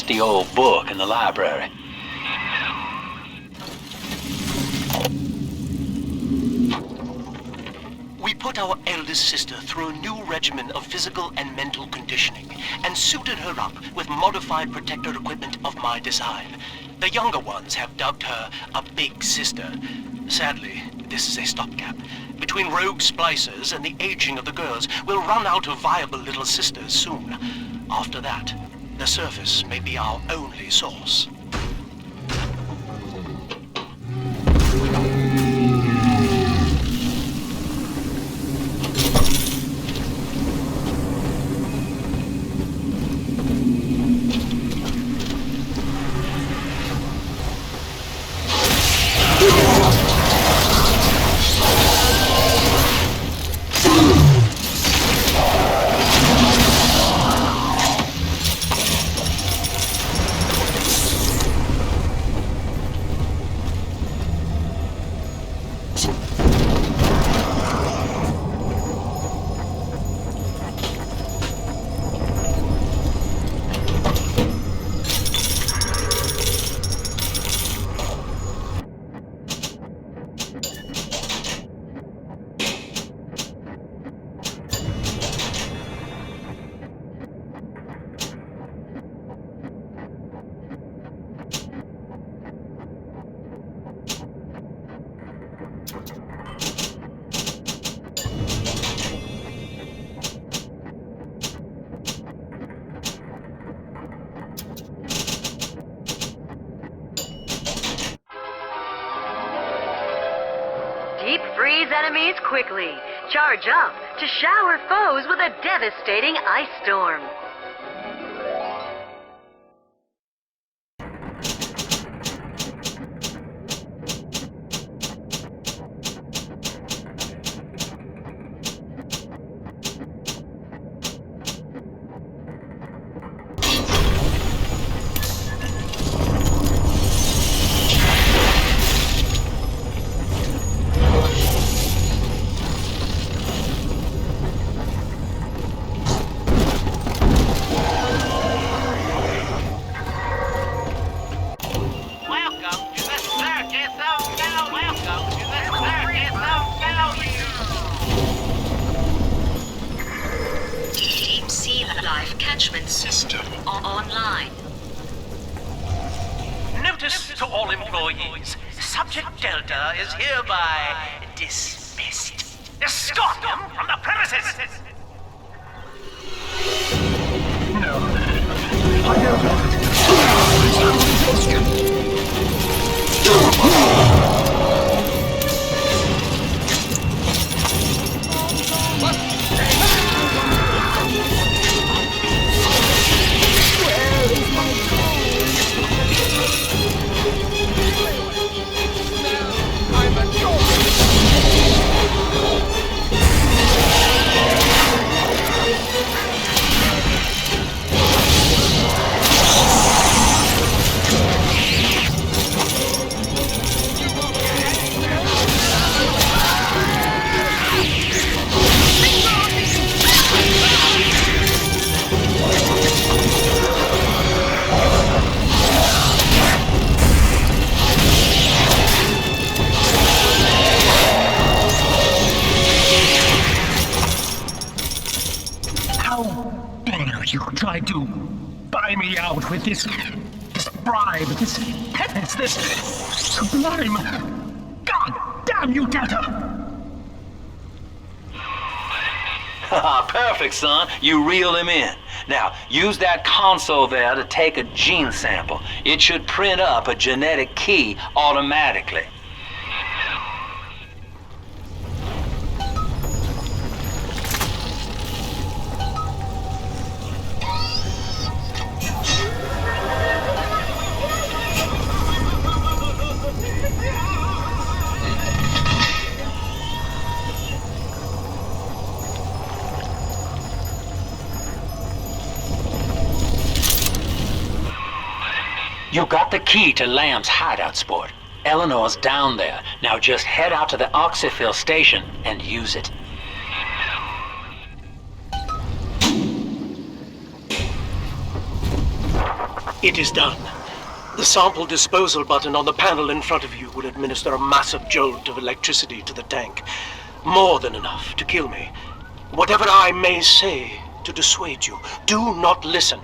The old book in the library. We put our eldest sister through a new regimen of physical and mental conditioning and suited her up with modified protector equipment of my design. The younger ones have dubbed her a big sister. Sadly, this is a stopgap. Between rogue splicers and the aging of the girls, we'll run out of viable little sisters soon. After that, the surface may be our only source. Deep freeze enemies quickly. Charge up to shower foes with a devastating ice storm. System online. Notice to all employees, Subject Delta is hereby dismissed. Escort him from the premises! No, I don't want it. You tried to buy me out with this bribe, this penance, this sublime... God damn you, Delta! Perfect, son. You reeled him in. Now, use that console there to take a gene sample. It should print up a genetic key automatically. You got the key to Lamb's hideout, sport. Eleanor's down there. Now just head out to the Oxyphil station and use it. It is done. The sample disposal button on the panel in front of you will administer a massive jolt of electricity to the tank. More than enough to kill me. Whatever I may say to dissuade you, do not listen.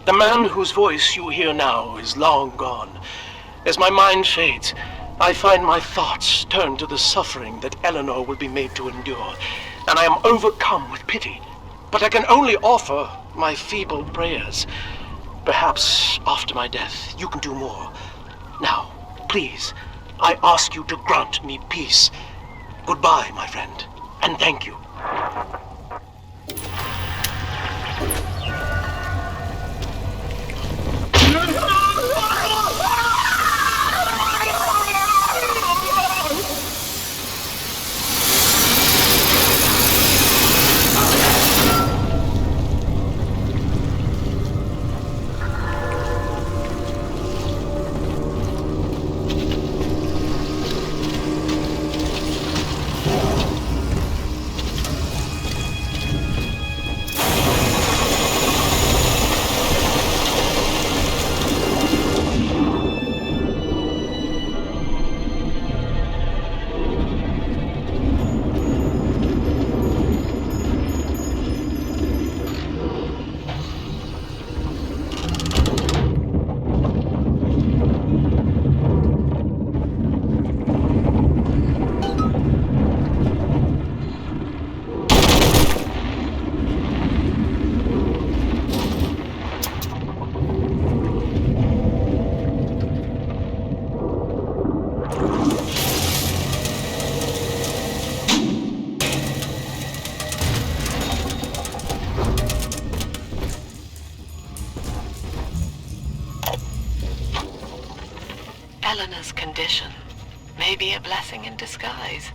The man whose voice you hear now is long gone. As my mind fades, I find my thoughts turn to the suffering that Eleanor will be made to endure, and I am overcome with pity. But I can only offer my feeble prayers. Perhaps after my death, you can do more. Now, please, I ask you to grant me peace. Goodbye, my friend, and thank you. Eleanor's condition may be a blessing in disguise.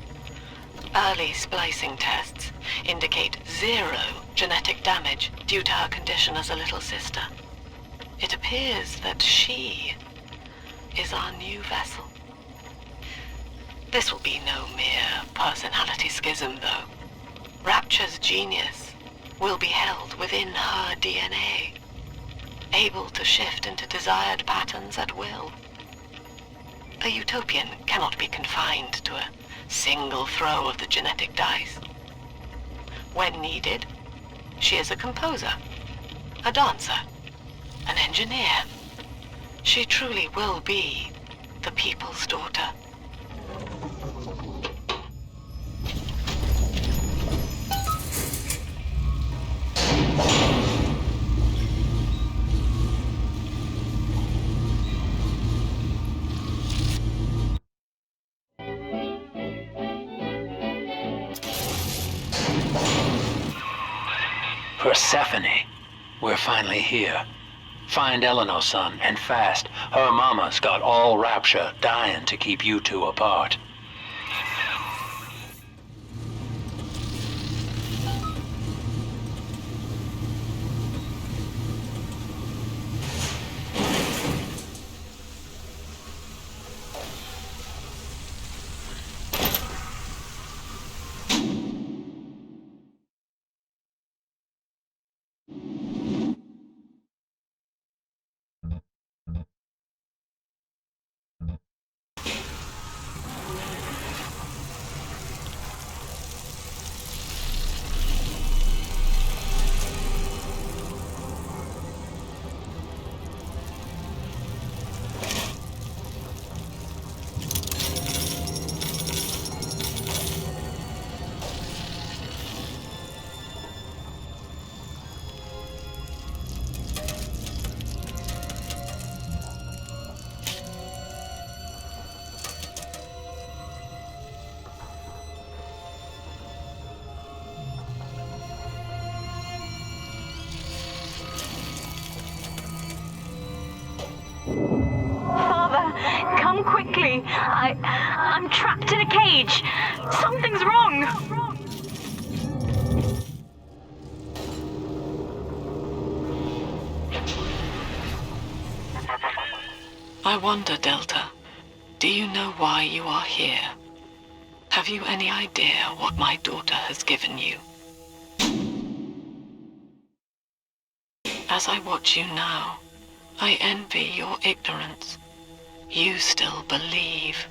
Early splicing tests indicate 0 genetic damage due to her condition as a little sister. It appears that she is our new vessel. This will be no mere personality schism, though. Rapture's genius will be held within her DNA, able to shift into desired patterns at will. A utopian cannot be confined to a single throw of the genetic dice. When needed, she is a composer, a dancer, an engineer. She truly will be the people's daughter. Persephone, we're finally here. Find Eleanor, son, and fast. Her mama's got all Rapture dying to keep you two apart. Father, come quickly. I'm trapped in a cage. Something's wrong. I wonder, Delta, do you know why you are here? Have you any idea what my daughter has given you? As I watch you now, I envy your ignorance. You still believe.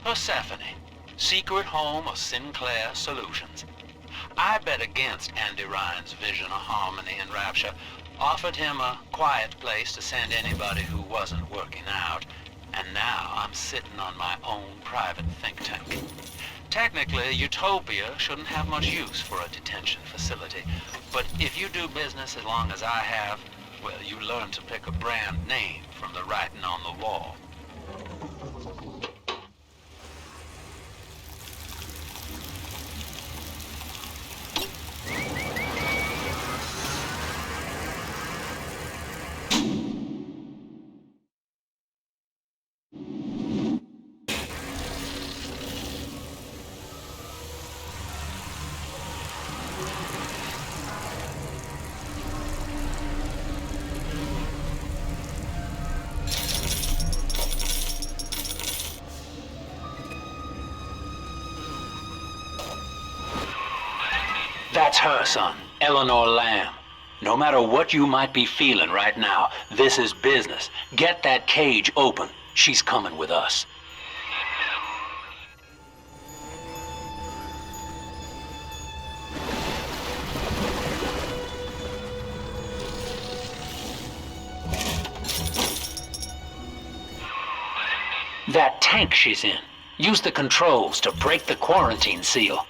Persephone, secret home of Sinclair Solutions. I bet against Andy Ryan's vision of harmony and rapture, offered him a quiet place to send anybody who wasn't working out, and now I'm sitting on my own private think tank. Technically, Utopia shouldn't have much use for a detention facility, but if you do business as long as I have, well, you learn to pick a brand name from the writing on the wall. That's her, son, Eleanor Lamb. No matter what you might be feeling right now, this is business. Get that cage open. She's coming with us. That tank she's in. Use the controls to break the quarantine seal.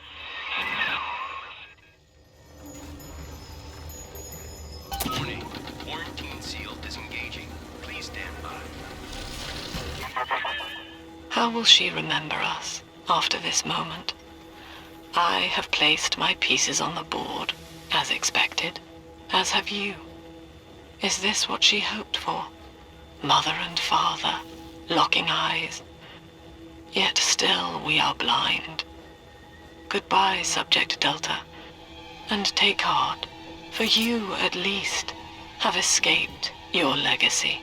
How will she remember us after this moment? I have placed my pieces on the board, as expected, as have you. Is this what she hoped for? Mother and father, locking eyes. Yet still we are blind. Goodbye, Subject Delta, and take heart, for you, at least, have escaped your legacy.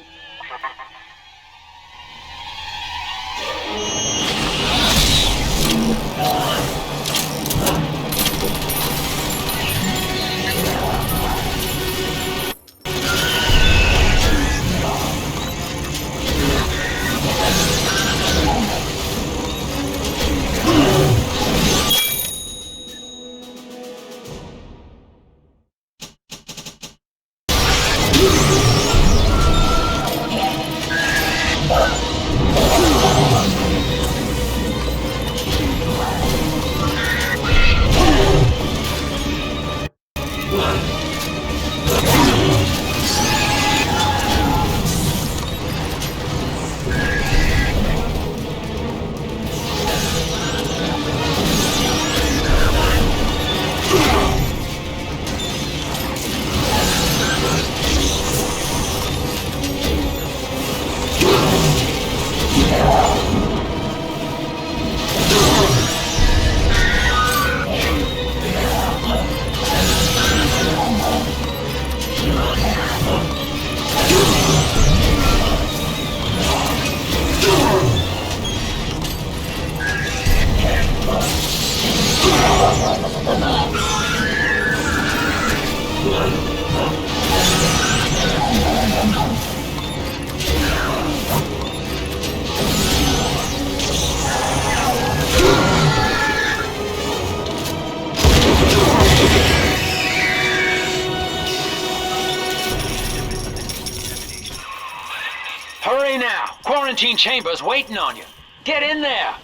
Hurry now! Quarantine chamber's waiting on you. Get in there!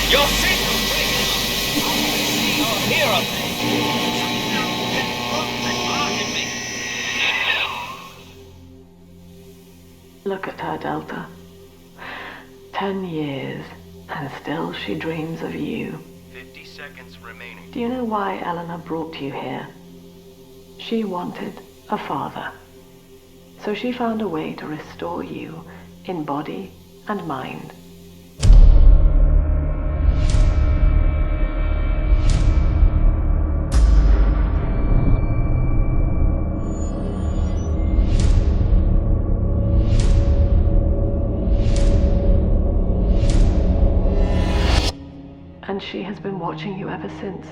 You're safe or hear of me. Look at her, Delta. 10 years, and still she dreams of you. 50 seconds remaining. Do you know why Eleanor brought you here? She wanted a father. So she found a way to restore you in body and mind. And she has been watching you ever since,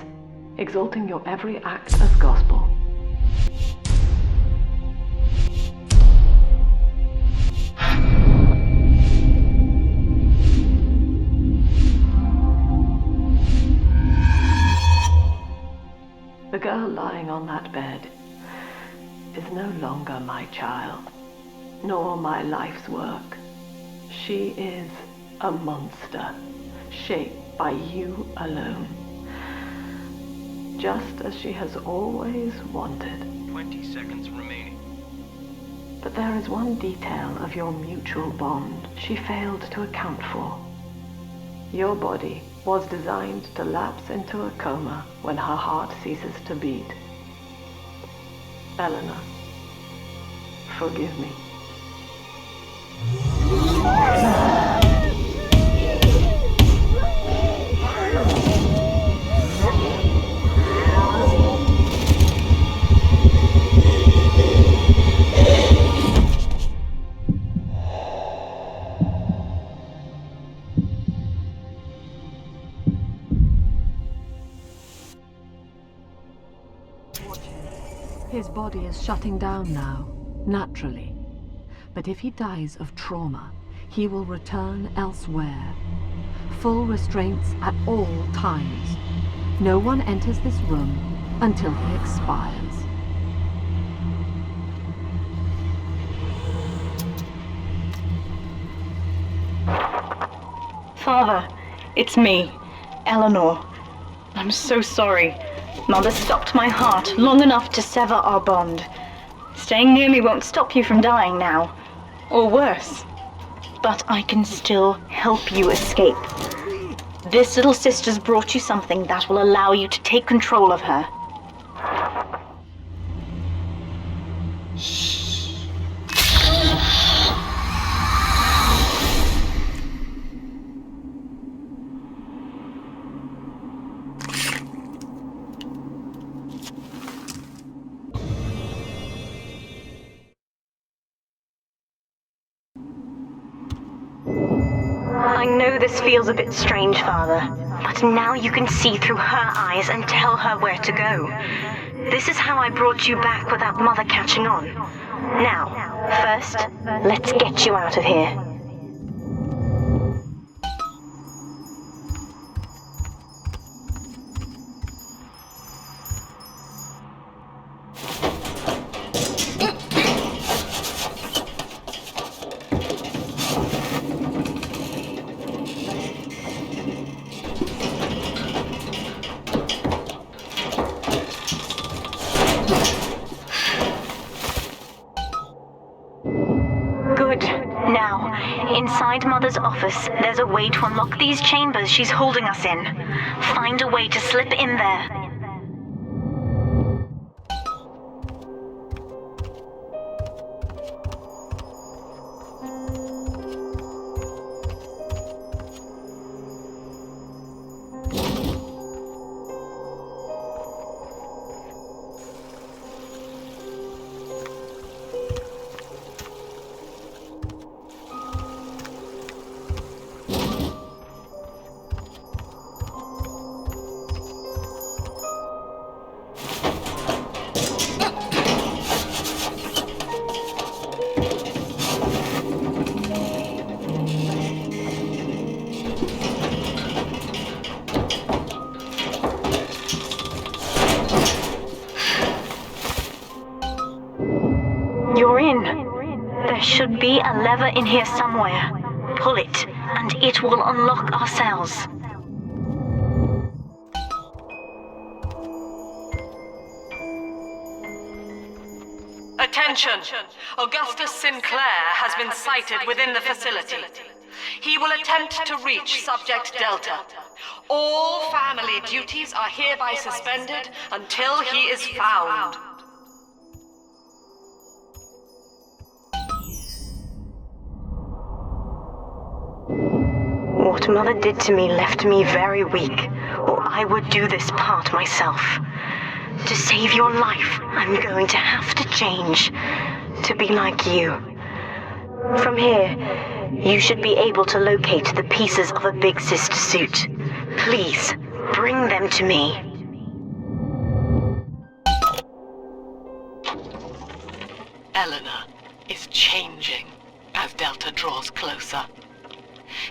exalting your every act as gospel. The girl lying on that bed is no longer my child, nor my life's work. She is a monster, shaped by you alone, just as she has always wanted. 20 seconds remaining. But there is one detail of your mutual bond she failed to account for. Your body was designed to lapse into a coma when her heart ceases to beat. Eleanor, forgive me. His body is shutting down now, naturally. But if he dies of trauma, he will return elsewhere. Full restraints at all times. No one enters this room until he expires. Father, it's me, Eleanor. I'm so sorry. Mother stopped my heart long enough to sever our bond. Staying near me won't stop you from dying now. Or worse. But I can still help you escape. This little sister's brought you something that will allow you to take control of her. I know this feels a bit strange, Father, but now you can see through her eyes and tell her where to go. This is how I brought you back without Mother catching on. Now, first, let's get you out of here. Inside Mother's office, there's a way to unlock these chambers she's holding us in. Find a way to slip in there. should be a lever in here somewhere. Pull it, and it will unlock our cells. Attention! Augustus Sinclair has been sighted within the facility. He will attempt to reach Subject Delta. All family duties are hereby suspended until he is found. What Mother did to me left me very weak, or I would do this part myself. To save your life, I'm going to have to change, to be like you. From here, you should be able to locate the pieces of a Big Sister suit. Please, bring them to me. Eleanor is changing as Delta draws closer.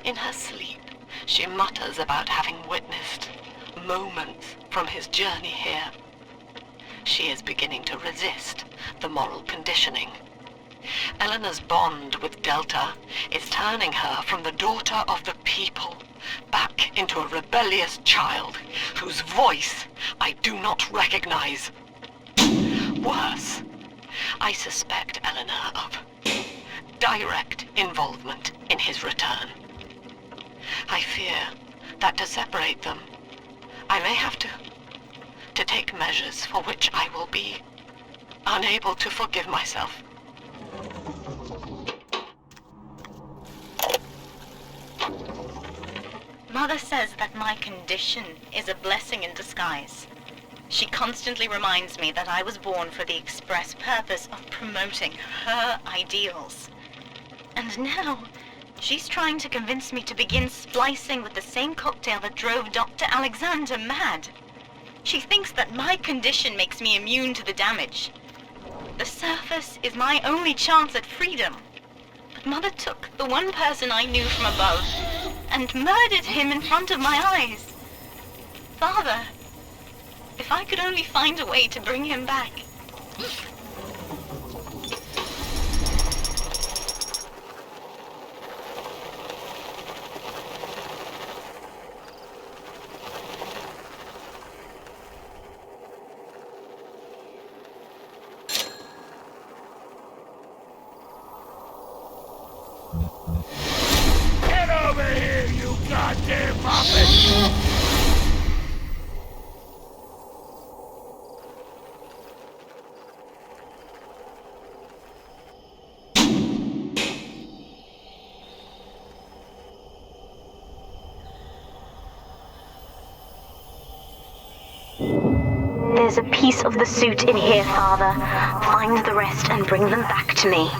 In her sleep, she mutters about having witnessed moments from his journey here. She is beginning to resist the moral conditioning. Eleanor's bond with Delta is turning her from the daughter of the people back into a rebellious child whose voice I do not recognize. Worse, I suspect Eleanor of direct involvement in his return. I fear that to separate them, I may have to take measures for which I will be unable to forgive myself. Mother says that my condition is a blessing in disguise. She constantly reminds me that I was born for the express purpose of promoting her ideals. And now, she's trying to convince me to begin splicing with the same cocktail that drove Dr. Alexander mad. She thinks that my condition makes me immune to the damage. The surface is my only chance at freedom. But Mother took the one person I knew from above and murdered him in front of my eyes. Father, if I could only find a way to bring him back. Get over here, you goddamn muppet! There's a piece of the suit in here, Father. Find the rest and bring them back to me.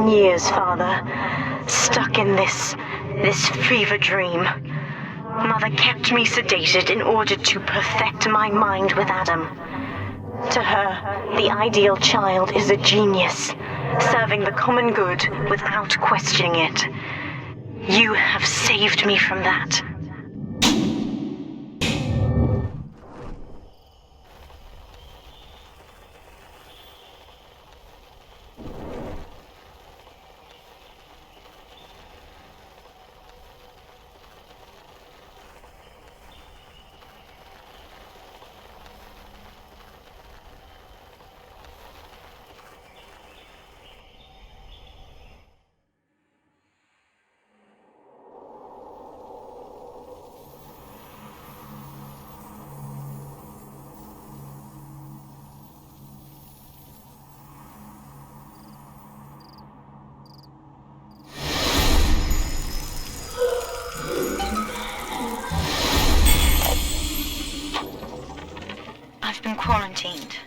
Years, Father, stuck in this fever dream. Mother kept me sedated in order to perfect my mind with Adam. To her, the ideal child is a genius, serving the common good without questioning it. You have saved me from that. Quarantined,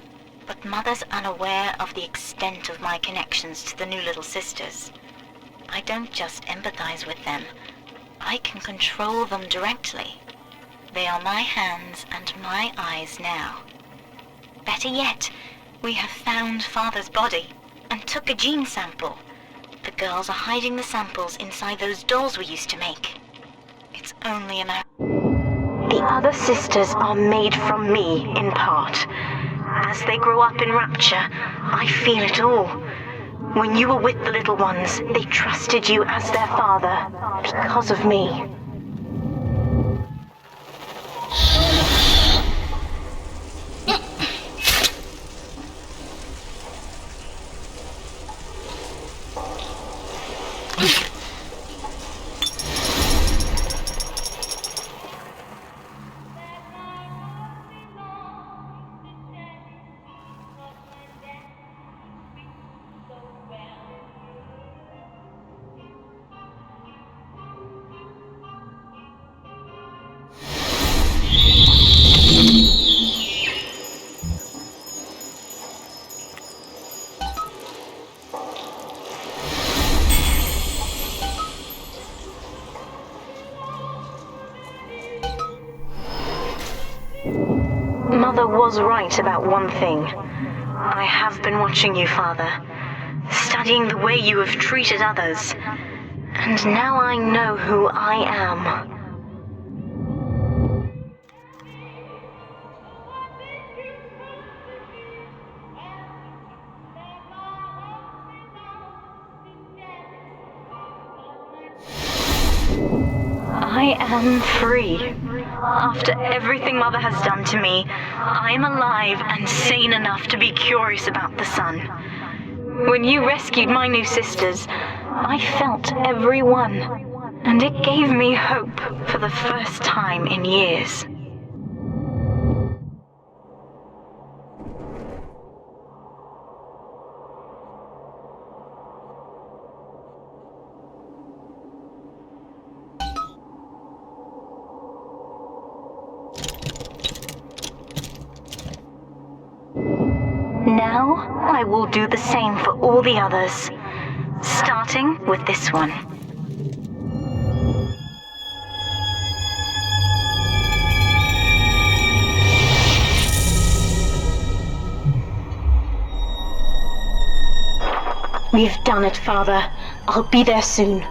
but Mother's unaware of the extent of my connections to the new little sisters. I don't just empathize with them, I can control them directly. They are my hands and my eyes now. Better yet, we have found Father's body and took a gene sample. The girls are hiding the samples inside those dolls we used to make. It's only a matter... The other sisters are made from me, in part. As they grow up in Rapture, I feel it all. When you were with the little ones, they trusted you as their father, because of me. Mother was right about one thing. I have been watching you, Father, studying the way you have treated others, and now I know who I am. I am free. After everything Mother has done to me, I am alive and sane enough to be curious about the sun. When you rescued my new sisters, I felt every one, and it gave me hope for the first time in years. Now, I will do the same for all the others, starting with this one. We've done it, Father. I'll be there soon.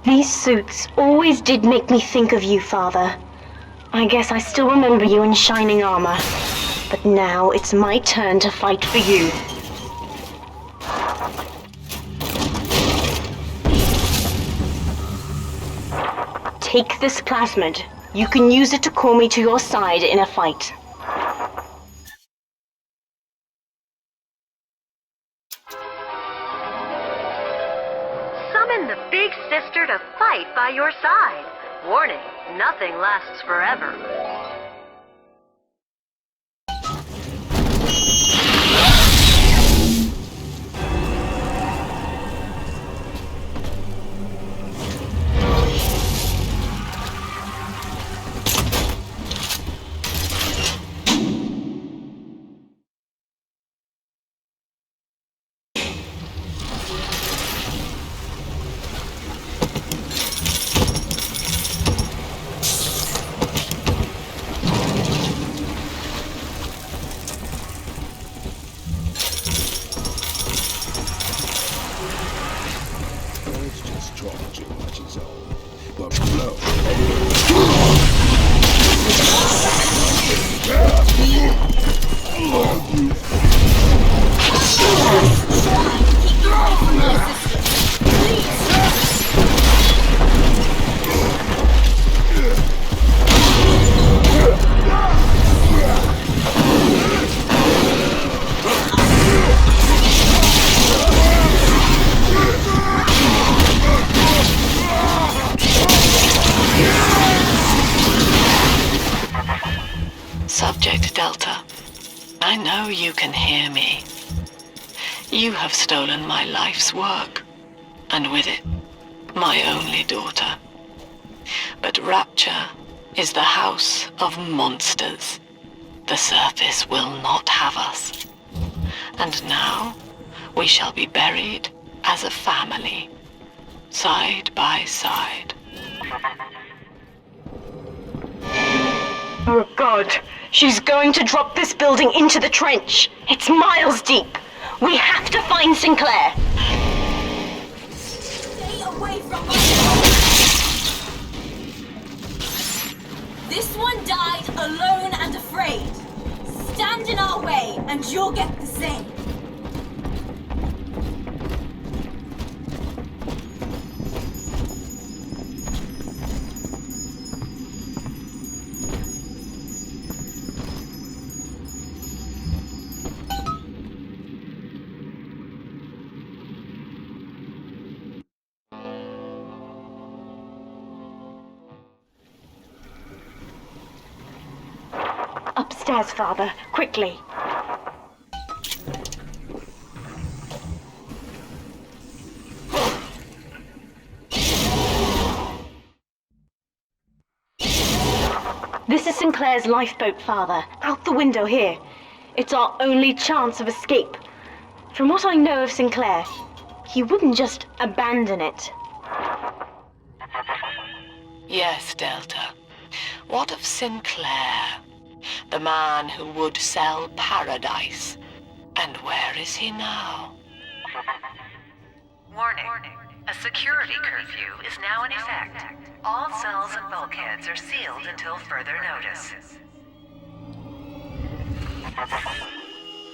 These suits always did make me think of you, Father. I guess I still remember you in shining armor. But now it's my turn to fight for you. Take this plasmid. You can use it to call me to your side in a fight. Summon the big sister to fight by your side. Warning, nothing lasts forever. Subject Delta, I know you can hear me. You have stolen my life's work, and with it, my only daughter. But Rapture is the house of monsters. The surface will not have us. And now, we shall be buried as a family. side by side. Oh God, she's going to drop this building into the trench. It's miles deep. We have to find Sinclair. Stay away from me! This one died alone and afraid. Stand in our way and you'll get the same. Upstairs, Father, quickly. This is Sinclair's lifeboat, Father. Out the window here. It's our only chance of escape. From what I know of Sinclair, he wouldn't just abandon it. Yes, Delta. What of Sinclair? The man who would sell paradise. And where is he now? Warning. A security curfew is now in effect. All cells and bulkheads are sealed until further notice.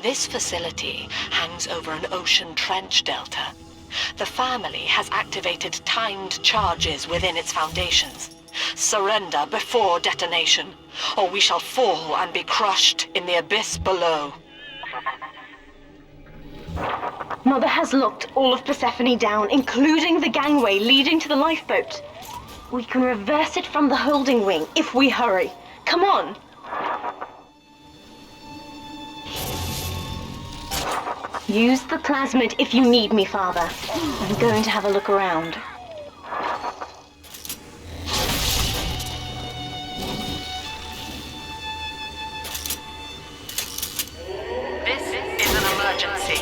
This facility hangs over an ocean trench, Delta. The family has activated timed charges within its foundations. Surrender before detonation, or we shall fall and be crushed in the abyss below. Mother has locked all of Persephone down, including the gangway leading to the lifeboat. We can reverse it from the holding wing if we hurry. Come on! Use the plasmid if you need me, Father. I'm going to have a look around. This is an emergency.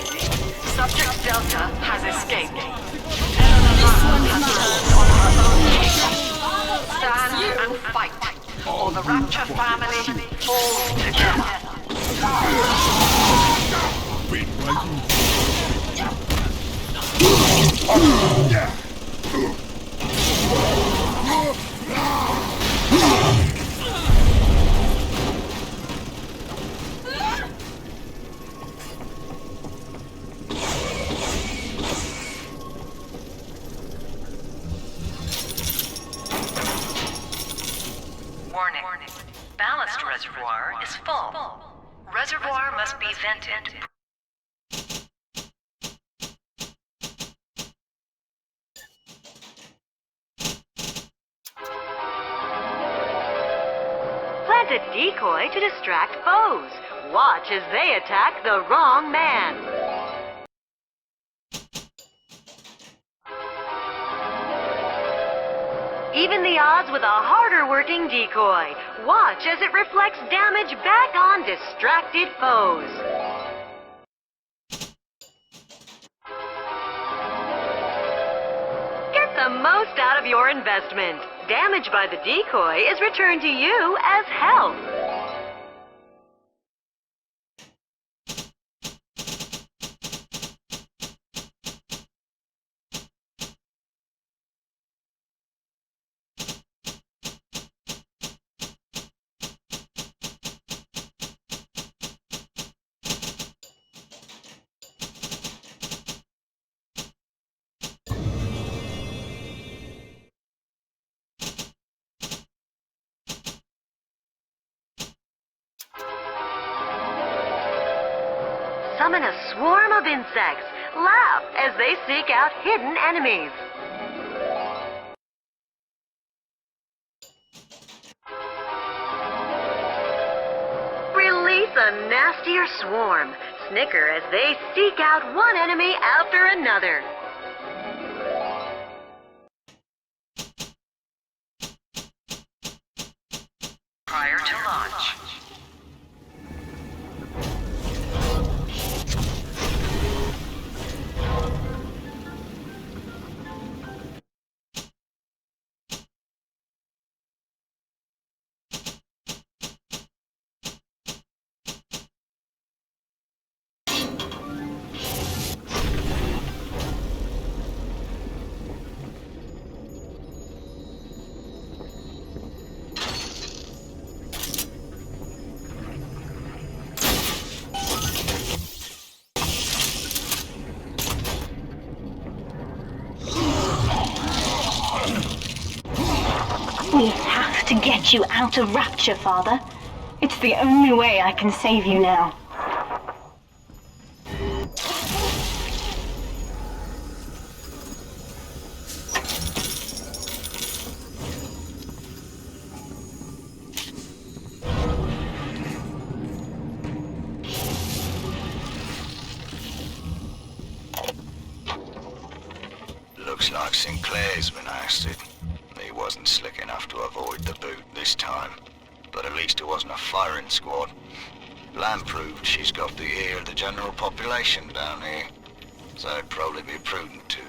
Subject Delta has escaped. Stand and fight, or the Rapture family falls together. Warning. Ballast reservoir is full. Reservoir must be vented. Plant a decoy to distract foes. Watch as they attack the wrong man. Even the odds with a harder working decoy. Watch as it reflects damage back on distracted foes. Get the most out of your investment. Damage by the decoy is returned to you as health. Summon a swarm of insects. Laugh as they seek out hidden enemies. Release a nastier swarm. Snicker as they seek out one enemy after another. Prior to launch. to get you out of Rapture, Father. It's the only way I can save you now. Looks like Sinclair's been ousted. He wasn't slick enough to avoid the boot this time. But at least it wasn't a firing squad. Lamb proved she's got the ear of the general population down here. So it'd probably be prudent to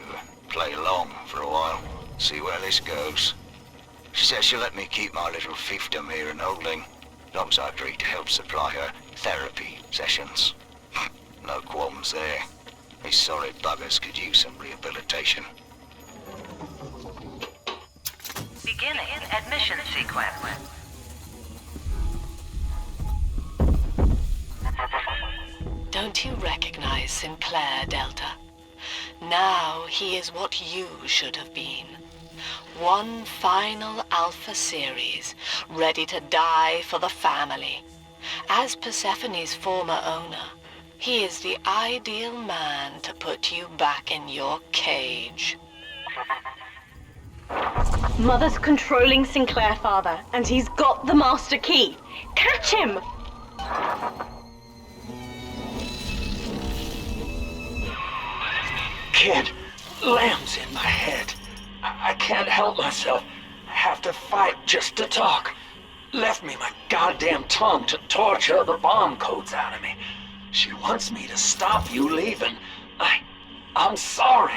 play along for a while, see where this goes. She says she'll let me keep my little fiefdom here in holding, as long as I agree to help supply her therapy sessions. No qualms there. These sorry buggers could use some rehabilitation. Beginning admission sequence. Don't you recognize Sinclair, Delta? Now he is what you should have been. One final Alpha series, ready to die for the family. As Persephone's former owner, he is the ideal man to put you back in your cage. Mother's controlling Sinclair, Father, and he's got the master key. Catch him! Kid, Lamb's in my head. I can't help myself. Have to fight just to talk. Left me my goddamn tongue to torture the bomb codes out of me. She wants me to stop you leaving. I'm sorry.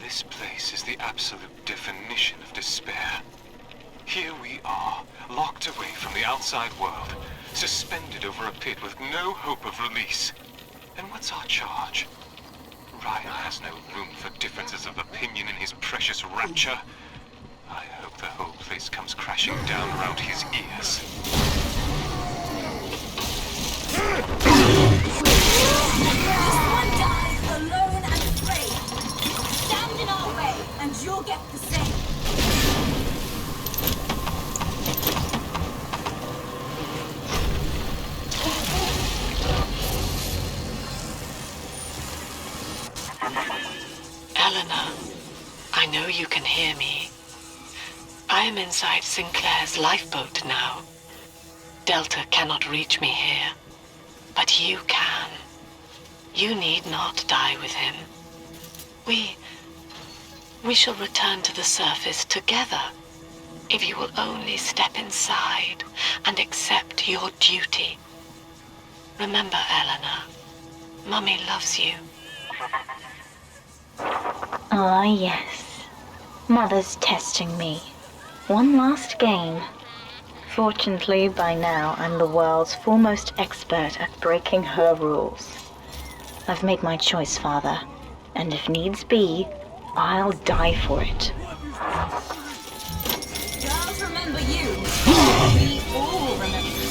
This place is the absolute definition of despair. Here we are, locked away from the outside world, suspended over a pit with no hope of release. And what's our charge? Ryan has no room for differences of opinion in his precious Rapture. I hope the whole place comes crashing down around his ears. This one dies alone and afraid. Stand in our way, and you'll get the same. Eleanor, I know you can hear me. I am inside Sinclair's lifeboat now. Delta cannot reach me here, but you can. You need not die with him. We shall return to the surface together, if you will only step inside and accept your duty. Remember, Eleanor, Mummy loves you. Ah, yes. Mother's testing me. One last game. Fortunately, by now, I'm the world's foremost expert at breaking her rules. I've made my choice, Father, and if needs be, I'll die for it. Girls remember you. We all remember you.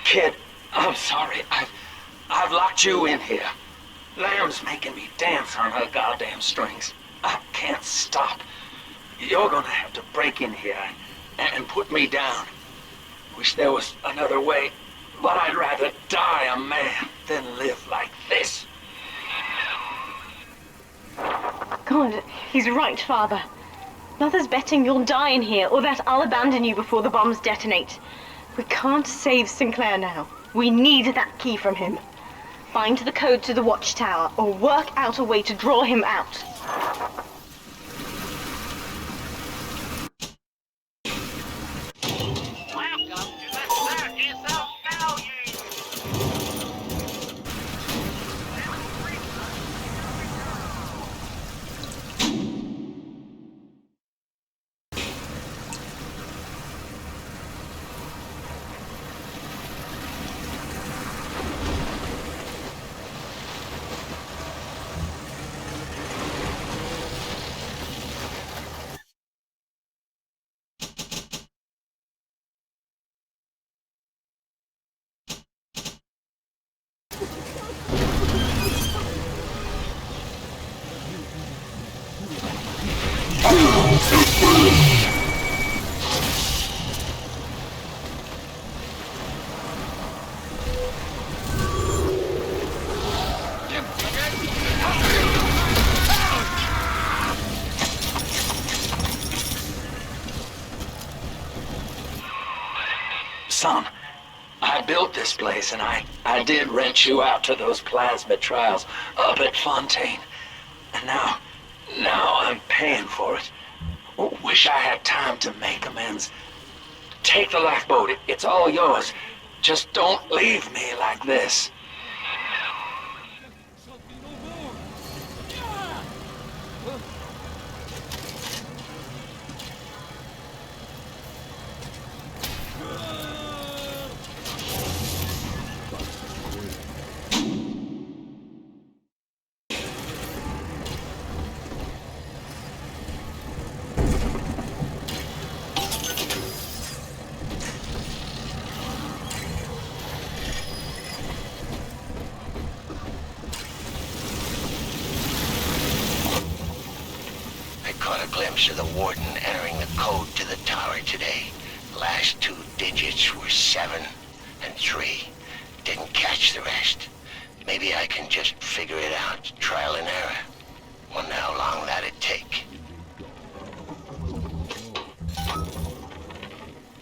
Kid, I'm sorry. I've locked you in here. Lamb's making me dance on her goddamn strings. I can't stop. You're gonna have to break in here and put me down. Wish there was another way, but I'd rather die a man than live like this. God, he's right, Father. Mother's betting you'll die in here, or that I'll abandon you before the bombs detonate. We can't save Sinclair now. We need that key from him. Find the code to the watchtower, or work out a way to draw him out. Son, I built this place and I did rent you out to those plasmid trials up at Fontaine. And now I'm paying for it. Wish I had time to make amends. Take the lifeboat, it's all yours. Just don't leave me like this. Of the warden entering the code to the tower today. Last 2 digits were 7 and 3. Didn't catch the rest. Maybe I can just figure it out, trial and error. Wonder how long that'd take.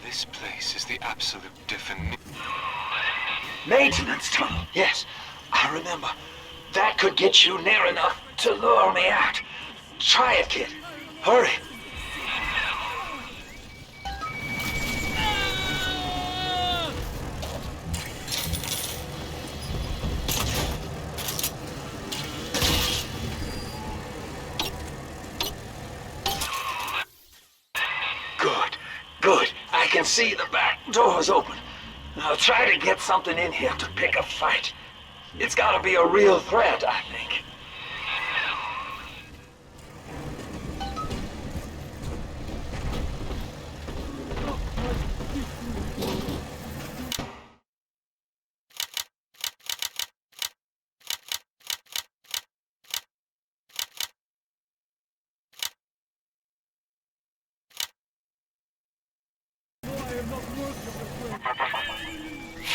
This place is the absolute definition. Maintenance tunnel, yes. I remember. That could get you near enough to lure me out. Try it, kid. Hurry. Good. I can see the back door's open. I'll try to get something in here to pick a fight. It's gotta be a real threat, I think.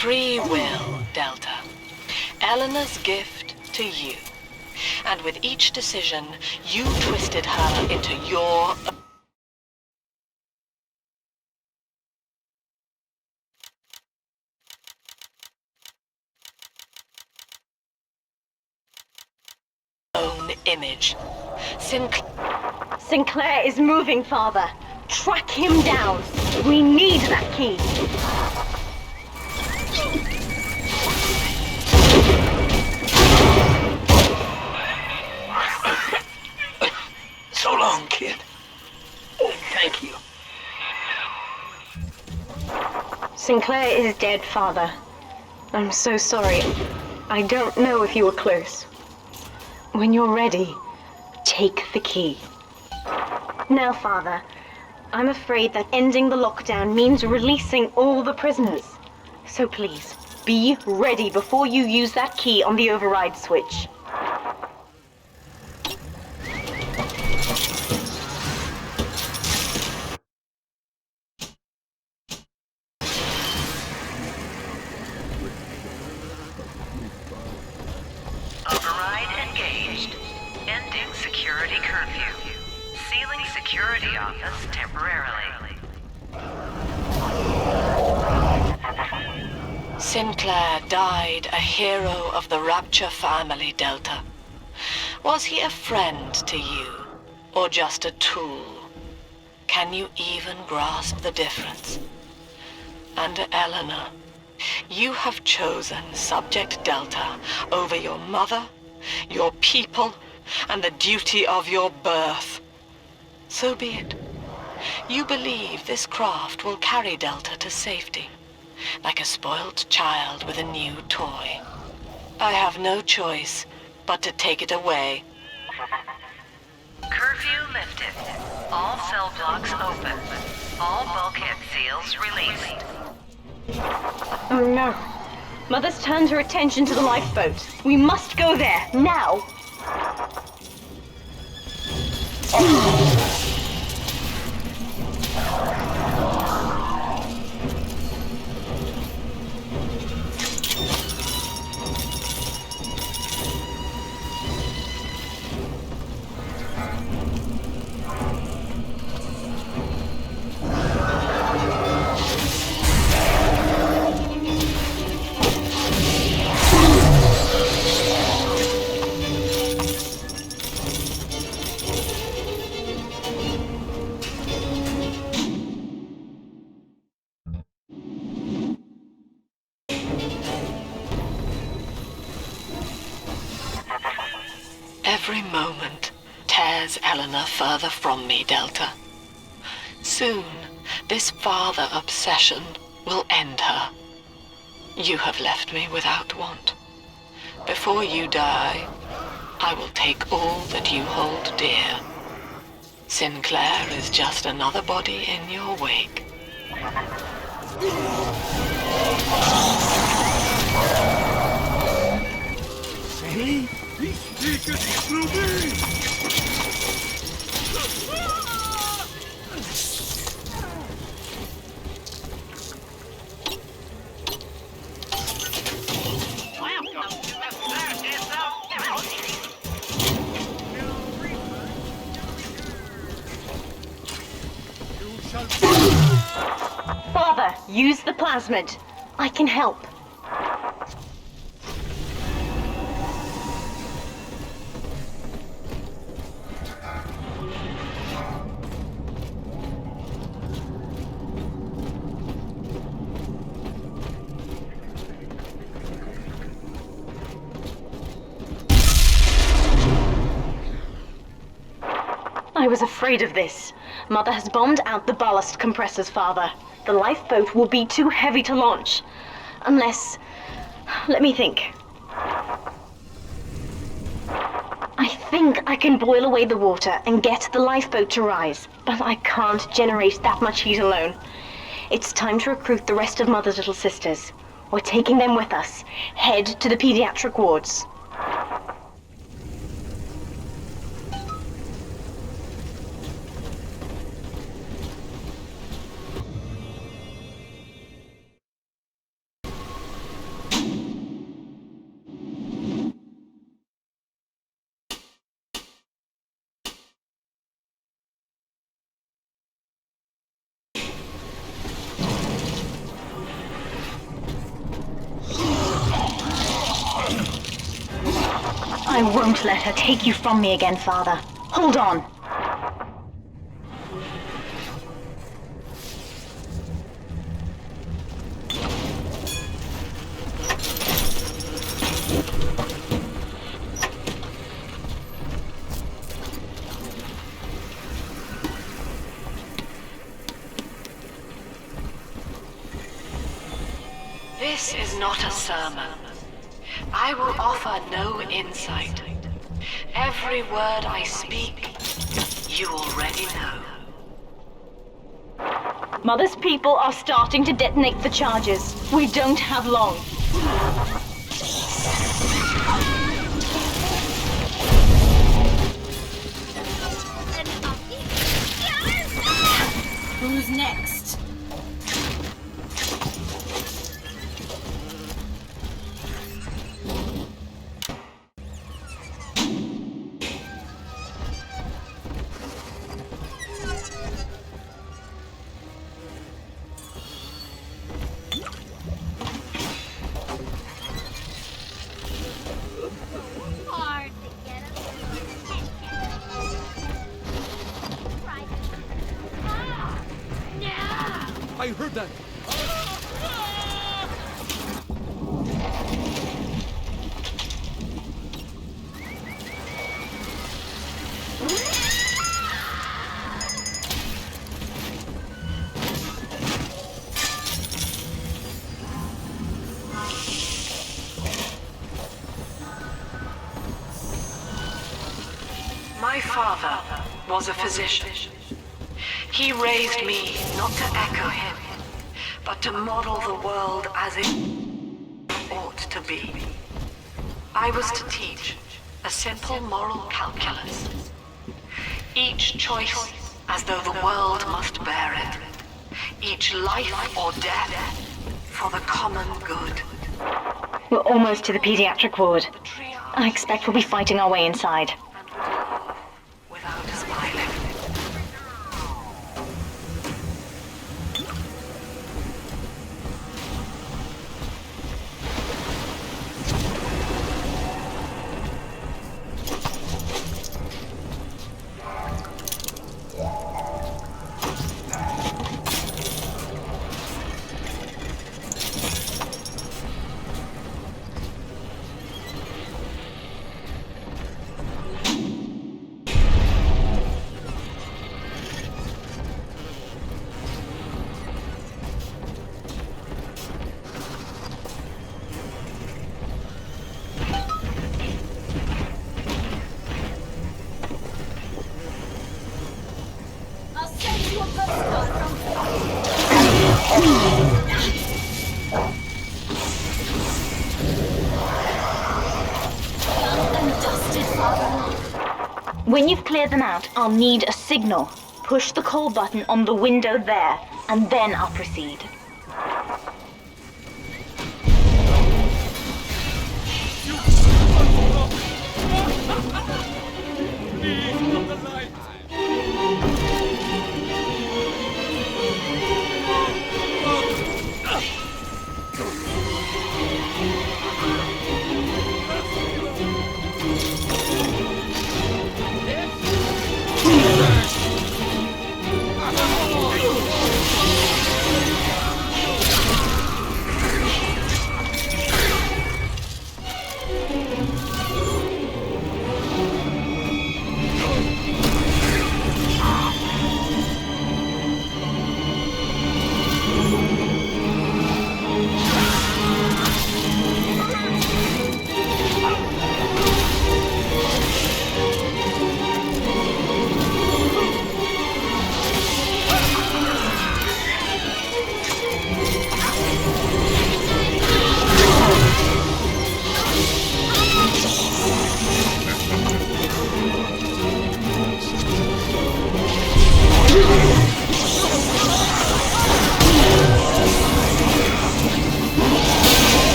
Free will, Delta. Eleanor's gift to you. And with each decision, you twisted her into your own image. Sinclair is moving, Father. Track him down. We need that key. So long, kid. Thank you. Sinclair is dead, Father. I'm so sorry. I don't know if you were close. When you're ready, take the key. Now, Father, I'm afraid that ending the lockdown means releasing all the prisoners. So please, be ready before you use that key on the override switch. security office temporarily. Sinclair died a hero of the Rapture family, Delta. Was he a friend to you, or just a tool? Can you even grasp the difference? And Eleanor, you have chosen Subject Delta over your mother, your people, and the duty of your birth. So be it. You believe this craft will carry Delta to safety, like a spoilt child with a new toy. I have no choice but to take it away. Curfew lifted. All cell blocks open. All bulkhead seals released. Oh no. Mother's turned her attention to the lifeboat. We must go there, now! Every moment tears Eleanor further from me, Delta. Soon, this father obsession will end her. You have left me without want. Before you die, I will take all that you hold dear. Sinclair is just another body in your wake. See? He's speaking through me! Father, use the plasmid. I can help. I was afraid of this. Mother has bombed out the ballast compressors, Father. The lifeboat will be too heavy to launch. Unless... let me think. I think I can boil away the water and get the lifeboat to rise, but I can't generate that much heat alone. It's time to recruit the rest of Mother's little sisters. We're taking them with us. Head to the pediatric wards. I won't let her take you from me again, Father. Hold on. This is not a sermon. I will offer no insight. Every word I speak, you already know. Mother's people are starting to detonate the charges. We don't have long. Who's next? I heard that. My father was a physician. He raised me not to echo him, but to model the world as it ought to be. I was to teach a simple moral calculus. Each choice as though the world must bear it. Each life or death for the common good. We're almost to the pediatric ward. I expect we'll be fighting our way inside. Without smiling. When you've cleared them out, I'll need a signal. Push the call button on the window there, and then I'll proceed.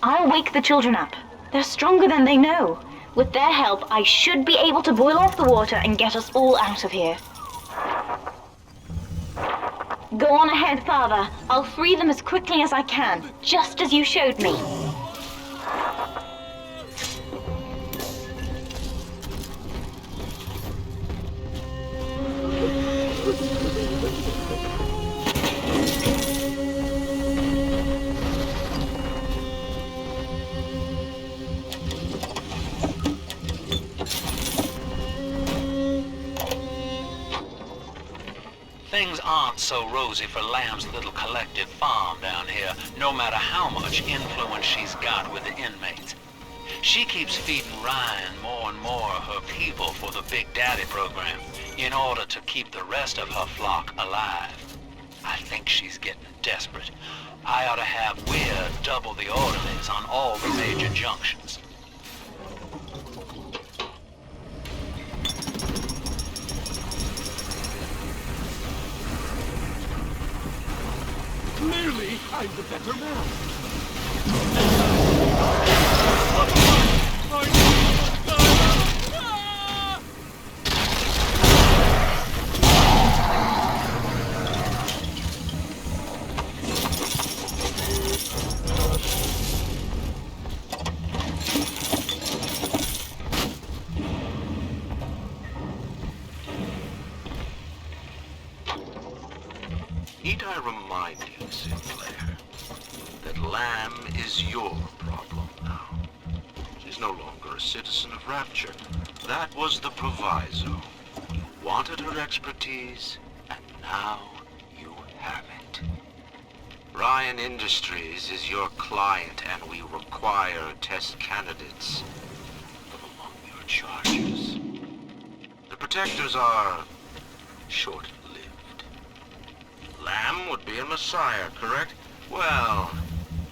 I'll wake the children up. They're stronger than they know. With their help, I should be able to boil off the water and get us all out of here. Go on ahead, Father. I'll free them as quickly as I can, just as you showed me. Things aren't so rosy for Lamb's little collective farm down here, no matter how much influence she's got with the inmates. She keeps feeding Ryan more and more of her people for the Big Daddy program, in order to keep the rest of her flock alive. I think she's getting desperate. I ought to have Weir double the orderlies on all the major junctions. I'm the better man. Need I remind you, Sinclair, that Lamb is your problem now. She's no longer a citizen of Rapture. That was the proviso. You wanted her expertise, and now you have it. Ryan Industries is your client, and we require test candidates from among your charges. The protectors are short-lived. Lamb would be a messiah, correct? Well,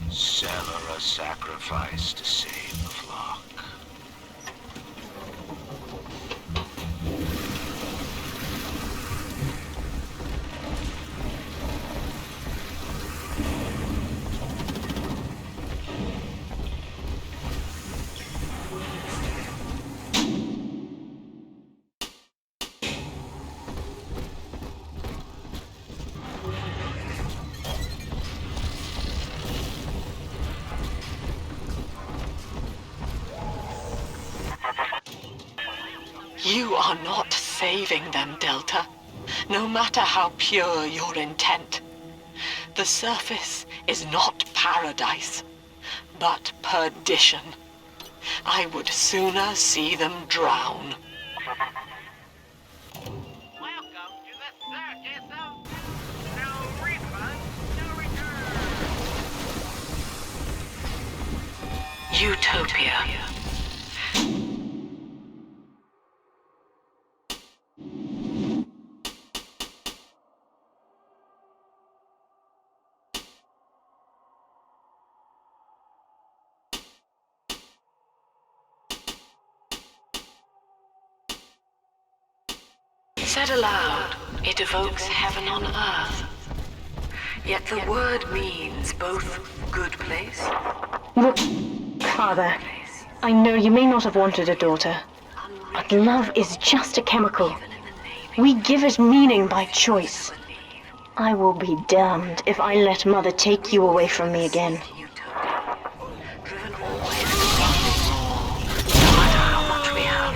sell her a sacrifice to save the flock. You are not saving them, Delta, no matter how pure your intent. The surface is not paradise, but perdition. I would sooner see them drown. Welcome to the circus of no refund, no return. Utopia. Said aloud, it evokes heaven on earth. Yet the word means both good place. Look, Father, I know you may not have wanted a daughter, but love is just a chemical. We give it meaning by choice. I will be damned if I let Mother take you away from me again. Driven always to wanting more, no matter how much we have.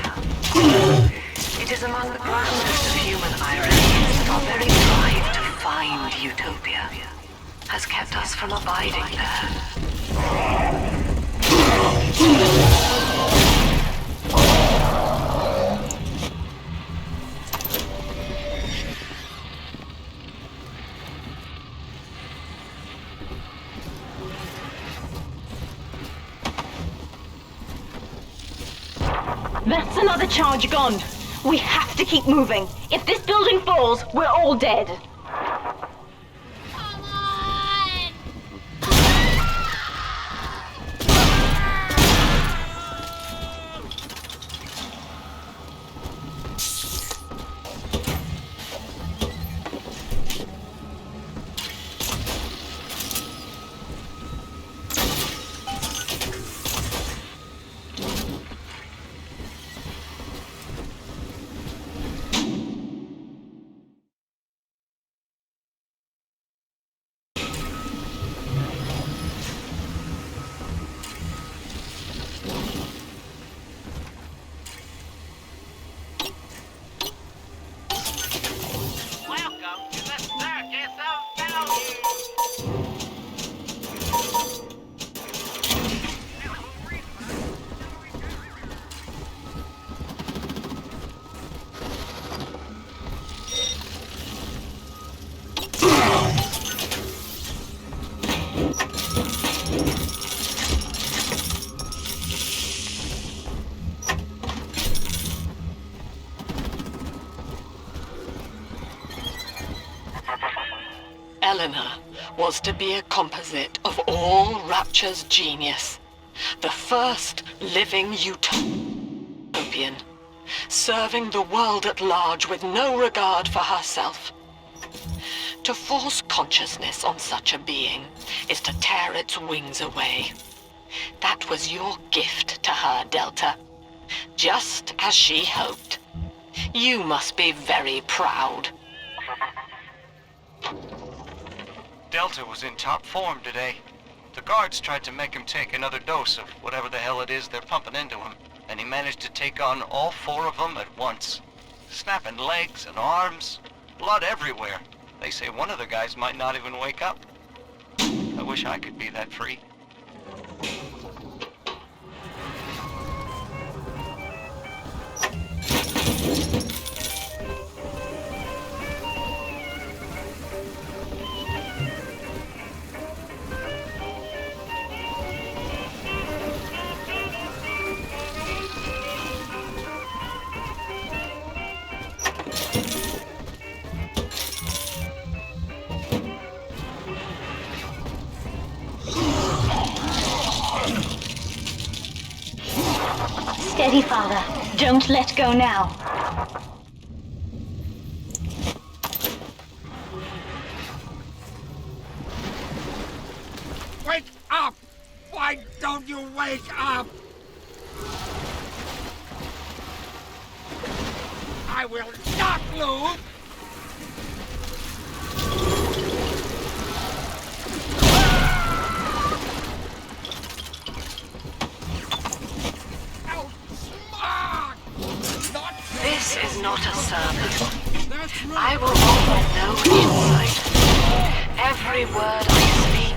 It is among the grandest of human ironies that our very drive to find Utopia has kept us from abiding there. That's another charge gone. We have to keep moving. If this building falls, we're all dead. Eleanor was to be a composite of all Rapture's genius. The first living utopian, serving the world at large with no regard for herself. To force consciousness on such a being is to tear its wings away. That was your gift to her, Delta. Just as she hoped. You must be very proud. Delta was in top form today. The guards tried to make him take another dose of whatever the hell it is they're pumping into him, and he managed to take on all 4 of them at once. Snapping legs and arms, blood everywhere. They say one of the guys might not even wake up. I wish I could be that free. Steady, Father. Don't let go now. Wake up! Why don't you wake up? I will not lose! This is not a sermon. I will offer no insight. Every word I speak,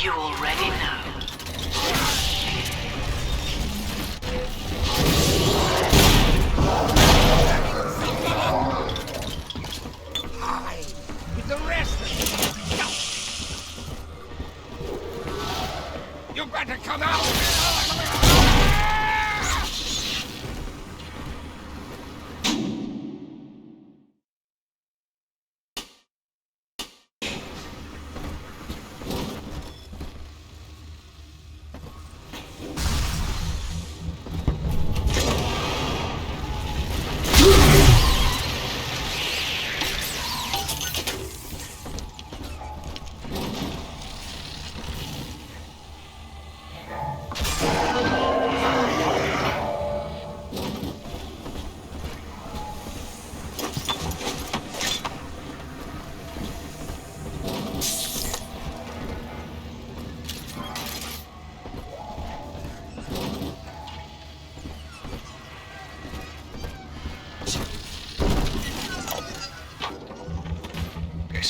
you already know. Hide with the rest of you. You better come out!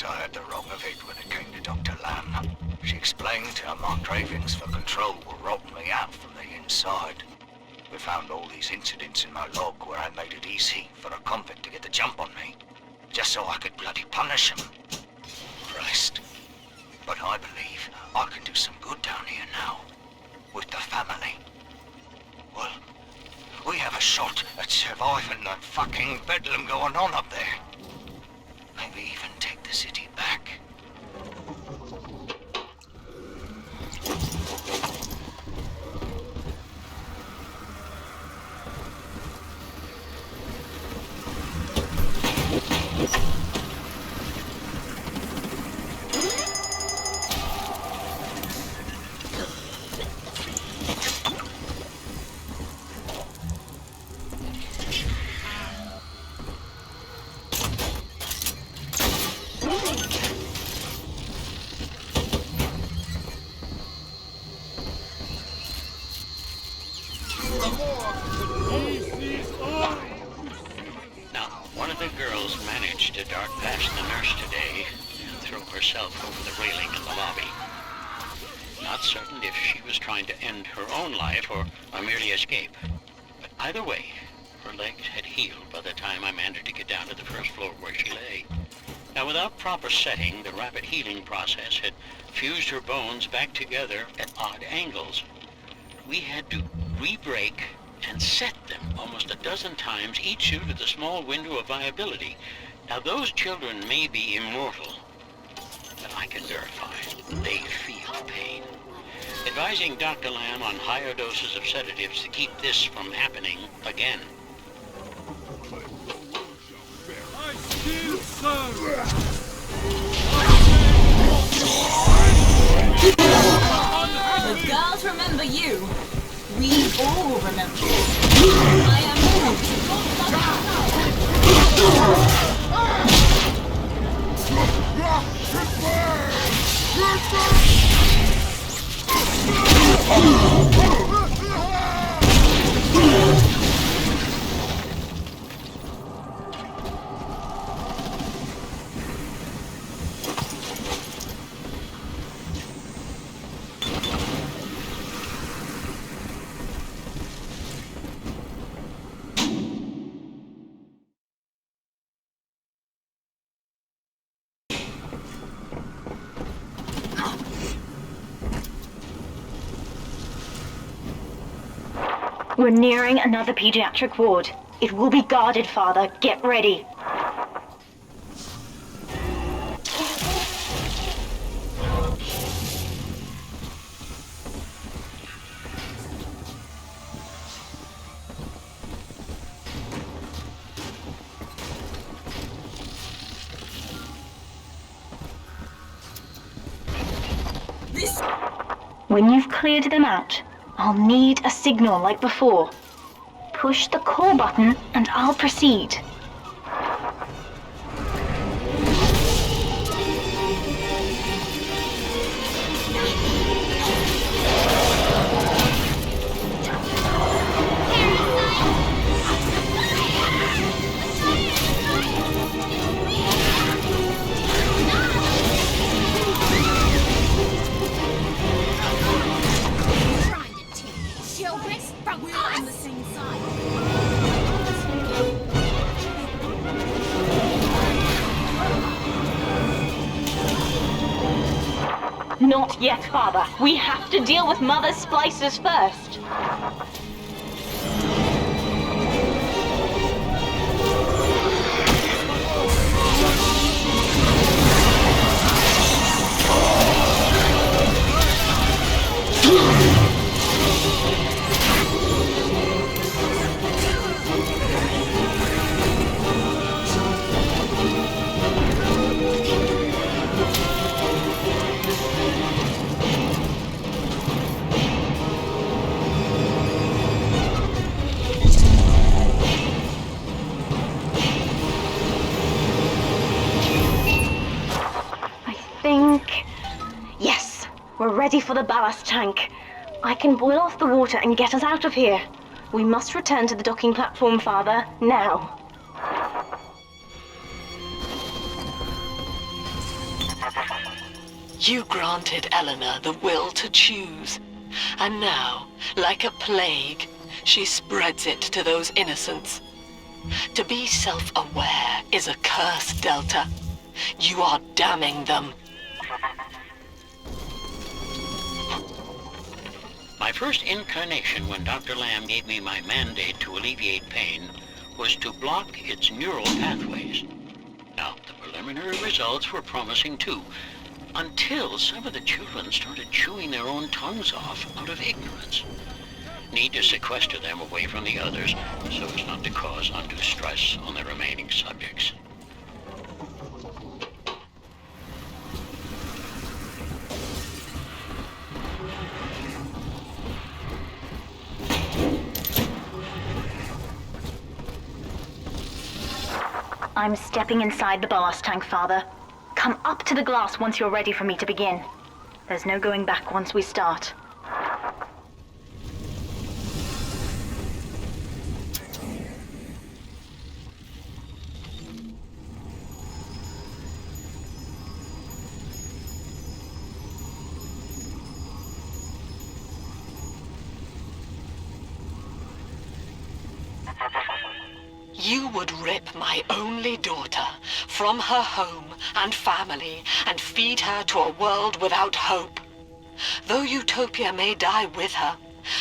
I had the wrong of it when it came to Dr. Lamb. She explained how my cravings for control were rotting me out from the inside. We found all these incidents in my log where I made it easy for a convict to get the jump on me, just so I could bloody punish him. Christ. But I believe I can do some good down here now, with the family. Well, we have a shot at surviving that fucking bedlam going on up there. Maybe even take the city back. Either way, her legs had healed by the time I managed to get down to the first floor where she lay. Now, without proper setting, the rapid healing process had fused her bones back together at odd angles. We had to re-break and set them almost a dozen times, each due to the small window of viability. Now, those children may be immortal, but I can verify they feel pain. Advising Dr. Lamb on higher doses of sedatives to keep this from happening again. I still serve. We all remember. I am We're nearing another pediatric ward. It will be guarded, Father. Get ready. When you've cleared them out, I'll need a signal like before. Push the call button and I'll proceed. But we're on the same side. Not yet, Father. We have to deal with Mother's Splicers first. Yes, we're ready for the ballast tank. I can boil off the water and get us out of here. We must return to the docking platform, Father, now. You granted Eleanor the will to choose, and now, like a plague, she spreads it to those innocents. To be self-aware is a curse, Delta. You are damning them. My first incarnation when Dr. Lamb gave me my mandate to alleviate pain was to block its neural pathways. Now, the preliminary results were promising too, until some of the children started chewing their own tongues off out of ignorance. Need to sequester them away from the others so as not to cause undue stress on the remaining subjects. I'm stepping inside the ballast tank, Father. Come up to the glass once you're ready for me to begin. There's no going back once we start. You would rip my only daughter from her home and family and feed her to a world without hope. Though Utopia may die with her,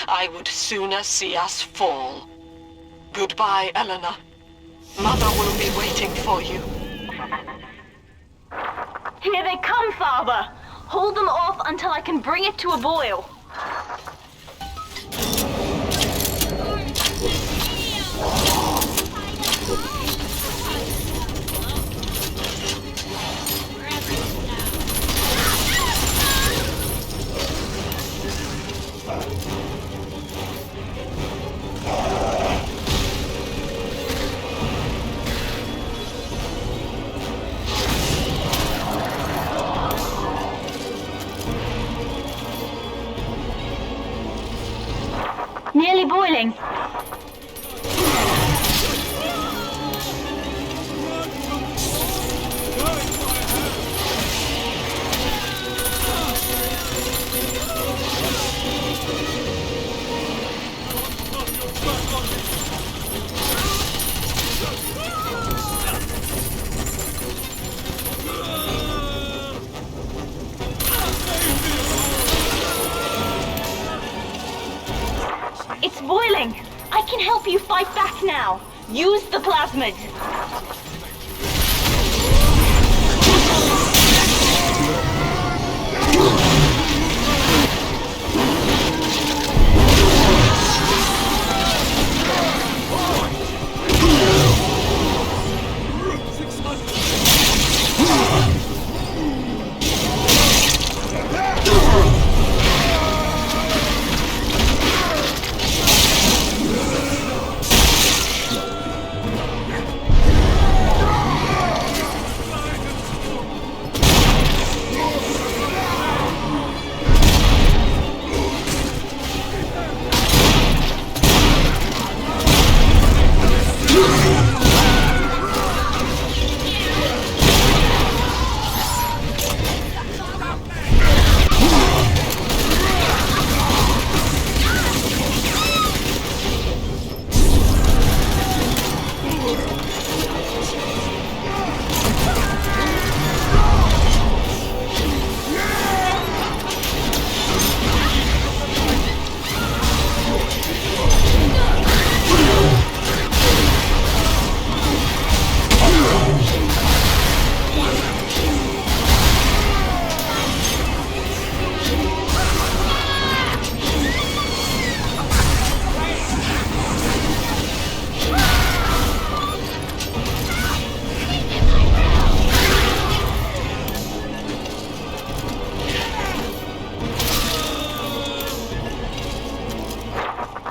I would sooner see us fall. Goodbye, Eleanor. Mother will be waiting for you. Here they come, Father! Hold them off until I can bring it to a boil. boiling. It's boiling! I can help you fight back now! Use the plasmid!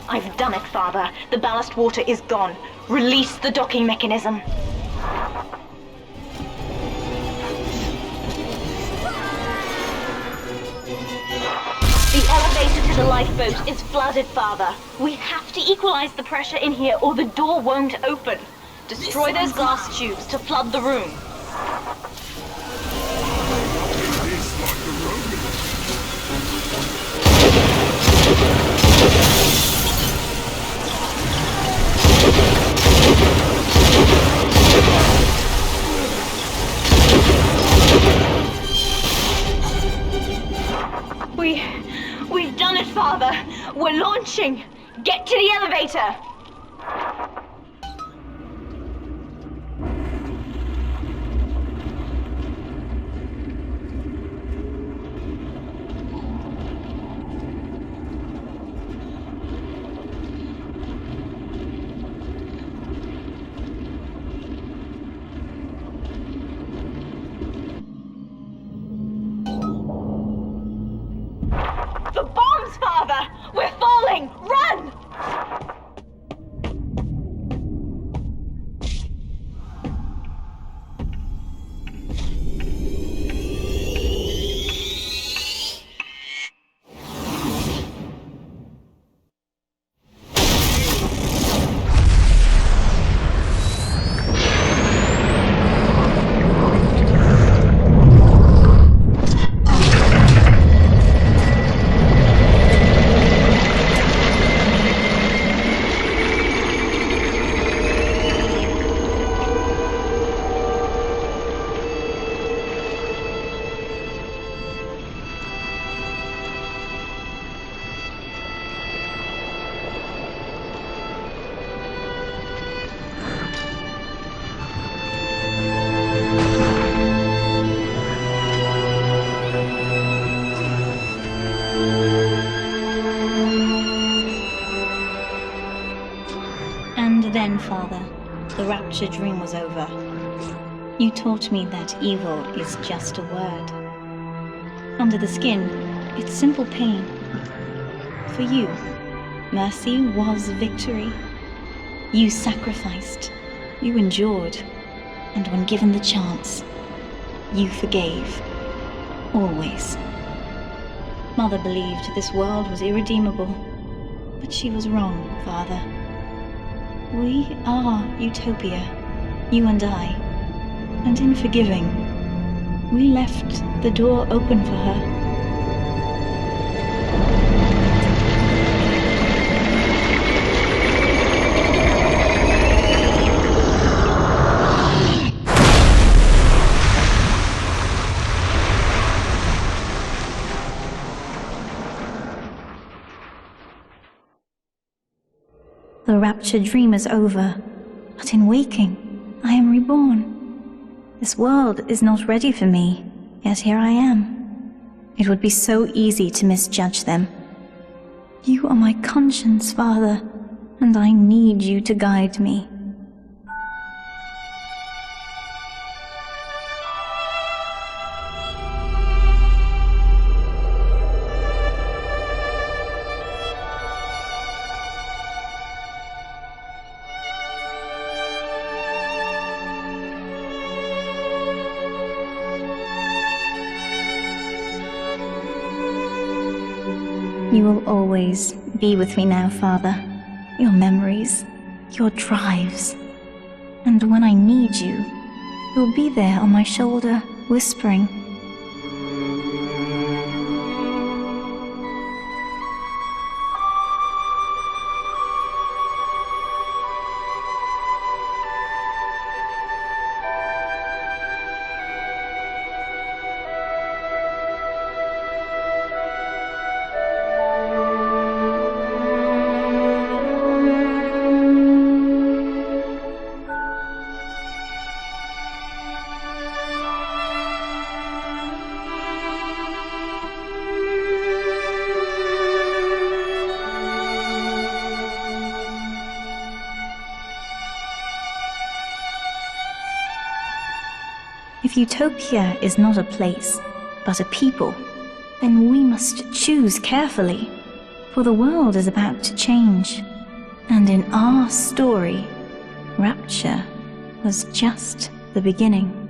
I've done it, Father. The ballast water is gone. Release the docking mechanism. The elevator to the lifeboat is flooded, Father. We have to equalize the pressure in here or the door won't open. Destroy those glass tubes to flood the room. We've done it, Father. We're launching. Get to the elevator. The bombs, Father! We're falling! Run! Then, Father, the Rapture dream was over. You taught me that evil is just a word. Under the skin, it's simple pain. For you, mercy was victory. You sacrificed, you endured, and when given the chance, you forgave. Always. Mother believed this world was irredeemable, But she was wrong, Father. We are Utopia, you and I. And in forgiving, we left the door open for her. The Rapture dream is over, but in waking, I am reborn. This world is not ready for me, yet here I am. It would be so easy to misjudge them. You are my conscience, Father, and I need you to guide me. You will always be with me now, Father. Your memories, your drives. And when I need you, you'll be there on my shoulder, whispering. If Utopia is not a place, but a people, then we must choose carefully, for the world is about to change. And in our story, Rapture was just the beginning.